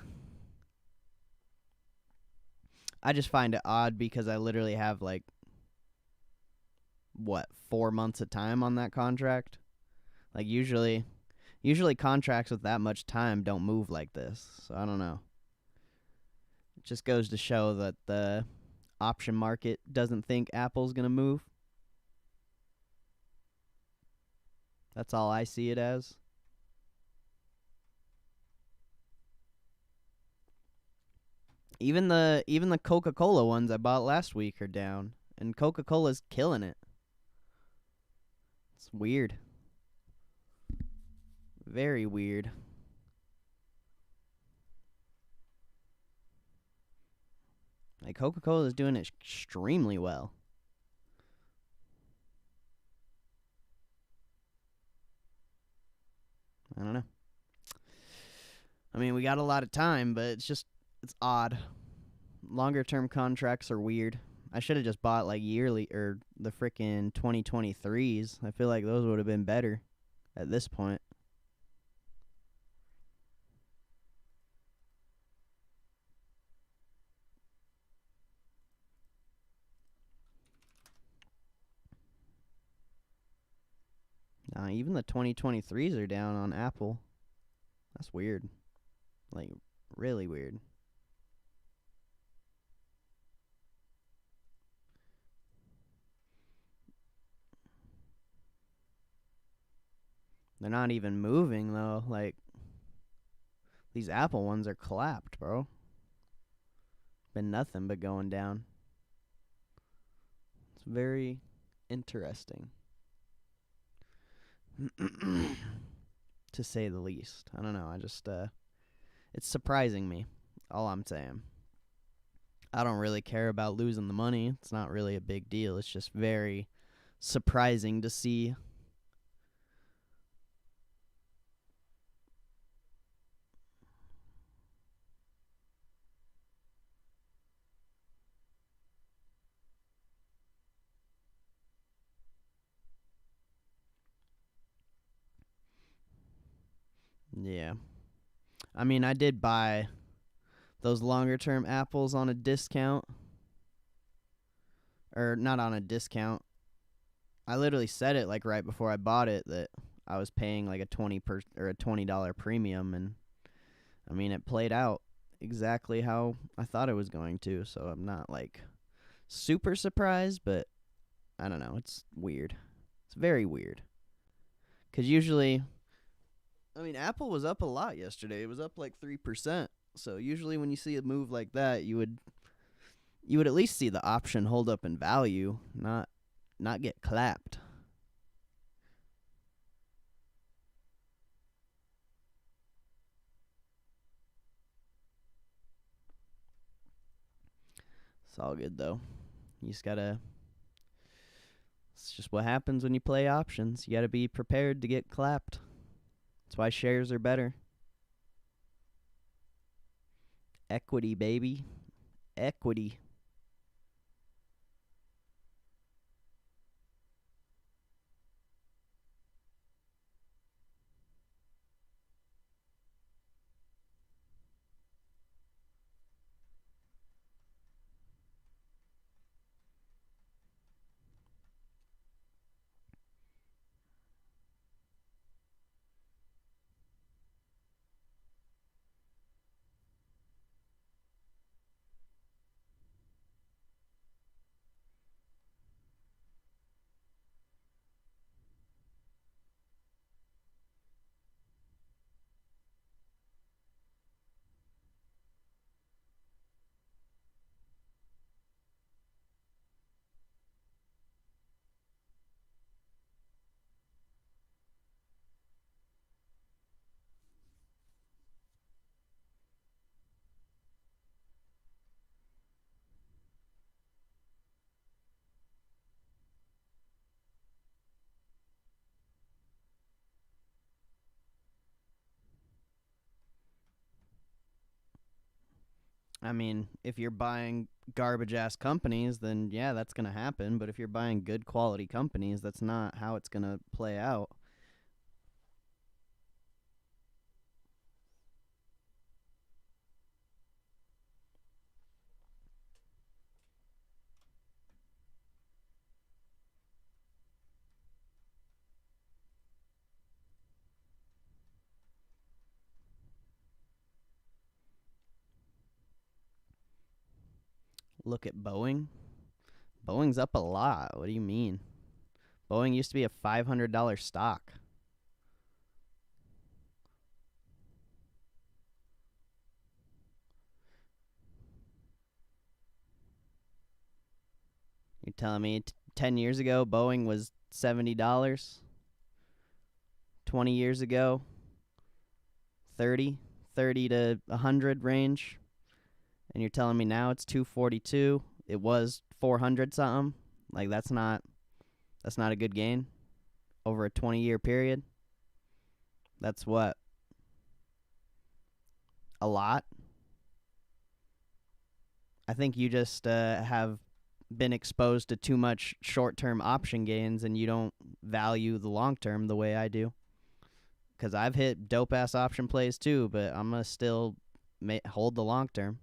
I just find it odd because I literally have like 4 months of time on that contract. Like usually contracts with that much time don't move like this. So I don't know. It just goes to show that the option market doesn't think Apple's going to move. That's all I see it as. Even the Coca-Cola ones I bought last week are down, and Coca-Cola's killing it. It's weird. Very weird. Like Coca-Cola is doing extremely well. I don't know. I mean, we got a lot of time, but it's odd. Longer term contracts are weird. I should have just bought like yearly or the frickin' 2023s. I feel like those would have been better at this point. Even the 2023s are down on Apple. That's weird. Like, really weird. They're not even moving, though. Like, these Apple ones are clapped, bro. Been nothing but going down. It's very interesting. To say the least. I don't know. I just, it's surprising me. All I'm saying. I don't really care about losing the money. It's not really a big deal. It's just very surprising to see. Yeah. I mean, I did buy those longer term apples on a discount. Or not on a discount. I literally said it like right before I bought it that I was paying like a $20 premium, and I mean it played out exactly how I thought it was going to, so I'm not like super surprised, but I don't know, it's weird. It's very weird. Cuz usually I mean Apple was up a lot yesterday. It was up like 3%. So usually when you see a move like that, you would at least see the option hold up in value, not get clapped. It's all good though. You just gotta. It's just what happens when you play options. You gotta be prepared to get clapped. That's why shares are better. Equity, baby. Equity. I mean, if you're buying garbage ass companies, then yeah, that's going to happen. But if you're buying good quality companies, that's not how it's going to play out. Look at Boeing. Boeing's up a lot. What do you mean? Boeing used to be a $500 stock. You're telling me 10 years ago Boeing was $70? 20 years ago 30 to 100 range, and you're telling me now it's 242. It was 400 something. Like that's not a good gain over a 20-year period. That's what, a lot. I think you just have been exposed to too much short-term option gains, and you don't value the long-term the way I do. Because I've hit dope-ass option plays too, but I'm going to still hold the long-term.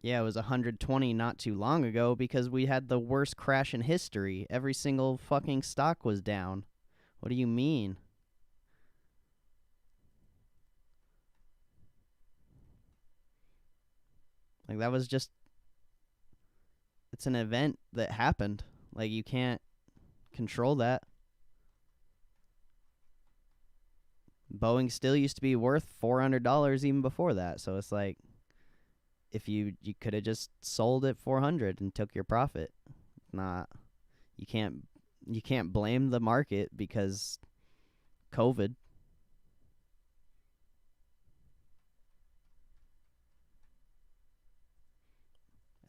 Yeah, it was 120 not too long ago because we had the worst crash in history. Every single fucking stock was down. What do you mean? Like that was just, it's an event that happened. Like you can't control that. Boeing still used to be worth $400 even before that. So it's like, if you could have just sold at 400 and took your profit. Not, you can't you can't blame the market because COVID.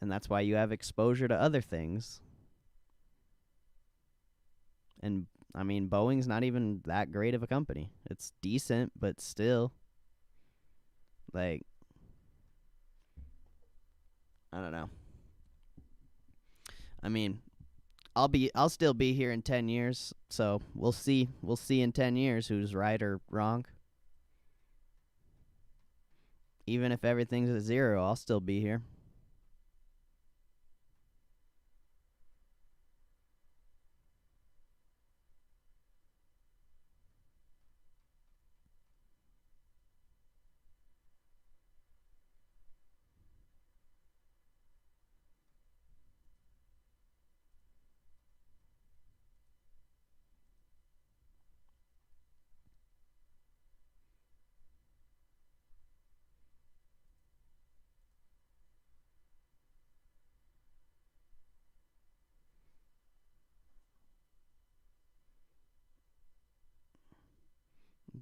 And that's why you have exposure to other things. And I mean, Boeing's not even that great of a company. It's decent, but still, like, I don't know. I mean, I'll still be here in 10 years, so we'll see. We'll see in 10 years who's right or wrong. Even if everything's at zero, I'll still be here.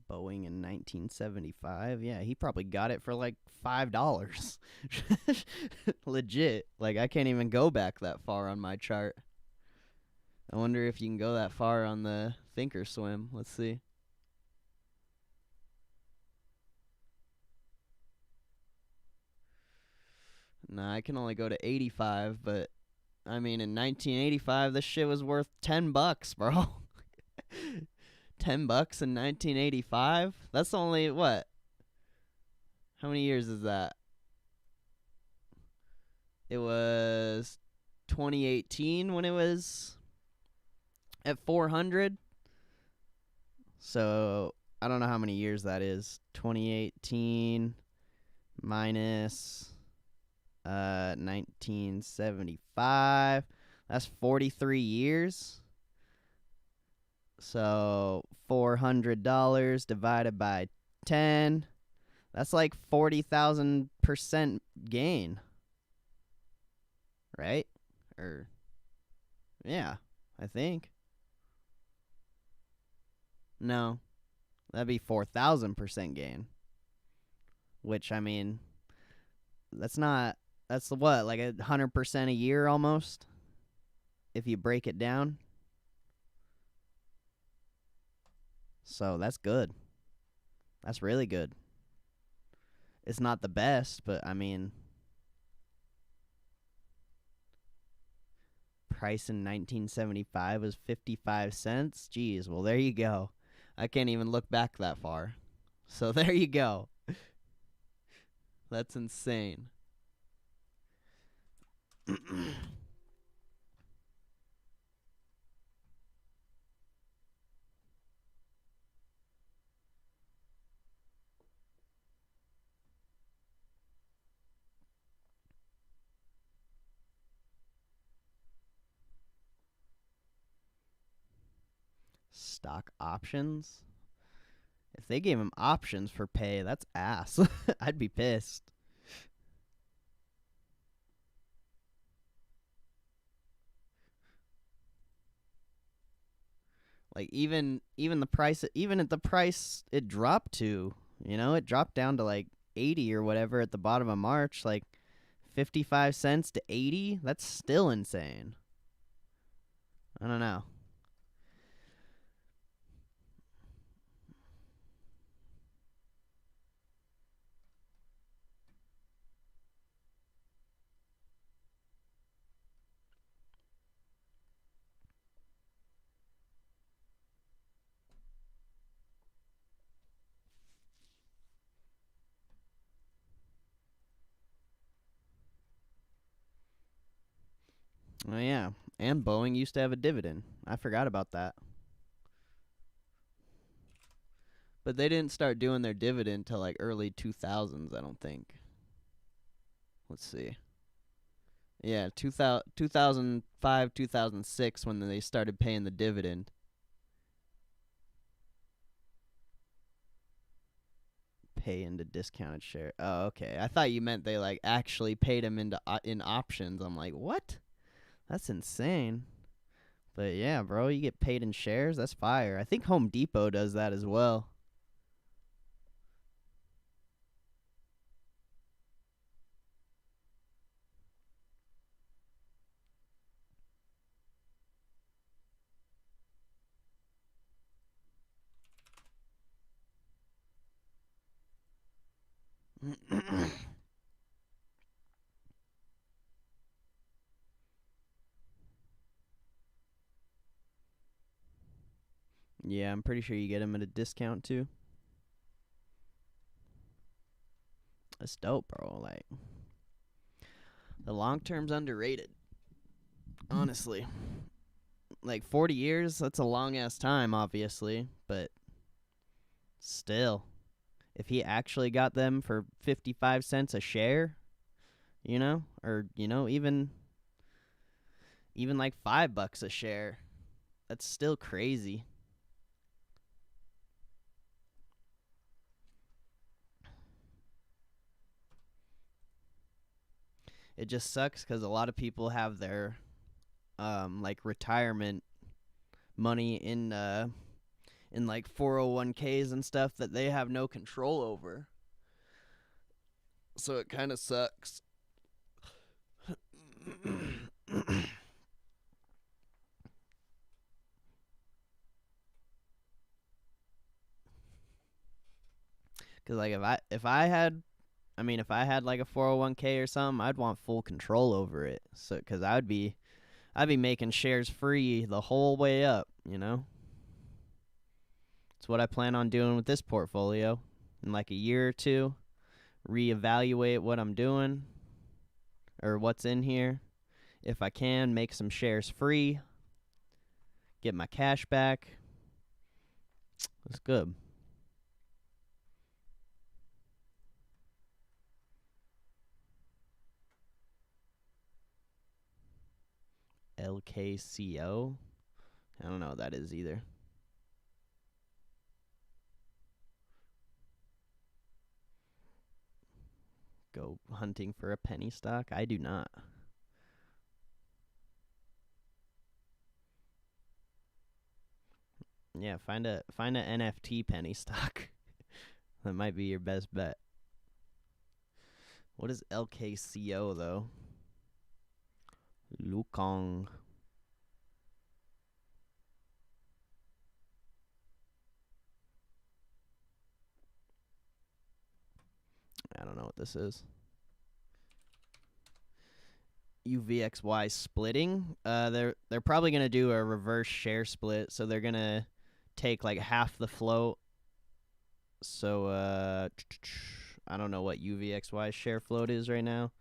Boeing in 1975. Yeah, he probably got it for like $5. Legit. Like, I can't even go back that far on my chart. I wonder if you can go that far on the Thinkorswim. Let's see. Nah, I can only go to 85, but I mean, in 1985, this shit was worth $10, bro. $10 in 1985? That's only what? How many years is that? It was 2018 when it was at 400. So I don't know how many years that is. 2018 minus 1975. That's 43 years. So $400 divided by 10. That's like 40,000% gain. Right? Or, yeah, I think. No, that'd be 4,000% gain. Which, I mean, that's what, like 100% a year almost? If you break it down. So that's good. That's really good. It's not the best, but I mean, price in 1975 was 55 cents. Jeez, well, there you go. I can't even look back that far. So there you go. That's insane. Stock options? If they gave him options for pay, that's ass. I'd be pissed. Like even the price, even at the price it dropped to, it dropped down to like 80 or whatever at the bottom of March, like 55 cents to 80. That's still insane. I don't know. Oh, yeah. And Boeing used to have a dividend. I forgot about that. But they didn't start doing their dividend till like early 2000s, I don't think. Let's see. Yeah, 2005, 2006 when they started paying the dividend. Pay into discounted share. Oh, okay. I thought you meant they like actually paid him into in options. I'm like, what? That's insane. But yeah, bro, you get paid in shares. That's fire. I think Home Depot does that as well. Yeah, I'm pretty sure you get them at a discount too. That's dope, bro. Like, the long term's underrated. Honestly. Like 40 years, that's a long ass time, obviously, but still. If he actually got them for 55 cents a share, you know, or even like $5 a share, that's still crazy. It just sucks because a lot of people have their like retirement money in like 401ks and stuff that they have no control over. So it kind of sucks. Cuz like if I had like a 401k or something, I'd want full control over it. So cuz I'd be making shares free the whole way up, you know? It's what I plan on doing with this portfolio in like a year or two. Reevaluate what I'm doing or what's in here. If I can, make some shares free. Get my cash back. It's good. LKCO? I don't know what that is either. Go hunting for a penny stock? I do not. Yeah, find a NFT penny stock. That might be your best bet. What is LKCO though? Lukong. I don't know what this is. UVXY splitting. They're probably gonna do a reverse share split, so they're gonna take like half the float. So I don't know what UVXY's share float is right now.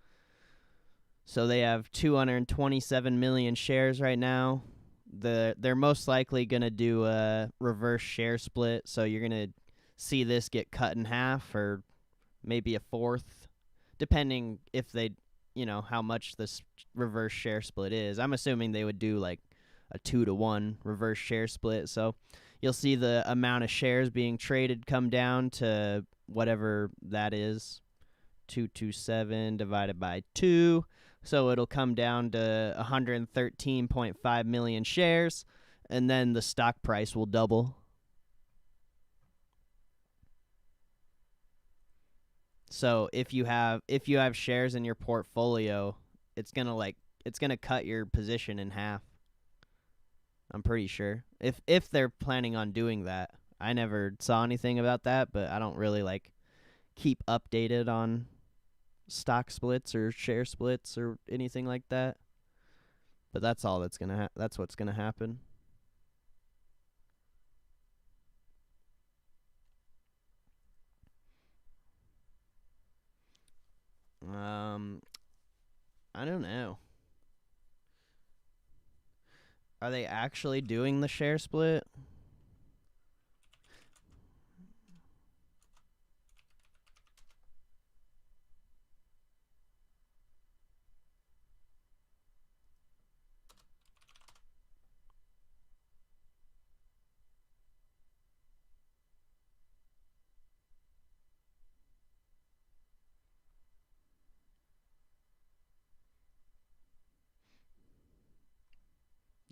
So they have 227 million shares right now. They're most likely gonna do a reverse share split, so you're gonna see this get cut in half or maybe a fourth, depending if they, how much this reverse share split is. I'm assuming they would do like a 2-to-1 reverse share split. So you'll see the amount of shares being traded come down to whatever that is, 227 divided by 2. So it'll come down to 113.5 million shares, and then the stock price will double. So if you have shares in your portfolio, it's gonna cut your position in half. I'm pretty sure. If they're planning on doing that. I never saw anything about that, but I don't really like keep updated on stock splits or share splits or anything like that. But that's all that's what's gonna happen. I don't know. Are they actually doing the share split?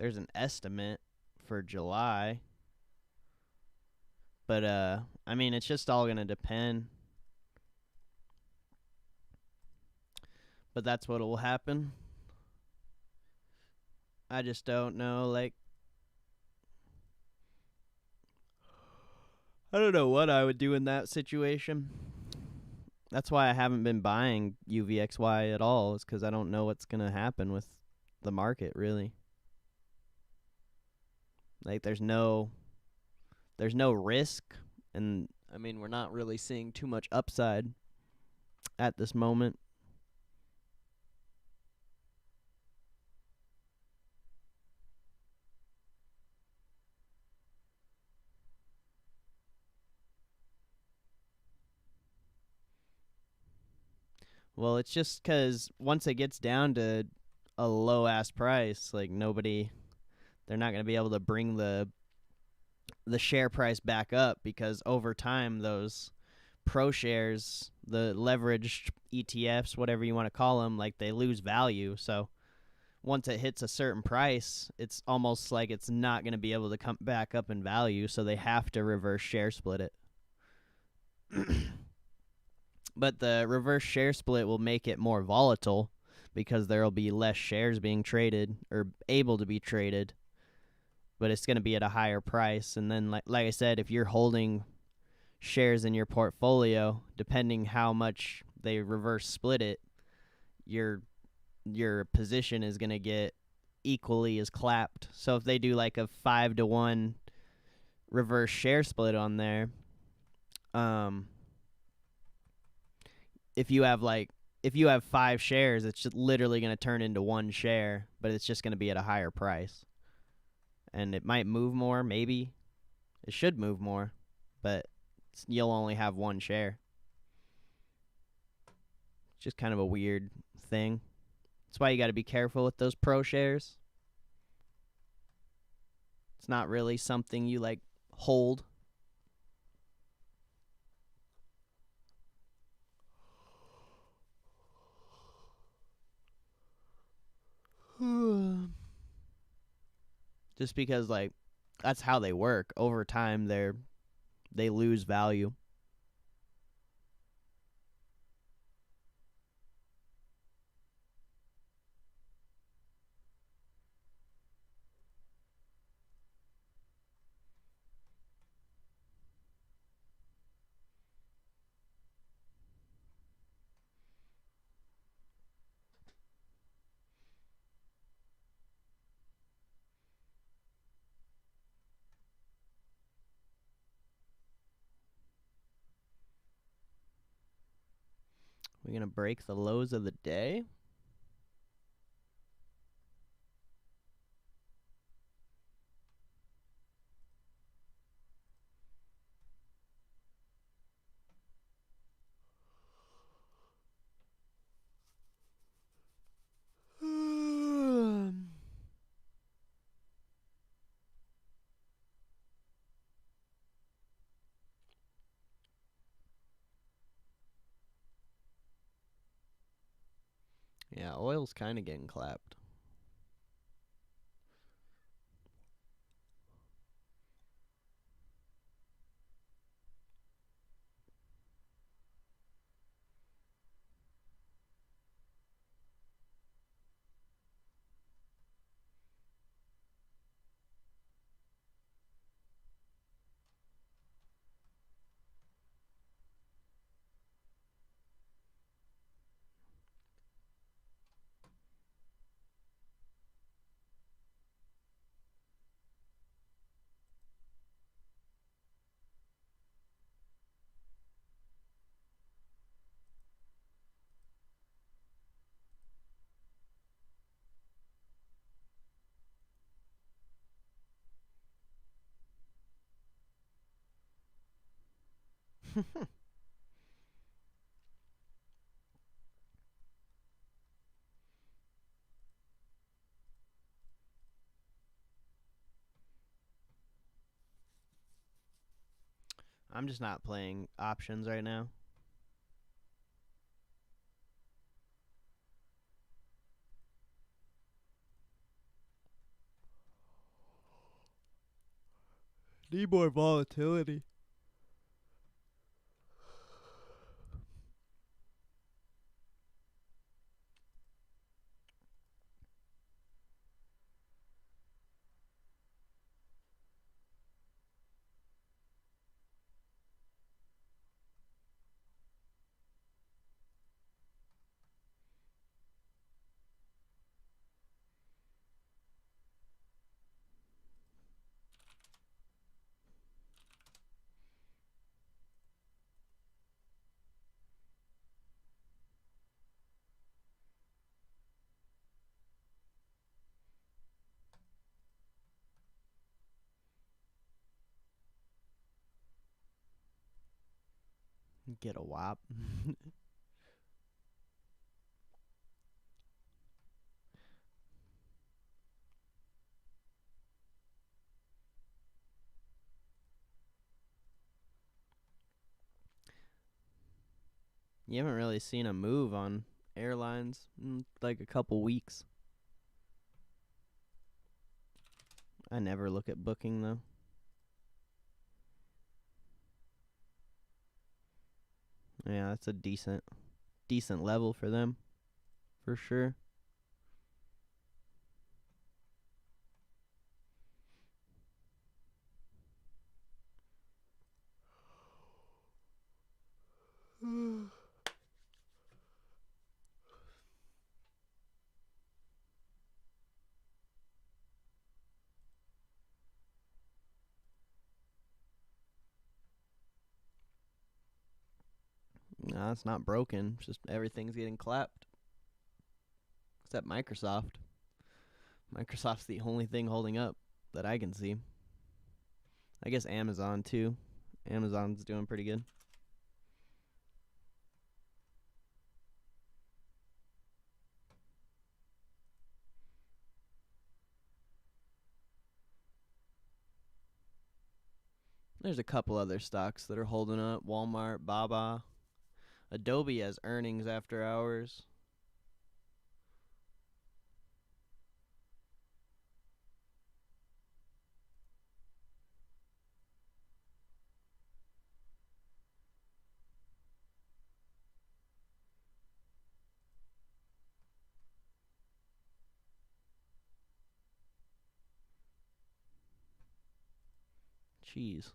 there's an estimate for July. But I mean, it's just all gonna depend. But that's what will happen. I just don't know, like, I don't know what I would do in that situation. That's why I haven't been buying UVXY at all, is because I don't know what's going to happen with the market, really. Like, there's no risk, and, I mean, we're not really seeing too much upside at this moment. Well, it's just because once it gets down to a low-ass price, like, they're not going to be able to bring the share price back up, because over time those pro shares, the leveraged ETFs, whatever you want to call them, like, they lose value. So once it hits a certain price, it's almost like it's not going to be able to come back up in value, so they have to reverse share split it. But the reverse share split will make it more volatile, because there will be less shares being traded or able to be traded, but it's going to be at a higher price. And then, like I said, if you're holding shares in your portfolio, depending how much they reverse split it, your position is going to get equally as clapped. So if they do like a 5-to-1 reverse share split on there, if you have 5 shares, it's just literally going to turn into 1 share, but it's just going to be at a higher price. And it might move more, maybe. It should move more, but you'll only have 1 share. It's just kind of a weird thing. That's why you got to be careful with those pro shares. It's not really something you, like, hold. Just because, like, that's how they work. Over time, they lose value. We're going to break the lows of the day. Yeah, oil's kind of getting clapped. I'm just not playing options right now. Need more volatility. Get a whop. You haven't really seen a move on airlines in like a couple weeks. I never look at booking though. Yeah, that's a decent level for them, for sure. No, it's not broken. It's just everything's getting clapped. Except Microsoft. Microsoft's the only thing holding up that I can see. I guess Amazon too. Amazon's doing pretty good. There's a couple other stocks that are holding up. Walmart, Baba. Adobe has earnings after hours. Jeez.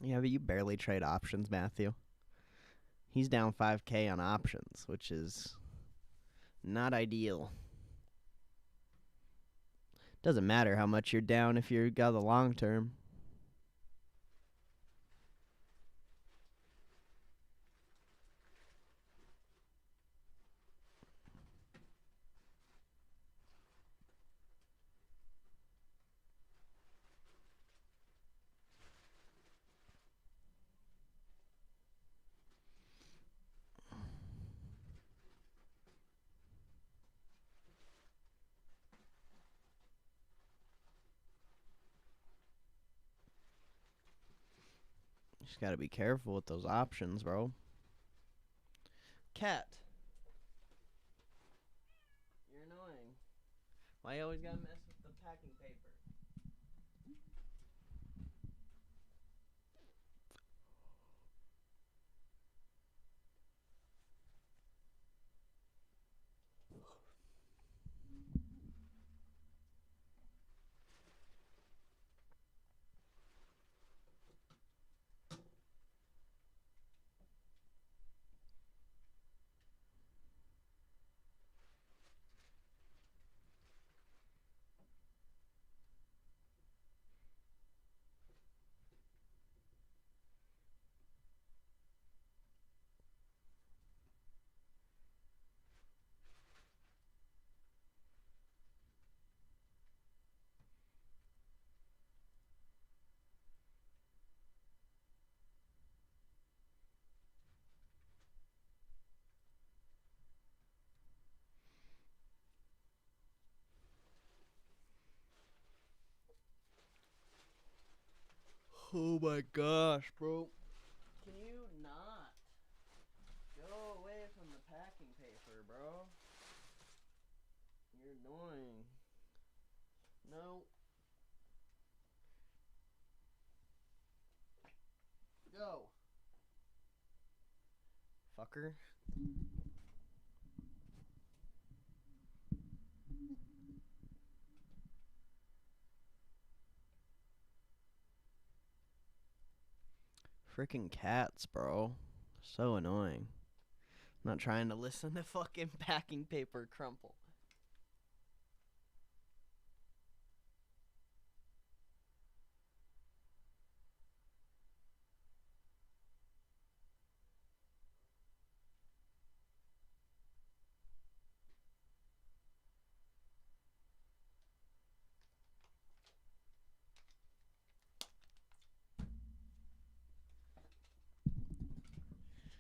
Yeah, but you barely trade options, Matthew. He's down 5K on options, which is not ideal. Doesn't matter how much you're down if you got the long term. Just gotta be careful with those options, bro. Cat. You're annoying. Why you always gotta mess with the packing paper? Oh my gosh, bro. Can you not go away from the packing paper, bro? You're annoying. No. Go. Fucker. Freaking cats, bro. So annoying. I'm not trying to listen to fucking packing paper crumple.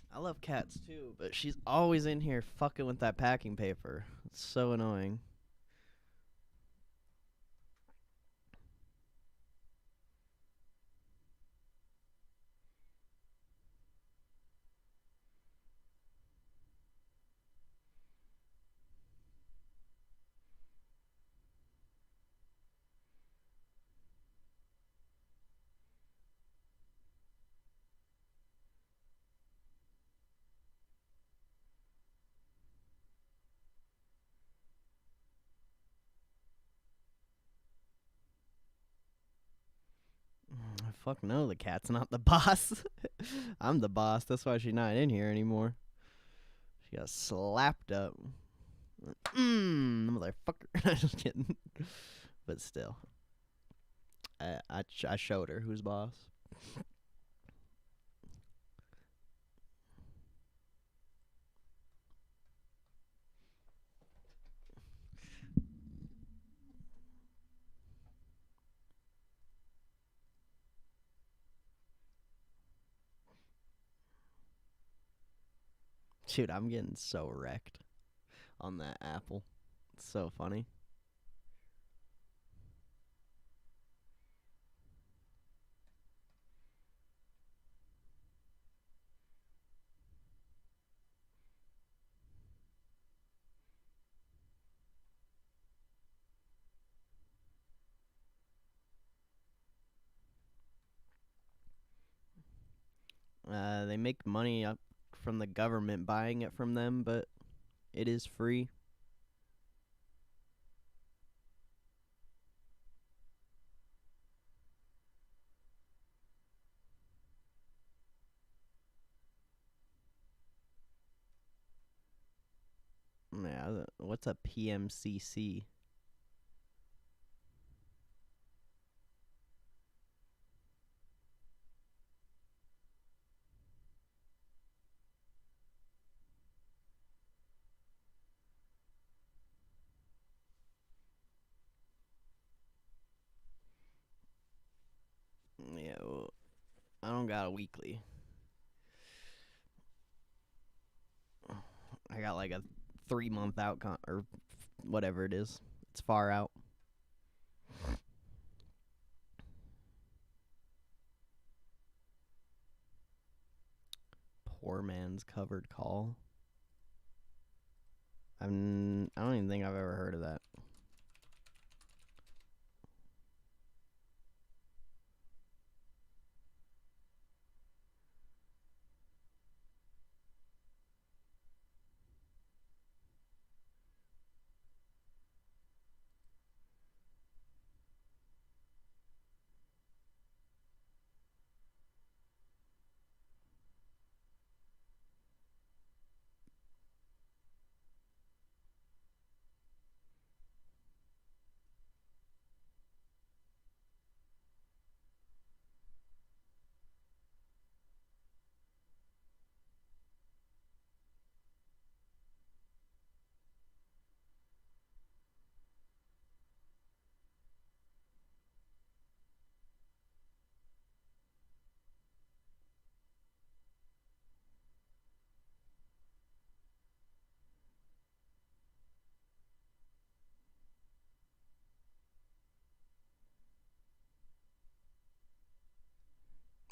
I love cats too, but she's always in here fucking with that packing paper. It's so annoying. Fuck no, the cat's not the boss. I'm the boss. That's why she's not in here anymore. She got slapped up. Motherfucker. I'm just kidding. But still. I showed her who's boss. Dude, I'm getting so wrecked on that apple. It's so funny. They make money up from the government buying it from them, but it is free. Yeah, what's a PMCC? Yeah, well, I don't got a weekly. I got like a 3-month out or whatever it is. It's far out. Poor man's covered call. I don't even think I've ever heard of that.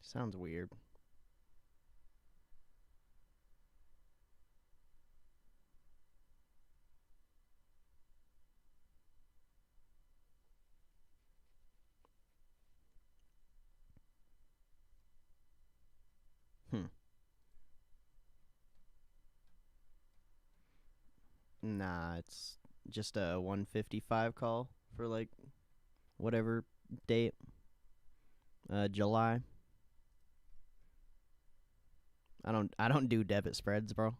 Sounds weird. Nah, it's just a 155 call for like whatever date. July. I don't do debit spreads, bro.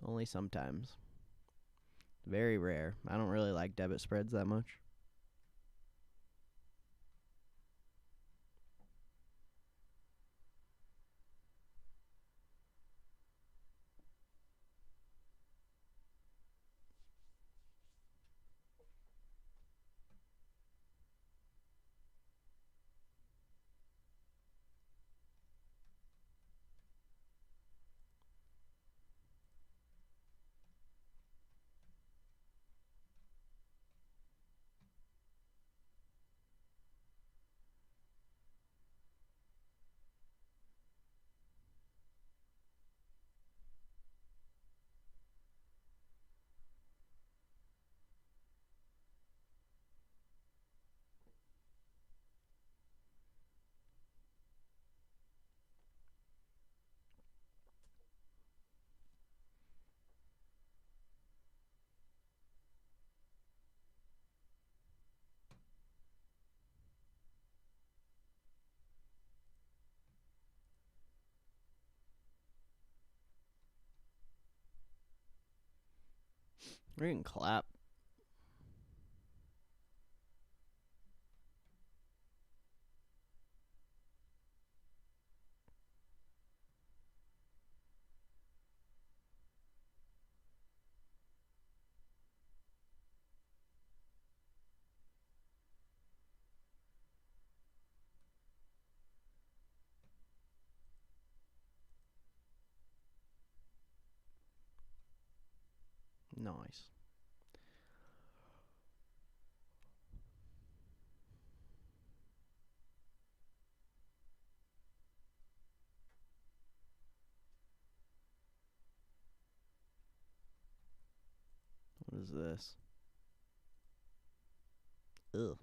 Only sometimes. Very rare. I don't really like debit spreads that much. We're getting clapped. Nice. What is this? Ugh.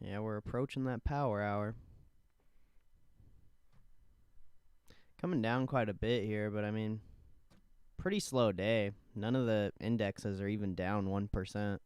Yeah, we're approaching that power hour. Coming down quite a bit here, but I mean, pretty slow day. None of the indexes are even down 1%.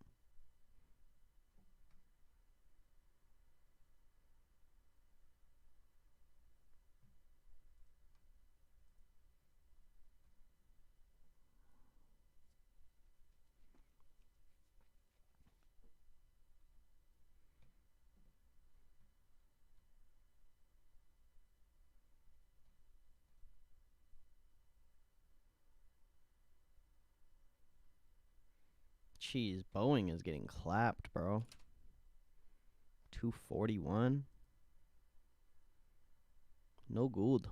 Jeez, Boeing is getting clapped, bro. 241. No good.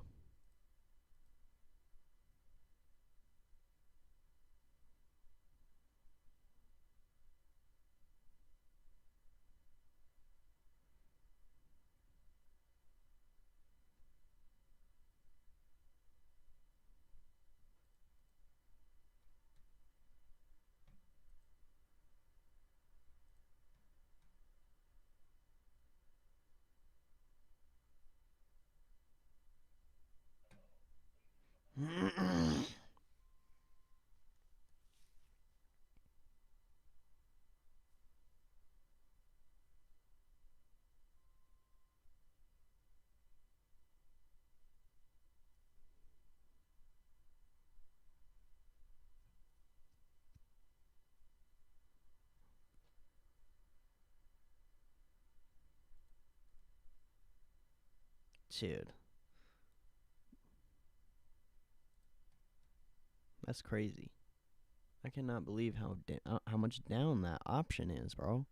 Dude. That's crazy. I cannot believe how much down that option is, bro.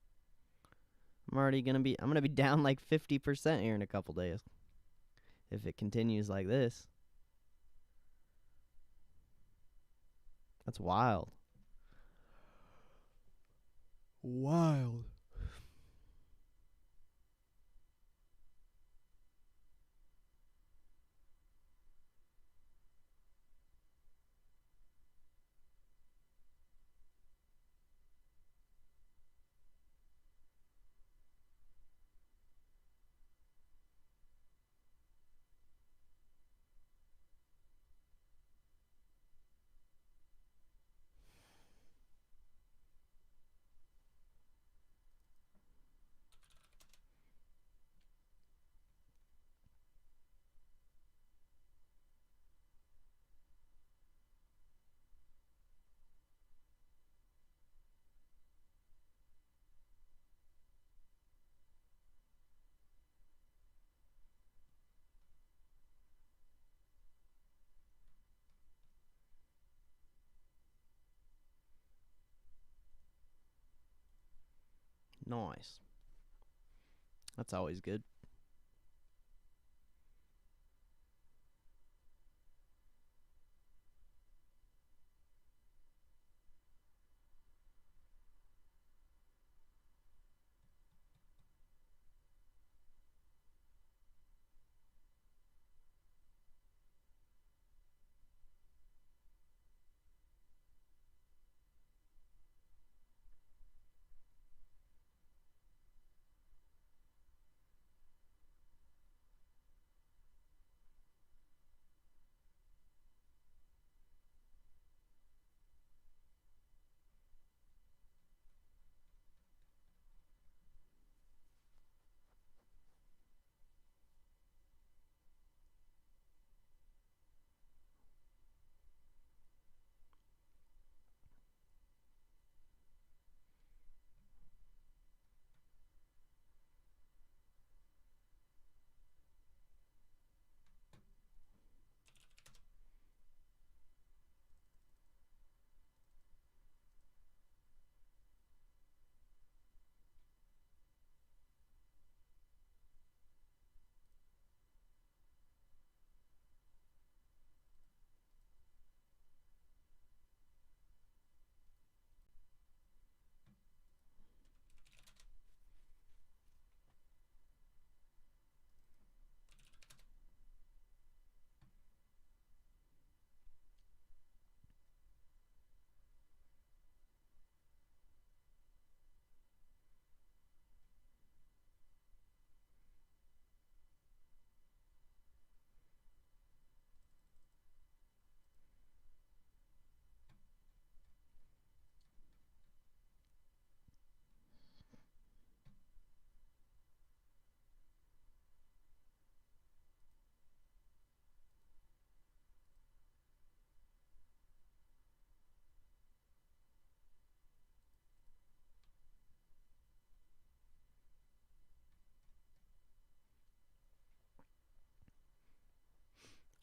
I'm gonna be down like 50% here in a couple days if it continues like this. That's wild. Wild. Nice. That's always good.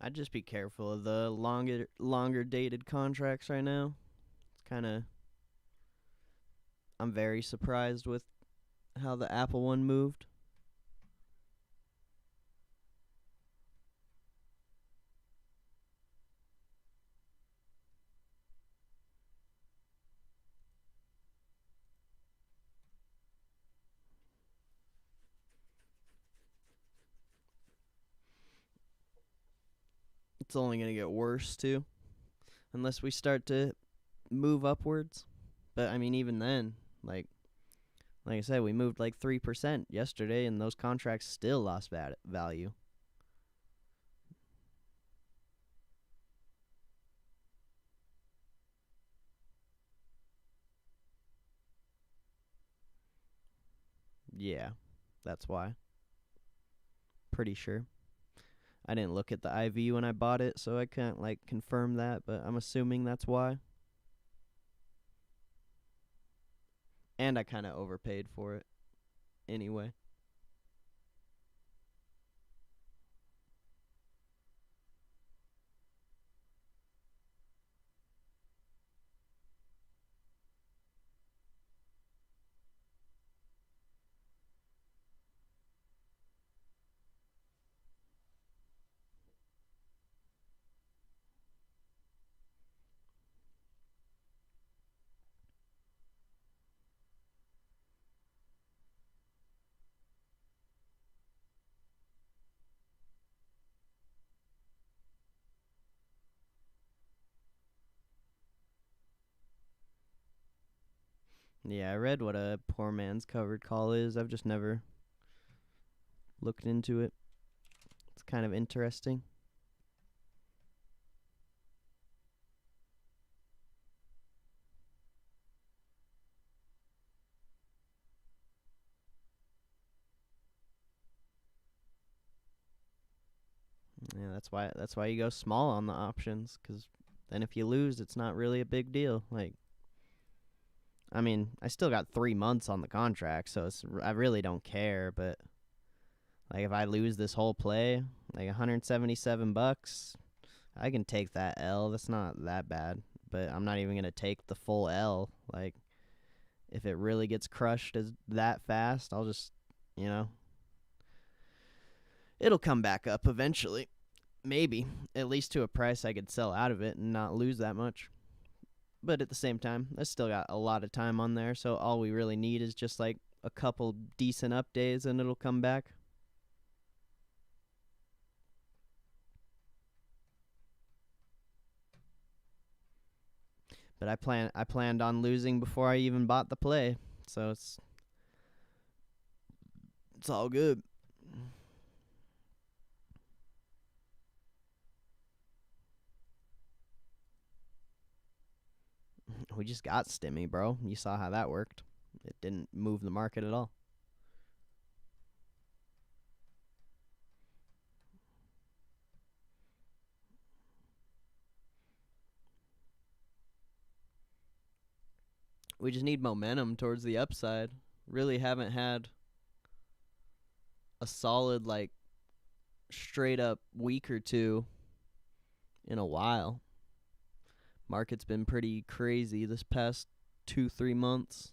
I'd just be careful of the longer dated contracts right now. It's kind of I'm very surprised with how the Apple one moved. It's only going to get worse too unless we start to move upwards. But I mean even then, like I said, we moved like 3% yesterday and those contracts still lost value. Yeah, that's why. Pretty sure. I didn't look at the IV when I bought it, so I can't confirm that, but I'm assuming that's why. And I kind of overpaid for it anyway. Yeah, I read what a poor man's covered call is. I've just never looked into it. It's kind of interesting. Yeah, that's why you go small on the options, because then if you lose, it's not really a big deal. Like, I mean, I still got 3 months on the contract, so I really don't care. But like, if I lose this whole play, like $177, I can take that L. That's not that bad. But I'm not even gonna take the full L. Like, if it really gets crushed as that fast, I'll just, you know, it'll come back up eventually. Maybe, at least to a price I could sell out of it and not lose that much. But at the same time, I still got a lot of time on there, so all we really need is just like a couple decent up days and it'll come back. But I planned on losing before I even bought the play, so it's all good. We just got stimmy, bro. You saw how that worked. It didn't move the market at all. We just need momentum towards the upside. Really haven't had a solid, like, straight up week or two in a while. Market's been pretty crazy this past 2-3 months.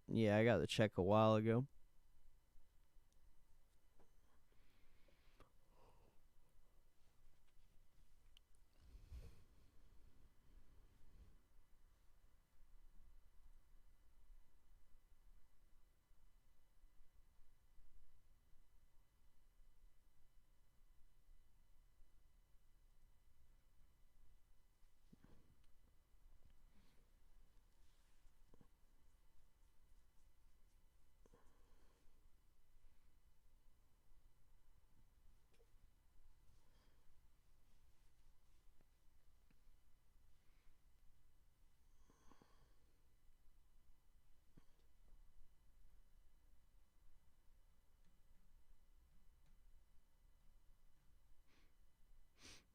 Yeah, I got the check a while ago.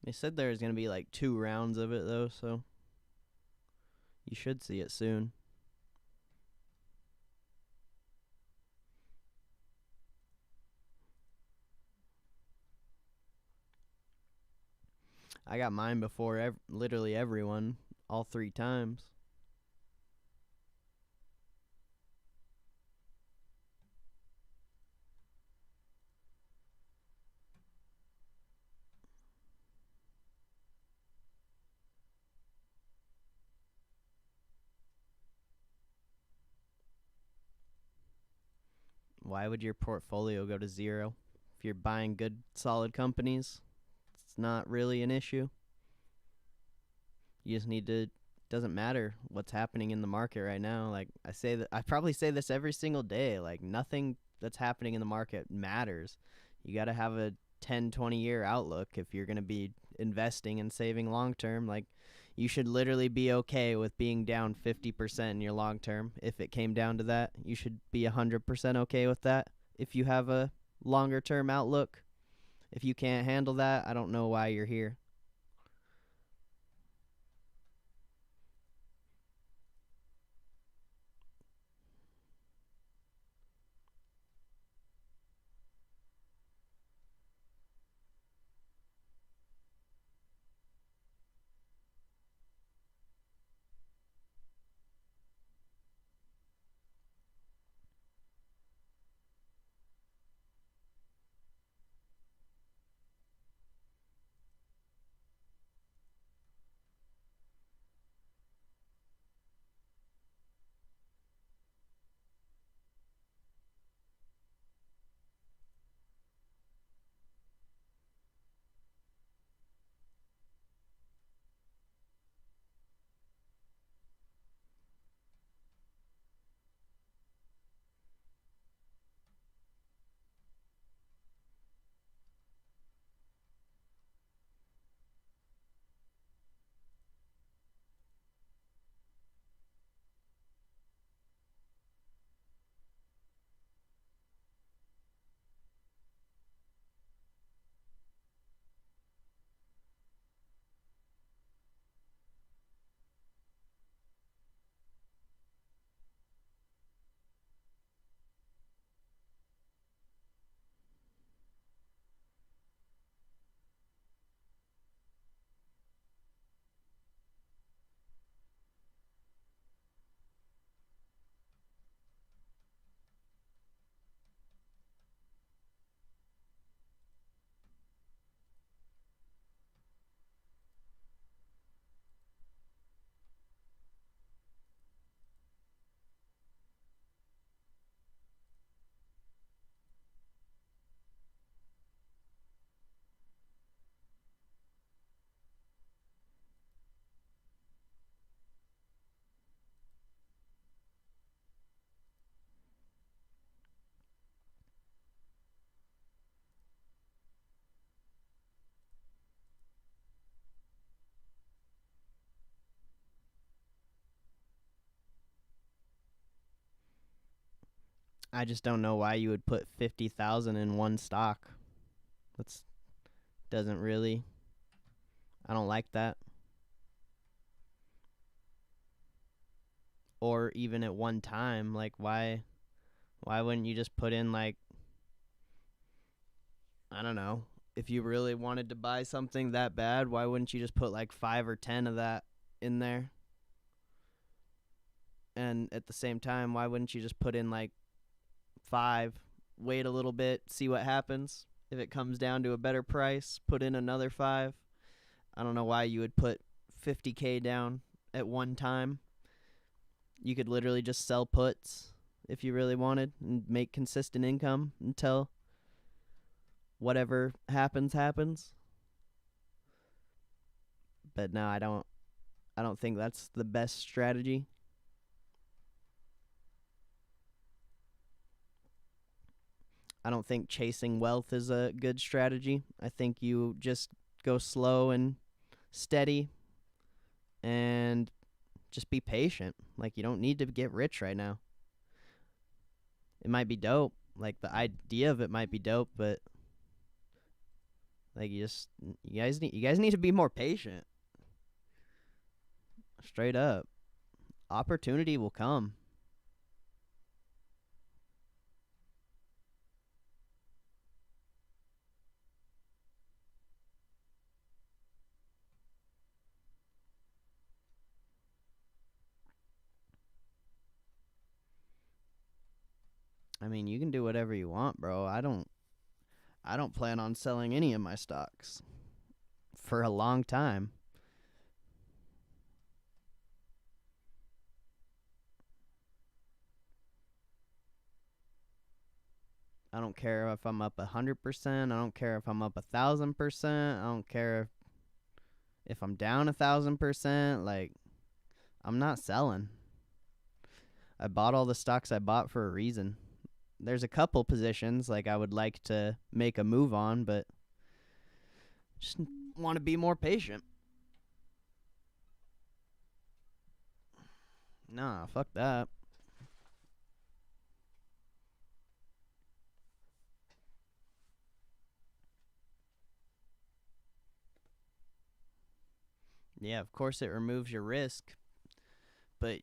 They said there's going to be like 2 rounds of it, though, so you should see it soon. I got mine before literally everyone, all 3 times. Why would your portfolio go to 0? If you're buying good, solid companies, it's not really an issue. You just need to, doesn't matter what's happening in the market right now. Like, I probably say this every single day. Like, nothing that's happening in the market matters. You got to have a 10-20 year outlook if you're going to be investing and saving long term. Like, you should literally be okay with being down 50% in your long term. If it came down to that, you should be 100% okay with that if you have a longer term outlook. If you can't handle that, I don't know why you're here. I just don't know why you would put 50,000 in one stock. That's doesn't really. I don't like that. Or even at one time, like why wouldn't you just put in like, I don't know, if you really wanted to buy something that bad, why wouldn't you just put like 5 or 10 of that in there? And at the same time, why wouldn't you just put in like 5, wait a little bit, see what happens? If it comes down to a better price, put in another 5. I don't know why you would put 50K down at one time. You could literally just sell puts if you really wanted and make consistent income until whatever happens. But no, I don't think that's the best strategy. I don't think chasing wealth is a good strategy. I think you just go slow and steady and just be patient. Like, you don't need to get rich right now. It might be dope. Like, the idea of it might be dope, but like, you guys need to be more patient. Straight up. Opportunity will come. I mean, you can do whatever you want, bro. I don't plan on selling any of my stocks for a long time. I don't care if I'm up 100%. I don't care if I'm up 1,000%. I don't care if I'm down 1,000%. Like, I'm not selling. I bought all the stocks I bought for a reason. There's a couple positions like I would like to make a move on, but just want to be more patient. Nah, fuck that. Yeah, of course it removes your risk, but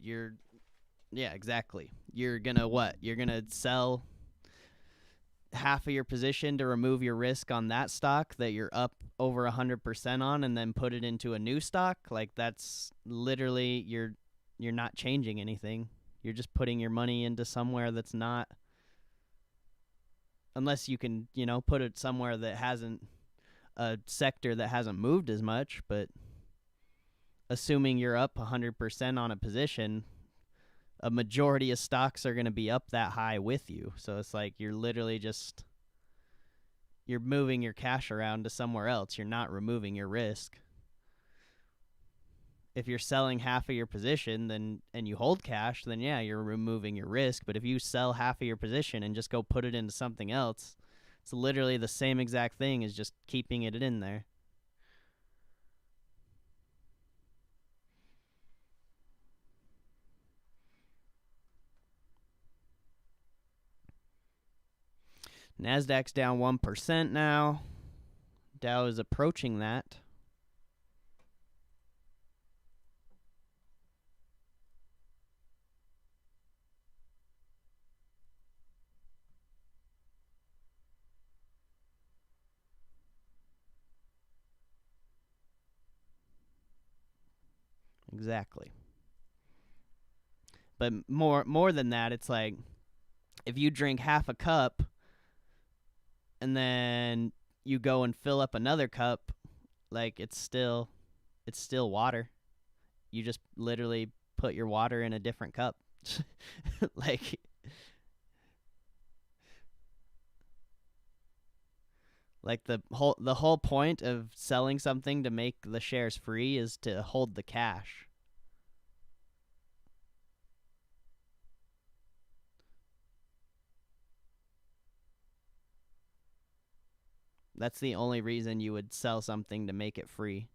yeah, exactly. You're gonna what? You're gonna sell half of your position to remove your risk on that stock that you're up over 100% on, and then put it into a new stock? Like, that's literally, you're not changing anything. You're just putting your money into somewhere that's not, unless you can, put it somewhere that hasn't, a sector that hasn't moved as much. But assuming you're up 100% on a position, a majority of stocks are going to be up that high with you. So it's like you're literally just, you're moving your cash around to somewhere else. You're not removing your risk. If you're selling half of your position and you hold cash, then yeah, you're removing your risk. But if you sell half of your position and just go put it into something else, it's literally the same exact thing as just keeping it in there. NASDAQ's down 1% now. Dow is approaching that. Exactly. But more than that, it's like, if you drink half a cup and then you go and fill up another cup, like, it's still water. You just literally put your water in a different cup. Like the whole point of selling something to make the shares free is to hold the cash. That's the only reason you would sell something, to make it free.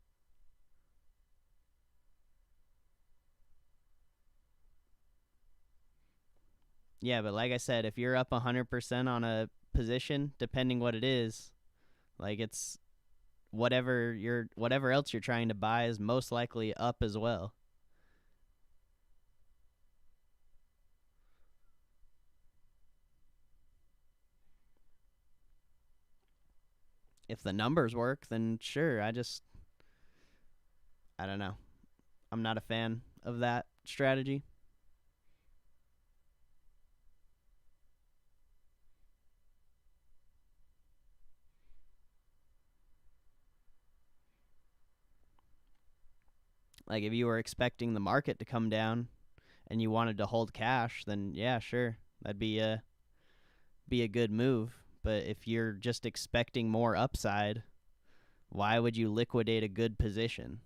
Yeah, but like I said, if you're up 100% on a position, depending what it is, like it's whatever else you're trying to buy is most likely up as well. If the numbers work, then sure. I don't know. I'm not a fan of that strategy. Like if you were expecting the market to come down and you wanted to hold cash, then yeah, sure. That'd be a good move. But if you're just expecting more upside, why would you liquidate a good position?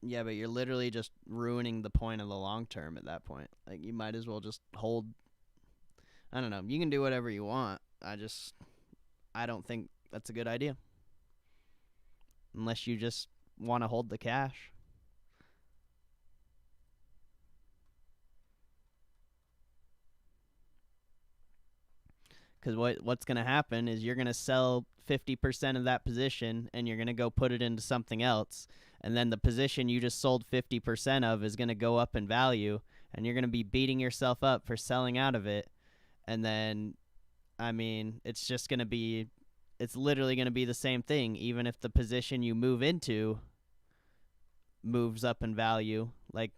Yeah, but you're literally just ruining the point of the long term at that point. Like you might as well just hold. I don't know. You can do whatever you want. I don't think that's a good idea. Unless you just want to hold the cash. Because what's going to happen is you're going to sell 50% of that position and you're going to go put it into something else. And then the position you just sold 50% of is going to go up in value. And you're going to be beating yourself up for selling out of it. And then, I mean, it's literally going to be the same thing. Even if the position you move into moves up in value. Like,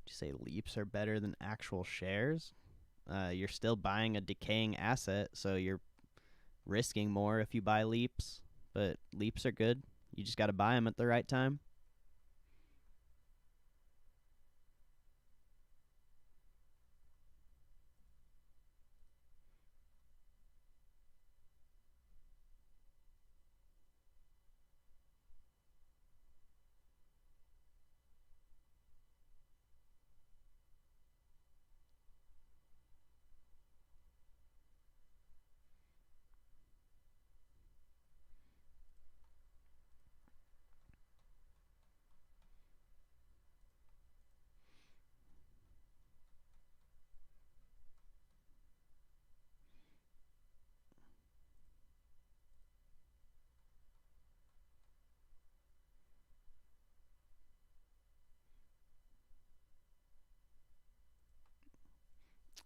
did you say leaps are better than actual shares? You're still buying a decaying asset, so you're risking more if you buy leaps. But leaps are good. You just got to buy them at the right time.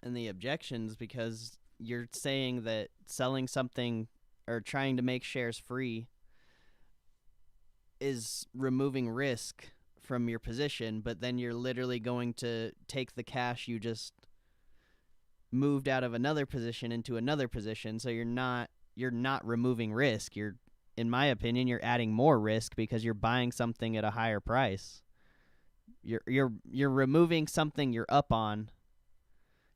And the objections, because you're saying that selling something or trying to make shares free is removing risk from your position, but then you're literally going to take the cash you just moved out of another position into another position. So you're not removing risk. In my opinion, you're adding more risk because you're buying something at a higher price. You're removing something you're up on.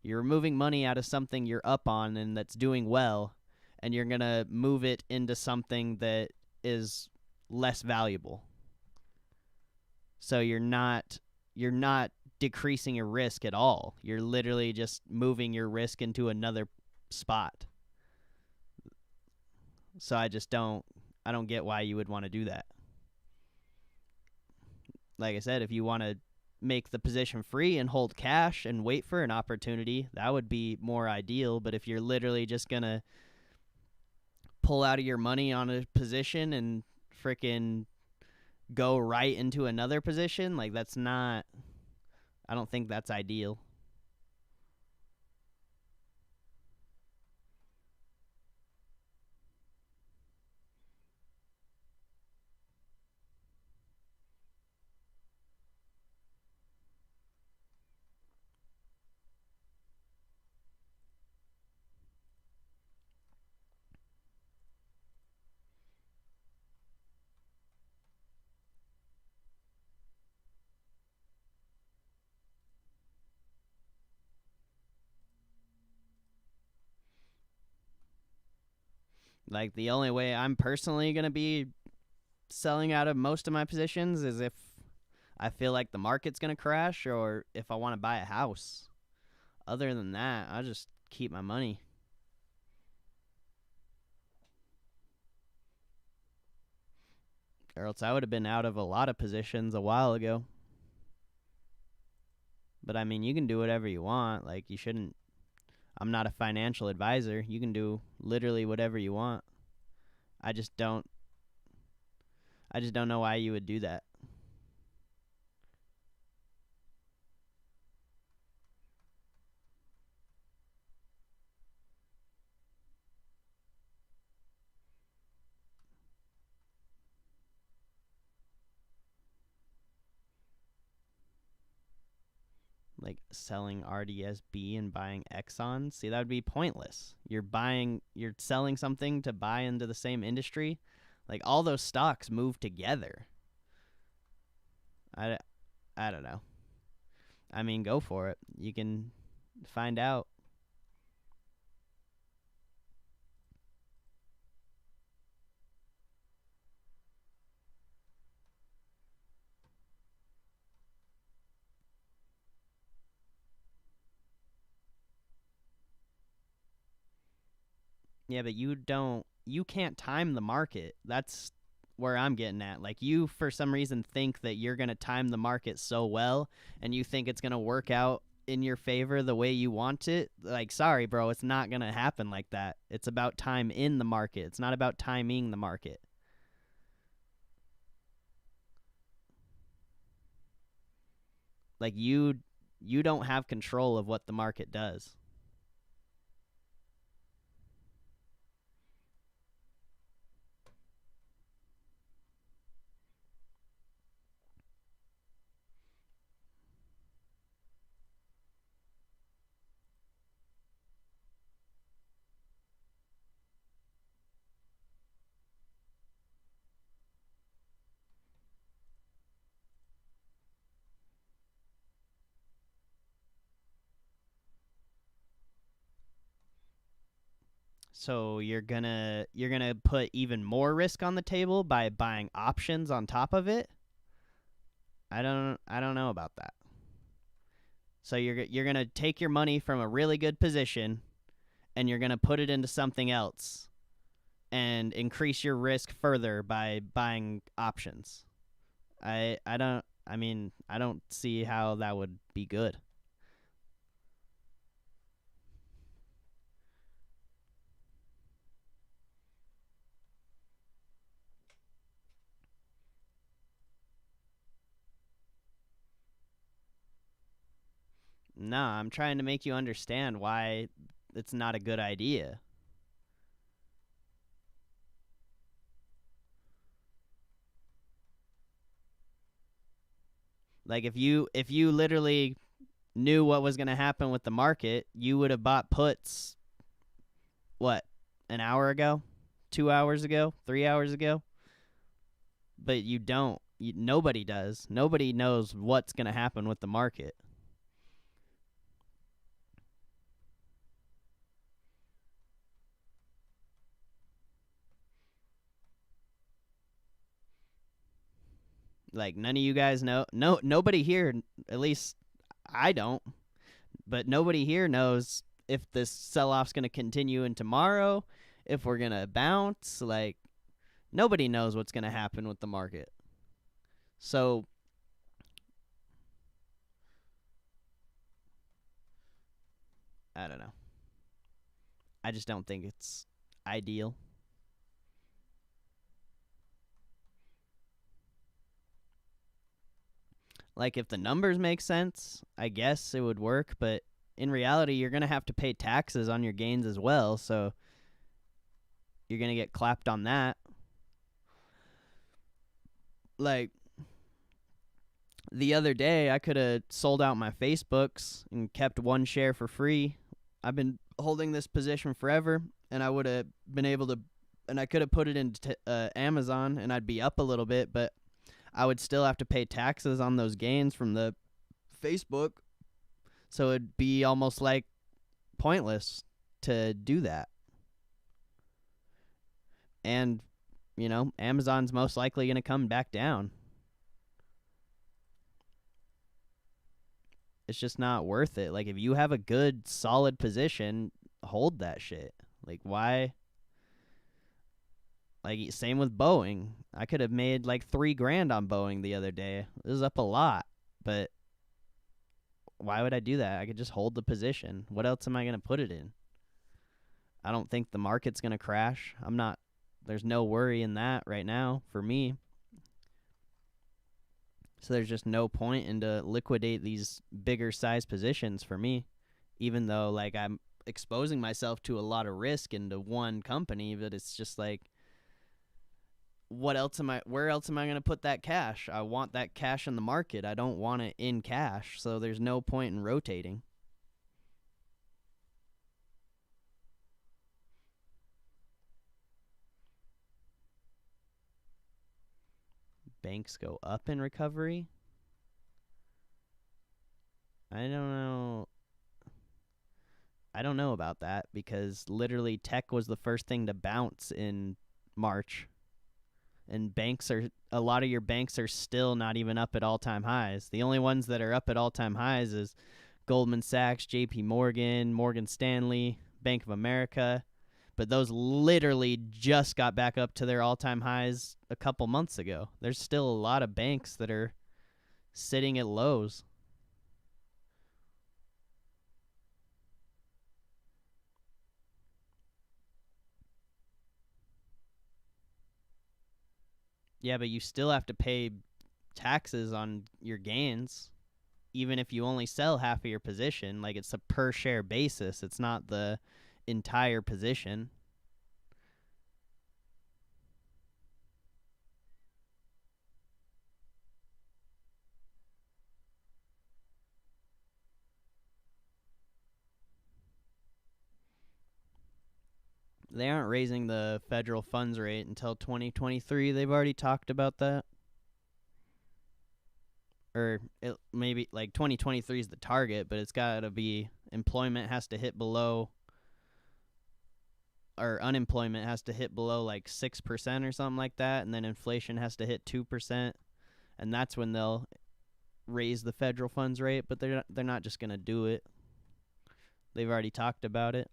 You're removing money out of something you're up on and that's doing well, and you're going to move it into something that is less valuable. So you're not decreasing your risk at all. You're literally just moving your risk into another spot. So I don't get why you would want to do that. Like I said, if you want to make the position free and hold cash and wait for an opportunity, that would be more ideal. But if you're literally just going to pull out of your money on a position and freaking go right into another position, like that's not, I don't think that's ideal. Like the only way I'm personally going to be selling out of most of my positions is if I feel like the market's going to crash or if I want to buy a house. Other than that, I'll just keep my money. Or else I would have been out of a lot of positions a while ago. But I mean, you can do whatever you want. Like, you shouldn't. I'm not a financial advisor. You can do literally whatever you want. I just don't know why you would do that. Like selling RDSB and buying Exxon. See, that would be pointless. You're selling something to buy into the same industry. Like, all those stocks move together. I don't know. I mean, go for it. You can find out. Yeah, but you can't time the market. That's where I'm getting at. Like, you, for some reason, think that you're going to time the market so well, and you think it's going to work out in your favor the way you want it. Like, sorry, bro, it's not going to happen like that. It's about time in the market. It's not about timing the market. Like, you don't have control of what the market does. So you're gonna put even more risk on the table by buying options on top of it? I don't know about that. So you're gonna take your money from a really good position and you're gonna put it into something else and increase your risk further by buying options. I don't see how that would be good. Nah, I'm trying to make you understand why it's not a good idea. Like, if you literally knew what was going to happen with the market, you would have bought puts, what, an hour ago, 2 hours ago, 3 hours ago? But you don't. Nobody does. Nobody knows what's going to happen with the market. Like, none of you guys know. Nobody here, at least I don't, but nobody here knows if this sell-off's going to continue in tomorrow, if we're going to bounce. Like, nobody knows what's going to happen with the market. So I don't know. I just don't think it's ideal. Like, if the numbers make sense, I guess it would work, but in reality, you're going to have to pay taxes on your gains as well, so you're going to get clapped on that. Like, the other day, I could have sold out my Facebooks and kept one share for free. I've been holding this position forever, and I would have been able to, and I could have put it into Amazon, and I'd be up a little bit, but I would still have to pay taxes on those gains from the Facebook, so it'd be almost like pointless to do that. And, you know, Amazon's most likely going to come back down. It's just not worth it. Like, if you have a good, solid position, hold that shit. Like, why? Like, same with Boeing. I could have made like $3,000 on Boeing the other day. It was up a lot, but why would I do that? I could just hold the position. What else am I going to put it in? I don't think the market's going to crash. There's no worry in that right now for me. So there's just no point in to liquidate these bigger size positions for me, even though like I'm exposing myself to a lot of risk into one company, but it's just like, where else am I going to put that cash? I want that cash in the market. I don't want it in cash. So there's no point in rotating. Banks go up in recovery? I don't know about that, because literally tech was the first thing to bounce in March. And a lot of your banks are still not even up at all-time highs. The only ones that are up at all-time highs is Goldman Sachs, JP Morgan, Morgan Stanley, Bank of America. But those literally just got back up to their all-time highs a couple months ago. There's still a lot of banks that are sitting at lows. Yeah, but you still have to pay taxes on your gains, even if you only sell half of your position. Like, it's a per share basis. It's not the entire position. They aren't raising the federal funds rate until 2023. They've already talked about that. Or maybe like 2023 is the target, but it's got to be, employment has to hit below, or unemployment has to hit below like 6% or something like that, and then inflation has to hit 2%, and that's when they'll raise the federal funds rate. But they're not just going to do it. They've already talked about it.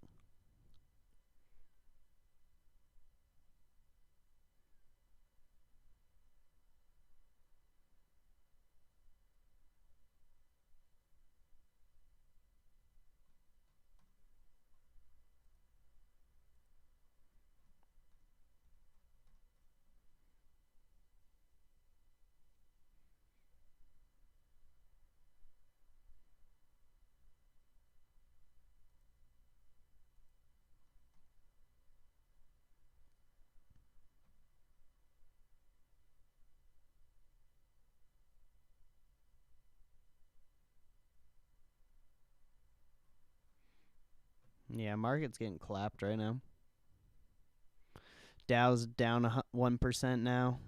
Yeah, market's getting clapped right now. Dow's down 1% now.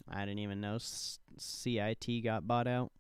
I didn't even know CIT got bought out.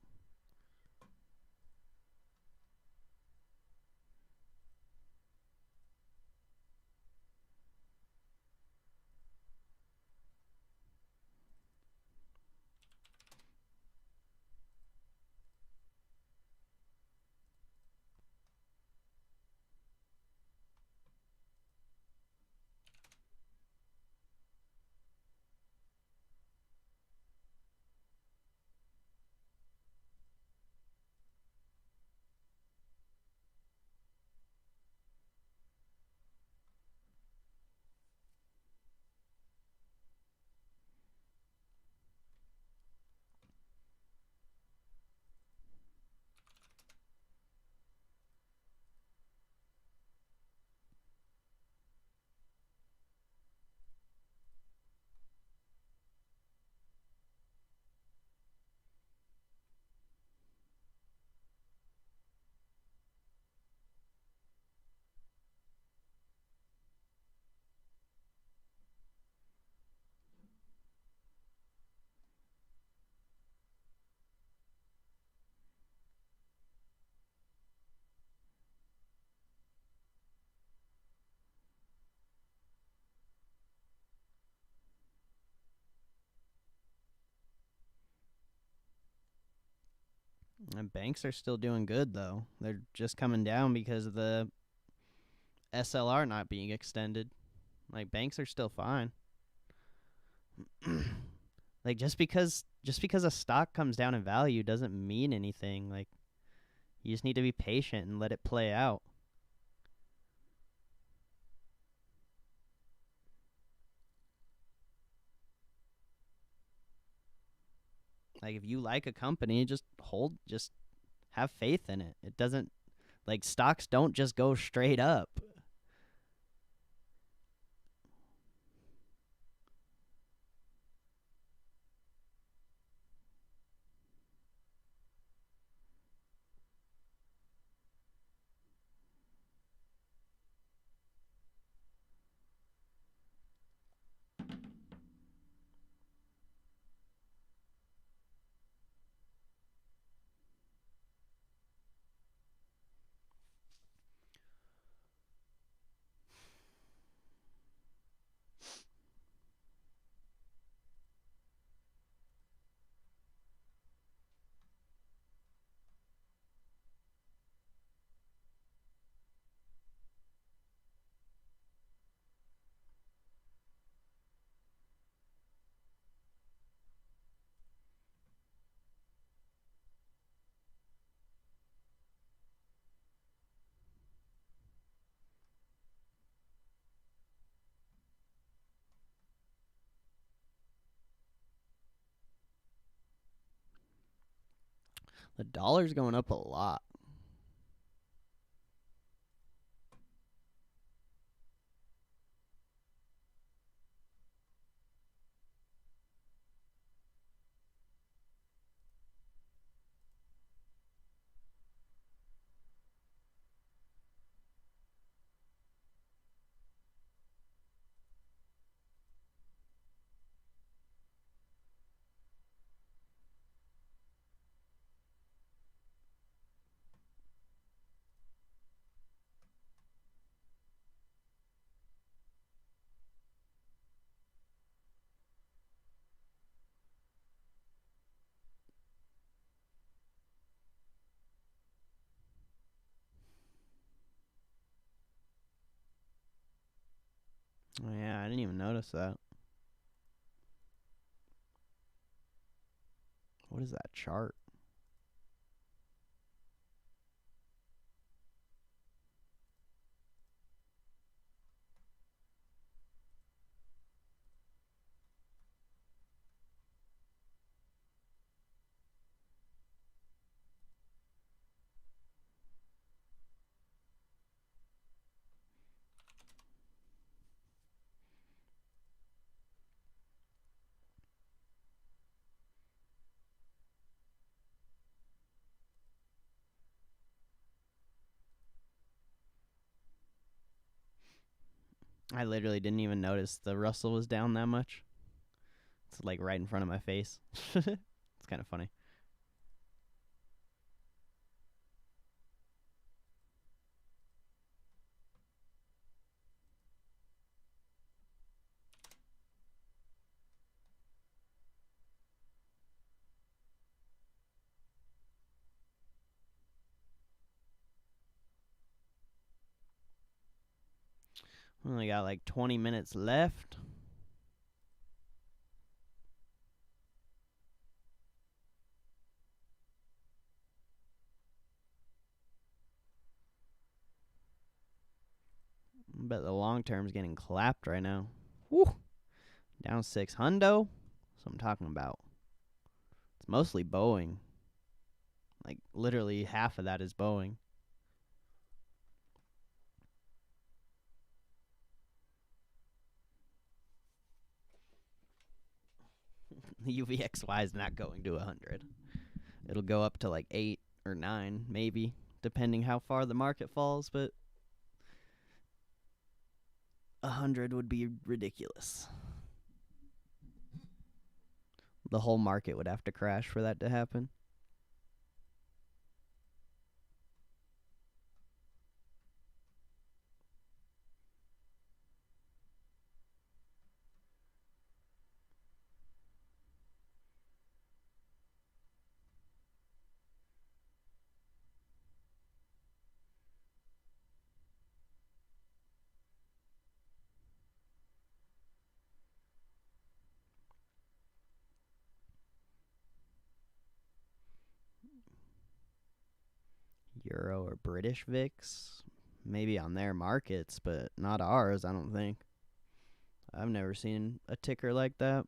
And banks are still doing good, though. They're just coming down because of the SLR not being extended. Like, banks are still fine. Like, just because a stock comes down in value doesn't mean anything. Like, you just need to be patient and let it play out. Like, if you like a company, just have faith in it. It doesn't, like, stocks don't just go straight up. The dollar's going up a lot. Oh, yeah, I didn't even notice that. What is that chart? I literally didn't even notice the Russell was down that much. It's like right in front of my face. It's kind of funny. Only got like 20 minutes left. I bet the long term's getting clapped right now. Woo! Down 6 hundo. That's what I'm talking about. It's mostly Boeing. Like literally half of that is Boeing. The UVXY is not going to 100. It'll go up to like 8 or 9, maybe, depending how far the market falls, but 100 would be ridiculous. The whole market would have to crash for that to happen. Euro or British VIX, maybe on their markets, but not ours, I don't think. I've never seen a ticker like that.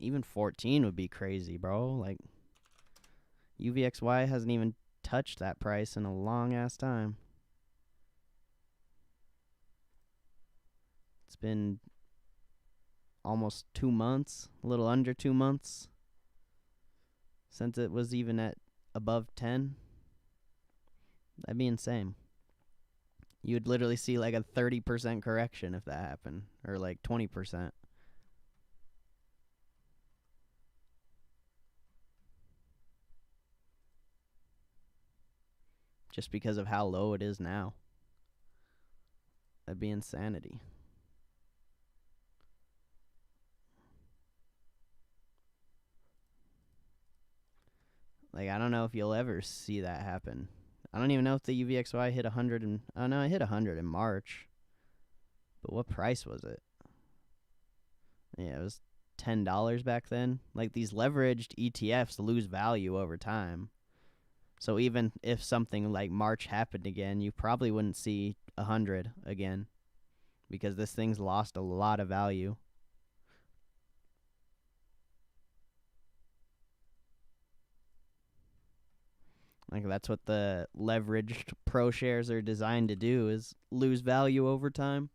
Even 14 would be crazy, bro. Like, UVXY hasn't even touched that price in a long ass time. It's been almost 2 months, a little under 2 months since it was even at above 10. That'd be insane. You'd literally see like a 30% correction if that happened, or like 20%. Just because of how low it is now. That'd be insanity. Like, I don't know if you'll ever see that happen. I don't even know if the UVXY hit 100 and... Oh, no, it hit 100 in March. But what price was it? Yeah, it was $10 back then. Like, these leveraged ETFs lose value over time. So even if something like March happened again, you probably wouldn't see 100 again. Because this thing's lost a lot of value. Like, that's what the leveraged pro shares are designed to do, is lose value over time.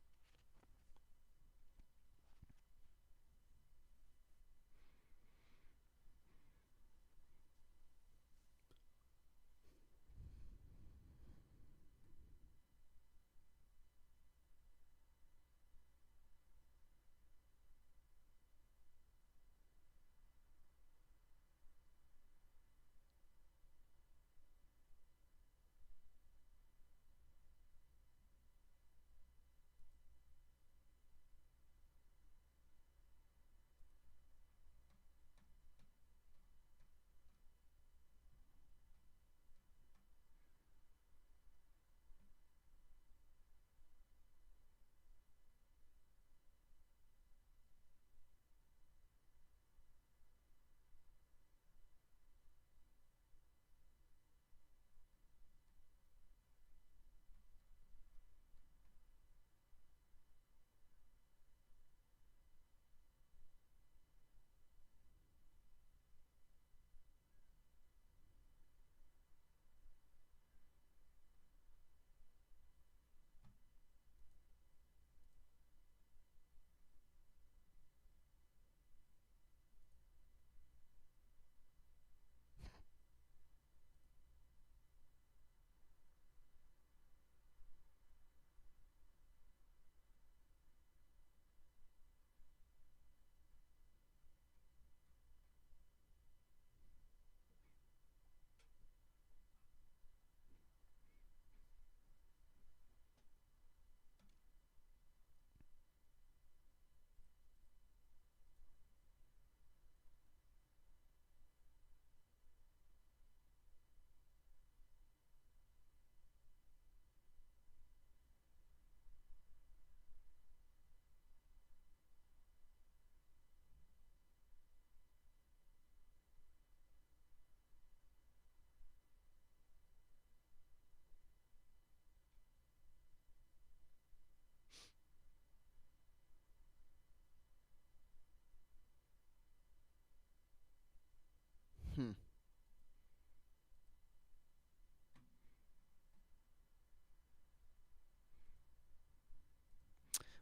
Hmm.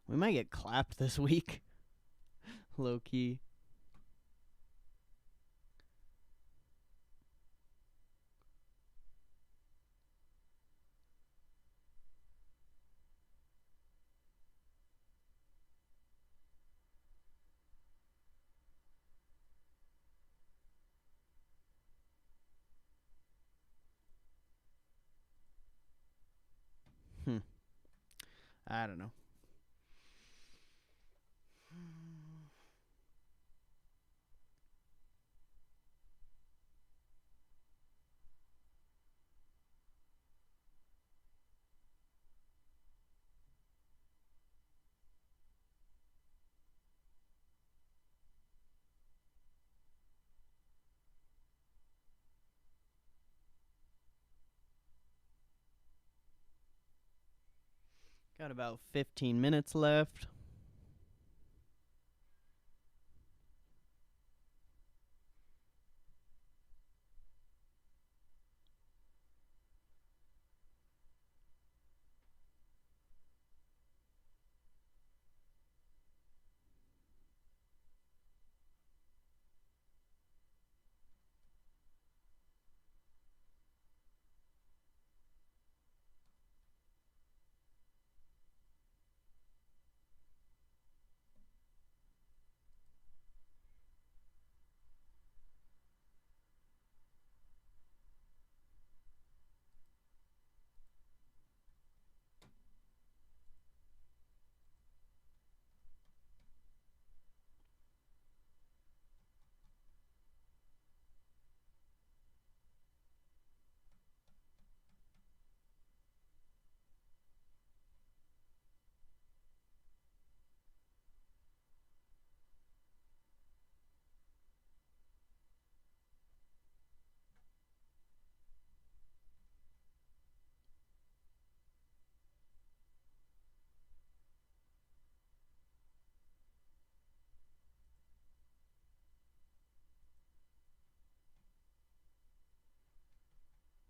We might get clapped this week. Low key. I don't know. Got about 15 minutes left.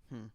Hmm.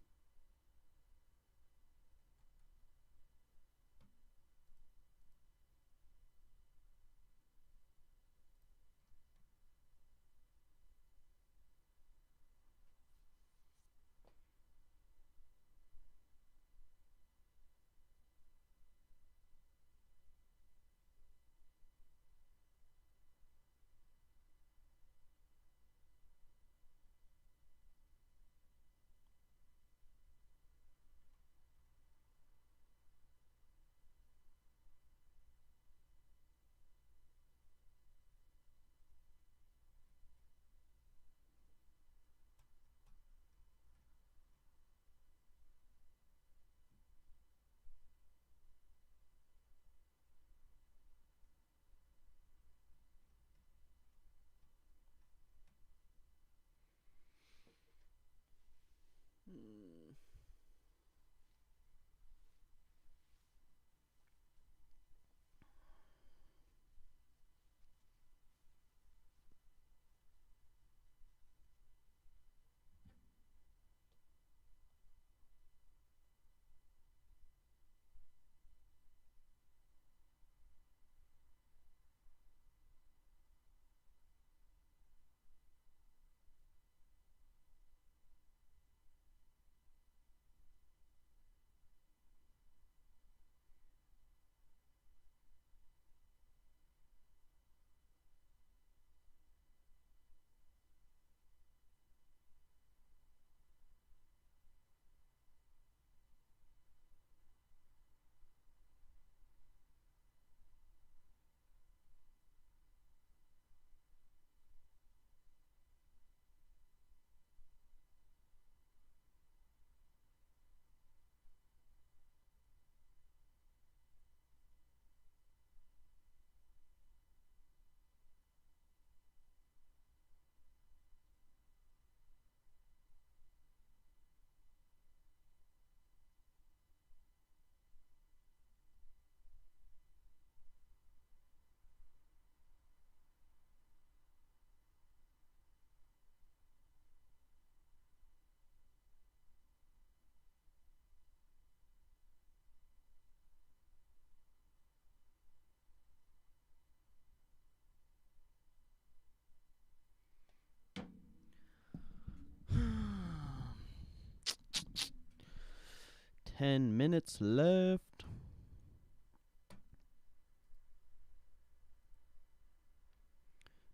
10 minutes left.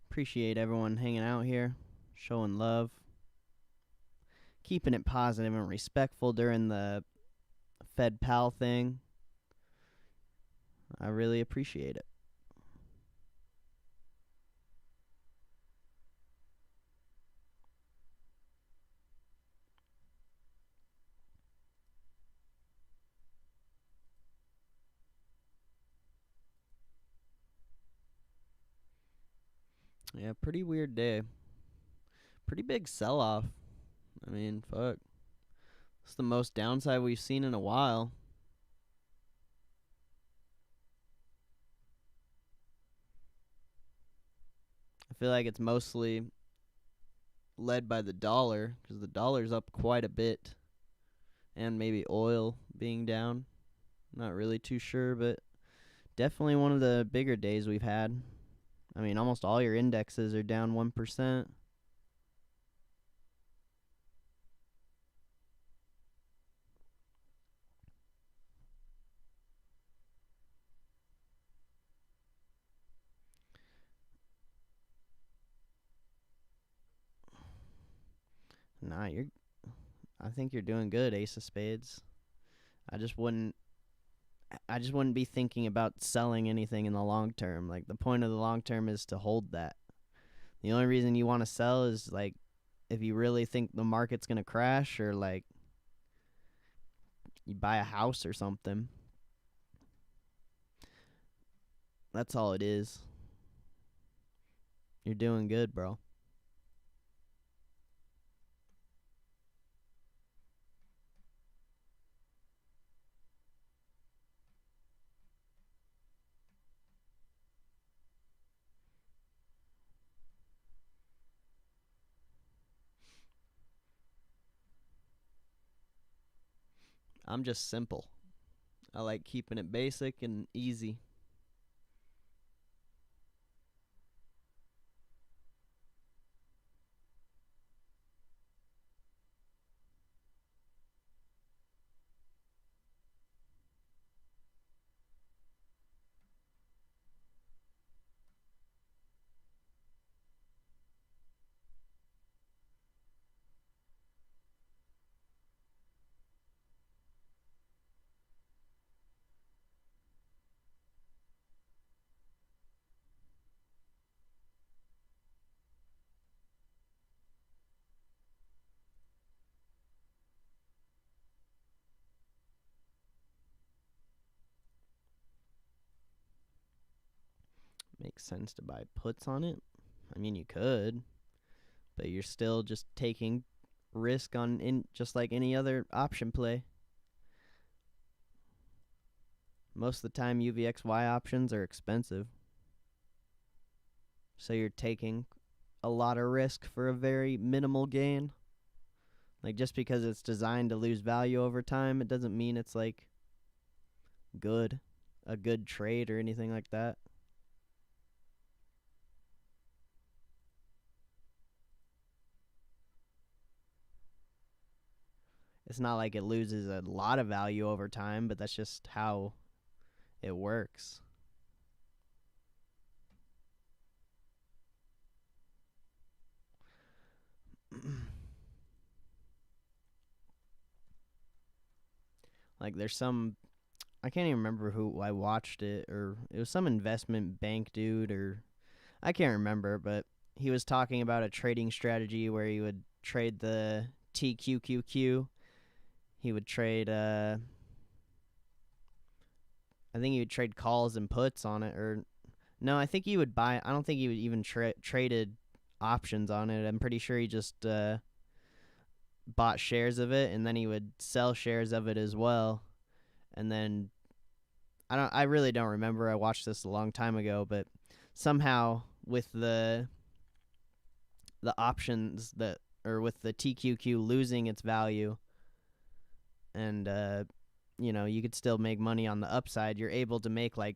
Appreciate everyone hanging out here, showing love, keeping it positive and respectful during the Fed pal thing. I really appreciate it. Yeah, pretty weird day. Pretty big sell-off. I mean, fuck. It's the most downside we've seen in a while. I feel like it's mostly led by the dollar, because the dollar's up quite a bit. And maybe oil being down. Not really too sure, but definitely one of the bigger days we've had. I mean, almost all your indexes are down 1%. Nah, I think you're doing good, Ace of Spades. I just wouldn't be thinking about selling anything in the long term. Like, the point of the long term is to hold that. The only reason you want to sell is, like, if you really think the market's going to crash, or, like, you buy a house or something. That's all it is. You're doing good, bro. I'm just simple. I like keeping it basic and easy. Makes sense to buy puts on it. I mean, you could, but you're still just taking risk on just like any other option play. Most of the time, UVXY options are expensive. So you're taking a lot of risk for a very minimal gain. Like, just because it's designed to lose value over time, it doesn't mean it's, like, a good trade or anything like that. It's not like it loses a lot of value over time, but that's just how it works. Like, there's some, I can't even remember who I watched it, or it was some investment bank dude, or I can't remember, but he was talking about a trading strategy where he would trade the TQQQ. He would trade, I think he would trade calls and puts on it, or no, I think he would buy, I don't think he would even traded options on it. I'm pretty sure he just bought shares of it, and then he would sell shares of it as well. And then I really don't remember. I watched this a long time ago, but somehow with the options or with the TQQ losing its value, and you could still make money on the upside, you're able to make like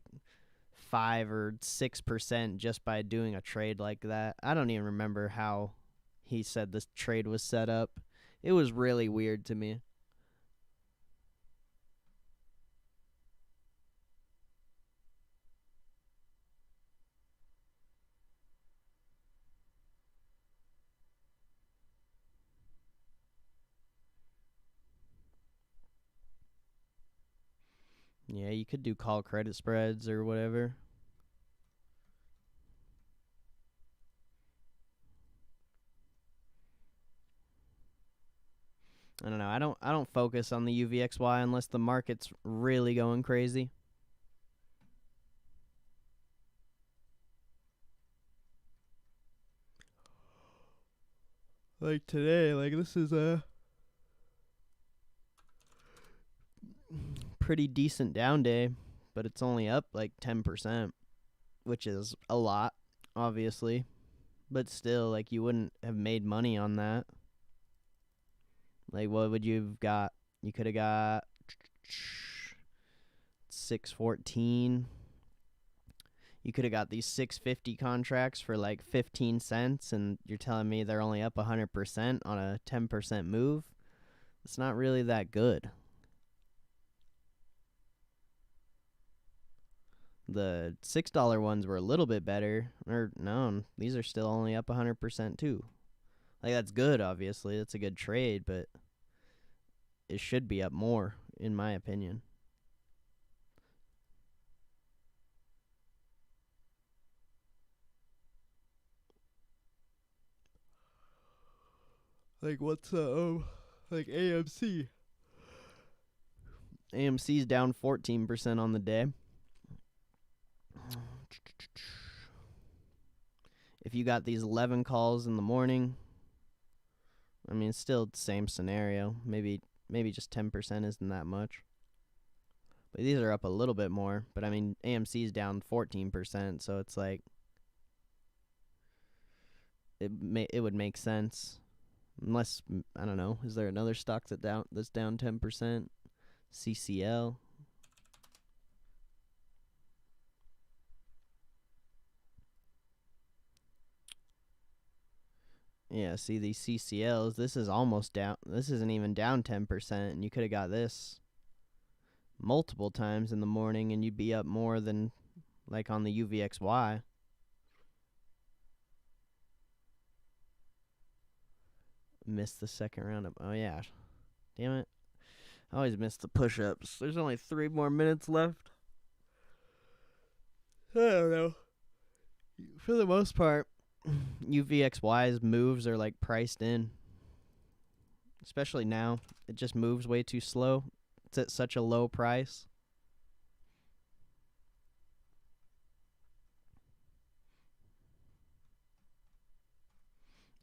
5 or 6% just by doing a trade like that. I don't even remember how he said this trade was set up. It was really weird to me. Yeah, you could do call credit spreads or whatever. I don't know. I don't focus on the UVXY unless the market's really going crazy. Like today, like this is a pretty decent down day, but it's only up like 10%, which is a lot, obviously. But still, like, you wouldn't have made money on that. Like, what would you have got? You could have got 614. You could have got these 650 contracts for like 15 cents, and you're telling me they're only up 100% on a 10% move? It's not really that good. The $6 ones were a little bit better. Or, no, these are still only up 100% too. Like, that's good, obviously. That's a good trade, but it should be up more, in my opinion. Like, what's like AMC? AMC's down 14% on the day. If you got these 11 calls in the morning, I mean, it's still the same scenario. Maybe just 10% isn't that much. But these are up a little bit more. But I mean, AMC's down 14%, so it's like it would make sense. Unless, I don't know, is there another stock that's down 10%? CCL. Yeah, see these CCLs, this is almost down. This isn't even down 10%, and you could have got this multiple times in the morning, and you'd be up more than like on the UVXY. Missed the second round of, oh yeah. Damn it. I always miss the push-ups. There's only 3 more minutes left. I don't know. For the most part, UVXY's moves are like priced in. Especially now. It just moves way too slow. It's at such a low price.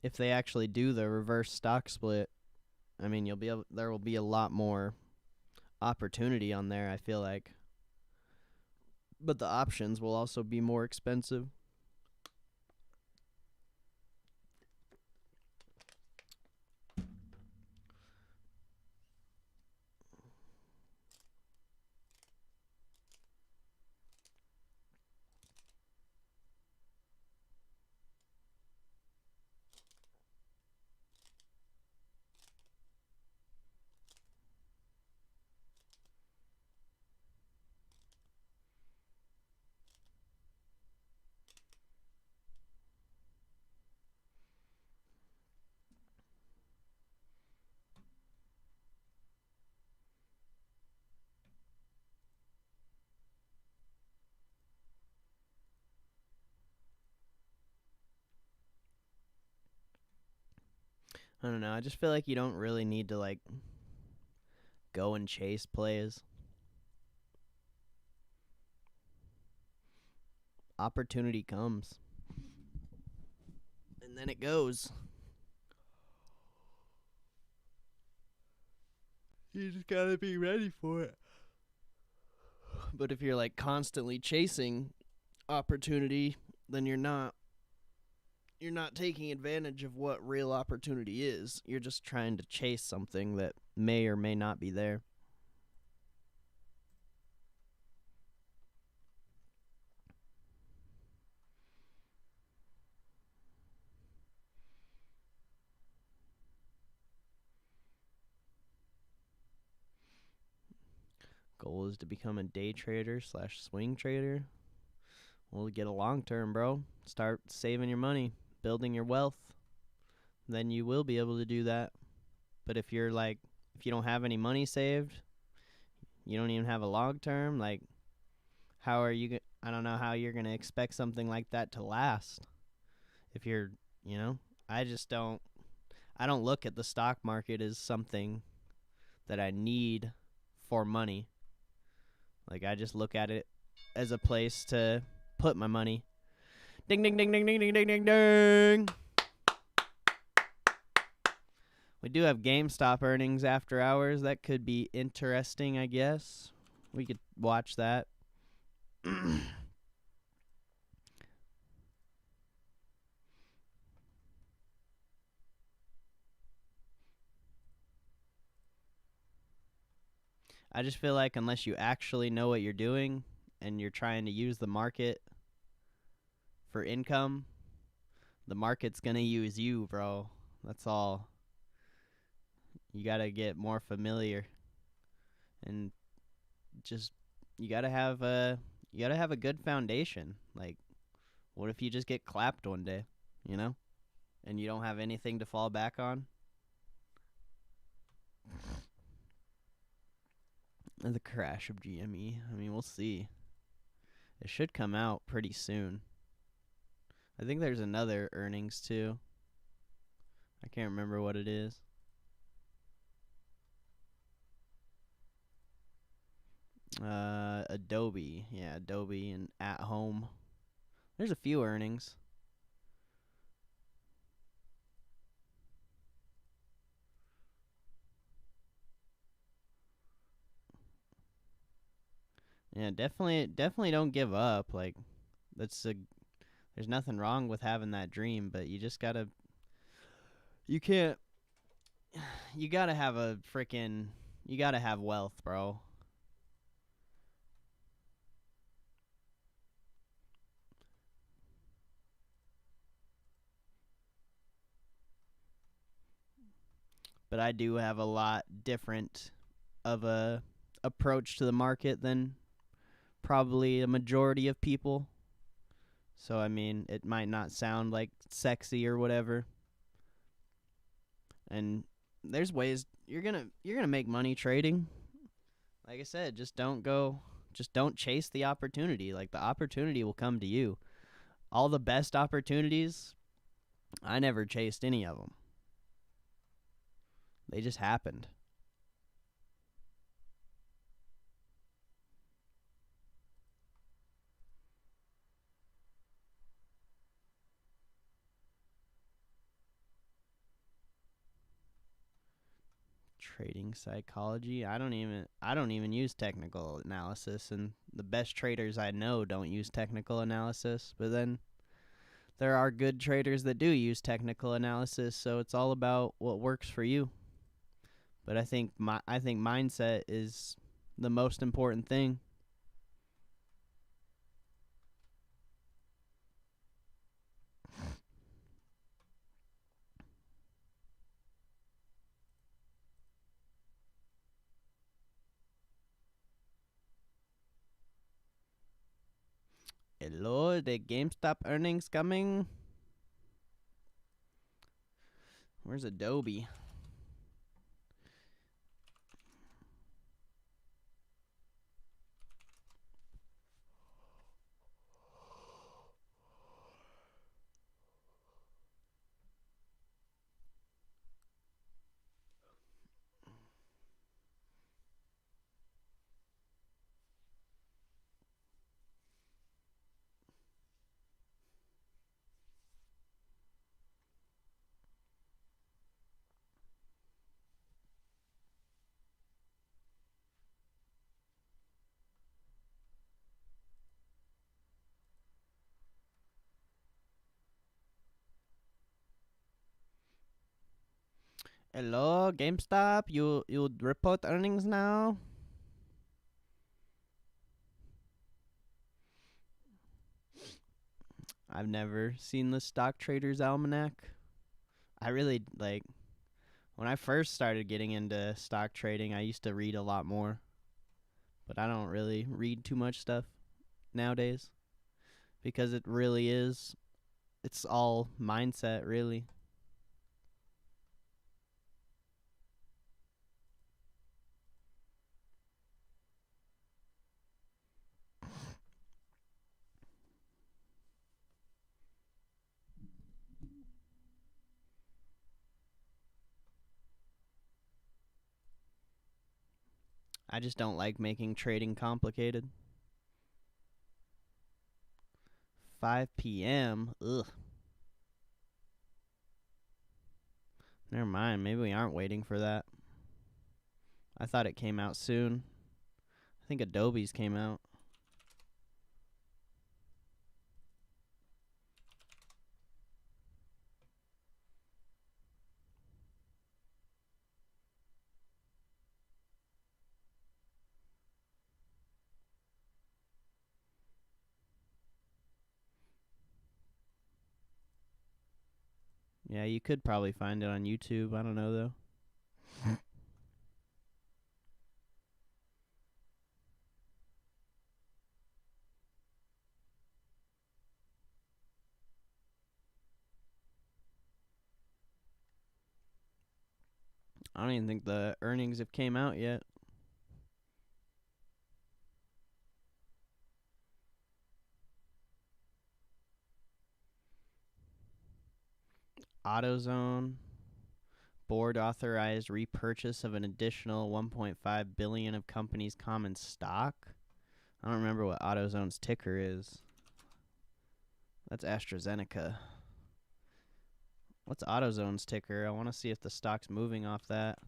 If they actually do the reverse stock split, I mean, there will be a lot more opportunity on there, I feel like. But the options will also be more expensive. I don't know. I just feel like you don't really need to, like, go and chase plays. Opportunity comes. And then it goes. You just gotta be ready for it. But if you're, like, constantly chasing opportunity, then you're not taking advantage of what real opportunity is. You're just trying to chase something that may or may not be there. Goal is to become a day trader / swing trader. Well, to get a long term, bro. Start saving your money, building your wealth. Then you will be able to do that. But if you don't have any money saved, You don't even have a long term. Like, how are you? I don't know how you're gonna expect something like that to last. If you're, you know, I just don't. I don't look at the stock market as something that I need for money. Like, I just look at it as a place to put my money. Ding, ding, ding, ding, ding, ding, ding, ding, ding. We do have GameStop earnings after hours. That could be interesting, I guess. We could watch that. I just feel like unless you actually know what you're doing and you're trying to use the market for income, the market's going to use you, bro. That's all. You got to get more familiar and just you got to have a good foundation. Like, what if you just get clapped one day, you know? And you don't have anything to fall back on? The crash of GME. I mean, we'll see. It should come out pretty soon. I think there's another earnings too. I can't remember what it is. Adobe. Yeah, Adobe and At Home. There's a few earnings. Yeah, definitely don't give up. Like, there's nothing wrong with having that dream, but you just gotta, you can't, you gotta have you gotta have wealth, bro. But I do have a lot different of a approach to the market than probably a majority of people. So, I mean, it might not sound like sexy or whatever. And there's ways you're going to make money trading. Like I said, just don't chase the opportunity. Like, the opportunity will come to you. All the best opportunities, I never chased any of them. They just happened. Trading psychology. I don't even use technical analysis, and the best traders I know don't use technical analysis. But then there are good traders that do use technical analysis, so it's all about what works for you. But I think mindset is the most important thing. Hello, the GameStop earnings coming. Where's Adobe? Hello, GameStop. You report earnings now? I've never seen the Stock Traders Almanac. I really like when I first started getting into stock trading, I used to read a lot more. But I don't really read too much stuff nowadays because it's all mindset, really. I just don't like making trading complicated. 5 p.m. Ugh. Never mind. Maybe we aren't waiting for that. I thought it came out soon. I think Adobe's came out. Yeah, you could probably find it on YouTube. I don't know, though. I don't even think the earnings have came out yet. AutoZone. Board authorized repurchase of an additional 1.5 billion of company's common stock. I don't remember what AutoZone's ticker is. That's AstraZeneca. What's AutoZone's ticker? I want to see if the stock's moving off that.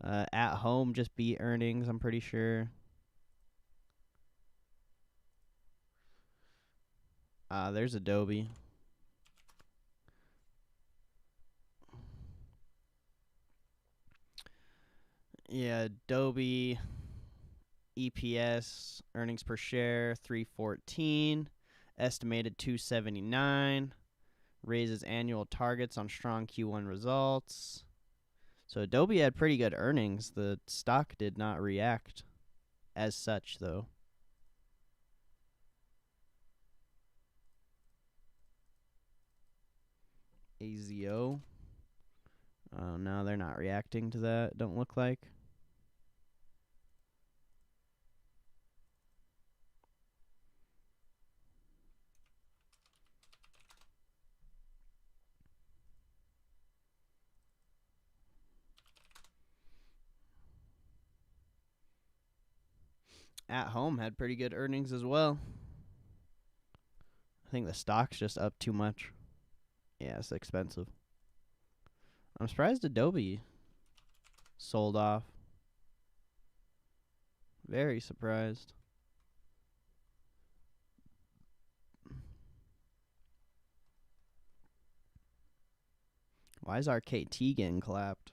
At Home just beat earnings, I'm pretty sure. There's Adobe. Yeah, Adobe EPS, earnings per share, 314, estimated 279, raises annual targets on strong Q1 results. So Adobe had pretty good earnings. The stock did not react as such, though. AZO. Oh, no, they're not reacting to that, don't look like. At Home had pretty good earnings as well. I think the stock's just up too much. Yeah, it's expensive. I'm surprised Adobe sold off. Very surprised. Why is our KT getting clapped?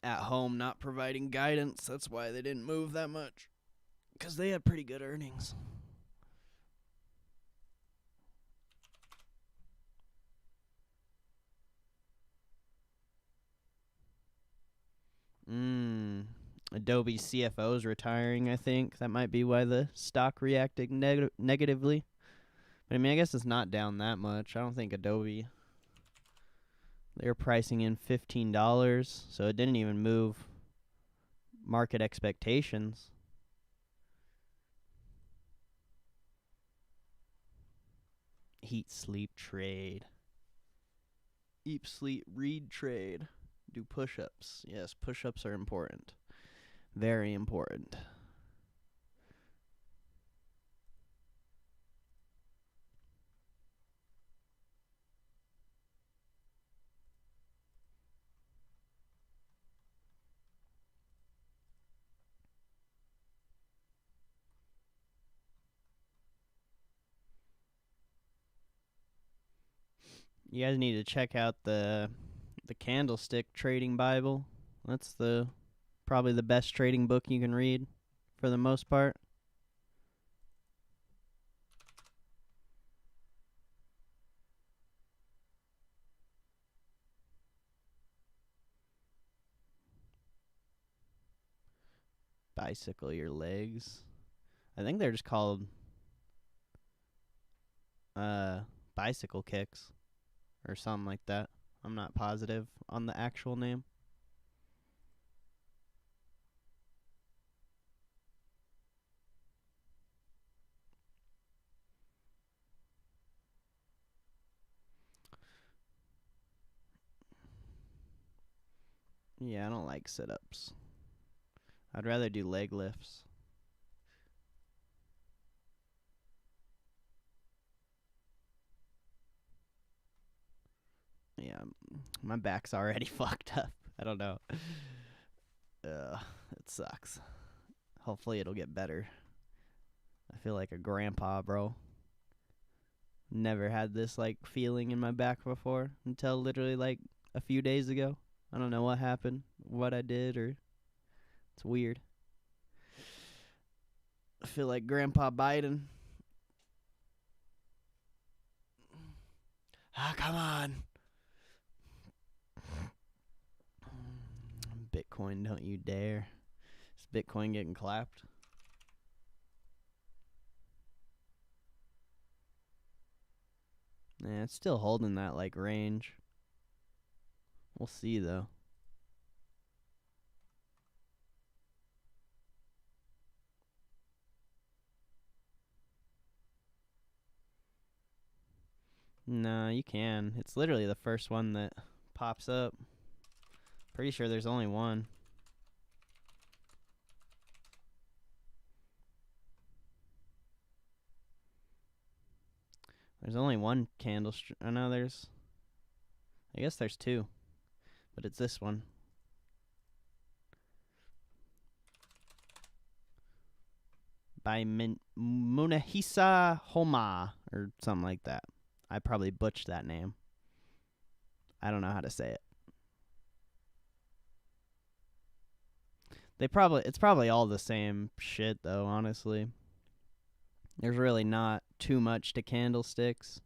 At Home not providing guidance. That's why they didn't move that much. Because they had pretty good earnings. Adobe CFO is retiring, I think. That might be why the stock reacted negatively. But I mean, I guess it's not down that much. I don't think Adobe... They're pricing in $15, so it didn't even move market expectations. Eat, sleep, trade. Eat, sleep, read, trade. Do push-ups. Yes, push-ups are important. Very important. You guys need to check out the Candlestick Trading Bible. That's probably the best trading book you can read for the most part. Bicycle your legs. I think they're just called bicycle kicks or something like that. I'm not positive on the actual name. Yeah, I don't like sit-ups. I'd rather do leg lifts. Yeah, my back's already fucked up. I don't know. It sucks. Hopefully it'll get better. I feel like a grandpa, bro. Never had this like feeling in my back before until literally like a few days ago. I don't know what happened, what I did, or it's weird. I feel like Grandpa Biden. Ah, come on. Bitcoin, don't you dare. Is Bitcoin getting clapped? Yeah, it's still holding that like range. We'll see though. No, you can. It's literally the first one that pops up. Pretty sure there's only one. There's only one candle. I know there's. I guess there's two, but it's this one. By Munahisa Homa or something like that. I probably butchered that name. I don't know how to say it. It's probably all the same shit though, honestly. There's really not too much to candlesticks.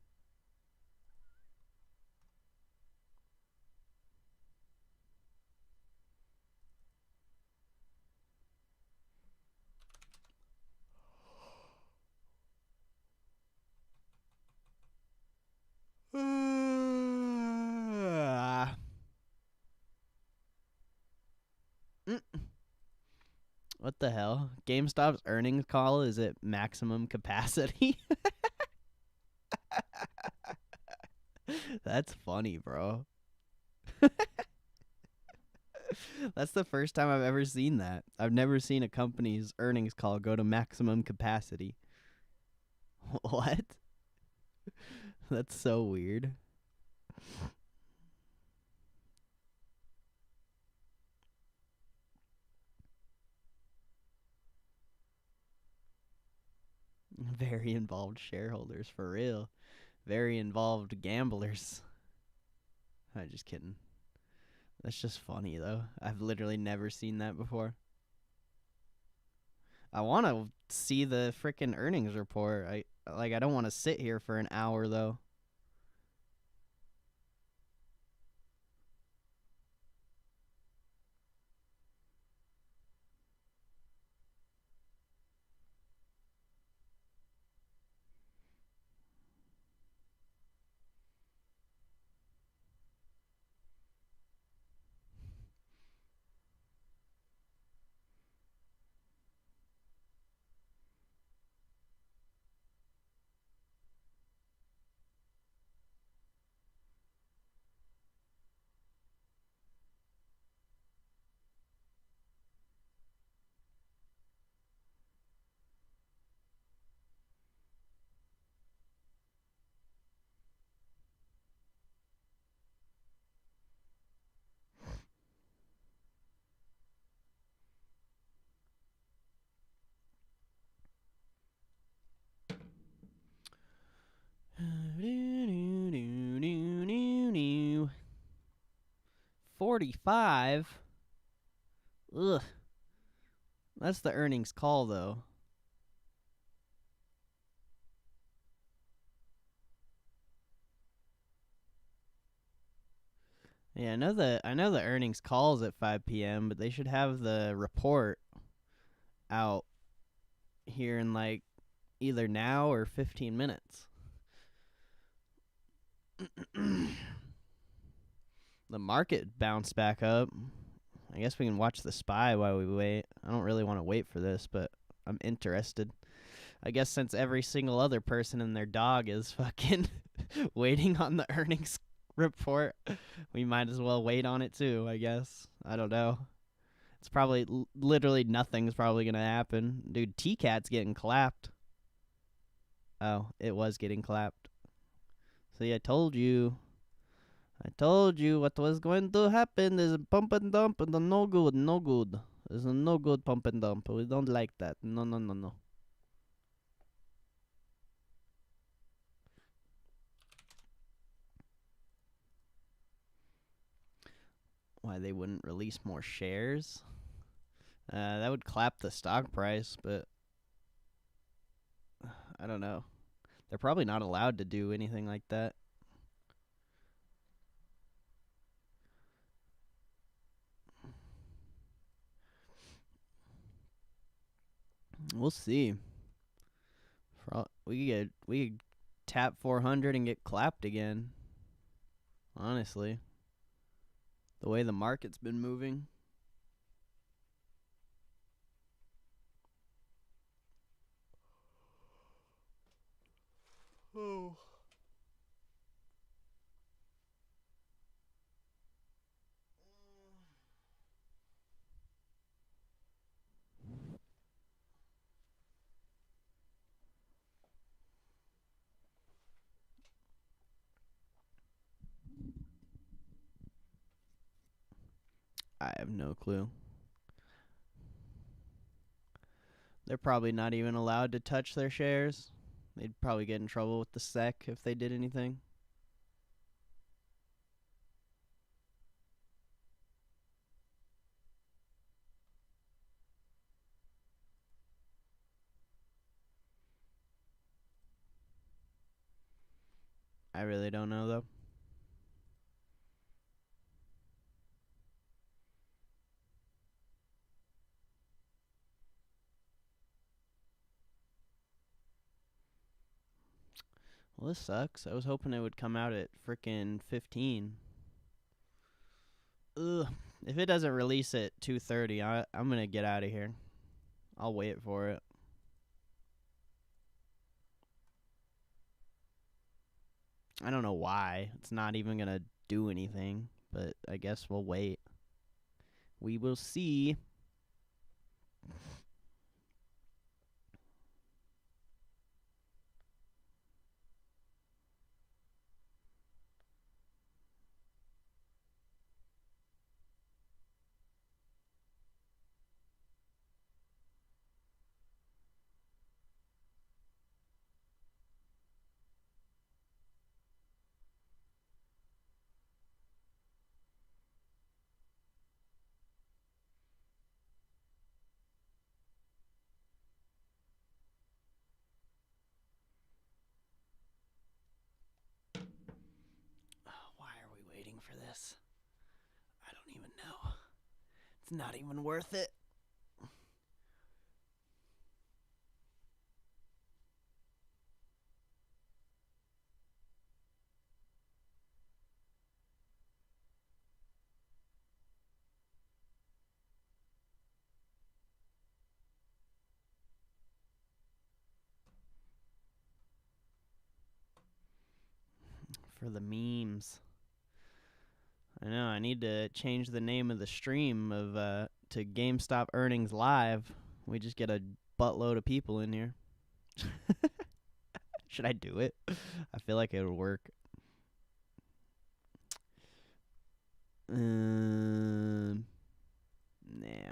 What the hell? GameStop's earnings call is at maximum capacity? That's funny, bro. That's the first time I've ever seen that. I've never seen a company's earnings call go to maximum capacity. What? That's so weird. Very involved shareholders, for real. Very involved gamblers. I'm just kidding. That's just funny, though. I've literally never seen that before. I want to see the freaking earnings report. I don't want to sit here for an hour, though. New 45. Ugh. That's the earnings call, though. Yeah, I know the earnings calls at 5 p.m., but they should have the report out here in like either now or 15 minutes. The market bounced back up. I guess we can watch the SPY while we wait. I don't really want to wait for this, but I'm interested. I guess since every single other person and their dog is fucking waiting on the earnings report, we might as well wait on it too, I guess. I don't know. It's probably literally nothing's probably going to happen. Dude, T-Cat's getting clapped. Oh, it was getting clapped. See, I told you. I told you what was going to happen. There's a pump and dump and no good, no good. There's a no good pump and dump. We don't like that. No, no, no, no. Why they wouldn't release more shares? That would clap the stock price, but I don't know. They're probably not allowed to do anything like that. We'll see. We could tap 400 and get clapped again. Honestly, the way the market's been moving. Oh. I have no clue. They're probably not even allowed to touch their shares. They'd probably get in trouble with the SEC if they did anything. I really don't know, though. Well, this sucks. I was hoping it would come out at frickin' 15. Ugh. If it doesn't release at 2:30, I'm gonna get out of here. I'll wait for it. I don't know why. It's not even gonna do anything, but I guess we'll wait. We will see. Why are we waiting for this? I don't even know. It's not even worth it. For the memes. I know, I need to change the name of the stream of to GameStop Earnings Live. We just get a buttload of people in here. Should I do it? I feel like it would work. Nah,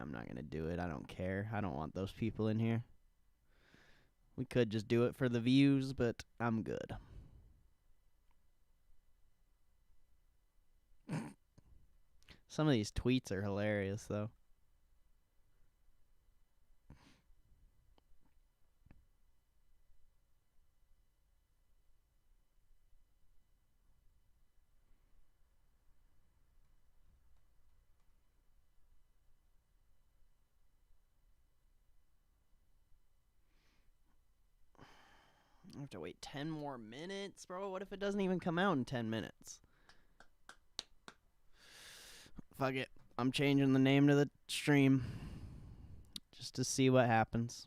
I'm not gonna do it. I don't care. I don't want those people in here. We could just do it for the views, but I'm good. Some of these tweets are hilarious, though. I have to wait 10 more minutes, bro. What if it doesn't even come out in 10 minutes? Fuck it. I'm changing the name to the stream just to see what happens.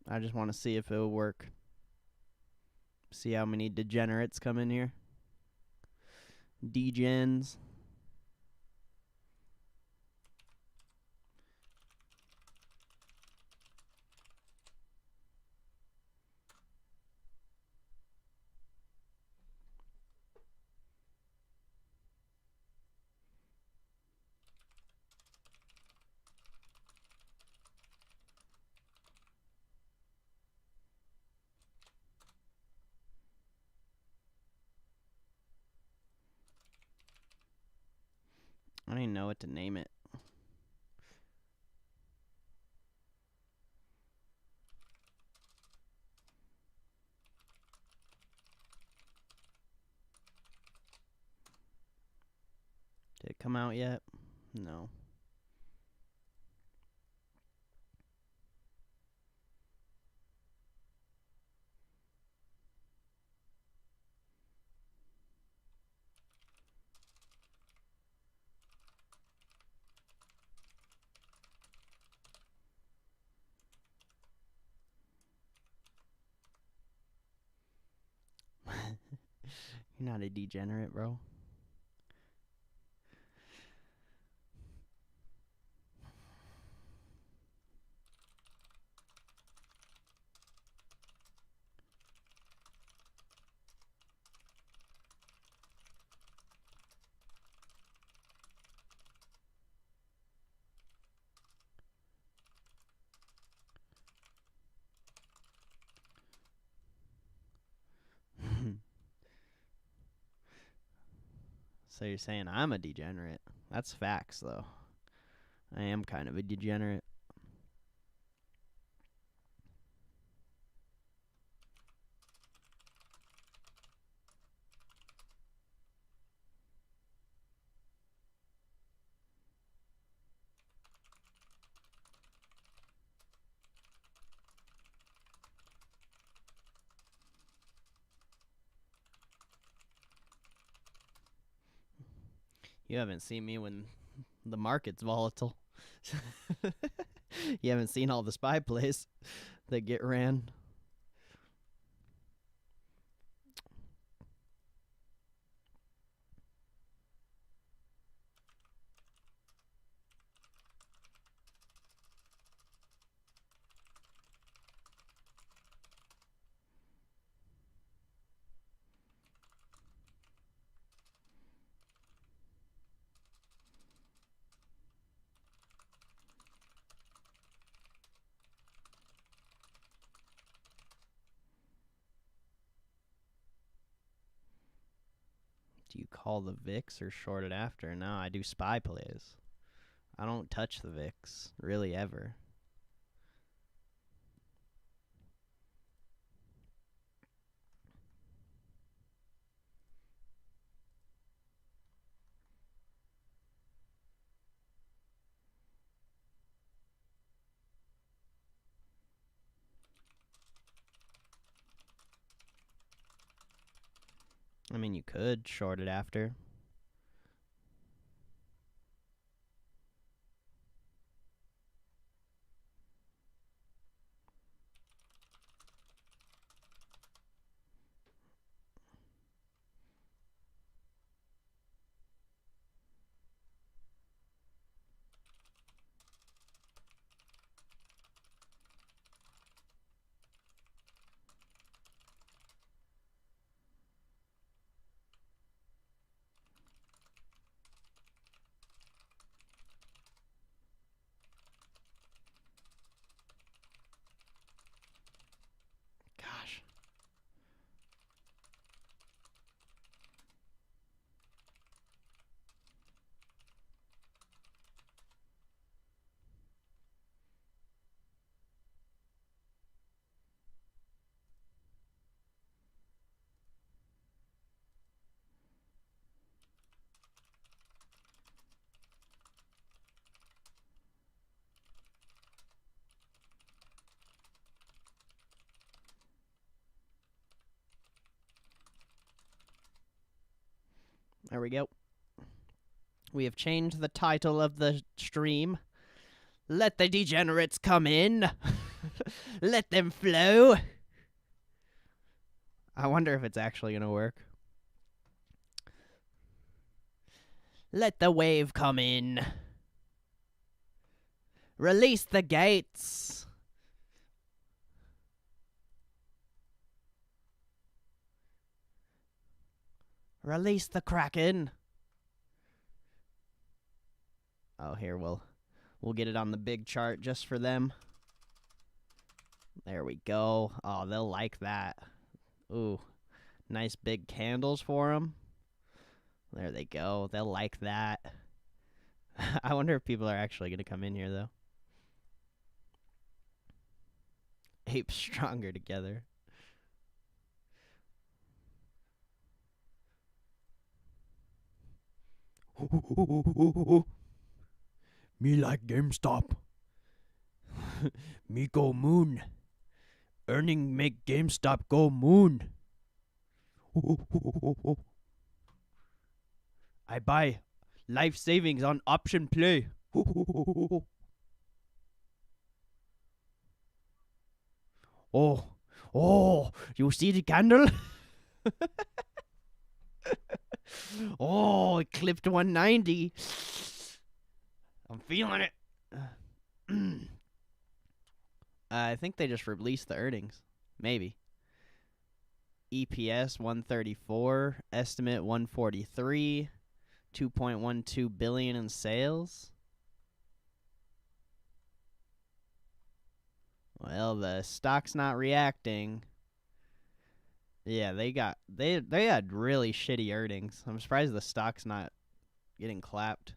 I just want to see if it'll work. See how many degenerates come in here. Degens. I don't even know what to name it. Did it come out yet? No. You're not a degenerate, bro. So you're saying I'm a degenerate. That's facts, though. I am kind of a degenerate. You haven't seen me when the market's volatile. You haven't seen all the spy plays that get ran. Do you call the VIX or short it after? No, I do spy plays. I don't touch the VIX, really, ever. I mean, you could short it after. There we go. We have changed the title of the stream. Let the degenerates come in. Let them flow. I wonder if it's actually going to work. Let the wave come in. Release the gates. Release the Kraken. Oh, here, we'll get it on the big chart just for them. There we go. Oh, they'll like that. Ooh, nice big candles for them. There they go. They'll like that. I wonder if people are actually going to come in here, though. Apes stronger together. Me like GameStop. Me go moon. Earning make GameStop go moon. I buy life savings on option play. Oh, you see the candle? Oh, it clipped 190. I'm feeling it. I think they just released the earnings. Maybe. EPS 134, estimate 143, 2.12 billion in sales. Well, the stock's not reacting. Yeah, they had really shitty earnings. I'm surprised the stock's not getting clapped.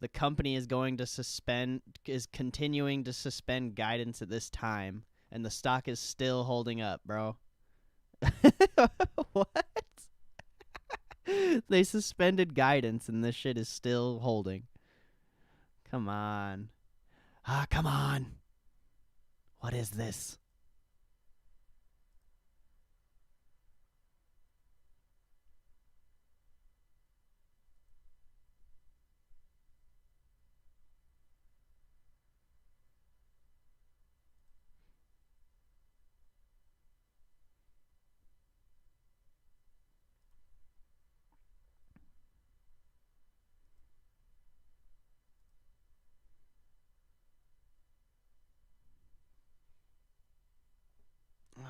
The company is continuing to suspend guidance at this time, and the stock is still holding up, bro. What? They suspended guidance and this shit is still holding. Come on. Come on. What is this?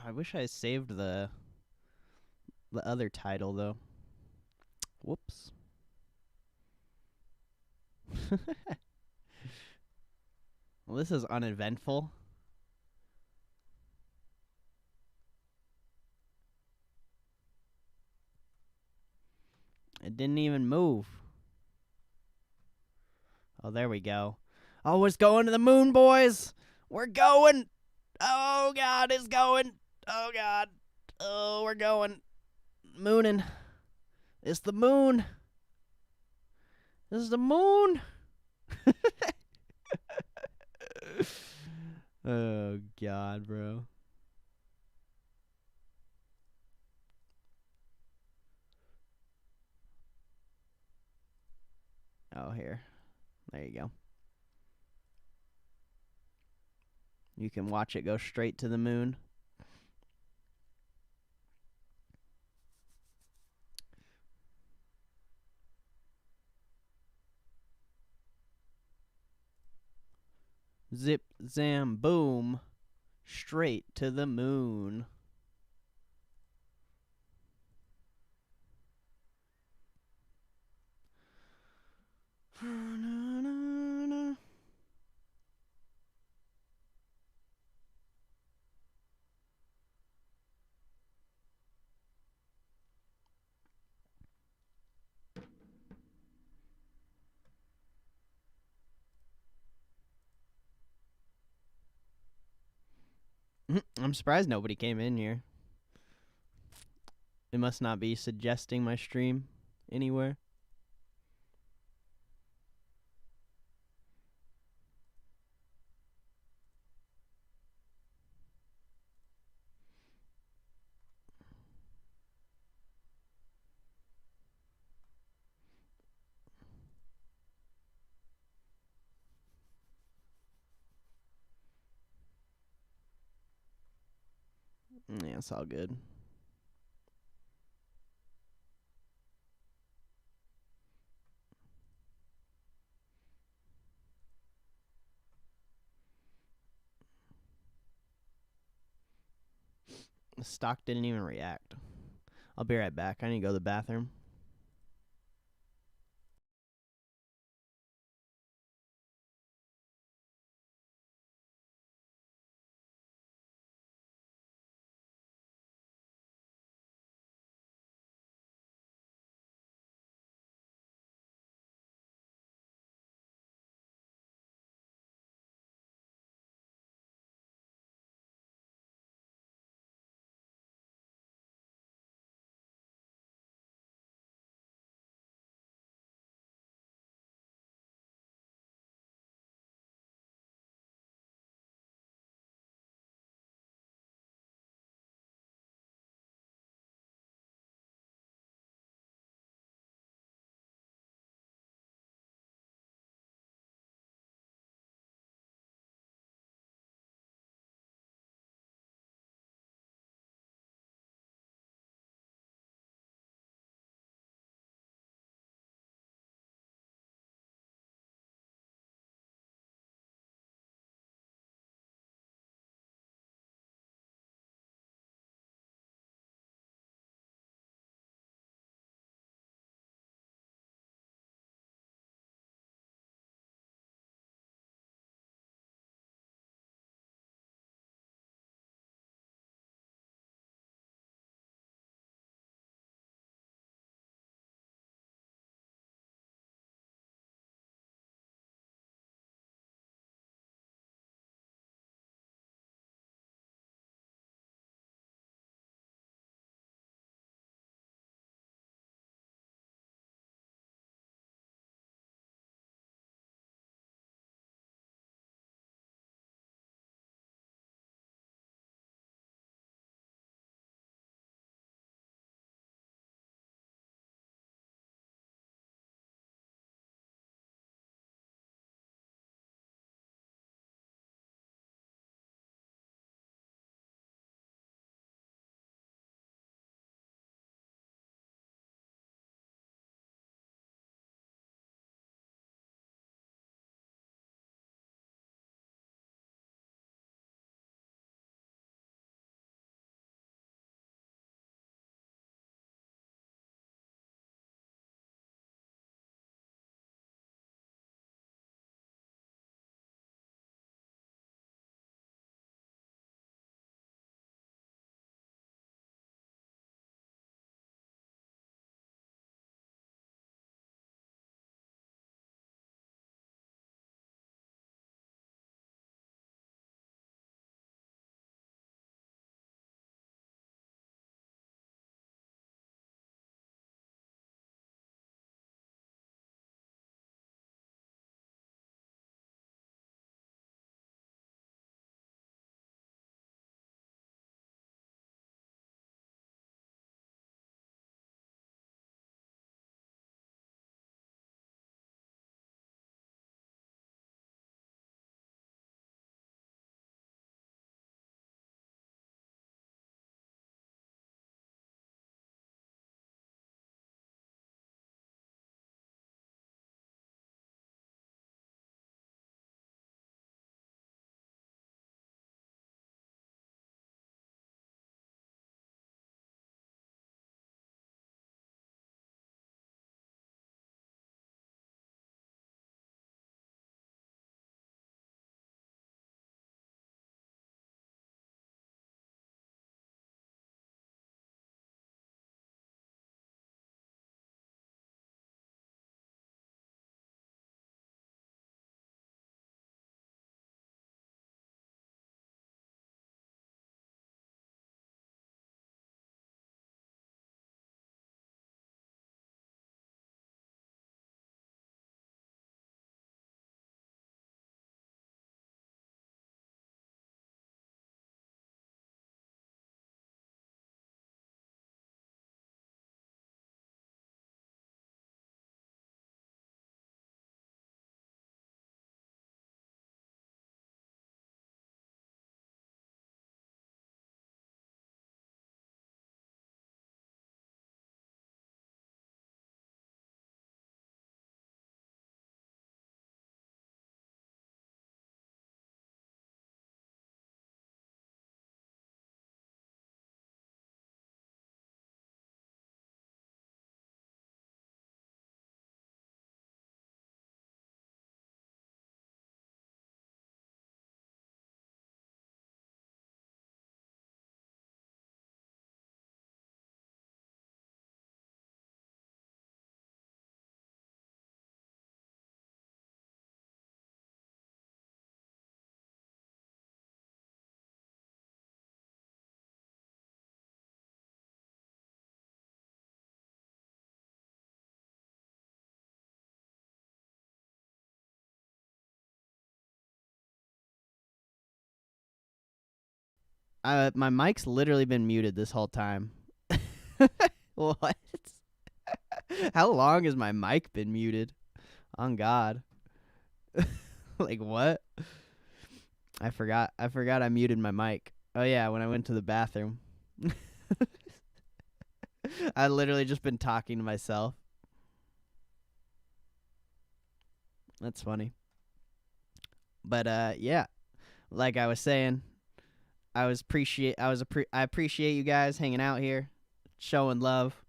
I wish I saved the other title, though. Whoops. Well, this is uneventful. It didn't even move. Oh, there we go. Oh, we're going to the moon, boys. We're going. Oh, God, it's going. Oh, God. Oh, we're going. Mooning. It's the moon. This is the moon. Oh, God, bro. Oh, here. There you go. You can watch it go straight to the moon. Zip, zam, boom. Straight to the moon. I'm surprised nobody came in here. It must not be suggesting my stream anywhere. Yeah, it's all good. The stock didn't even react. I'll be right back. I need to go to the bathroom. My mic's literally been muted this whole time. What? How long has my mic been muted? On God. Like what? I forgot I muted my mic. Oh yeah, when I went to the bathroom. I literally just been talking to myself. That's funny. But yeah, like I was saying, I appreciate you guys hanging out here, showing love.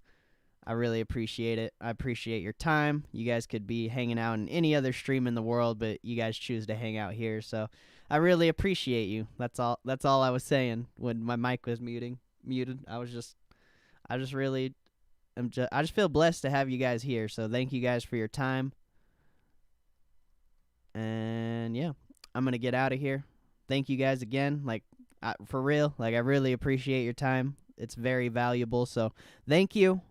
I really appreciate it. I appreciate your time. You guys could be hanging out in any other stream in the world, but you guys choose to hang out here. So I really appreciate you. That's all I was saying when my mic was muted. I just feel blessed to have you guys here. So thank you guys for your time. And yeah, I'm going to get out of here. Thank you guys again. For real, I really appreciate your time. It's very valuable. So thank you.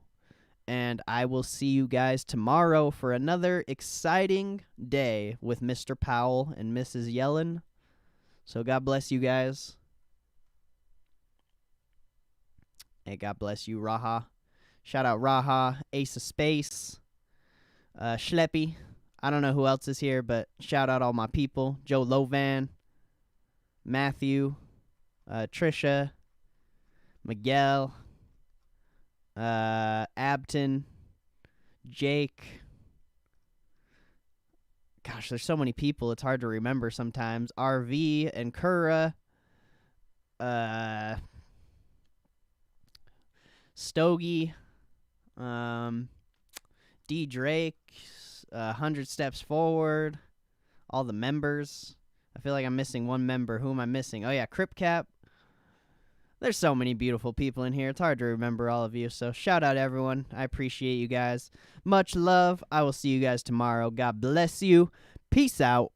And I will see you guys tomorrow for another exciting day with Mr. Powell and Mrs. Yellen. So God bless you guys. Hey, God bless you, Raha. Shout out Raha, Ace of Space, Schleppy. I don't know who else is here, but shout out all my people. Joe Lovan, Matthew, Trisha, Miguel, Abton, Jake. Gosh, there's so many people. It's hard to remember sometimes. RV and Kura. Stogie. D. Drake. 100 Steps Forward. All the members. I feel like I'm missing one member. Who am I missing? Oh, yeah, Cripcap. There's so many beautiful people in here. It's hard to remember all of you. So shout out everyone. I appreciate you guys. Much love. I will see you guys tomorrow. God bless you. Peace out.